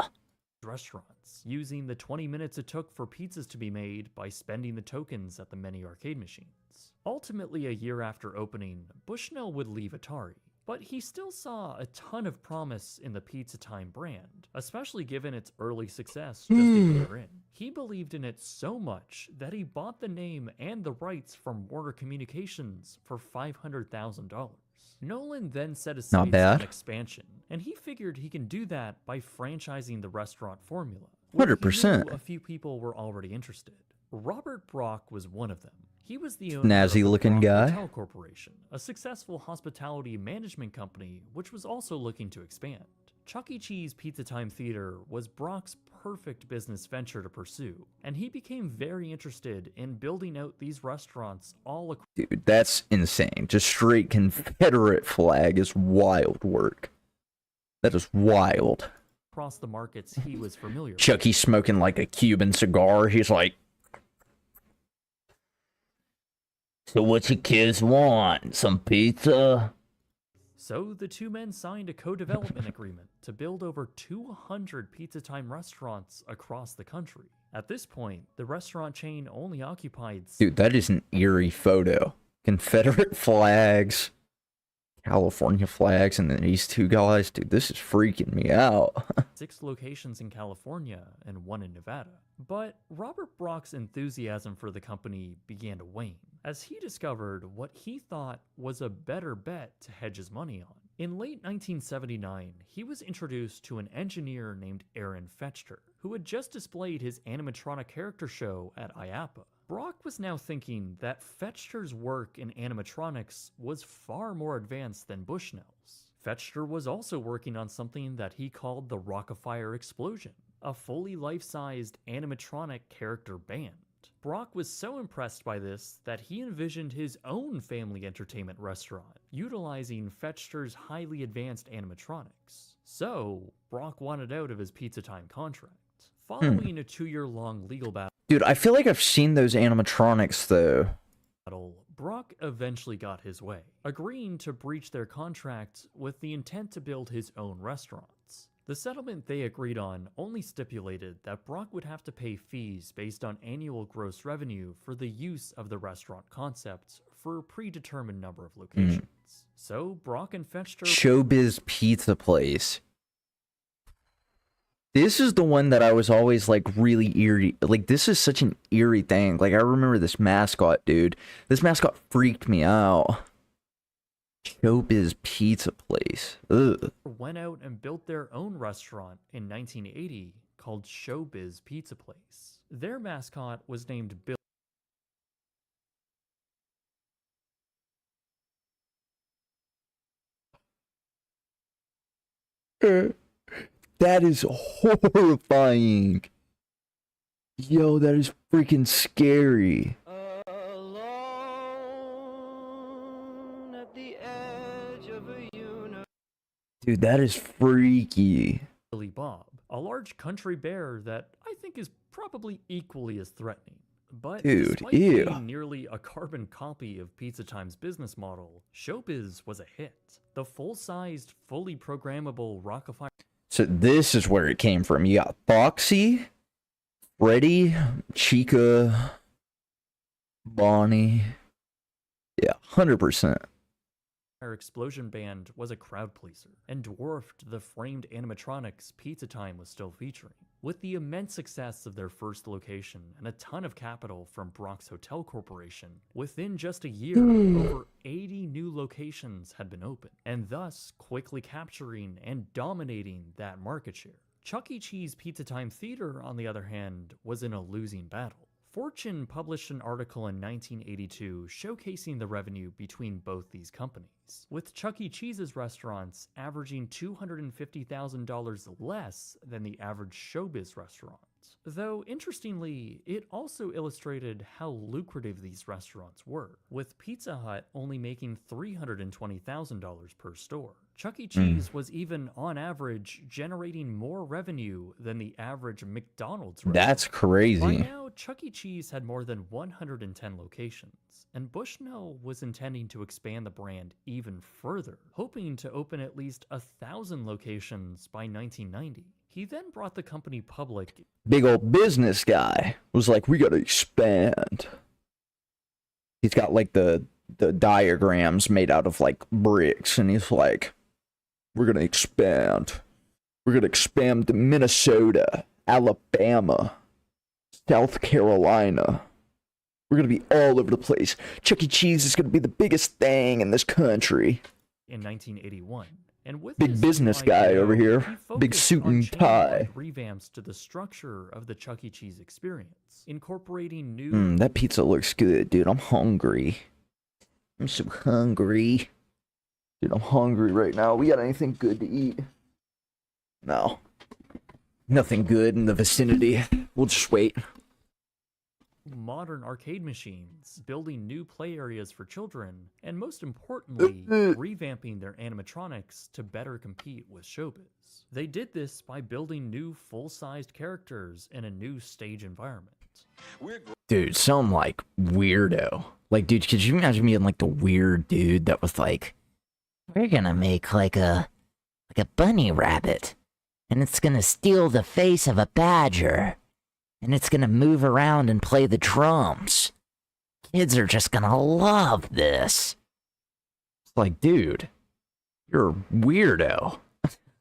restaurants, using the 20 minutes it took for pizzas to be made by spending the tokens at the many arcade machines. Ultimately, a year after opening, Bushnell would leave Atari, but he still saw a ton of promise in the Pizza Time brand, especially given its early success just a year in. He believed in it so much that he bought the name and the rights from Warner Communications for $500,000. Nolan then set his sights on expansion, and he figured he can do that by franchising the restaurant formula. 100%. A few people were already interested. Robert Brock was one of them. He was the owner Snazzy of the looking Brock guy. Hotel Corporation, a successful hospitality management company which was also looking to expand. Chuck E. Cheese Pizza Time Theater was Brock's perfect business venture to pursue, and he became very interested in building out these restaurants all across. Dude, that's insane. Just straight Confederate flag is wild work. That is wild. Across the markets he was familiar with. Chucky smoking like a Cuban cigar. He's like, so what you kids want? Some pizza? So the two men signed a co-development agreement to build over 200 Pizza Time restaurants across the country. At this point, the restaurant chain only occupied... Dude, that is an eerie photo. Confederate flags, California flags, and then these two guys. Dude, this is freaking me out. 6 locations in California and 1 in Nevada. But Robert Brock's enthusiasm for the company began to wane, as he discovered what he thought was a better bet to hedge his money on. In late 1979, he was introduced to an engineer named Aaron Fetchter, who had just displayed his animatronic character show at IAAPA. Brock was now thinking that Fetchter's work in animatronics was far more advanced than Bushnell's. Fetchter was also working on something that he called the Rockafire Explosion, a fully life-sized animatronic character band. Brock was so impressed by this that he envisioned his own family entertainment restaurant, utilizing Fetchter's highly advanced animatronics. So, Brock wanted out of his Pizza Time contract. Following a 2-year-long legal battle, Dude, I feel like I've seen those animatronics, though. Brock eventually got his way, agreeing to breach their contract with the intent to build his own restaurants. The settlement they agreed on only stipulated that Brock would have to pay fees based on annual gross revenue for the use of the restaurant concept for a predetermined number of locations. So Brock and Fetchter... Showbiz Pizza Place. This is the one that I was always like really eerie. Like, this is such an eerie thing. Like, I remember this mascot, dude. This mascot freaked me out. Showbiz Pizza Place. Ugh. Went out and built their own restaurant in 1980 called Showbiz Pizza Place. Their mascot was named Bill. That is horrifying. Yo, that is freaking scary. Dude, that is freaky. Billy Bob, a large country bear that I think is probably equally as threatening. But Dude, despite ew. being nearly a carbon copy of Pizza Time's business model, Showbiz was a hit. The full-sized, fully programmable Rockafire... So this is where it came from. You got Foxy, Freddy, Chica, Bonnie. Yeah, 100%. explosion band was a crowd pleaser and dwarfed the framed animatronics Pizza Time was still featuring. With the immense success of their first location and a ton of capital from Bronx Hotel Corporation, within just a year, over 80 new locations had been opened, and thus quickly capturing and dominating that market share. Chuck E. Cheese Pizza Time Theater, on the other hand, was in a losing battle. Fortune published an article in 1982 showcasing the revenue between both these companies, with Chuck E. Cheese's restaurants averaging $250,000 less than the average Showbiz restaurant. Though, interestingly, it also illustrated how lucrative these restaurants were, with Pizza Hut only making $320,000 per store. Chuck E. Cheese was even, on average, generating more revenue than the average McDonald's restaurant. That's crazy. By now, Chuck E. Cheese had more than 110 locations, and Bushnell was intending to expand the brand even further, hoping to open at least 1,000 locations by 1990. He then brought the company public. Big old business guy was like, we gotta expand. He's got like the diagrams made out of like bricks, and he's like, we're gonna expand. We're gonna expand to Minnesota, Alabama, South Carolina. We're gonna be all over the place. Chuck E. Cheese is gonna be the biggest thing in this country. In 1981. And with Big this business new guy idea, over here. he Big focused suit on and tie. chain-wide revamps to the structure of the Chuck E. Cheese experience, incorporating new That pizza looks good, dude. I'm hungry. I'm so hungry. Dude, I'm hungry right now. We got anything good to eat? No. Nothing good in the vicinity. We'll just wait. modern arcade machines, building new play areas for children, and most importantly, revamping their animatronics to better compete with Showbiz. They did this by building new full-sized characters in a new stage environment. Dude, some like weirdo. Like, dude, could you imagine being like the weird dude that was like, we're gonna make like a bunny rabbit, and it's gonna steal the face of a badger, and it's gonna move around and play the drums. Kids are just gonna love this. It's like, dude, you're a weirdo.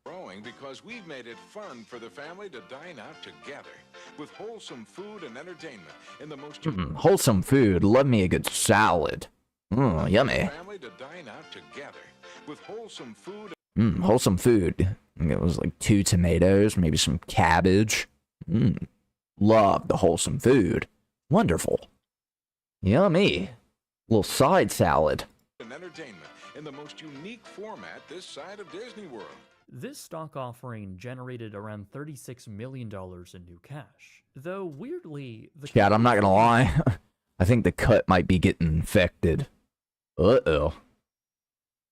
Growing because we've made it fun for the family to dine out together with wholesome food and entertainment in the most Wholesome food. Love me a good salad. Yummy. family to dine out together with wholesome food. Wholesome food. I think it was like 2 tomatoes, maybe some cabbage. Love the wholesome food. Wonderful. Yummy. Little side salad. And entertainment in the most unique format this side of Disney World. This stock offering generated around $36 million in new cash. Though, weirdly, the Chad, I'm not gonna lie. I think the cut might be getting infected. Uh-oh.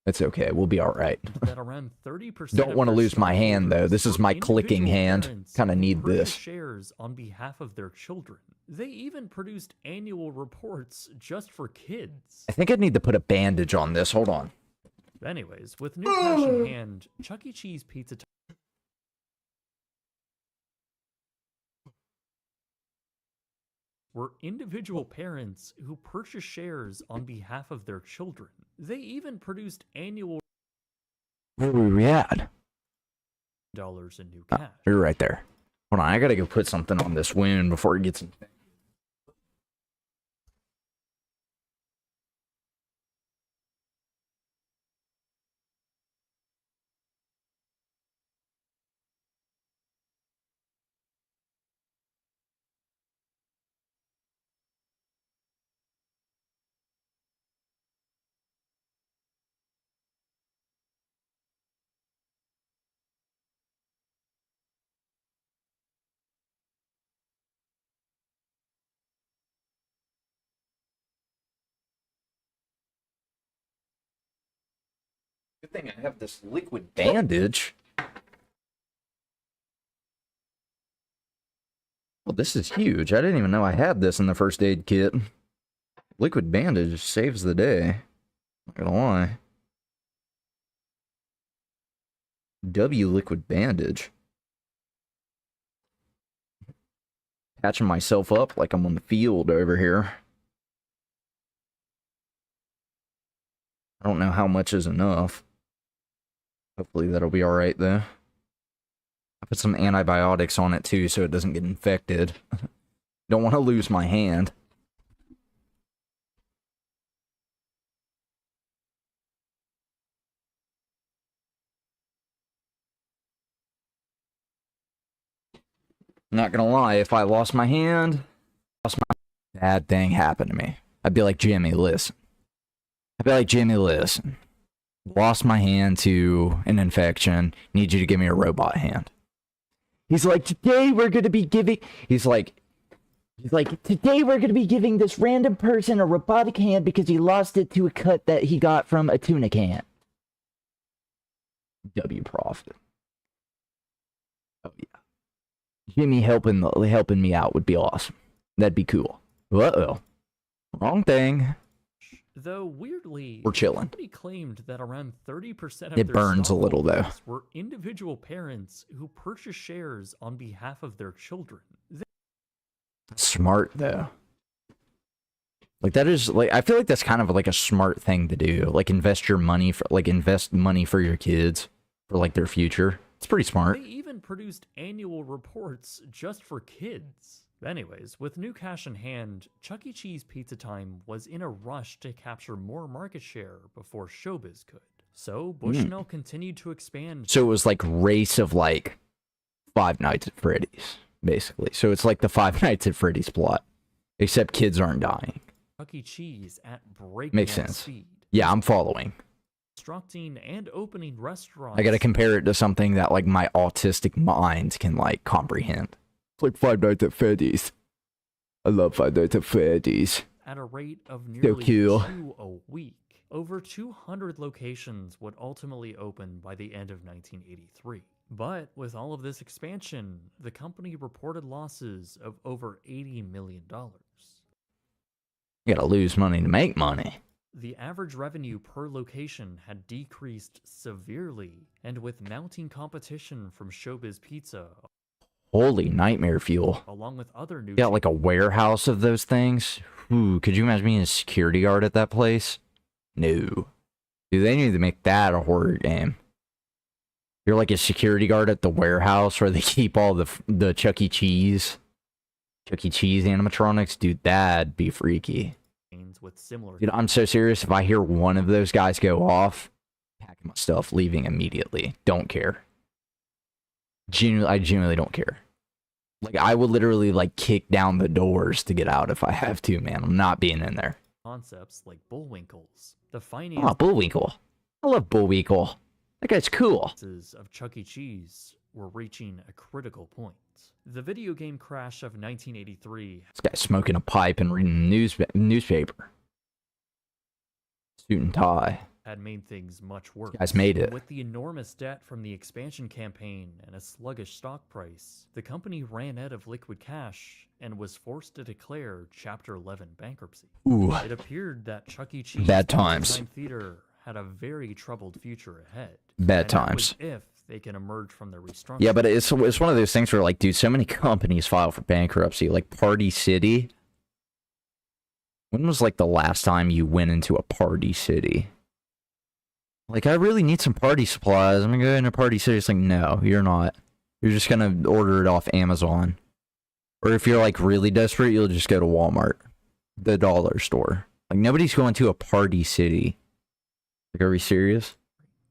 It's okay. We'll be alright. that around 30% Don't of want to their lose my hand, though. stockholders This is were my clicking individual hand. parents Kind of who need purchased this. shares on behalf of their children. They even produced annual reports just for kids. I think I need to put a bandage on this. Hold on. Anyways, with new cash in hand, Chuck E. Cheese Pizza were individual parents who purchased shares on behalf of their children. They even produced annual Where were we at? dollars in new cash. You're right there. Hold on. I gotta go put something on this wound before it gets infected. Good thing I have this liquid bandage. Well, this is huge. I didn't even know I had this in the first aid kit. Liquid bandage saves the day. Not gonna lie. W liquid bandage. Patching myself up like I'm on the field over here. I don't know how much is enough. Hopefully that'll be alright though. I put some antibiotics on it too so it doesn't get infected. Don't want to lose my hand. Not gonna lie, if I lost my hand, bad thing happened to me. I'd be like, Jimmy, listen. Lost my hand to an infection. Need you to give me a robot hand. He's like, today we're gonna be giving. He's like, today we're gonna be giving this random person a robotic hand because he lost it to a cut that he got from a tuna can. W profit. Oh yeah. Jimmy helping me out would be awesome. That'd be cool. Uh-oh. Wrong thing. Though weirdly, We're chilling. the company claimed that around 30% of It their burns a little, though. stockholders were individual parents who purchased shares on behalf of their children. Smart though. Like that is like I feel like that's kind of like a smart thing to do. Like invest money for your kids for like their future. It's pretty smart. They even produced annual reports just for kids. Anyways, with new cash in hand, Chuck E. Cheese Pizza Time was in a rush to capture more market share before Showbiz could. So Bushnell continued to expand. So it was like race of like Five Nights at Freddy's, basically. So it's like the Five Nights at Freddy's plot, except kids aren't dying. Chuck E. Cheese at breakneck Makes sense. speed, Yeah, I'm following. constructing and opening restaurants. I gotta compare it to something that like my autistic mind can like comprehend. It's like Five Nights at Freddy's. I love Five Nights at Freddy's. At a rate of So nearly cool. 2 a week. Over 200 locations would ultimately open by the end of 1983. But with all of this expansion, the company reported losses of over $80 million. You gotta lose money to make money. The average revenue per location had decreased severely, and with mounting competition from Showbiz Pizza, Holy nightmare fuel. along with other new You got like a warehouse of those things. Ooh, could you imagine being a security guard at that place? No. Dude, they need to make that a horror game. You're like a security guard at the warehouse where they keep all the Chuck E. Cheese animatronics. Dude, that'd be freaky. chains with similar Dude, I'm so serious. If I hear one of those guys go off, packing my stuff, leaving immediately. Don't care. I genuinely don't care. Like, I would literally, like, kick down the doors to get out if I have to, man. I'm not being in there. concepts like Bullwinkles. The finance Oh, Bullwinkle. I love Bullwinkle. That guy's cool. of Chuck E. Cheese were reaching a critical point. The video game crash of 1983 This guy's smoking a pipe and reading newspaper. Suit and tie. had made things much worse. Guys made it. With the enormous debt from the expansion campaign and a sluggish stock price, the company ran out of liquid cash and was forced to declare Chapter 11 bankruptcy. Ooh. It appeared that Chuck E. Cheese Bad times. Pizza Time Theater had a very troubled future ahead. Bad And that times. was if they can emerge from the restructuring. Yeah, but it's one of those things where, like, dude, so many companies file for bankruptcy. Like, Party City. When was, like, the last time you went into a Party City? Like, I really need some party supplies. I'm gonna go into Party City. It's like, no, you're not. You're just gonna order it off Amazon. Or if you're, like, really desperate, you'll just go to Walmart. The dollar store. Like, nobody's going to a Party City. Like, are we serious?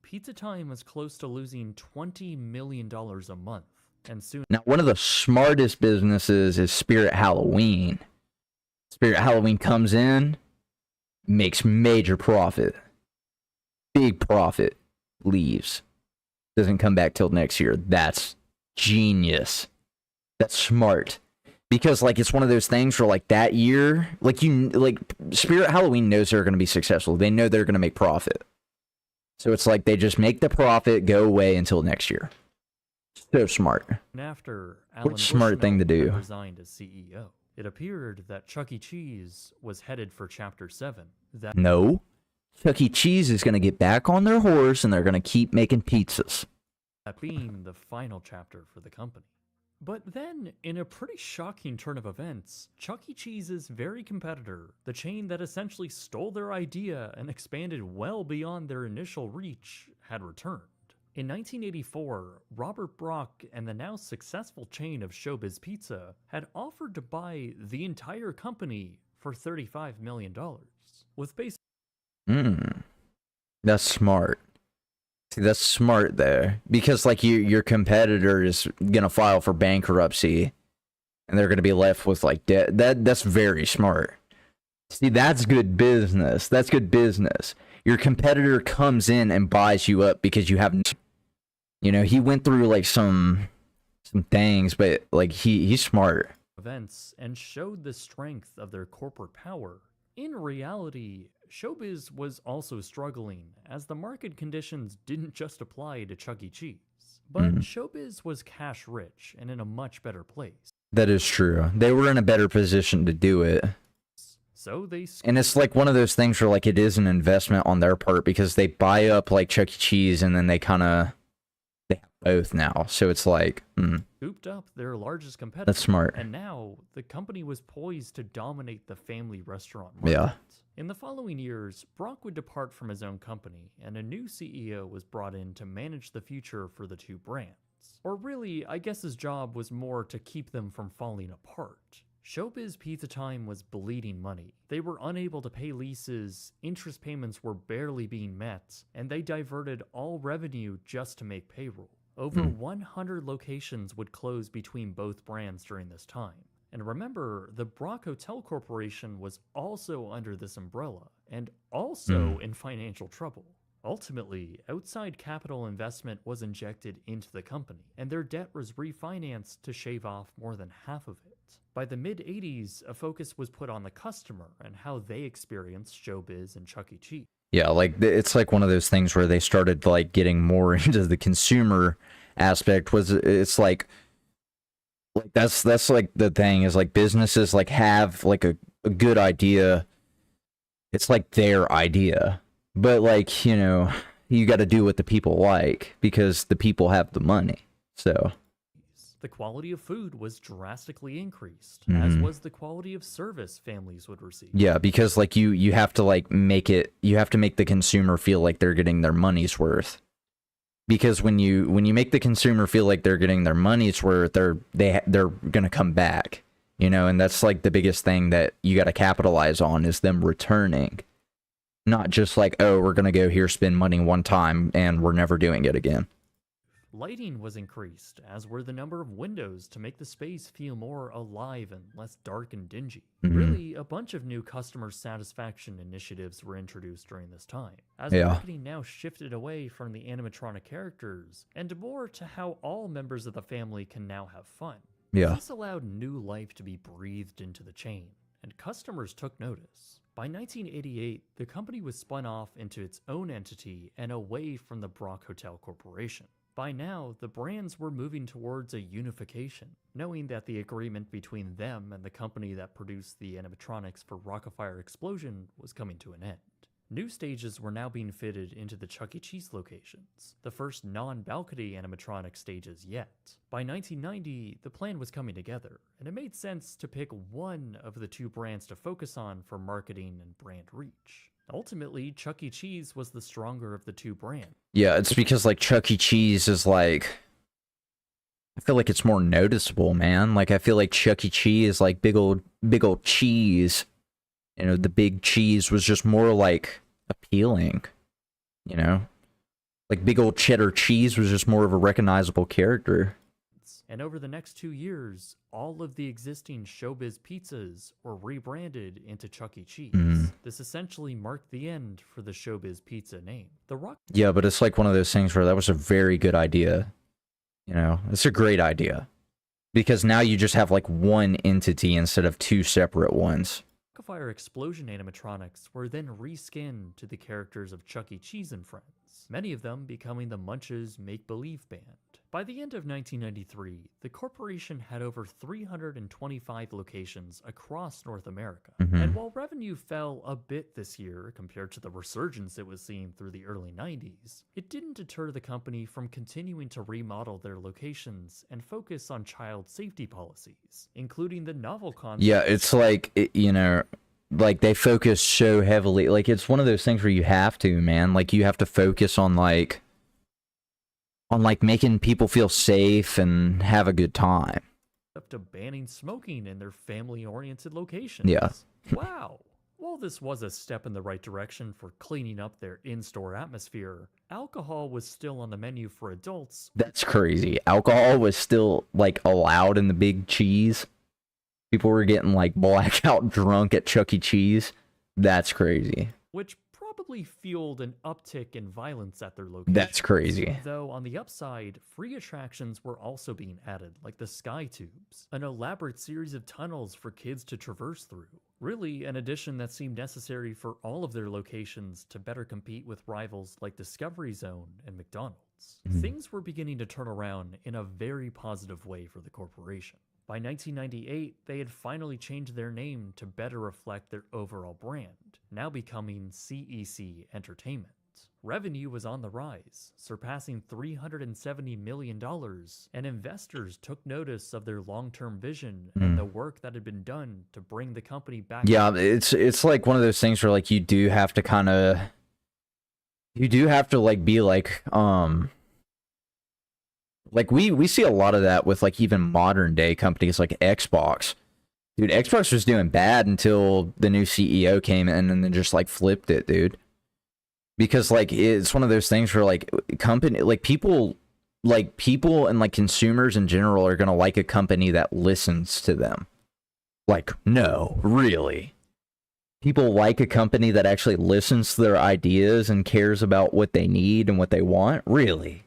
Pizza Time was close to losing $20 million a month, and soon Now, one of the smartest businesses is Spirit Halloween. Spirit Halloween comes in, makes major profit. Big profit. Leaves. Doesn't come back till next year. That's genius. That's smart. Because, like, it's one of those things where, like, that year, like, Spirit Halloween knows they're going to be successful. They know they're going to make profit. So it's like they just make the profit go away until next year. So smart. after Alan What smart thing to Bushnell do. had resigned as CEO, it appeared that Chuck E. Cheese was headed for Chapter 7. That No. Chuck E. Cheese is going to get back on their horse and they're going to keep making pizzas. being the final chapter for the company. But then, in a pretty shocking turn of events, Chuck E. Cheese's very competitor, the chain that essentially stole their idea and expanded well beyond their initial reach, had returned. In 1984, Robert Brock and the now successful chain of Showbiz Pizza had offered to buy the entire company for $35 million, with That's smart. See, that's smart there. Because, like, your competitor is gonna file for bankruptcy, and they're gonna be left with, like, debt. That's very smart. See, that's good business. That's good business. Your competitor comes in and buys you up because you have... You know, he went through, like, some things, but, like, he's smart. events and showed the strength of their corporate power. In reality, Showbiz was also struggling, as the market conditions didn't just apply to Chuck E. Cheese. But Showbiz was cash rich and in a much better place. That is true. They were in a better position to do it. So they... And it's like one of those things where, like, it is an investment on their part because they buy up, like, Chuck E. Cheese and then they kind of... They have both now. So it's like... scooped up their largest competitor. That's smart. And now, the company was poised to dominate the family restaurant market. Yeah. In the following years, Brock would depart from his own company, and a new CEO was brought in to manage the future for the two brands. Or really, I guess his job was more to keep them from falling apart. Showbiz Pizza Time was bleeding money. They were unable to pay leases, interest payments were barely being met, and they diverted all revenue just to make payroll. Over 100 locations would close between both brands during this time. And remember, the Brock Hotel Corporation was also under this umbrella, and also in financial trouble. Ultimately, outside capital investment was injected into the company, and their debt was refinanced to shave off more than half of it. By the mid-80s, a focus was put on the customer and how they experienced Showbiz and Chuck E. Cheese. Yeah, like, it's like one of those things where they started, like, getting more into the consumer aspect. It's like that's like the thing is, like, businesses, like, have, like, a good idea. It's like their idea. But, like, you know, you got to do what the people like because the people have the money. So the quality of food was drastically increased, as was the quality of service families would receive. yeah, because, like, you have to, like, you have to make the consumer feel like they're getting their money's worth. Because when you make the consumer feel like they're getting their money's worth, they're gonna come back, you know, and that's, like, the biggest thing that you got to capitalize on is them returning, not just like, oh, we're gonna go here, spend money one time, and we're never doing it again. Lighting was increased, as were the number of windows to make the space feel more alive and less dark and dingy. Really, a bunch of new customer satisfaction initiatives were introduced during this time, as marketing now shifted away from the animatronic characters and more to how all members of the family can now have fun. This allowed new life to be breathed into the chain, and customers took notice. By 1988, the company was spun off into its own entity and away from the Brock Hotel Corporation. By now, the brands were moving towards a unification, knowing that the agreement between them and the company that produced the animatronics for Rock-afire Explosion was coming to an end. New stages were now being fitted into the Chuck E. Cheese locations, the first non-balcony animatronic stages yet. By 1990, the plan was coming together, and it made sense to pick one of the two brands to focus on for marketing and brand reach. Ultimately, Chuck E. Cheese was the stronger of the two brands. Yeah, it's because, like, Chuck E. Cheese is, like... I feel like it's more noticeable, man. Like, I feel like Chuck E. Cheese, like, big old cheese. You know, the big cheese was just more, like, appealing. You know? Like, big old cheddar cheese was just more of a recognizable character. And over the next 2 years, all of the existing Showbiz pizzas were rebranded into Chuck E. Cheese. This essentially marked the end for the Showbiz Pizza name. Yeah, but it's like one of those things where that was a very good idea. You know, it's a great idea. Because now you just have, like, one entity instead of two separate ones. Rock-afire Explosion animatronics were then reskinned to the characters of Chuck E. Cheese and Friends, many of them becoming the Munch's make-believe band. By the end of 1993, the corporation had over 325 locations across North America. And while revenue fell a bit this year compared to the resurgence it was seeing through the early 90s, it didn't deter the company from continuing to remodel their locations and focus on child safety policies, including the novel concept. Yeah, it's like, you know, like they focus so heavily. Like, it's one of those things where you have to, man. Like, you have to focus on making people feel safe and have a good time. Up to banning smoking in their family-oriented locations. Yeah. Wow. While this was a step in the right direction for cleaning up their in-store atmosphere, alcohol was still on the menu for adults. That's crazy. Alcohol was still, like, allowed in the Big Cheese. People were getting, like, blackout drunk at Chuck E. Cheese. That's crazy. Which probably fueled an uptick in violence at their location. That's crazy. Though on the upside, free attractions were also being added, like the Sky Tubes, an elaborate series of tunnels for kids to traverse through. Really, an addition that seemed necessary for all of their locations to better compete with rivals like Discovery Zone and McDonald's. Things were beginning to turn around in a very positive way for the corporation. By 1998, they had finally changed their name to better reflect their overall brand, now becoming CEC Entertainment. Revenue was on the rise, surpassing $370 million, and investors took notice of their long-term vision and the work that had been done to bring the company back. Yeah, it's like one of those things where, like, you do have to like be like, like we see a lot of that with, like, even modern day companies like Xbox. Dude, Xbox was doing bad until the new CEO came in and then just, like, flipped it, dude. Because, like, it's one of those things where, like, people and, like, consumers in general are gonna like a company that listens to them. Like, no, really. People like a company that actually listens to their ideas and cares about what they need and what they want. Really.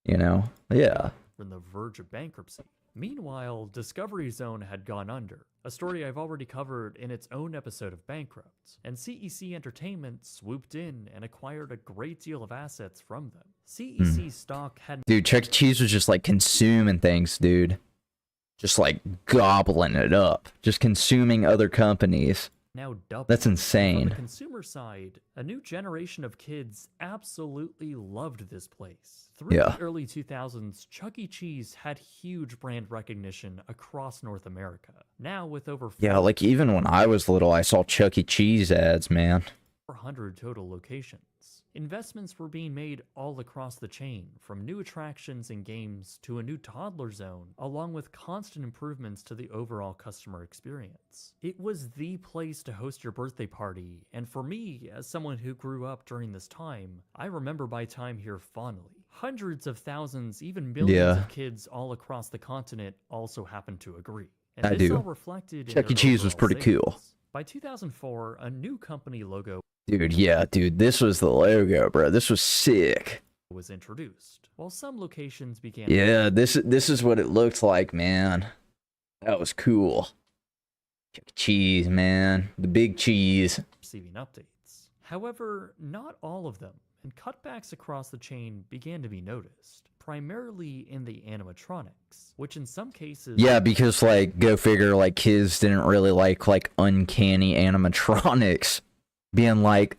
You know? Yeah. On the verge of bankruptcy. Meanwhile, Discovery Zone had gone under, a story I've already covered in its own episode of Bankrupt, and CEC Entertainment swooped in and acquired a great deal of assets from them. CEC stock had... Dude, Chuck E. Cheese was just, like, consuming things, dude. Just, like, gobbling it up. Just consuming other companies. Now doubled. That's insane. On the consumer side, a new generation of kids absolutely loved this place. Through the early 2000s, Chuck E. Cheese had huge brand recognition across North America. Now with over Yeah, like, even when I was little, I saw Chuck E. Cheese ads, man. 400 total locations. Investments were being made all across the chain, from new attractions and games to a new toddler zone, along with constant improvements to the overall customer experience. It was the place to host your birthday party, and for me, as someone who grew up during this time, I remember my time here fondly. Hundreds of thousands, even millions of kids all across the continent also happened to agree. And I this do. all reflected in Chuck E. their Cheese was overall pretty sales. cool. By 2004, a new company logo Dude, yeah, dude, this was the logo, bro. This was sick. was introduced, while some locations began Yeah, this is what it looked like, man. That was cool. Chuck E. Cheese, man. The big cheese. receiving updates. However, not all of them, and cutbacks across the chain began to be noticed, primarily in the animatronics, which in some cases... Yeah, because, like, go figure, like, kids didn't really like uncanny animatronics. Being like,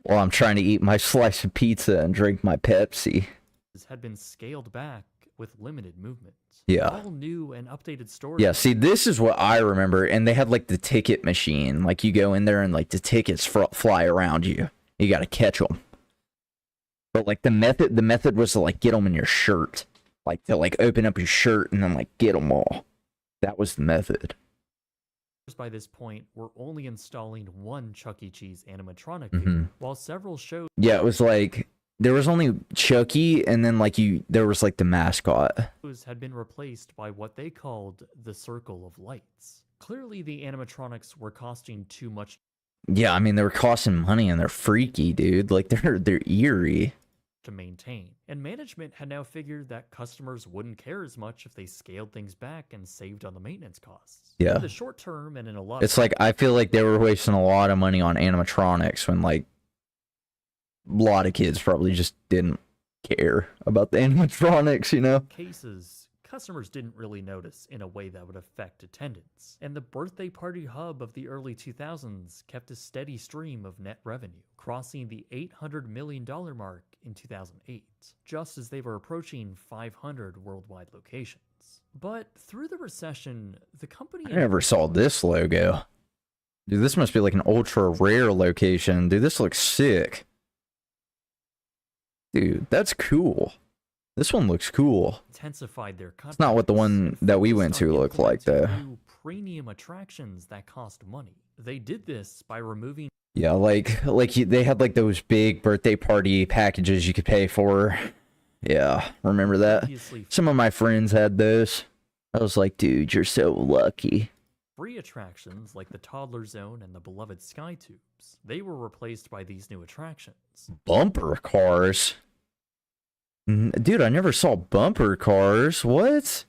well, I'm trying to eat my slice of pizza and drink my Pepsi. had been scaled back with limited movement. Yeah. All new and updated stories. Yeah, see, this is what I remember. And they had, like, the ticket machine. Like, you go in there and, like, the tickets fly around you. You gotta catch them. But, like, the method was to, like, get them in your shirt. Like, to, like, open up your shirt and then, like, get them all. That was the method. By this point, we're only installing one Chuck E. Cheese animatronic Mhm. figure, while several shows Yeah, it was like, there was only Chucky, and then, like, there was, like, the mascot. had been replaced by what they called the Circle of Lights. Clearly, the animatronics were costing too much Yeah, I mean, they were costing money, and they're freaky, dude. Like, they're eerie. to maintain, and management had now figured that customers wouldn't care as much if they scaled things back and saved on the maintenance costs. Yeah. In the short term and in a lot It's like, I feel like they were wasting a lot of money on animatronics when, like, lot of kids probably just didn't care about the animatronics, you know? Cases, customers didn't really notice in a way that would affect attendance, and the birthday party hub of the early 2000s kept a steady stream of net revenue, crossing the $800 million mark in 2008, just as they were approaching 500 worldwide locations. But through the recession, the company... I never saw this logo. Dude, this must be like an ultra rare location. Dude, this looks sick. Dude, that's cool. This one looks cool. Intensified their It's not what the one that we went to looked like, though. new premium attractions that cost money. They did this by removing Yeah, they had like those big birthday party packages you could pay for. Yeah, remember that? Some of my friends had those. I was like, dude, you're so lucky. free attractions like the Toddler Zone and the beloved Sky Tubes. They were replaced by these new attractions. Bumper cars? Dude, I never saw bumper cars. What?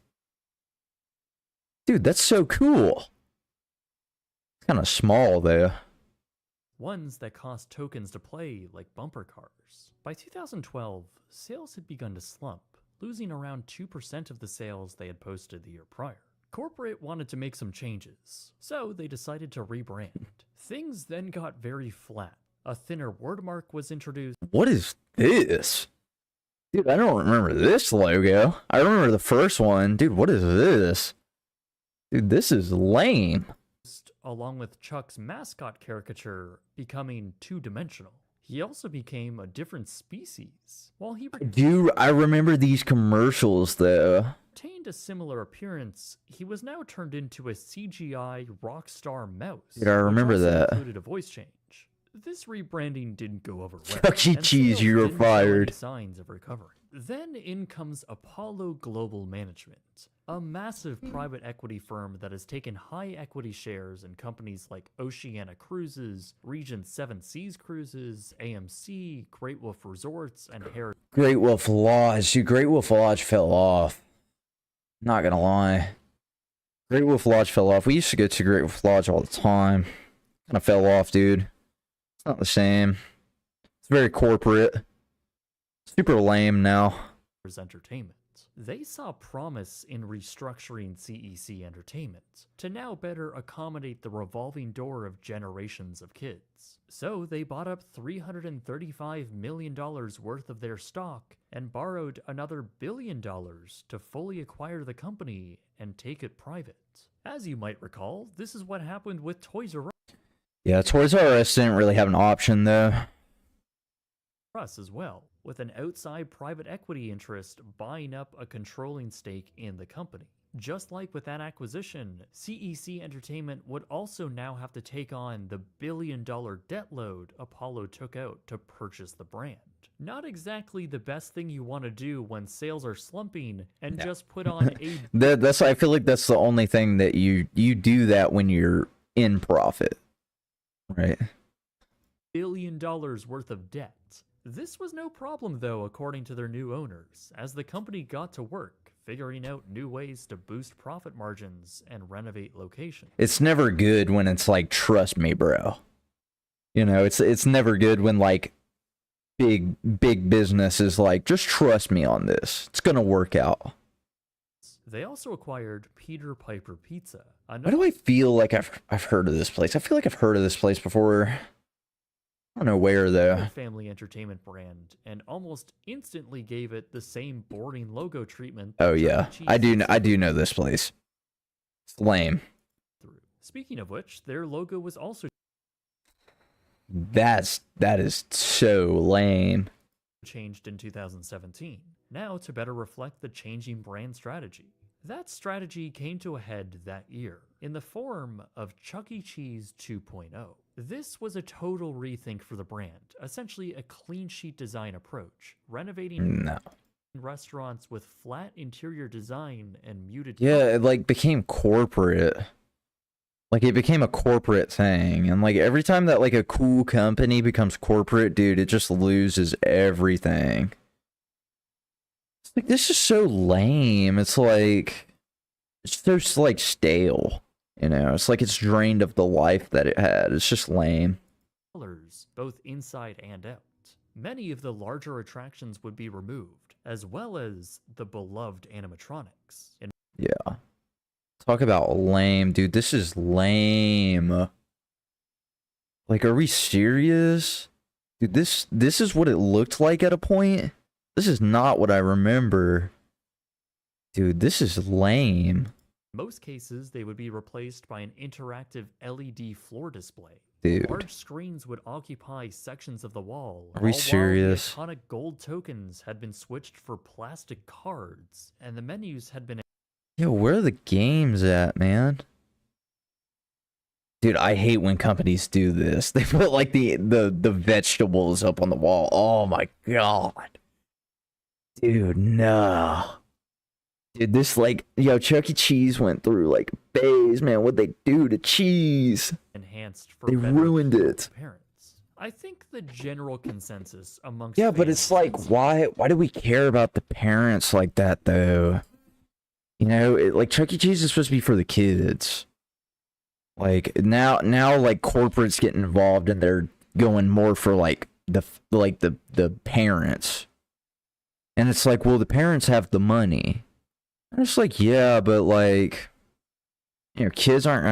Dude, that's so cool. It's kind of small, though. Ones that cost tokens to play, like bumper cars. By 2012, sales had begun to slump, losing around 2% of the sales they had posted the year prior. Corporate wanted to make some changes, so they decided to rebrand. Things then got very flat. A thinner wordmark was introduced. What is this? Dude, I don't remember this logo. I remember the first one. Dude, what is this? Dude, this is lame. Along with Chuck's mascot caricature becoming two-dimensional. He also became a different species. While he Dude, I remember these commercials, though. retained a similar appearance, he was now turned into a CGI rockstar mouse. Dude, I remember which also that. included a voice change. This rebranding didn't go over well. Chuck E. and Cheese, sales you were didn't show any fired. signs of recovery. Then in comes Apollo Global Management, a massive private equity firm that has taken high equity shares in companies like Oceania Cruises, Regent Seven Seas Cruises, AMC, Great Wolf Resorts, and Harris. Great Wolf Lodge. Dude, Great Wolf Lodge fell off. Not gonna lie. Great Wolf Lodge fell off. We used to go to Great Wolf Lodge all the time. Kind of fell off, dude. It's not the same. It's very corporate. Super lame now. Entertainment. They saw promise in restructuring CEC Entertainment to now better accommodate the revolving door of generations of kids. So they bought up $335 million worth of their stock and borrowed another $1 billion to fully acquire the company and take it private. As you might recall, this is what happened with Toys R Yeah, Toys R Us didn't really have an option, though. Us as well, with an outside private equity interest buying up a controlling stake in the company. Just like with that acquisition, CEC Entertainment would also now have to take on the $1 billion debt load Apollo took out to purchase the brand. Not exactly the best thing you want to do when sales are slumping and No. just put on a That's I feel like that's the only thing that you do that when you're in profit. Right? $1 billion worth of debt. This was no problem though, according to their new owners, as the company got to work figuring out new ways to boost profit margins and renovate locations. It's never good when it's like, trust me, bro. You know, it's never good when like big business is like, just trust me on this. It's gonna work out. They also acquired Peter Piper Pizza. Why do I feel like I've heard of this place? I feel like I've heard of this place before. I don't know where though. Family entertainment brand, and almost instantly gave it the same boring logo treatment. Oh Chuck E. yeah, Cheese I do know this place. It's lame. Speaking of which, their logo was also That is so lame. changed in 2017, now to better reflect the changing brand strategy. That strategy came to a head that year, in the form of Chuck E. Cheese 2.0. This was a total rethink for the brand, essentially a clean sheet design approach, renovating restaurants with flat interior design and muted Yeah, it like became corporate. Like it became a corporate thing, and like every time that like a cool company becomes corporate, dude, it just loses everything. It's like, this is so lame. It's so like stale. You know, it's like it's drained of the life that it had. It's just lame. colors, both inside and out. many of the larger attractions would be removed, as well as the beloved animatronics. Yeah. Talk about lame, dude. This is lame. Like, are we serious? Dude, this is what it looked like at a point? This is not what I remember. Dude, this is lame. In most cases, they would be replaced by an interactive LED floor display. Dude. Large screens would occupy sections of the wall. Are we all serious? While the iconic gold tokens had been switched for plastic cards, and the menus had been... Yo, where are the games at, man? Dude, I hate when companies do this. They put like the vegetables up on the wall. Oh my god. Dude, no. Dude, this like, yo, Chuck E. Cheese went through like phase, man. What'd they do to cheese? enhanced for They better ruined it. parents. I think the general consensus amongst Yeah, but it's like, why do we care about the parents like that, though? You know, like, Chuck E. Cheese is supposed to be for the kids. Like, now, like, corporates get involved, and they're going more for, like, the parents. And it's like, well, the parents have the money. And it's like, yeah, but, like, you know, kids aren't...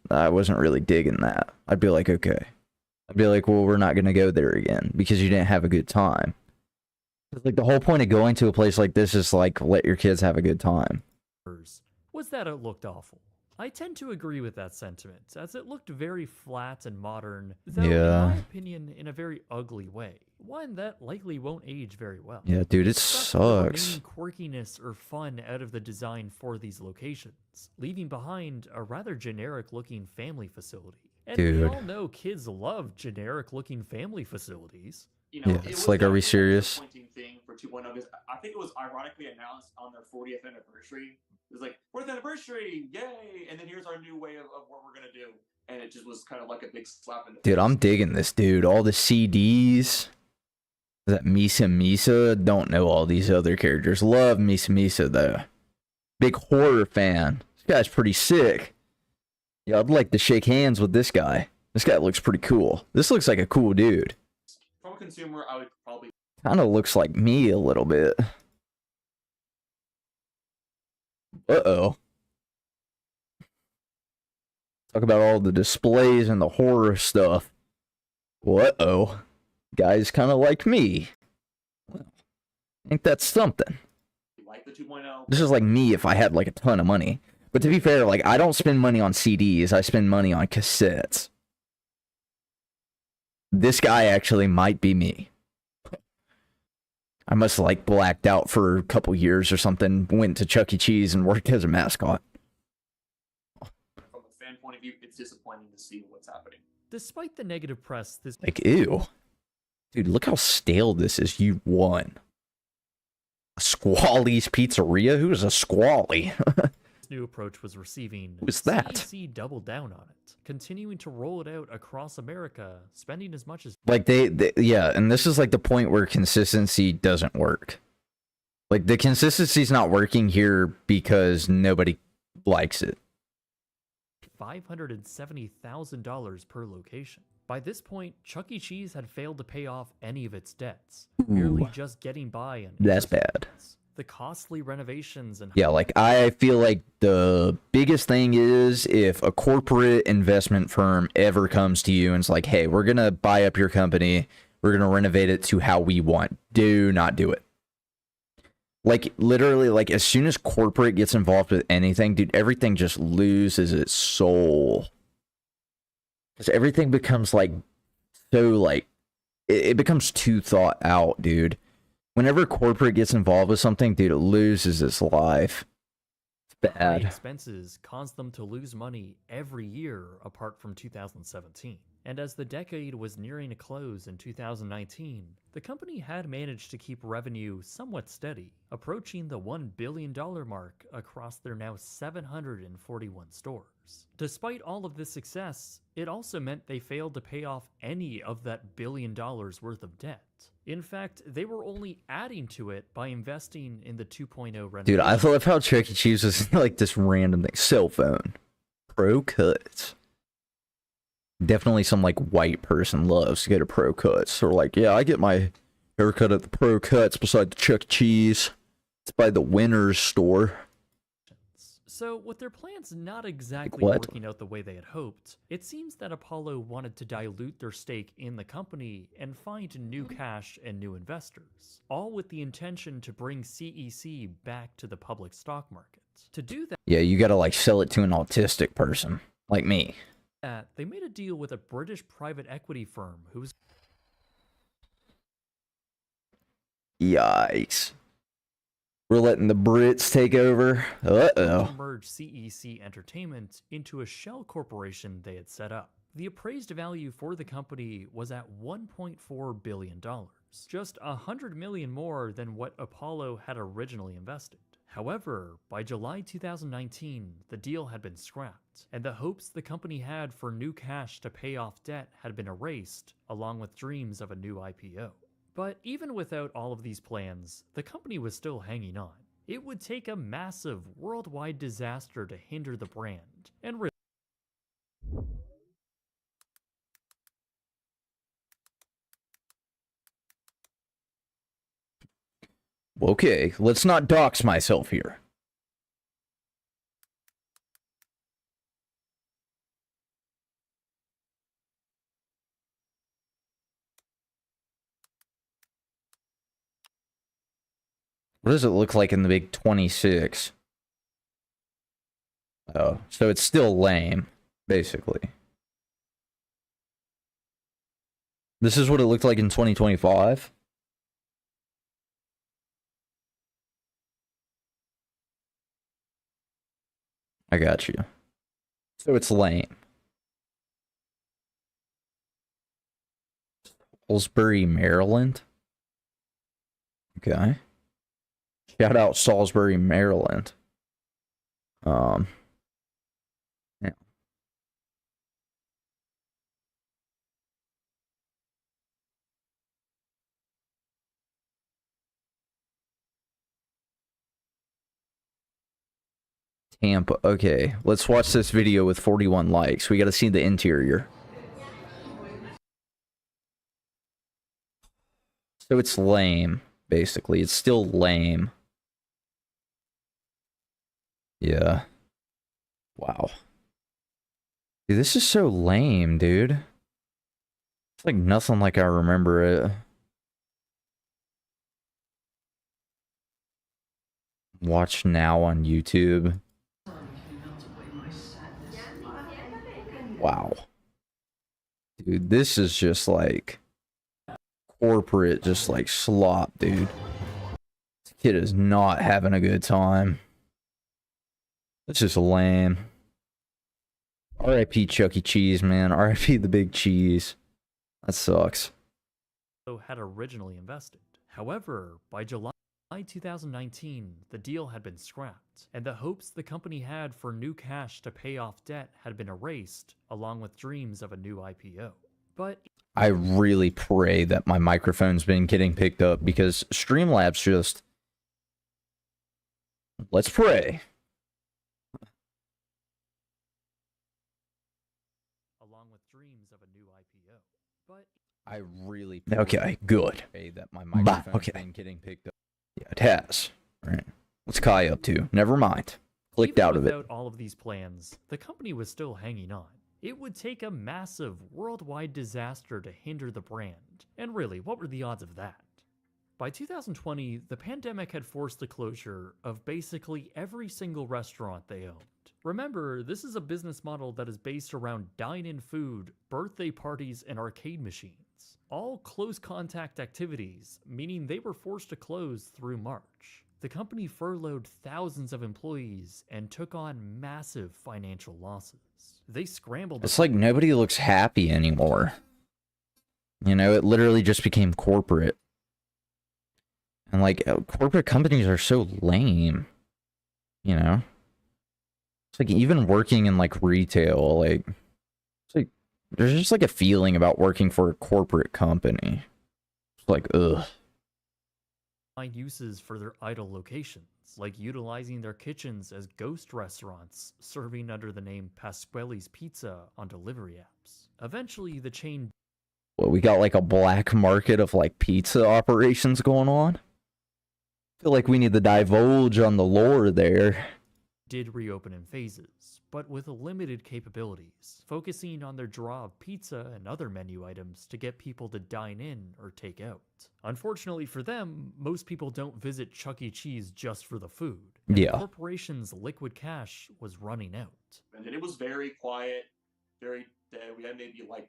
I wasn't really digging that. I'd be like, okay. I'd be like, well, we're not going to go there again because you didn't have a good time. Like, the whole point of going to a place like this is, like, let your kids have a good time. Was that it looked awful. I tend to agree with that sentiment, as it looked very flat and modern, though Yeah. in my opinion, in a very ugly way. One that likely won't age very well. Yeah, dude, it Sucked the sucks. remaining quirkiness or fun out of the design for these locations, leaving behind a rather generic-looking family facility. And we Dude. all know kids love generic-looking family facilities. You know, Yeah, it's like, are we serious? Thing for 2.0 because I think it was ironically announced on their 40th anniversary. It was like 40th anniversary, yay! And then here's our new way of what we're gonna do, and it just was kind of like a big slap in the Dude, I'm digging this, dude. All the CDs. That Misa Misa. Don't know all these other characters. Love Misa Misa, though. Big horror fan. This guy's pretty sick. Yeah, I'd like to shake hands with this guy. This guy looks pretty cool. This looks like a cool dude. From a consumer, I would probably Kind of looks like me a little bit. Uh-oh. Talk about all the displays and the horror stuff. Uh-oh. Guys kind of like me. Well, ain't that something? like the 2.0. This is like me if I had like a ton of money. But to be fair, like, I don't spend money on CDs. I spend money on cassettes. This guy actually might be me. I must have, like, blacked out for a couple years or something, went to Chuck E. Cheese and worked as a mascot. From a fan point of view, it's disappointing to see what's happening. Despite the negative press, this Like, ew. Dude, look how stale this is. You won. Squally's Pizzeria? Who's a Squally? new approach was receiving, Who's that? CEC doubled down on it, continuing to roll it out across America, spending as much as Like, they yeah, and this is like the point where consistency doesn't work. Like, the consistency's not working here because nobody likes it. $570,000 per location. By this point, Chuck E. Cheese had failed to pay off any of its debts, merely just getting by on That's bad. the costly renovations and Yeah, like, I feel like the biggest thing is if a corporate investment firm ever comes to you and it's like, hey, we're going to buy up your company, we're going to renovate it to how we want. Do not do it. Like, literally, like, as soon as corporate gets involved with anything, dude, everything just loses its soul. Because everything becomes, like, so, like, it becomes too thought out, dude. Whenever corporate gets involved with something, dude, it loses its life. It's high bad. expenses caused them to lose money every year apart from 2017. And as the decade was nearing a close in 2019, the company had managed to keep revenue somewhat steady, approaching the $1 billion mark across their now 741 stores. Despite all of this success, it also meant they failed to pay off any of that $1 billion worth of debt. In fact, they were only adding to it by investing in the 2.0 renovation. Dude, I love how Chuck E. Cheese is like this random thing. Cell phone. Pro cuts. definitely some like white person loves to go to Pro Cuts. Or like, yeah, I get my haircut at the Pro Cuts beside the Chuck E. Cheese. It's by the Winners store. So, with their plans not exactly What? working out the way they had hoped, it seems that Apollo wanted to dilute their stake in the company and find new cash and new investors, all with the intention to bring CEC back to the public stock market. To do Yeah, you gotta like sell it to an autistic person like me. that, they made a deal with a British private equity firm who was Yikes. We're letting the Brits take over. Uh-oh. to merge CEC Entertainment into a shell corporation they had set up. The appraised value for the company was at $1.4 billion, just $100 million more than what Apollo had originally invested. However, by July 2019, the deal had been scrapped, and the hopes the company had for new cash to pay off debt had been erased, along with dreams of a new IPO. But even without all of these plans, the company was still hanging on. It would take a massive worldwide disaster to hinder the brand, and Okay, let's not dox myself here. What does it look like in the big 26? Oh, so it's still lame, basically. This is what it looked like in 2025? I got you. So it's lame. Salisbury, Maryland? Okay. Shout out Salisbury, Maryland. Yeah. Tampa. Okay, let's watch this video with 41 likes. We gotta see the interior. So it's lame, basically. It's still lame. Yeah. Wow. Dude, this is so lame, dude. It's like nothing like I remember it. Watch now on YouTube. Wow. Dude, this is just like corporate, just like slop, dude. This kid is not having a good time. This is lame. R.I.P. Chuck E. Cheese, man. R.I.P. the big cheese. That sucks. had originally invested. However, by July 2019, the deal had been scrapped, and the hopes the company had for new cash to pay off debt had been erased, along with dreams of a new IPO. But I really pray that my microphone's been getting picked up, because Streamlabs just... Let's pray. along with dreams of a new IPO. But I really okay, good. Pray that my microphone's been getting picked up. Yeah, it has. All right. What's Kai up to? Never mind. Clicked even out of it. without all of these plans, the company was still hanging on. It would take a massive worldwide disaster to hinder the brand. And really, what were the odds of that? By 2020, the pandemic had forced the closure of basically every single restaurant they owned. Remember, this is a business model that is based around dine-in food, birthday parties, and arcade machines. All close contact activities, meaning they were forced to close through March. The company furloughed thousands of employees and took on massive financial losses. They scrambled. It's like nobody looks happy anymore. You know, it literally just became corporate. And like, corporate companies are so lame. You know? It's like even working in like retail, like, it's like, there's just like a feeling about working for a corporate company. It's like, ugh. Find uses for their idle locations, like utilizing their kitchens as ghost restaurants, serving under the name Pasquelli's Pizza on delivery apps. Eventually, the chain What, we got like a black market of like pizza operations going on? I feel like we need to divulge on the lore there. did reopen in phases, but with limited capabilities, focusing on their draw of pizza and other menu items to get people to dine in or take out. Unfortunately for them, most people don't visit Chuck E. Cheese just for the food. And Yeah. The corporation's liquid cash was running out. And it was very quiet, very dead. We had maybe like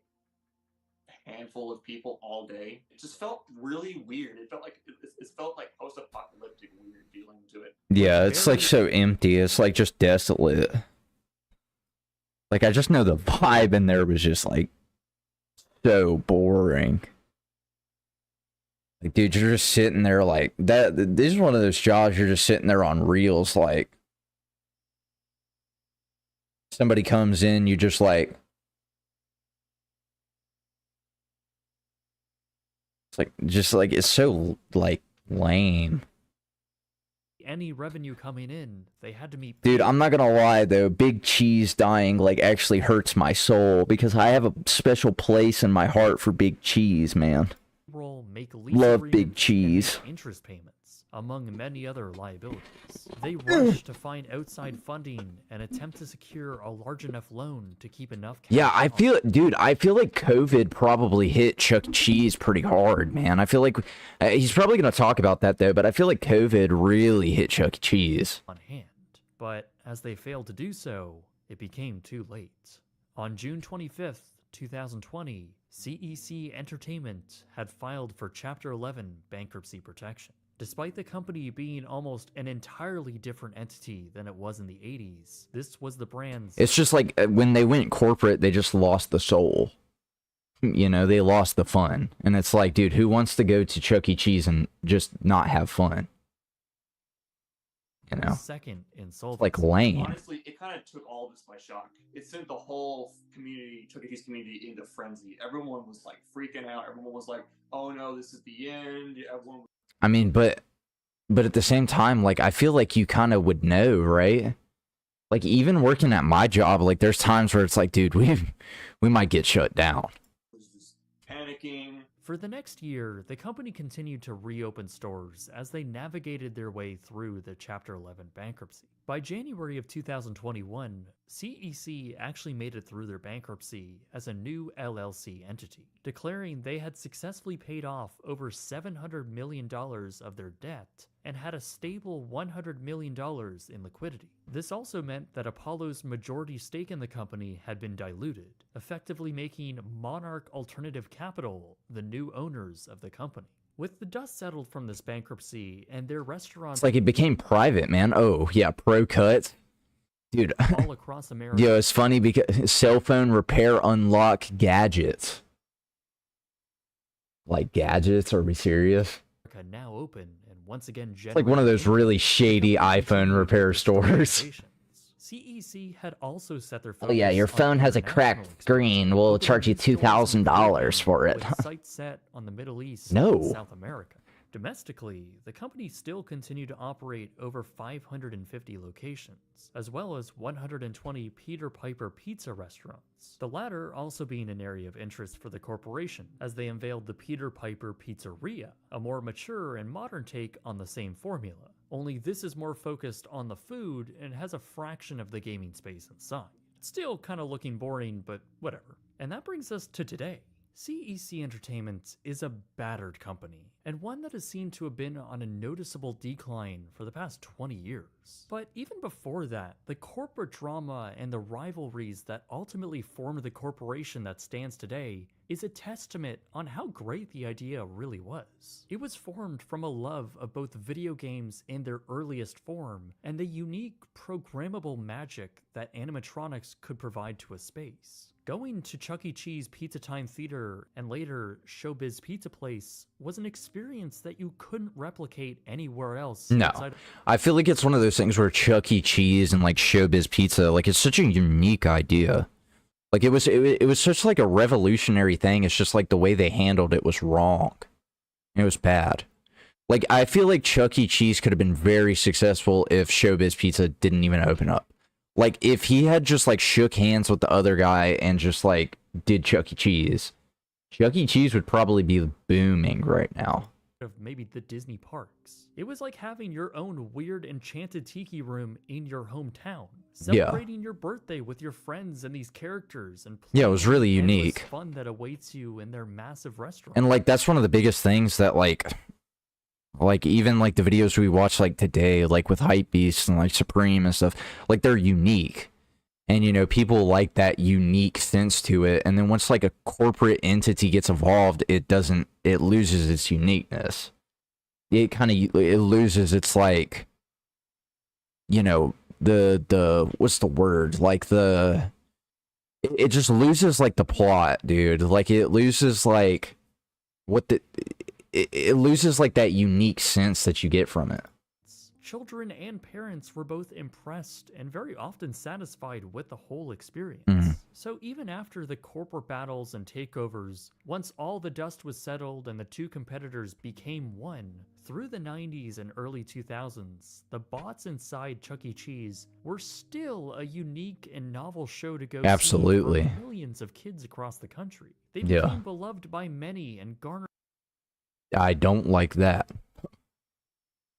a handful of people all day. It just felt really weird. It felt like post-apocalyptic weird feeling to it. Yeah, it's like so empty. It's like just desolate. Like, I just know the vibe in there was just like so boring. Like, dude, you're just sitting there like that. This is one of those jobs you're just sitting there on reels. Like, somebody comes in, you just like, it's so like lame. Any revenue coming in, they had to meet. Dude, I'm not gonna lie though, Big Cheese dying like actually hurts my soul because I have a special place in my heart for Big Cheese, man. Make Love Big Cheese. Interest payments, among many other liabilities. They rushed to find outside funding and attempt to secure a large enough loan to keep enough cash. Yeah, I feel like COVID probably hit Chuck E. Cheese pretty hard, man. I feel like he's probably gonna talk about that though, but I feel like COVID really hit Chuck E. Cheese. On hand, but as they failed to do so, it became too late. On June 25th, 2020, CEC Entertainment had filed for Chapter 11 bankruptcy protection. Despite the company being almost an entirely different entity than it was in the 80s, this was the brand's... It's just like when they went corporate, they just lost the soul. You know, they lost the fun. And it's like, dude, who wants to go to Chuck E. Cheese and just not have fun? You know? Second insolvency. Like lame. Honestly, it kind of took all of this by shock. It sent the whole community, Chuck E. Cheese community, into frenzy. Everyone was like freaking out. Everyone was like, "Oh no, this is the end." Everyone. I mean, but at the same time, like, I feel like you kind of would know, right? Like, even working at my job, like, there's times where it's like, dude, we might get shut down. Panicking. For the next year, the company continued to reopen stores as they navigated their way through the Chapter 11 bankruptcy. By January of 2021, CEC actually made it through their bankruptcy as a new LLC entity, declaring they had successfully paid off over $700 million of their debt and had a stable $100 million in liquidity. This also meant that Apollo's majority stake in the company had been diluted, effectively making Monarch Alternative Capital the new owners of the company. With the dust settled from this bankruptcy and their restaurants... It's like it became private, man. Oh, yeah, Pro Cut. Dude. all across America... Yo, it's funny because cell phone repair unlock gadgets. Like gadgets? Are we serious? now open and once again It's like one of those really shady iPhone repair stores. CEC had also set their Oh yeah, your phone has a cracked screen. We'll charge you $2,000 for it. with sights set on the Middle East No. and South America. Domestically, the company still continued to operate over 550 locations, as well as 120 Peter Piper pizza restaurants, the latter also being an area of interest for the corporation, as they unveiled the Peter Piper Pizzeria, a more mature and modern take on the same formula, only this is more focused on the food and has a fraction of the gaming space inside. It's still kind of looking boring, but whatever. And that brings us to today. CEC Entertainment is a battered company, and one that is seen to have been on a noticeable decline for the past 20 years. But even before that, the corporate drama and the rivalries that ultimately formed the corporation that stands today is a testament on how great the idea really was. It was formed from a love of both video games in their earliest form and the unique programmable magic that animatronics could provide to a space. Going to Chuck E. Cheese Pizza Time Theater and later Showbiz Pizza Place was an experience that you couldn't replicate anywhere else. No, outside- I feel like it's one of those things where Chuck E. Cheese and like Showbiz Pizza, like it's such a unique idea. Like it was such like a revolutionary thing. It's just like the way they handled it was wrong. It was bad. Like I feel like Chuck E. Cheese could have been very successful if Showbiz Pizza didn't even open up. Like if he had just like shook hands with the other guy and just like did Chuck E. Cheese, Chuck E. Cheese would probably be booming right now. Of maybe the Disney parks. It was like having your own weird enchanted tiki room in your hometown, celebrating your birthday with your friends and these characters, and Yeah, it was really playing endless unique. fun that awaits you in their massive restaurant. And like that's one of the biggest things that like even like the videos we watch like today, like with Hypebeast and like Supreme and stuff, like they're unique. And you know, people like that unique sense to it. And then once like a corporate entity gets involved, it loses its uniqueness. It loses its like, you know, the what's the word? Like it just loses like the plot, dude. Like it loses like it loses like that unique sense that you get from it. Children and parents were both impressed and very often satisfied with the whole experience. Mhm. So even after the corporate battles and takeovers, once all the dust was settled and the two competitors became one, through the 90s and early 2000s, the bots inside Chuck E. Cheese were still a unique and novel show to go see Absolutely. for millions of kids across the country. They Yeah. became beloved by many and garnered I don't like that.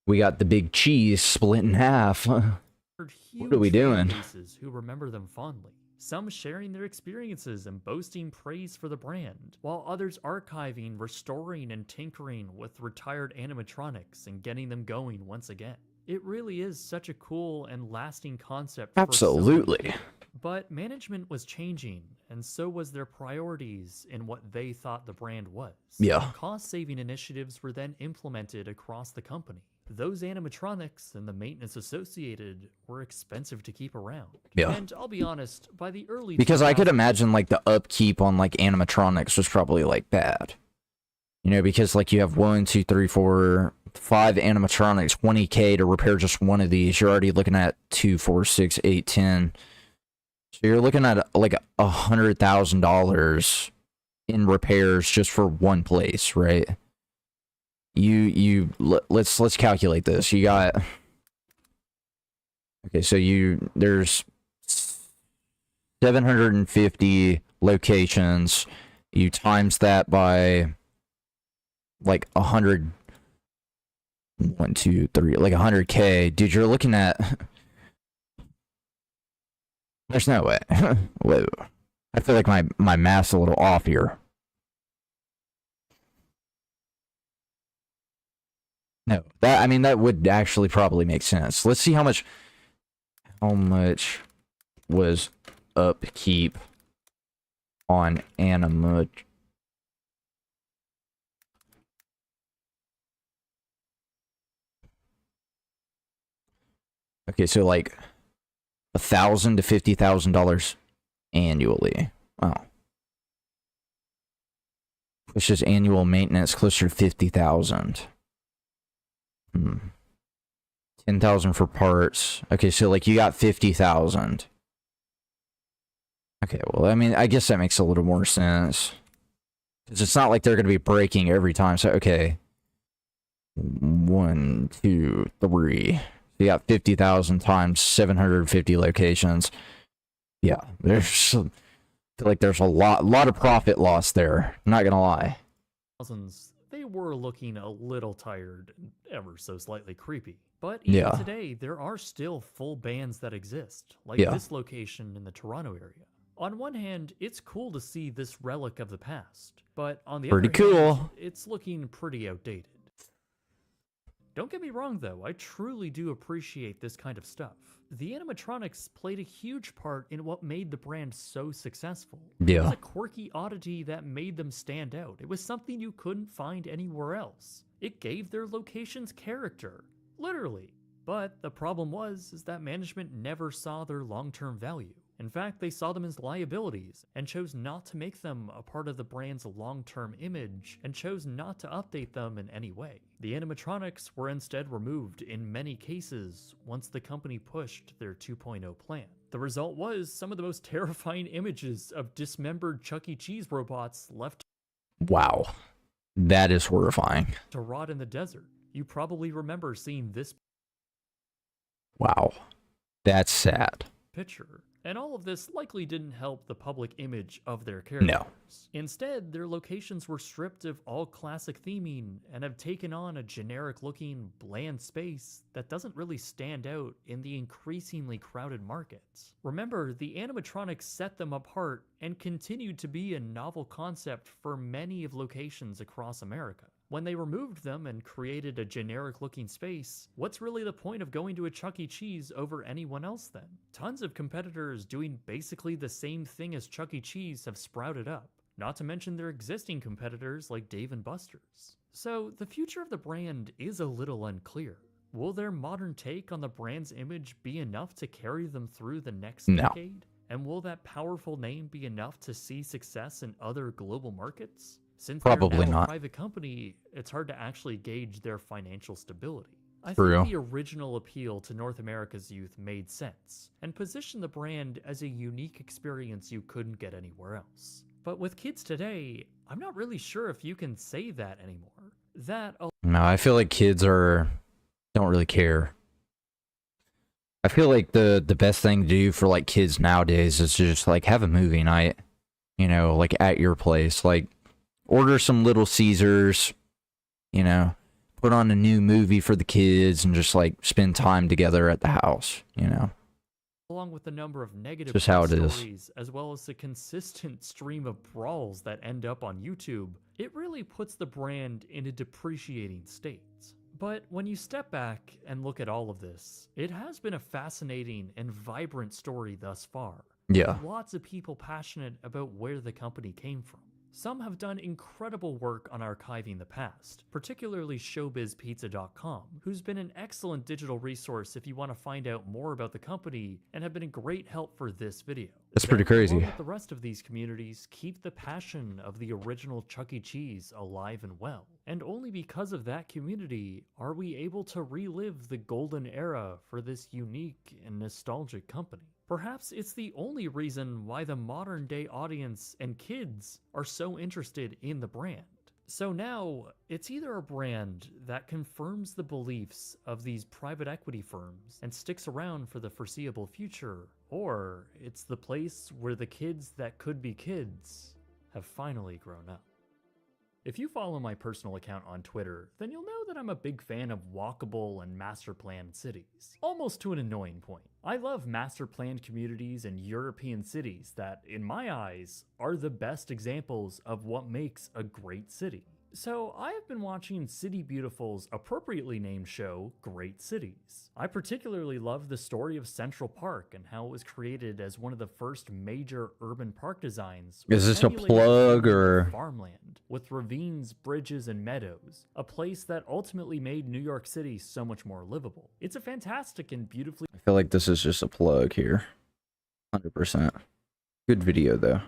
We got the big cheese split in half. What are we huge doing? fan bases who remember them fondly. Some sharing their experiences and boasting praise for the brand, while others archiving, restoring, and tinkering with retired animatronics and getting them going once again. It really is such a cool and lasting concept. for so many Absolutely. people. But management was changing, and so was their priorities in what they thought the brand was. Yeah. Cost-saving initiatives were then implemented across the company. Those animatronics and the maintenance associated were expensive to keep around. Yeah. And I'll be honest, by the early Because I could 2000s imagine like the upkeep on like animatronics was probably like bad. You know, because like you have 1, 2, 3, 4, 5 animatronics, $20K to repair just one of these. You're already looking at 2, 4, 6, 8, 10. So you're looking at like $100,000 in repairs just for one place, right? Let's calculate this. You got, okay, so there's 750 locations. You times that by like 100, 1, 2, 3, like 100K, dude. You're looking at. There's no way. Whoa. I feel like my math's a little off here. No, that would actually probably make sense. Let's see how much was upkeep on animat. Okay, so like $1,000 to $50,000 annually. Wow. Which is annual maintenance closer to 50,000. 10,000 for parts. Okay, so like you got 50,000. Okay, well, I mean, I guess that makes a little more sense. Because it's not like they're going to be breaking every time. So, okay. 1, 2, 3. So you got 50,000 times 750 locations. Yeah, I feel like there's a lot of profit loss there. I'm not going to lie. They were looking a little tired and ever so slightly creepy. But even today, there are still full bands that exist, like this location in the Toronto area. On one hand, it's cool to see this relic of the past, but on the Pretty other cool. hand, it's looking pretty outdated. Don't get me wrong though, I truly do appreciate this kind of stuff. The animatronics played a huge part in what made the brand so successful. It Yeah. was a quirky oddity that made them stand out. It was something you couldn't find anywhere else. It gave their locations character, literally. But the problem is that management never saw their long-term value. In fact, they saw them as liabilities and chose not to make them a part of the brand's long-term image and chose not to update them in any way. The animatronics were instead removed in many cases once the company pushed their 2.0 plan. The result was some of the most terrifying images of dismembered Chuck E. Cheese robots left Wow. That is horrifying. to rot in the desert. You probably remember seeing this Wow. That's sad. picture. And all of this likely didn't help the public image of their characters. No. Instead, their locations were stripped of all classic theming and have taken on a generic-looking, bland space that doesn't really stand out in the increasingly crowded markets. Remember, the animatronics set them apart and continued to be a novel concept for many of locations across America. When they removed them and created a generic-looking space, what's really the point of going to a Chuck E. Cheese over anyone else then? Tons of competitors doing basically the same thing as Chuck E. Cheese have sprouted up, not to mention their existing competitors like Dave & Buster's. So the future of the brand is a little unclear. Will their modern take on the brand's image be enough to carry them through the next decade? And will that powerful name be enough to see success in other global markets? Since Probably they're now not. a private company, it's hard to actually gauge their financial stability. I True. think the original appeal to North America's youth made sense, and positioned the brand as a unique experience you couldn't get anywhere else. But with kids today, I'm not really sure if you can say that anymore. That No, I feel like kids don't really care. I feel like the best thing to do for like kids nowadays is to just like have a movie night, you know, like at your place, like order some Little Caesars, you know, put on a new movie for the kids and just like spend time together at the house, you know. along with the number of negative Just how it is. stories, as well as the consistent stream of brawls that end up on YouTube, it really puts the brand in a depreciating state. But when you step back and look at all of this, it has been a fascinating and vibrant story thus far. Yeah. With lots of people passionate about where the company came from. Some have done incredible work on archiving the past, particularly ShowbizPizza.com, who's been an excellent digital resource if you want to find out more about the company and have been a great help for this video. That's pretty They, crazy. along with the rest of these communities, keep the passion of the original Chuck E. Cheese alive and well. And only because of that community are we able to relive the golden era for this unique and nostalgic company. Perhaps it's the only reason why the modern day audience and kids are so interested in the brand. So now, it's either a brand that confirms the beliefs of these private equity firms and sticks around for the foreseeable future, or it's the place where the kids that could be kids have finally grown up. If you follow my personal account on Twitter, then you'll know that I'm a big fan of walkable and master-planned cities, almost to an annoying point. I love master-planned communities and European cities that, in my eyes, are the best examples of what makes a great city. So I have been watching City Beautiful's appropriately named show, Great Cities. I particularly love the story of Central Park and how it was created as one of the first major urban park designs. Is this a emulating plug or? farmland with ravines, bridges, and meadows, a place that ultimately made New York City so much more livable. It's a fantastic and beautifully I feel like this is just a plug here. 100%. Good video though.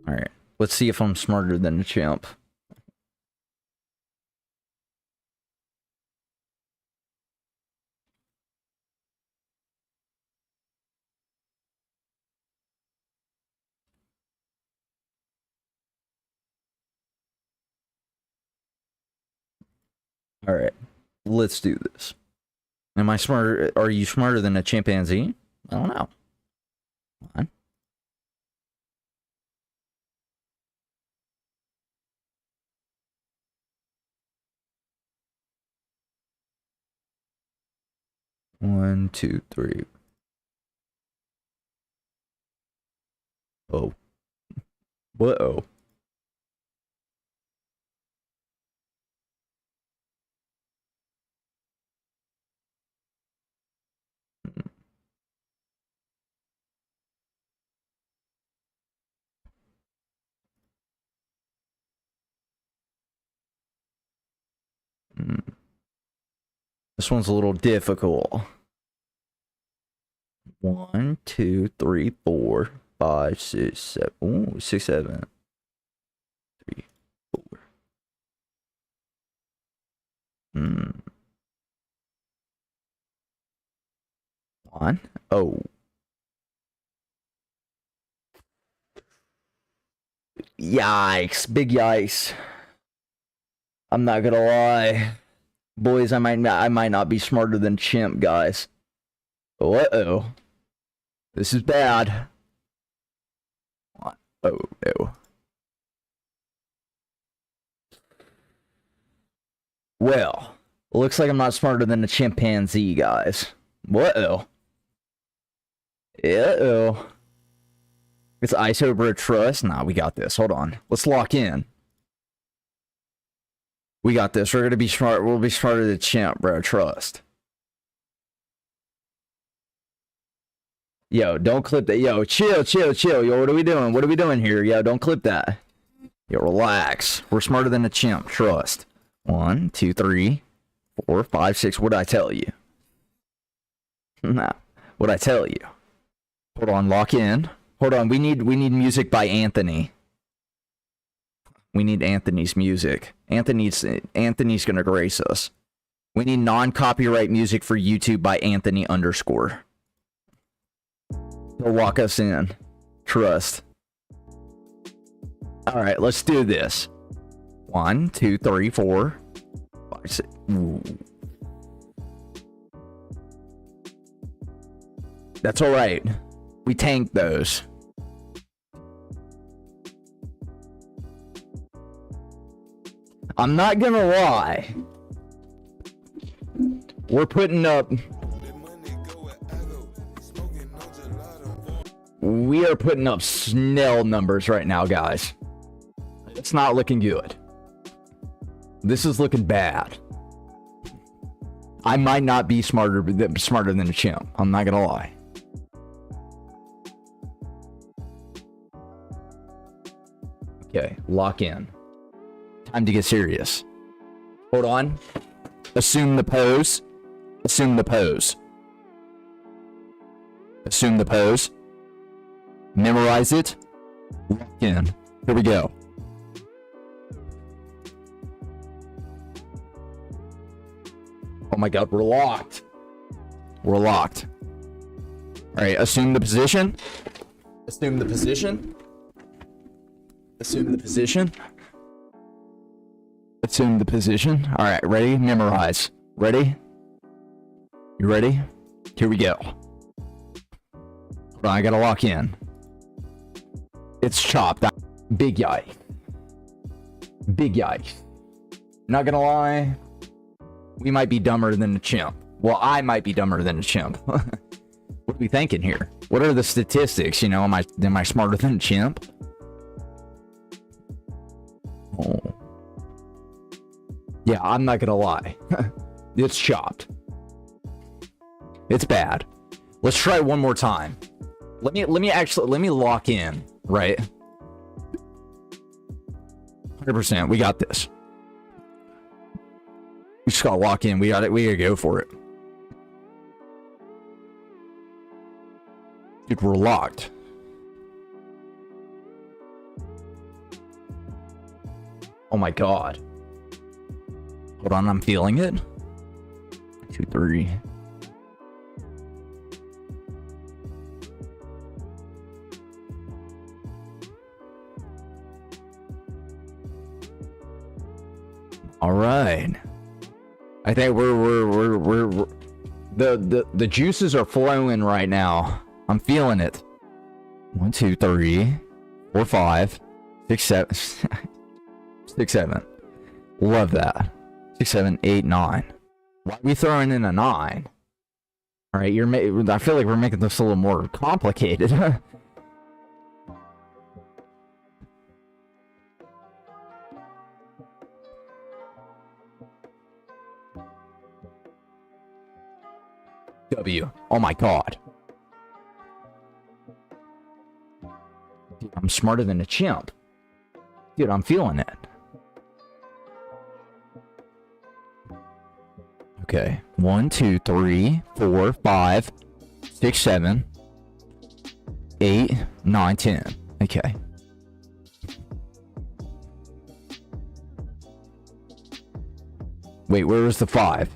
Alright, let's see if I'm smarter than the chimp. Alright, let's do this. Am I smarter? Are you smarter than a chimpanzee? I don't know. Come on. One, two, three. Oh. Whoa. This one's a little difficult. 1, 2, 3, 4, 5, 6, 7. Ooh, 6, 7. 3, 4. One. Oh. Yikes. Big yikes. I'm not gonna lie. Boys, I might not be smarter than chimp, guys. Uh-oh. This is bad. Oh, no. Well, looks like I'm not smarter than a chimpanzee, guys. Whoa. Uh-oh. It's ISO bro trust? Nah, we got this. Hold on. Let's lock in. We got this. We're gonna be smart. We'll be smarter than chimp, bro. Trust. Yo, don't clip that. Yo, chill. Yo, what are we doing? What are we doing here? Yo, don't clip that. Yo, relax. We're smarter than a chimp. Trust. 1, 2, 3, 4, 5, 6. What'd I tell you? Nah. What'd I tell you? Hold on. Lock in. Hold on. We need music by Anthony. We need Anthony's music. Anthony's gonna grace us. We need non-copyright music for YouTube by Anthony _. He'll walk us in. Trust. Alright, let's do this. 1, 2, 3, 4, 5, 6. Ooh. That's alright. We tanked those. I'm not gonna lie. We're putting up... We are putting up Snell numbers right now, guys. It's not looking good. This is looking bad. I might not be smarter than a chimp. I'm not gonna lie. Okay, lock in. Time to get serious. Hold on. Assume the pose. Assume the pose. Assume the pose. Memorize it. Lock in. Here we go. Oh my god, we're locked. We're locked. Alright, assume the position. Assume the position. Assume the position. Assume the position. Alright, ready? Memorize. Ready? You ready? Here we go. Hold on, I gotta lock in. It's chopped. Big yike. Big yike. Not gonna lie. We might be dumber than a chimp. Well, I might be dumber than a chimp. What are we thinking here? What are the statistics? You know, am I smarter than a chimp? Oh. Yeah, I'm not gonna lie. It's chopped. It's bad. Let's try it one more time. Let me lock in, right? 100%. We got this. We just gotta lock in. We gotta go for it. Dude, we're locked. Oh my god. Hold on, I'm feeling it. 2, 3. All right. I think we're the juices are flowing right now. I'm feeling it. 1, 2, 3, 4, 5, 6, 7. 6, 7. Love that. 6, 7, 8, 9. Why are we throwing in a 9? All right, I feel like we're making this a little more complicated. W. Oh my god. Dude, I'm smarter than a chimp. Dude, I'm feeling it. Okay. 1, 2, 3, 4, 5, 6, 7, 8, 9, 10. Okay. Wait, where was the 5?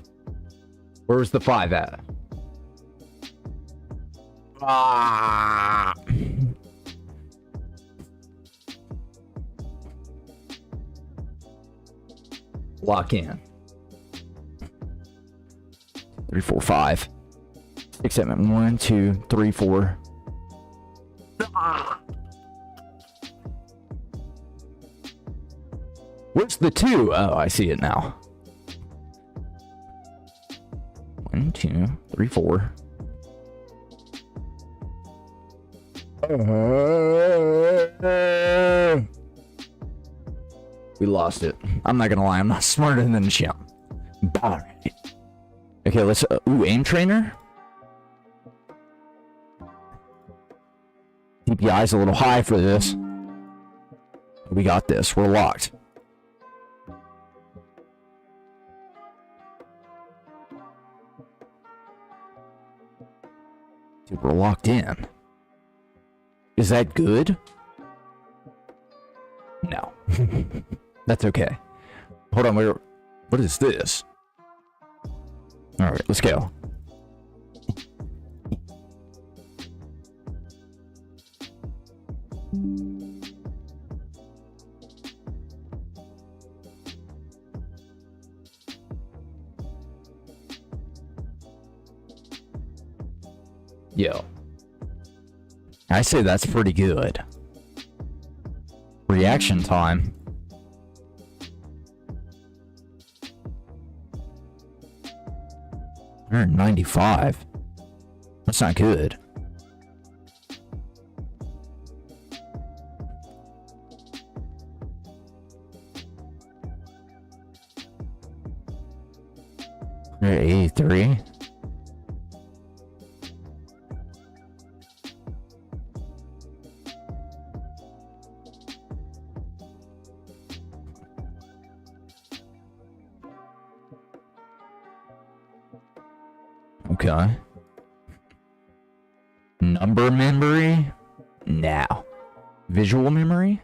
Where was the 5 at? Ah. Lock in. 3, 4, 5, 6, 7. 1, 2, 3, 4, it's the 2. Oh, I see it now. 1, 2, 3, 4. We lost it. I'm not gonna lie, I'm not smarter than Chimp. Alright. Okay, let's ooh, aim trainer. DPI's a little high for this. We got this. We're locked. Dude, we're locked in. Is that good? No. That's okay. Hold on, wait. What is this? Alright, let's go. Yo. I say that's pretty good. Reaction time. We're 95. That's not good. We're 83. Okay. Number memory? Now. Visual memory?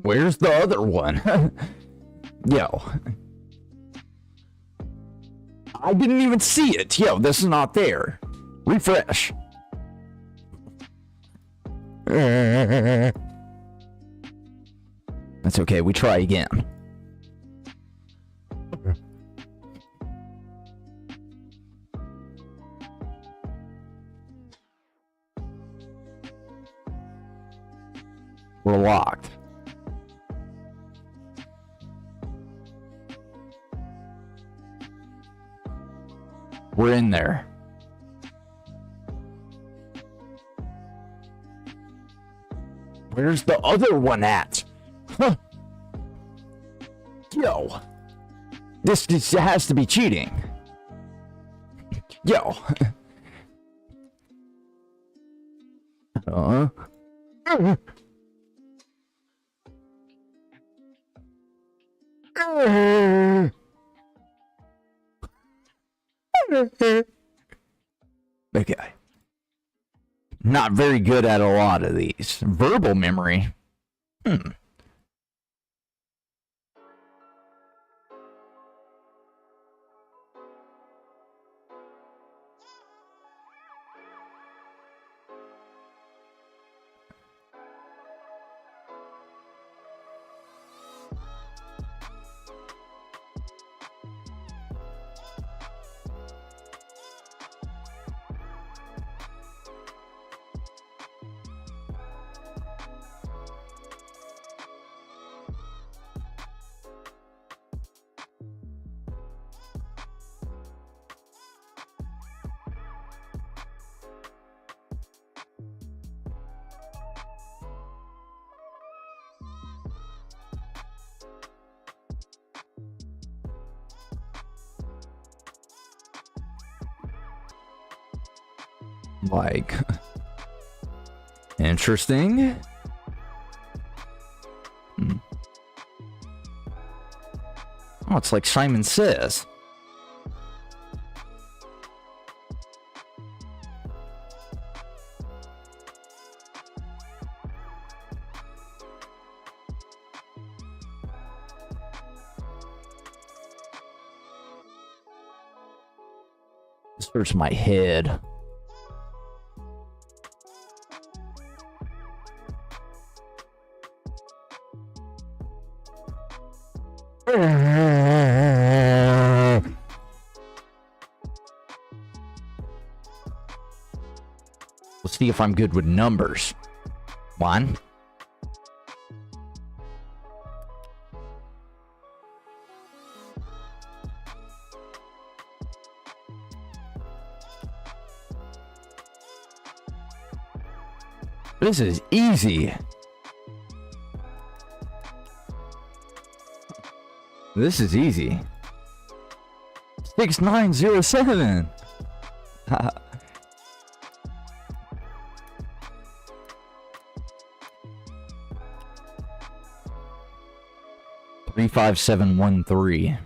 Where's the other one? Yo. I didn't even see it. Yo, this is not there. Refresh. That's okay, we try again. We're locked. We're in there. Where's the other one at? Huh. Yo. This has to be cheating. Yo. Okay. Not very good at a lot of these. Verbal memory. Like, Interesting. Oh, it's like Simon Says. This hurts my head. Let's see if I'm good with numbers. 1. This is easy. This is easy. 6907. 35713.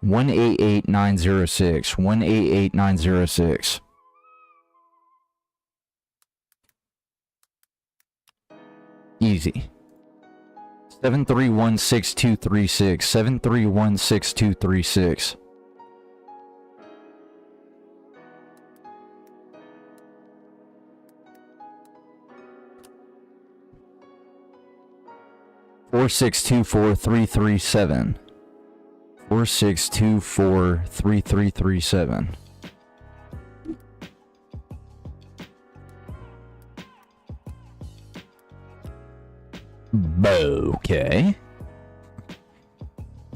One 88906. 188906. Easy. 7316236. 7316236. Four 4624-337. 4624-3337. Okay.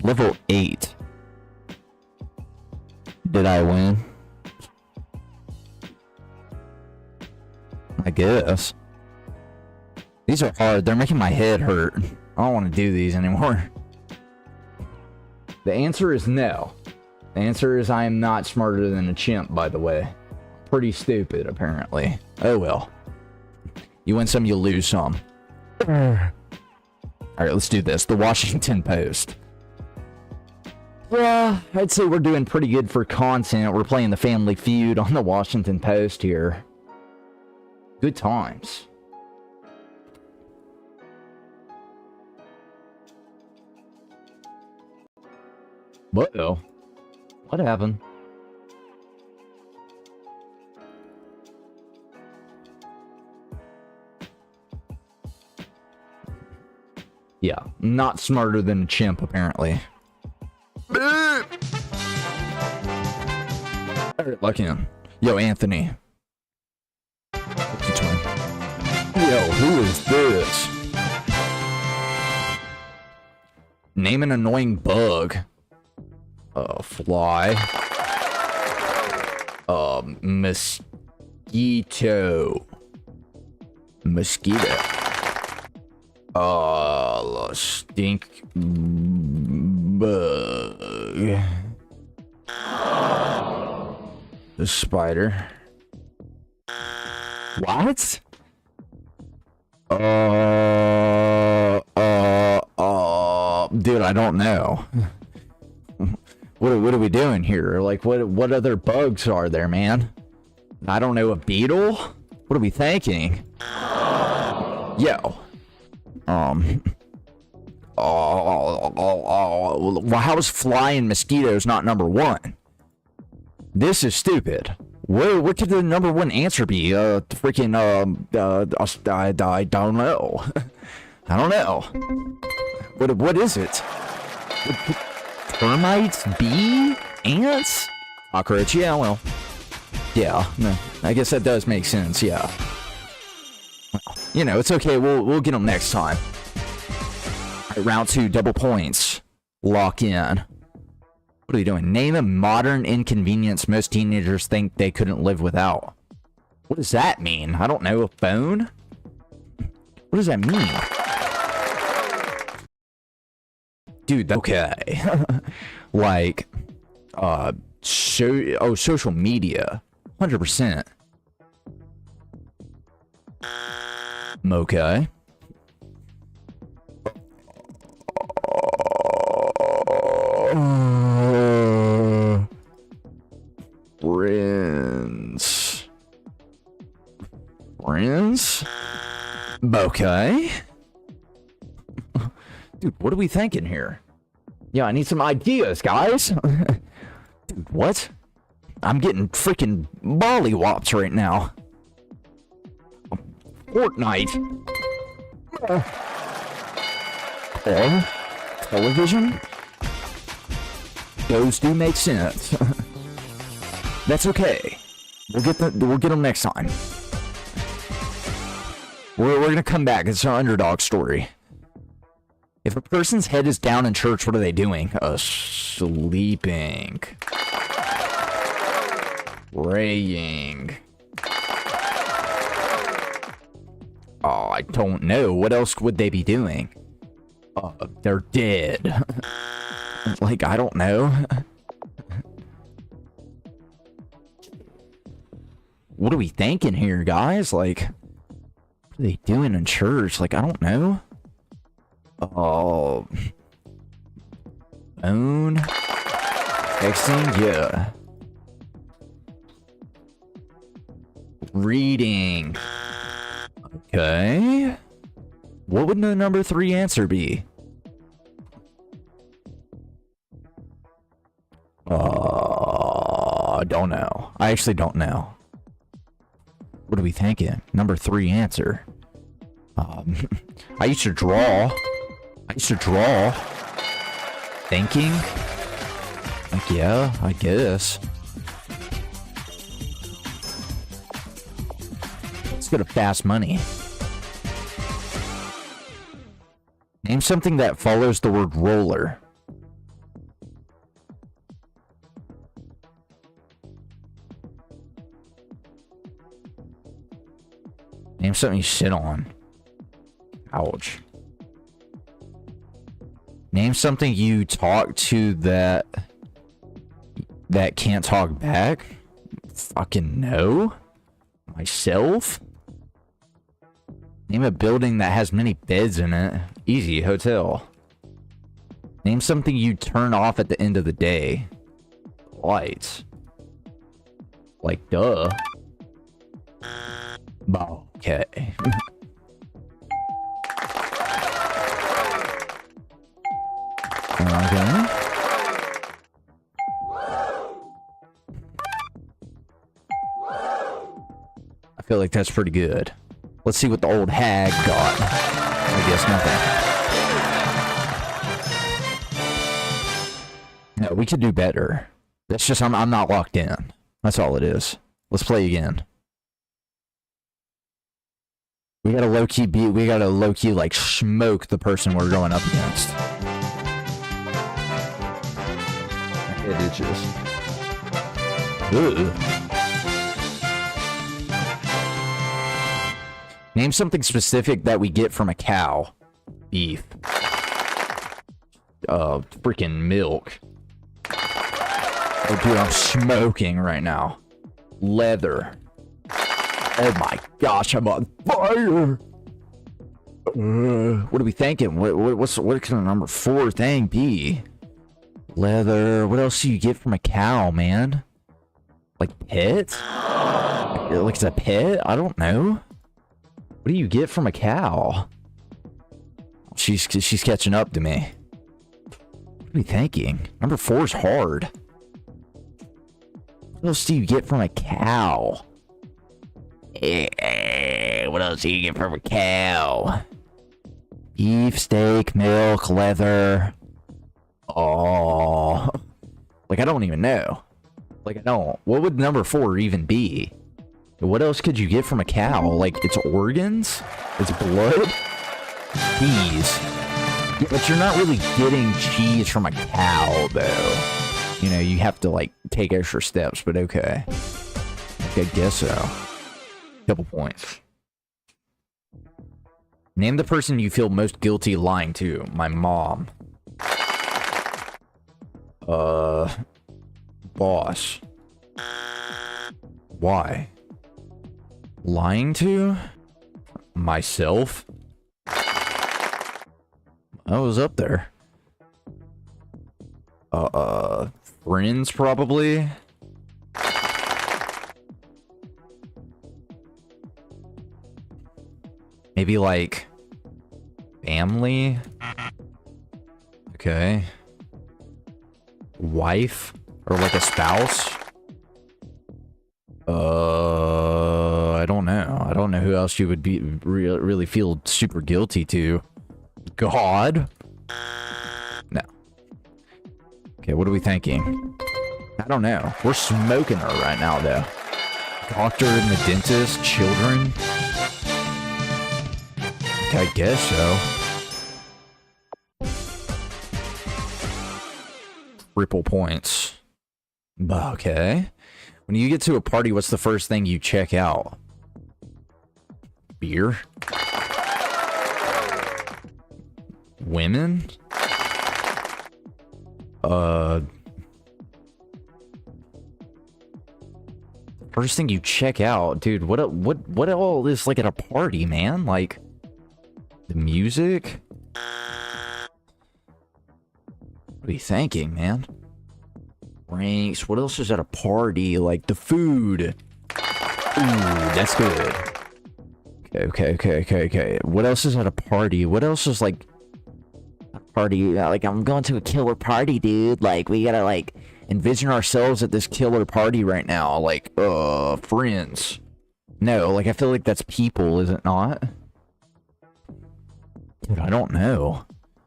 Level 8. Did I win? I guess. These are hard. They're making my head hurt. I don't want to do these anymore. The answer is no. The answer is I am not smarter than a chimp, by the way. Pretty stupid, apparently. Oh well. You win some, you lose some. Alright, let's do this. The Washington Post. Yeah, I'd say we're doing pretty good for content. We're playing the Family Feud on the Washington Post here. Good times. Uh-oh. What happened? Yeah, not smarter than a chimp, apparently. Alright, lock in. Yo, Anthony. Yo, who is this? Name an annoying bug. Fly. Mosquito. Mosquito. Stink bug. The spider. What? Dude, I don't know. What are we doing here? Like, what other bugs are there, man? I don't know, a beetle? What are we thinking? Yo. How is flying mosquitoes not number one? This is stupid. What could the number one answer be? I don't know. I don't know. What is it? Termites? Bee? Ants? Cockroach? Yeah, well. Yeah, no, I guess that does make sense, yeah. You know, it's okay, we'll get them next time. All right, round 2, double points. Lock in. What are we doing? Name a modern inconvenience most teenagers think they couldn't live without. What does that mean? I don't know, a phone? What does that mean? Dude, okay. Like, Social media. 100%. Okay. Friends. Okay. Dude, what are we thinking here? Yeah, I need some ideas, guys. Dude, what? I'm getting freaking mollywops right now. Fortnite. Television? Those do make sense. That's okay. We'll get them next time. We're gonna come back. It's an underdog story. If a person's head is down in church, what are they doing? Sleeping. Praying. Oh, I don't know. What else would they be doing? They're dead. Like, I don't know. What are we thinking here, guys? Like, what are they doing in church? Like, I don't know. Oh. Phone. Texting? Yeah. Reading. Okay. What would the number 3 answer be? I don't know. I actually don't know. What are we thinking? Number 3 answer. I used to draw. Thinking? Like, yeah, I guess. Let's go to fast money. Name something that follows the word roller. Name something you sit on. Ouch. Name something you talk to that can't talk back. Fucking no. Myself? Name a building that has many beds in it. Easy, hotel. Name something you turn off at the end of the day. Lights. Like, duh. Okay. Okay. I feel like that's pretty good. Let's see what the old hag got. I guess nothing. No, we could do better. That's just I'm not locked in. That's all it is. Let's play again. We gotta low-key beat, we gotta low-key, like, smoke the person we're going up against. It itches. Ooh. Name something specific that we get from a cow. Beef. Freaking milk. Oh, dude, I'm smoking right now. Leather. Oh my gosh, I'm on fire! What are we thinking? What can a number 4 thing be? Leather. What else do you get from a cow, man? Like pet? Like it's a pet? I don't know. What do you get from a cow? She's catching up to me. What are we thinking? Number 4 is hard. What else do you get from a cow? What else do you get from a cow? Beef, steak, milk, leather. Oh. Like, I don't even know. Like, I don't. What would number 4 even be? What else could you get from a cow? Like, its organs? Its blood? Cheese. Yeah, but you're not really getting cheese from a cow, though. You know, you have to, like, take extra steps, but okay. I guess so. Couple points. Name the person you feel most guilty lying to. My mom. boss. Why? Lying to myself? I was up there. Friends probably. Maybe like family. Okay. Wife or like a spouse. I don't know. I don't know who else you would be really feel super guilty to. God? No. Okay, what are we thinking? I don't know. We're smoking her right now, though. Doctor and the dentist, children. Okay, I guess so. Triple points. Okay. When you get to a party, what's the first thing you check out? Beer? Women? First thing you check out, dude, what all is like at a party, man? Like the music? What are you thinking, man? Drinks, what else is at a party? Like the food. Ooh, that's good. Okay. What else is at a party? What else is like a party? Like, I'm going to a killer party, dude. Like, we gotta like envision ourselves at this killer party right now. Like, friends. No, like I feel like that's people, is it not? Dude, I don't know.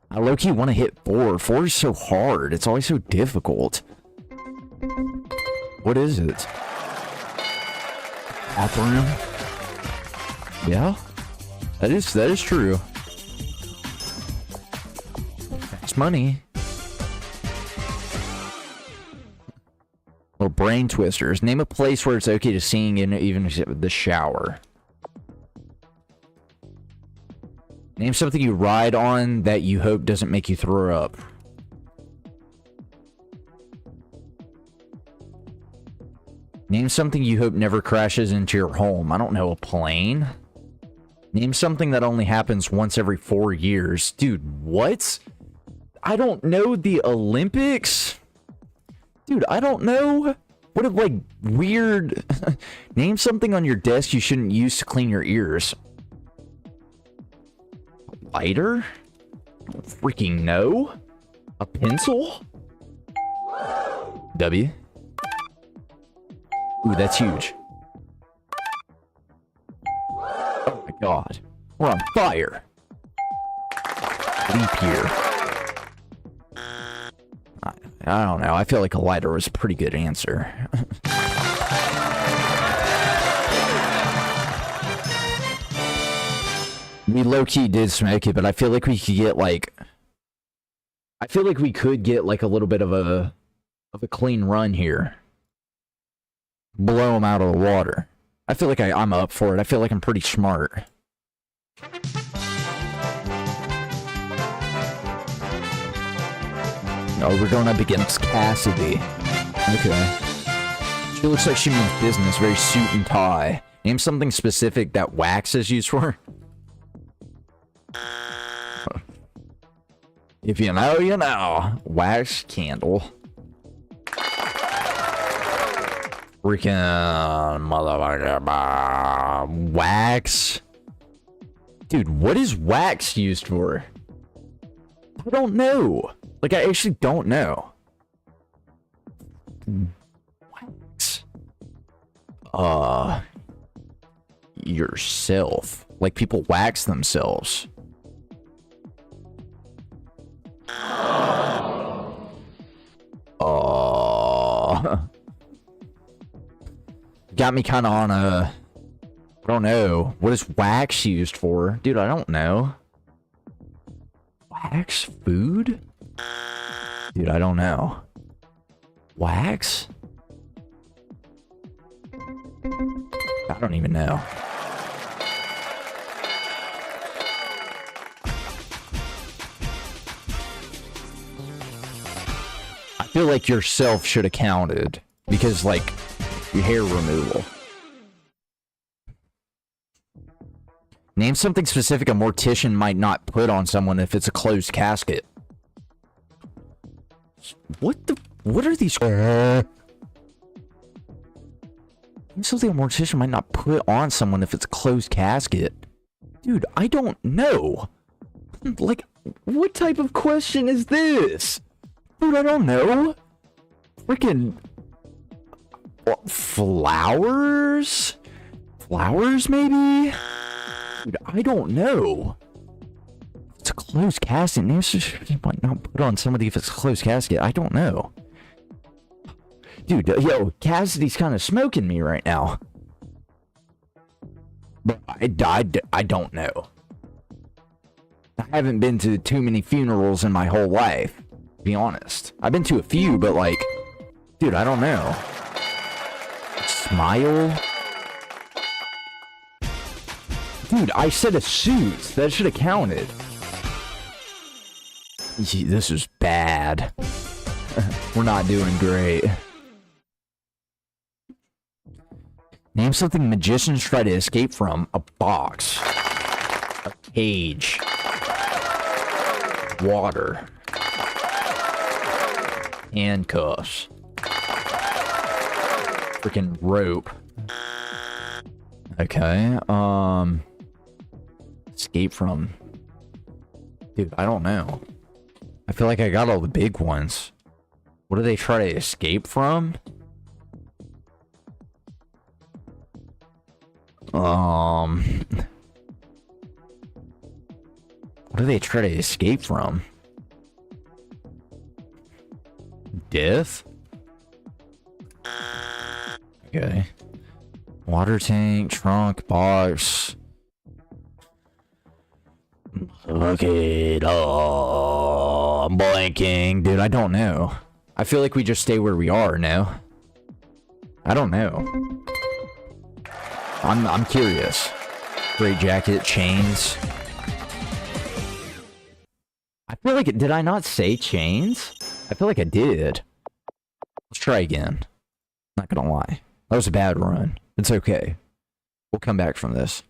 I low-key want to hit 4. 4 is so hard. It's always so difficult. What is it? Bathroom? Yeah? That is true. That's money. Little brain twisters. Name a place where it's okay to sing in even the shower. Name something you ride on that you hope doesn't make you throw up. Name something you hope never crashes into your home. I don't know, a plane? Name something that only happens once every 4 years. Dude, what? I don't know, the Olympics? Dude, I don't know. What if, like, weird... Name something on your desk you shouldn't use to clean your ears. Lighter? I don't freaking know. A pencil? W? Ooh, that's huge. Oh my god. We're on fire. Leap year. I don't know. I feel like a lighter was a pretty good answer. We low-key did smoke it, but I feel like we could get like... I feel like we could get like a little bit of a clean run here. Blow them out of the water. I feel like I'm up for it. I feel like I'm pretty smart. Oh, we're going up against Cassidy. Okay. She looks like she means business. Very suit and tie. Name something specific that wax is used for. If you know, you know. Wax candle. Freaking motherfucker. Wax. Dude, what is wax used for? I don't know. Like, I actually don't know. Wax. Yourself. Like, people wax themselves. Got me kind of on a... I don't know. What is wax used for? Dude, I don't know. Wax food? Dude, I don't know. Wax? I don't even know. I feel like yourself should have counted. Because, like, your hair removal. Name something specific a mortician might not put on someone if it's a closed casket. What are these? Something a mortician might not put on someone if it's a closed casket. Dude, I don't know. Like, what type of question is this? Dude, I don't know. Freaking... flowers? Flowers, maybe? Dude, I don't know. It's a closed casket. Names might not put on somebody if it's a closed casket. I don't know. Dude, yo, Cassidy's kind of smoking me right now. But I don't know. I haven't been to too many funerals in my whole life, to be honest. I've been to a few, but like, dude, I don't know. Smile? Dude, I said a suit. That should have counted. This is bad. We're not doing great. Name something magicians try to escape from. A box. A cage. Water. Handcuffs. Freaking rope. Okay, escape from. Dude, I don't know. I feel like I got all the big ones. What do they try to escape from? What do they try to escape from? Death? Okay. Water tank, trunk, box. Okay, I'm blanking. Dude, I don't know. I feel like we just stay where we are now. I don't know. I'm curious. Gray jacket, chains. I feel like did I not say chains? I feel like I did. Let's try again. Not gonna lie. That was a bad run. It's okay. We'll come back from this.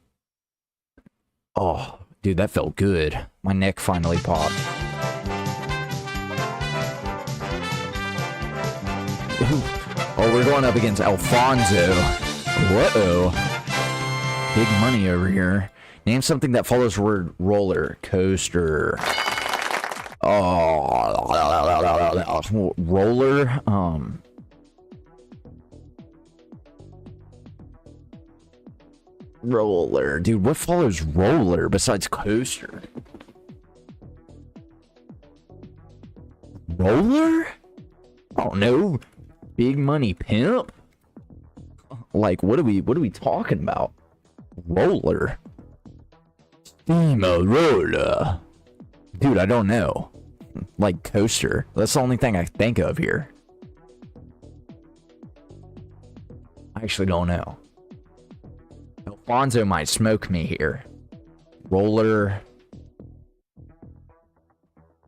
Oh, dude, that felt good. My neck finally popped. Ooh. Oh, we're going up against Alfonso. Whoa. Big money over here. Name something that follows the word roller coaster. Oh, roller. Roller. Dude, what follows roller besides coaster? Roller? Oh no. Big money pimp? Like, what are we talking about? Roller. Steamroller. Dude, I don't know. Like coaster. That's the only thing I think of here. I actually don't know. Alfonso might smoke me here. Roller.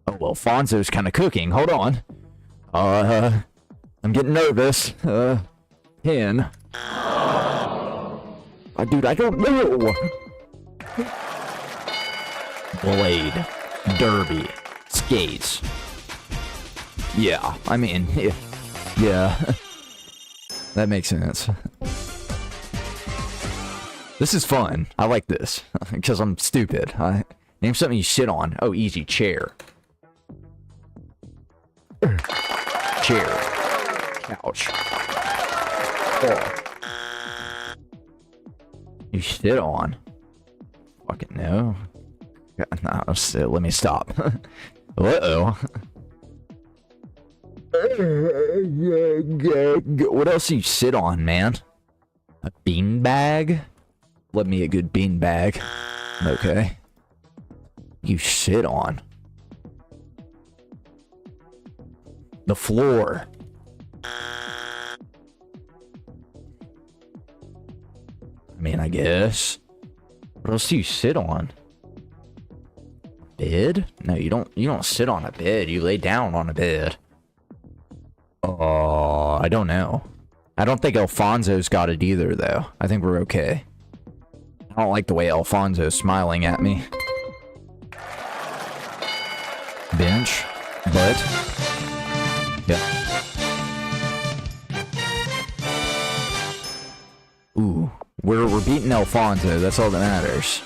Oh, well, Alfonso's kind of cooking. Hold on. I'm getting nervous. Pin. Dude, I don't know. Blade. Derby. Skates. Yeah, I mean, yeah. That makes sense. This is fun. I like this. Because I'm stupid. Name something you sit on. Oh, easy. Chair. Chair. Couch. Oh. You sit on. Fucking no. No, let me stop. Uh-oh. What else do you sit on, man? A beanbag? Let me a good beanbag. Okay. You sit on. The floor. I mean, I guess. What else do you sit on? Bed? No, you don't sit on a bed. You lay down on a bed. don't know. I don't think Alfonso's got it either, though. I think we're okay. I don't like the way Alfonso's smiling at me. Bench. Butt. Yeah. Ooh. We're beating Alfonso. That's all that matters.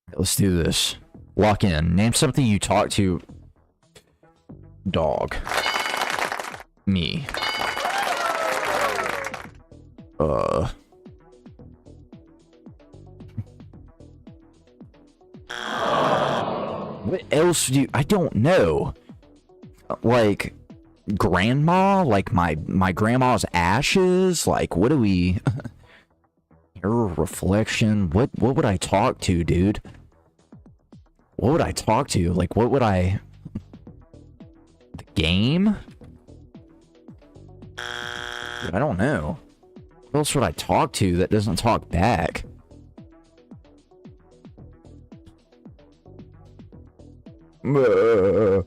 Right, let's do this. Lock in. Name something you talk to. Dog. Me. What else do you... I don't know. Like, grandma? Like, my grandma's ashes? Like, what do we... Mirror reflection? What would I talk to, dude? What would I talk to? Like, what would I... The game? Dude, I don't know. What else would I talk to that doesn't talk back? Dude,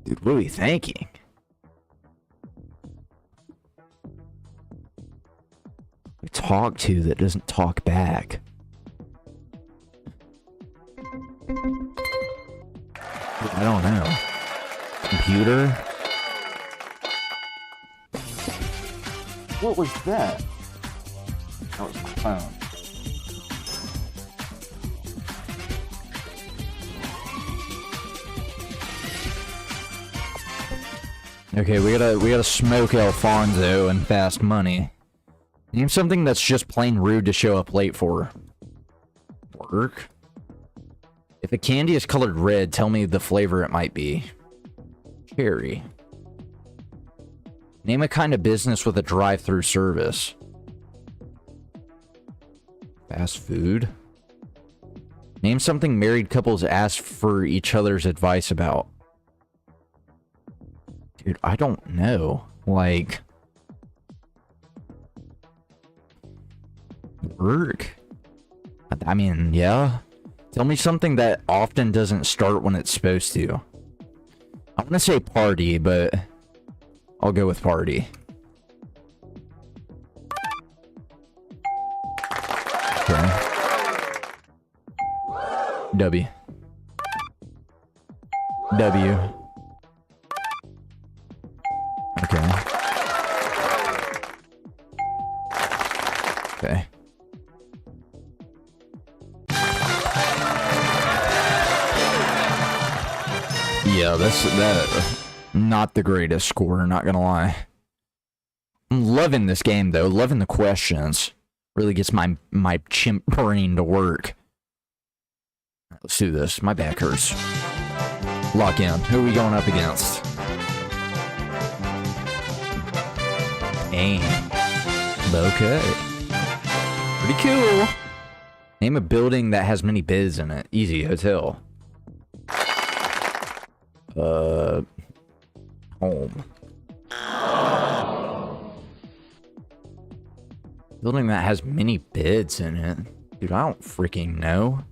what are we thinking? We talk to that doesn't talk back. I don't know. Computer? What was that? That was my phone. Okay, we gotta smoke Alfonso and Fast Money. Name something that's just plain rude to show up late for. Work? If a candy is colored red, tell me the flavor it might be. Cherry. Name a kind of business with a drive-through service. Fast food. Name something married couples ask for each other's advice about. Dude, I don't know. Like... Work? I mean, yeah. Tell me something that often doesn't start when it's supposed to. I want to say party, but... I'll go with party. Okay. W. W. Okay. Okay. Yeah, that not the greatest score, not gonna lie. I'm loving this game though, loving the questions. Really gets my chimp brain to work. Let's do this. My back hurts. Lock in. Who are we going up against? Aim. Okay. Pretty cool. Name a building that has many beds in it. Easy. Hotel. Home. Building that has many beds in it. Dude, I don't freaking know.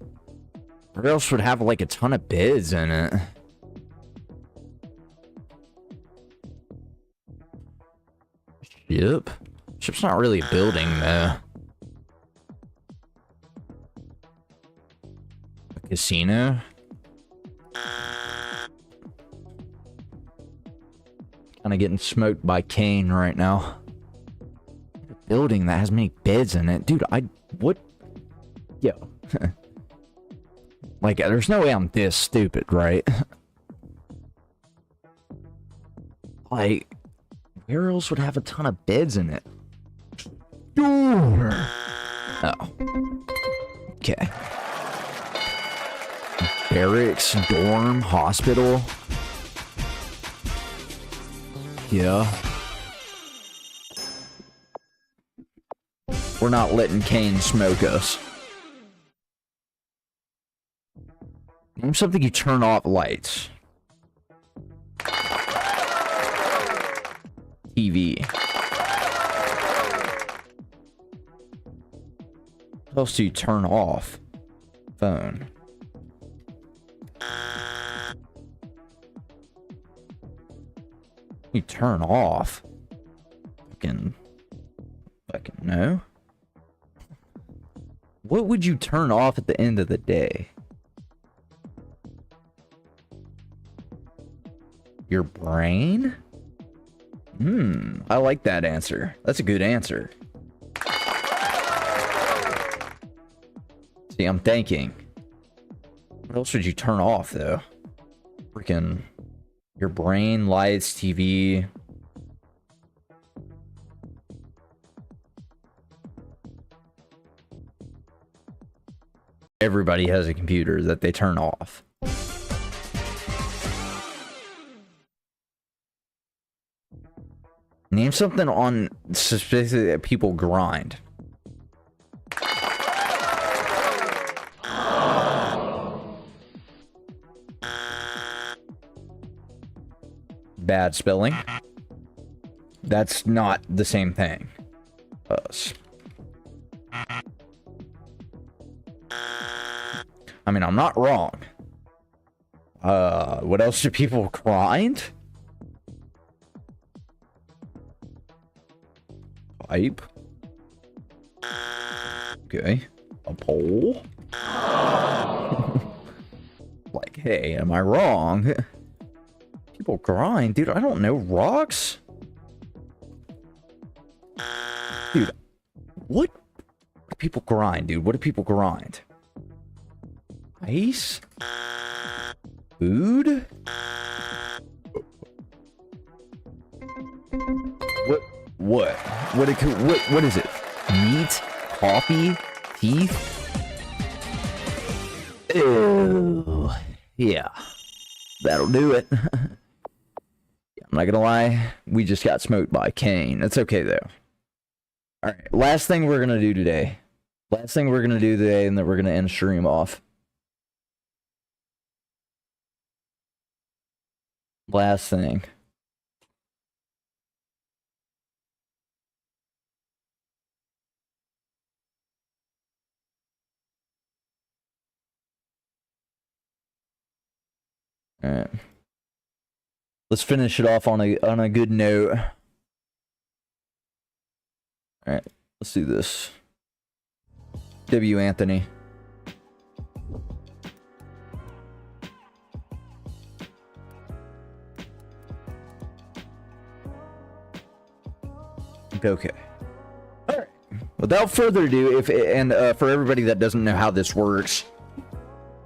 What else would have like a ton of beds in it? Ship? Ship's not really a building though. A casino? Kind of getting smoked by Kane right now. A building that has many beds in it. Dude, what? Yo. Like, there's no way I'm this stupid, right? Like, where else would have a ton of beds in it? Oh. Okay. Barracks, dorm, hospital. Yeah. We're not letting Kane smoke us. Name something you turn off lights. TV. What else do you turn off? Phone. You turn off? Fucking no. What would you turn off at the end of the day? Your brain? I like that answer. That's a good answer. See, I'm thinking. What else would you turn off, though? Freaking your brain, lights, TV. Everybody has a computer that they turn off. Name something on specifically that people grind. Bad spelling. That's not the same thing. I mean, I'm not wrong. What else do people grind? Pipe. Okay. A pole. Like, hey, am I wrong? People grind, dude. I don't know. Rocks? Dude, what do people grind, dude? What do people grind? Ice? Food? What? What is it? Meat? Coffee? Teeth? Ew. Yeah. That'll do it. I'm not gonna lie. We just got smoked by Kane. That's okay, though. Alright, last thing we're gonna do today. And then we're gonna end stream off. Last thing. Alright. Let's finish it off on a good note. Alright, let's do this. W. Anthony. Okay. Alright. Without further ado, for everybody that doesn't know how this works,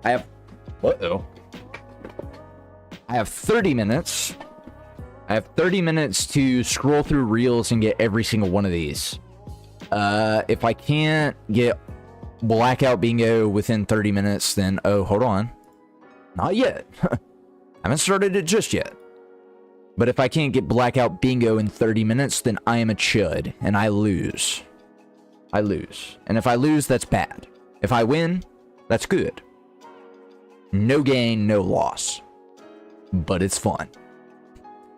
I have 30 minutes. I have 30 minutes to scroll through Reels and get every single one of these. If I can't get Blackout Bingo within 30 minutes, then hold on. Not yet. I haven't started it just yet. But if I can't get Blackout Bingo in 30 minutes, then I am a chud, and I lose. And if I lose, that's bad. If I win, that's good. No gain, no loss. But it's fun.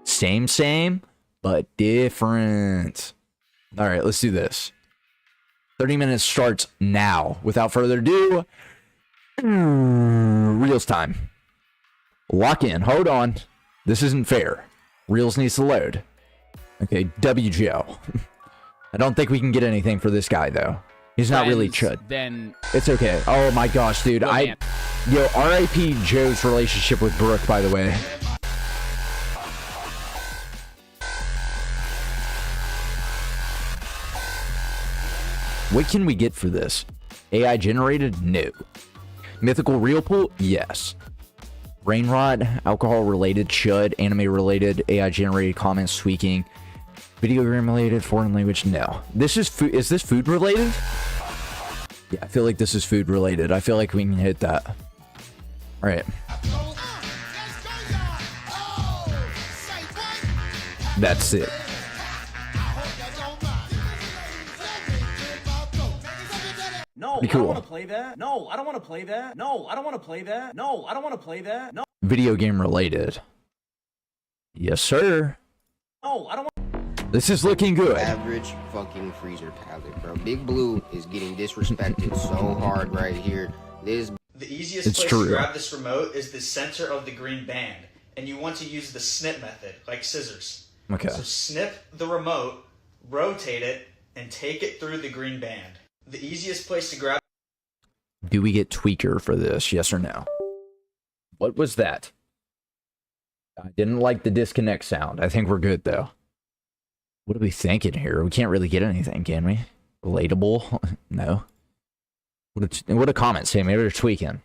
Same, but different. Alright, let's do this. 30 minutes starts now. Without further ado, Reels time. Lock in. Hold on. This isn't fair. Reels needs to load. Okay, W. Joe. I don't think we can get anything for this guy, though. He's not really chud. Then it's okay. Oh my gosh, dude. Yo, R.I.P. Joe's relationship with Brooke, by the way. What can we get for this? AI generated? No. Mythical real pool? Yes. Brain rot, alcohol related, chud, anime related, AI generated comments, tweaking, video game related, foreign language? No. This is food. Is this food related? Yeah, I feel like this is food related. I feel like we can hit that. All right. That's it. No, Be cool. I don't want to play that. No, I don't want to play that. No, I don't want to play that. No, I don't want to play that. No. Video game related. Yes, sir. No, I don't want. This is looking good. Average fucking freezer tablet, bro. Big Blue is getting disrespected so hard right here. The easiest place to grab this remote is the center of the green band, and you want to use the snip method, like scissors. Okay. So snip the remote rotate it, and take it through the green band. The easiest place to grab... Do we get tweaker for this? Yes or no? What was that? I didn't like the disconnect sound. I think we're good, though. What are we thinking here? We can't really get anything, can we? Relatable? No. What a comment say? Maybe they're tweaking.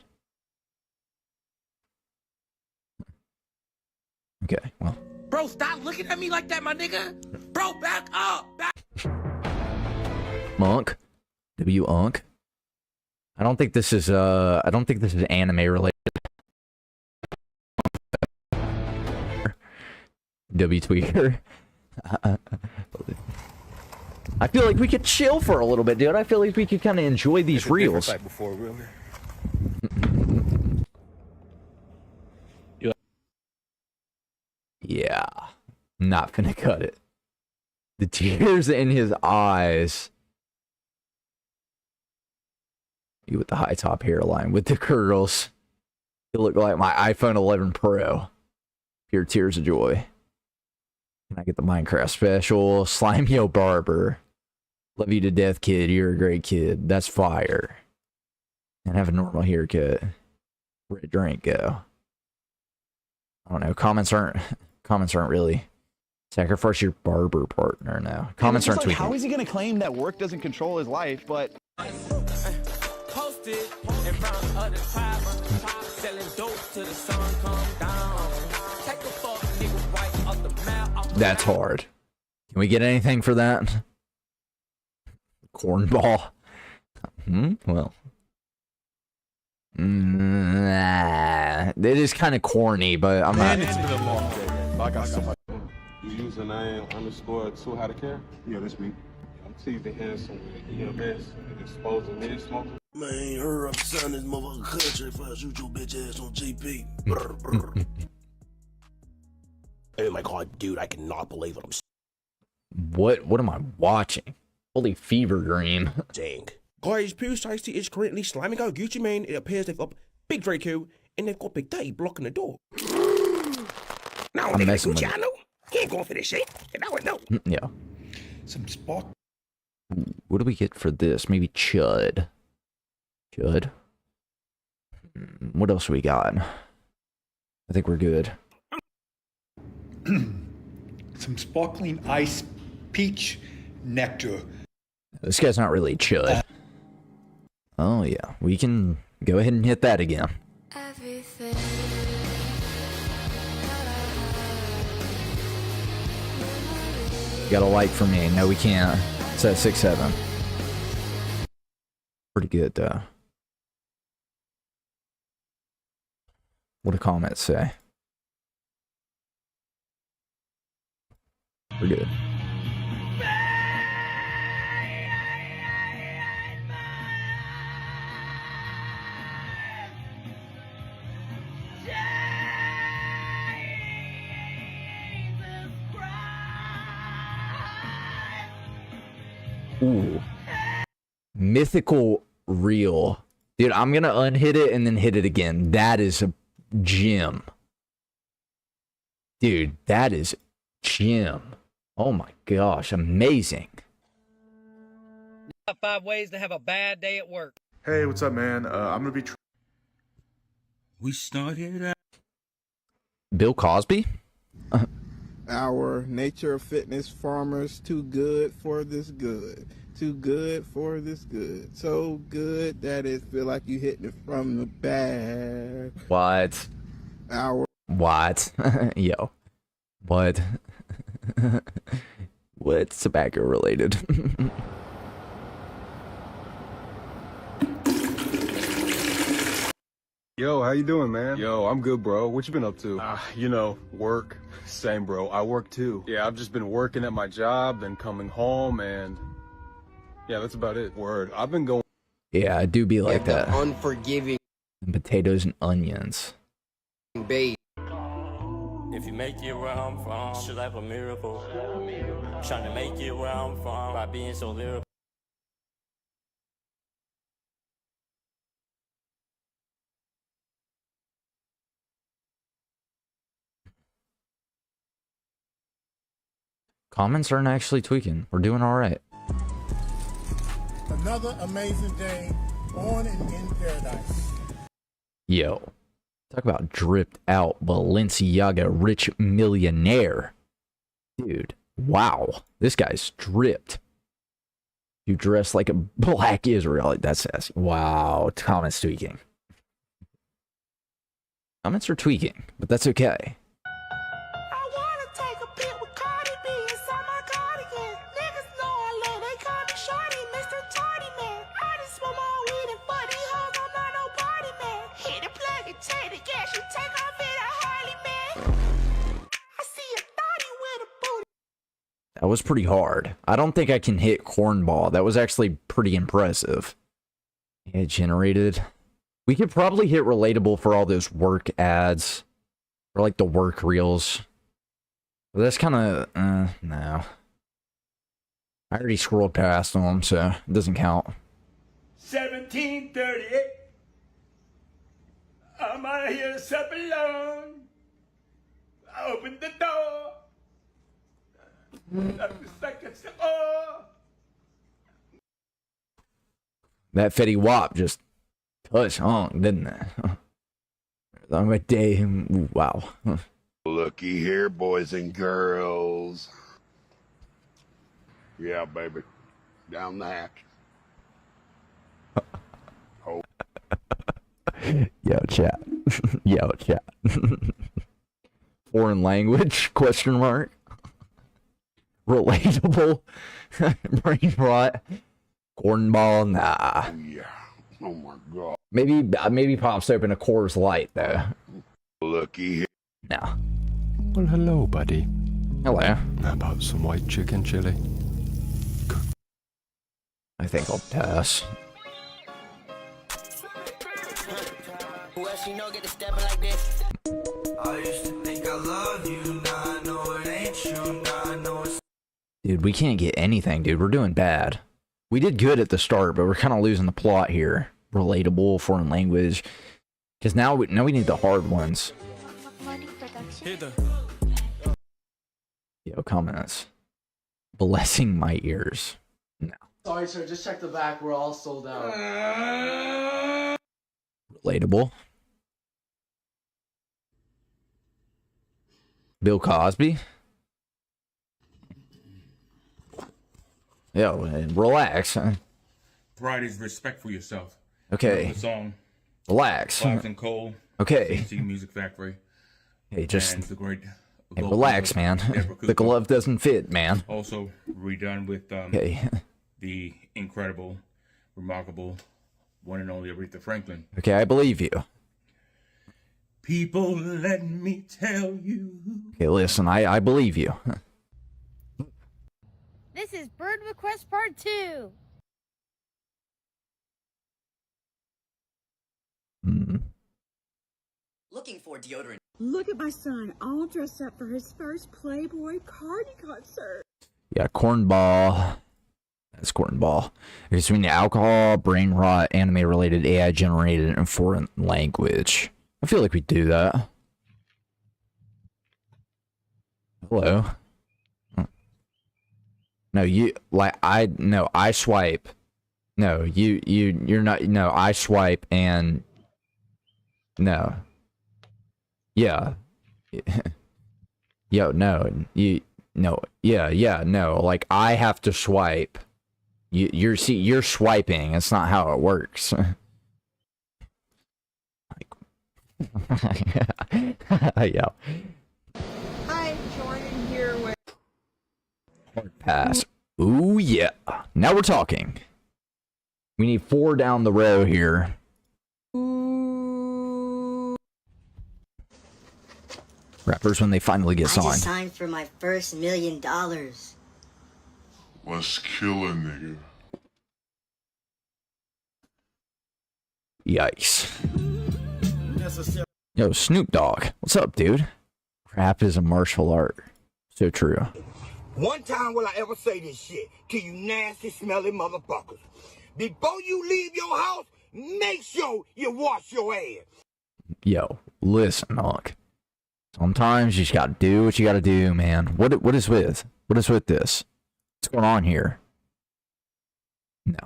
Okay, well. Bro, stop looking at me like that, my nigga. Bro, back up. Monk? W-Unk? I don't think this is anime related. W-Tweaker. I feel like we could chill for a little bit, dude. I feel like we could kind of enjoy these reels. Yeah. Not finna cut it. The tears in his eyes. You with the high top hairline, with the curls. You look like my iPhone 11 Pro. Pure tears of joy. Can I get the Minecraft special? Slime Yo Barber. Love you to death, kid. You're a great kid. That's fire. And have a normal haircut. Where'd drink go? I don't know. Comments aren't really. Sacrifice your barber partner now. Comments aren't tweaking. How is he going to claim that work doesn't control his life, but... Posted in front of the fiber, selling dope till the sun come down. Take a fuck, nigga, right off the map. That's hard. Can we get anything for that? Cornball. Well. It is kind of corny, but I'm not. It's been a long day, man. I got somebody. You using _2 how to care? Yeah, that's me. I'm teasing handsome EMS and exposing me smoking. Man, hurry up, son, this motherfucking country if I shoot your bitch ass on GP. Brr, brr. Oh my god, dude, I cannot believe what I'm What am I watching? Holy fever dream. saying. Guys, Pure Tasty is currently slamming out Gucci Mane. It appears they've got Big Draco and they've got Big Daddy blocking the door. Now, I'm messing with Gucci, I know. He ain't going for this shit. And I would know. Yeah. Some spot. What do we get for this? Maybe Chud. Chud. What else we got? I think we're good. Some sparkling ice peach nectar. This guy's not really Chud. Oh yeah, we can go ahead and hit that again. Got a like for me. No, we can't. It's at 6-7. Pretty good though. What do comments say? We're good. Ooh. Mythical reel. Dude, I'm gonna unhit it and then hit it again. That is a gem. Dude, that is gem. Oh my gosh, amazing. 5 ways to have a bad day at work. Hey, what's up, man? I'm gonna be. We started. Bill Cosby? Our nature of fitness farmers too good for this good. Too good for this good. So good that it feel like you hitting it from the back. What? What? Yo. What? What's tobacco related? Yo, how you doing, man? Yo, I'm good, bro. What you been up to? You know, work. Same, bro. I work too. Yeah, I've just been working at my job, then coming home, and yeah, that's about it. Word. I've been going. Yeah, I do be like that. Unforgiving. And potatoes and onions. Bait. If you make it where I'm from, should have a miracle. Trying to make it where I'm from by being so lyrical. Comments aren't actually tweaking. We're doing all right. Another amazing day on and in paradise. Yo, talk about dripped out Balenciaga rich millionaire. Dude, wow. This guy's dripped. You dress like a black Israelite. That's sassy. Wow, comments tweaking. Comments are tweaking, but that's okay. That was pretty hard. I don't think I can hit cornball. That was actually pretty impressive. It generated. We could probably hit relatable for all those work ads. Or like the work reels. But that's kind of, no. I already scrolled past them, so it doesn't count. 1738. I'm out here to sup alone. I opened the door. That Fetty Wap just touched on, didn't it? On my day, wow. Looky here, boys and girls. Yeah, baby. Down the hatch. Oh. Yo, chat. Yo, chat. Foreign language? Question mark. Relatable. Brain rot. Cornball? Nah. Yeah. Oh my god. Maybe pops open a Coors Light though. Looky here. No. Well, hello, buddy. Hello. How about some white chicken chili? I think I'll pass. Who else you know get to stepping like this? I used to think I loved you, now I know it ain't true, now I know it's... Dude, we can't get anything, dude. We're doing bad. We did good at the start, but we're kind of losing the plot here. Relatable, foreign language. Because now we need the hard ones. Yo, comments. Blessing my ears. No. Sorry, sir. Just check the back. We're all sold out. Relatable. Bill Cosby. Yo, relax. Pride is respect for yourself. Okay. The song. Relax. Clives and Cole. Okay. CC Music Factory. Hey, just. And the great. Hey, relax, man. The glove doesn't fit, man. Also redone with okay. The incredible, remarkable, one and only Aretha Franklin. Okay, I believe you. People, let me tell you. Okay, listen, I believe you. This is Bird Request Part 2. Looking for deodorant. Look at my son, all dressed up for his first Playboy Cardi concert. Yeah, cornball. That's cornball. It's between alcohol, brain rot, anime-related, AI-generated, and foreign language. I feel like we do that. Hello. No, you like I swipe. No, you're not. No, I swipe and no. Yeah. Yo, no, no. Like I have to swipe. You're swiping. It's not how it works. Yeah. Hi, Jordan here with... Hard pass. Ooh, yeah. Now we're talking. We need 4 down the row here. Rappers when they finally get I just signed. signed for my first $1 million. Let's kill a nigga. Yikes. Yo, Snoop Dogg. What's up, dude? Rap is a martial art. So true. One time will I ever say this shit to you nasty, smelly motherfuckers. Before you leave your house, make sure you wash your ass. Yo, listen, Hawk. Sometimes you just gotta do what you gotta do, man. What is with? What is with this? What's going on here? No.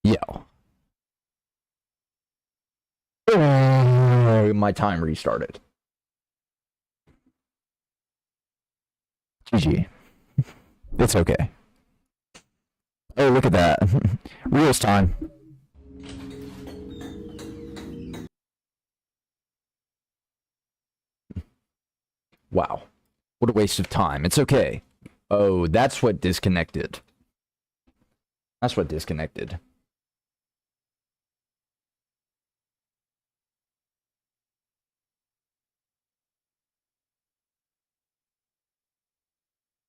Yo. Oh, my time restarted. GG. It's okay. Oh, look at that. Reels time. Wow. What a waste of time. It's okay. Oh, that's what disconnected. That's what disconnected.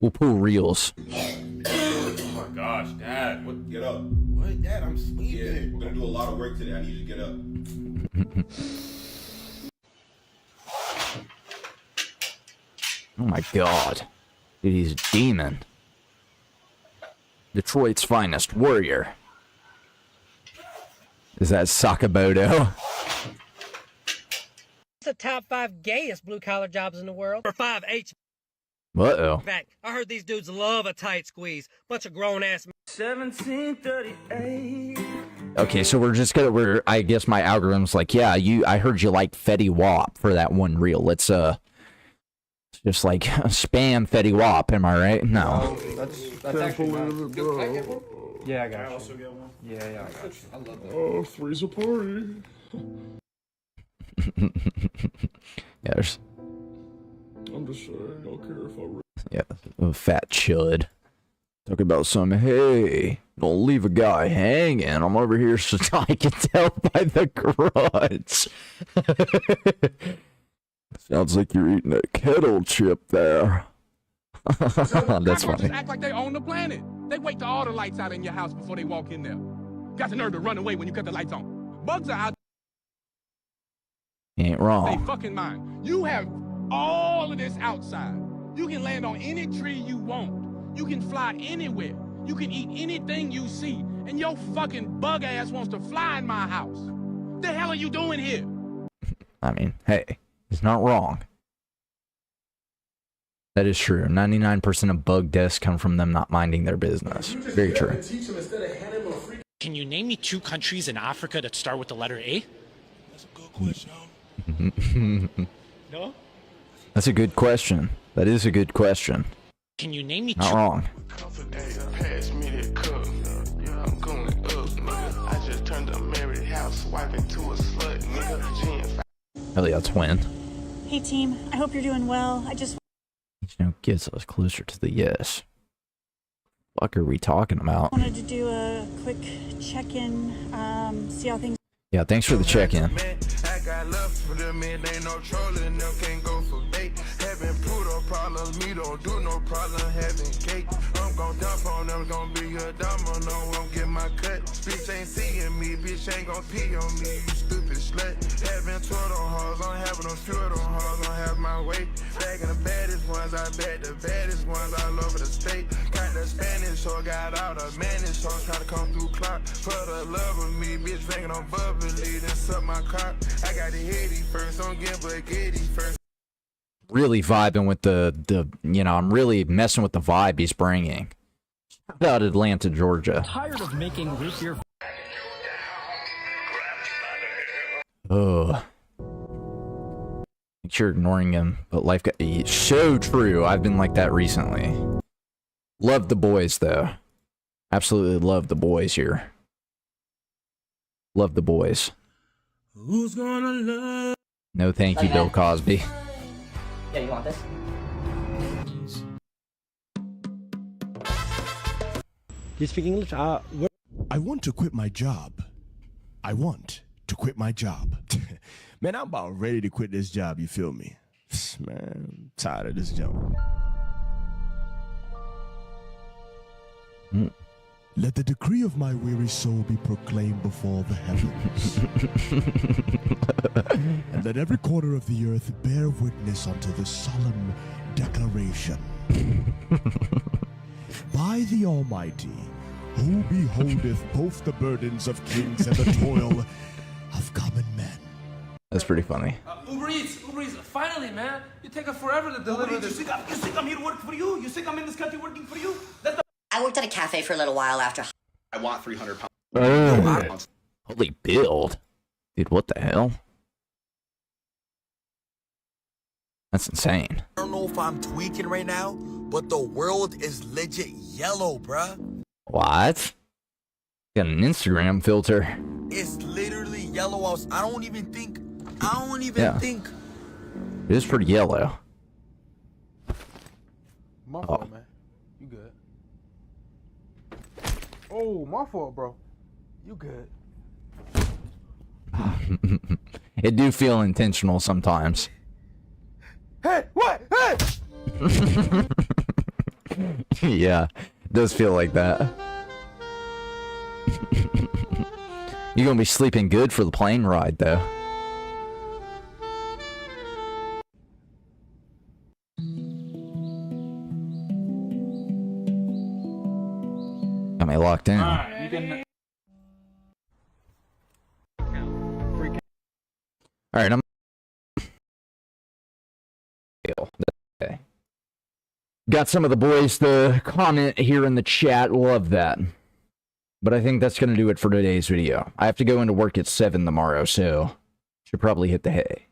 We'll pull reels. Oh my gosh, Dad. What? Get up. What, Dad? I'm sleeping. Yeah, we're gonna do a lot of work today. I need you to get up. Oh my god. Dude, he's a demon. Detroit's finest warrior. Is that Sakamoto? It's the top 5 gayest blue-collar jobs in the world. Or 5 H. Uh-oh. In fact, I heard these dudes love a tight squeeze. Bunch of grown-ass... 1738. Okay, so I guess my algorithm's like, yeah, I heard you like Fetty Wap for that one reel. Let's, just like spam Fetty Wap, am I right? No. That's actually not good. Yeah, I got you. I also get one. Yeah, I got you. I love that. Oh, three's a party. Yeah, there's... I'm just saying, I don't care if I... Yeah, a fat chud. Talk about some, hey, don't leave a guy hanging. I'm over here so I can tell by the grunts. Sounds like you're eating a kettle chip there. That's funny. Just act like they own the planet. They wait till all the lights out in your house before they walk in there. Got the nerve to run away when you cut the lights on. Bugs are out. He ain't wrong. They fucking mind. You have all of this outside. You can land on any tree you want. You can fly anywhere. You can eat anything you see. And your fucking bug ass wants to fly in my house. The hell are you doing here? I mean, hey, he's not wrong. That is true. 99% of bug deaths come from them not minding their business. Very true. Can you name me 2 countries in Africa that start with the letter A? That's a good question. No? That's a good question. That is a good question. Can you name me Not wrong. Pass me that cup. Yeah, I'm going up, nigga. I just turned a married housewife into a slut, nigga. Hell yeah, twin. Hey team, I hope you're doing well. I just Gets us closer to the yes. What are we talking about? wanted to do a quick check-in, see how things. Yeah, thanks for the check-in. I got love for them, it ain't no trolling, them can't go for bait. Having Pluto problems, me don't do no problem having cake. I'm gon' dump on them, gon' be a dumber, no one get my cut. Bitch ain't seeing me, bitch ain't gon' pee on me, you stupid slut. Having Twitter hoes, I'm having them few of them hoes, I'm have my way. Bagging the baddest ones, I bet the baddest ones all over the state. Got the Spanish, so got all the Manish, so trying to come through clock. For the love of me, bitch drinking on bubbly, then suck my cock. I got the heady first, don't get but giddy first. Really vibing with the I'm really messing with the vibe he's bringing. Shout out Atlanta, Georgia. Tired of making root beer. Oh. Make sure you're ignoring him, but life got so true. I've been like that recently. Love the boys though. Absolutely love the boys here. Love the boys. Who's gonna love? No thank you, Bill Cosby. Yeah, you want this? You speak English? I want to quit my job. I want to quit my job. Man, I'm about ready to quit this job, you feel me? Man, I'm tired of this job. Let the decree of my weary soul be proclaimed before the heavens. And let every corner of the earth bear witness unto the solemn declaration. By the Almighty, who beholdeth both the burdens of kings and the toil of common men. That's pretty funny. Uber Eats, finally, man. It take us forever to deliver this. You think I'm here to work for you? You think I'm in this country working for you? I worked at a cafe for a little while after. I want 300 pounds. Holy build. Dude, what the hell? That's insane. I don't know if I'm tweaking right now, but the world is legit yellow, bruh. What? Got an Instagram filter. It's literally yellow. I don't even think. It is pretty yellow. My fault, man. You good. Oh, my fault, bro. You good. It do feel intentional sometimes. Hey, what? Hey! Yeah, it does feel like that. You're gonna be sleeping good for the plane ride, though. Got me locked in. Alright, you can... Alright, I'm... Okay. Got some of the boys to comment here in the chat. Love that. But I think that's going to do it for today's video. I have to go into work at 7 tomorrow, so should probably hit the hay.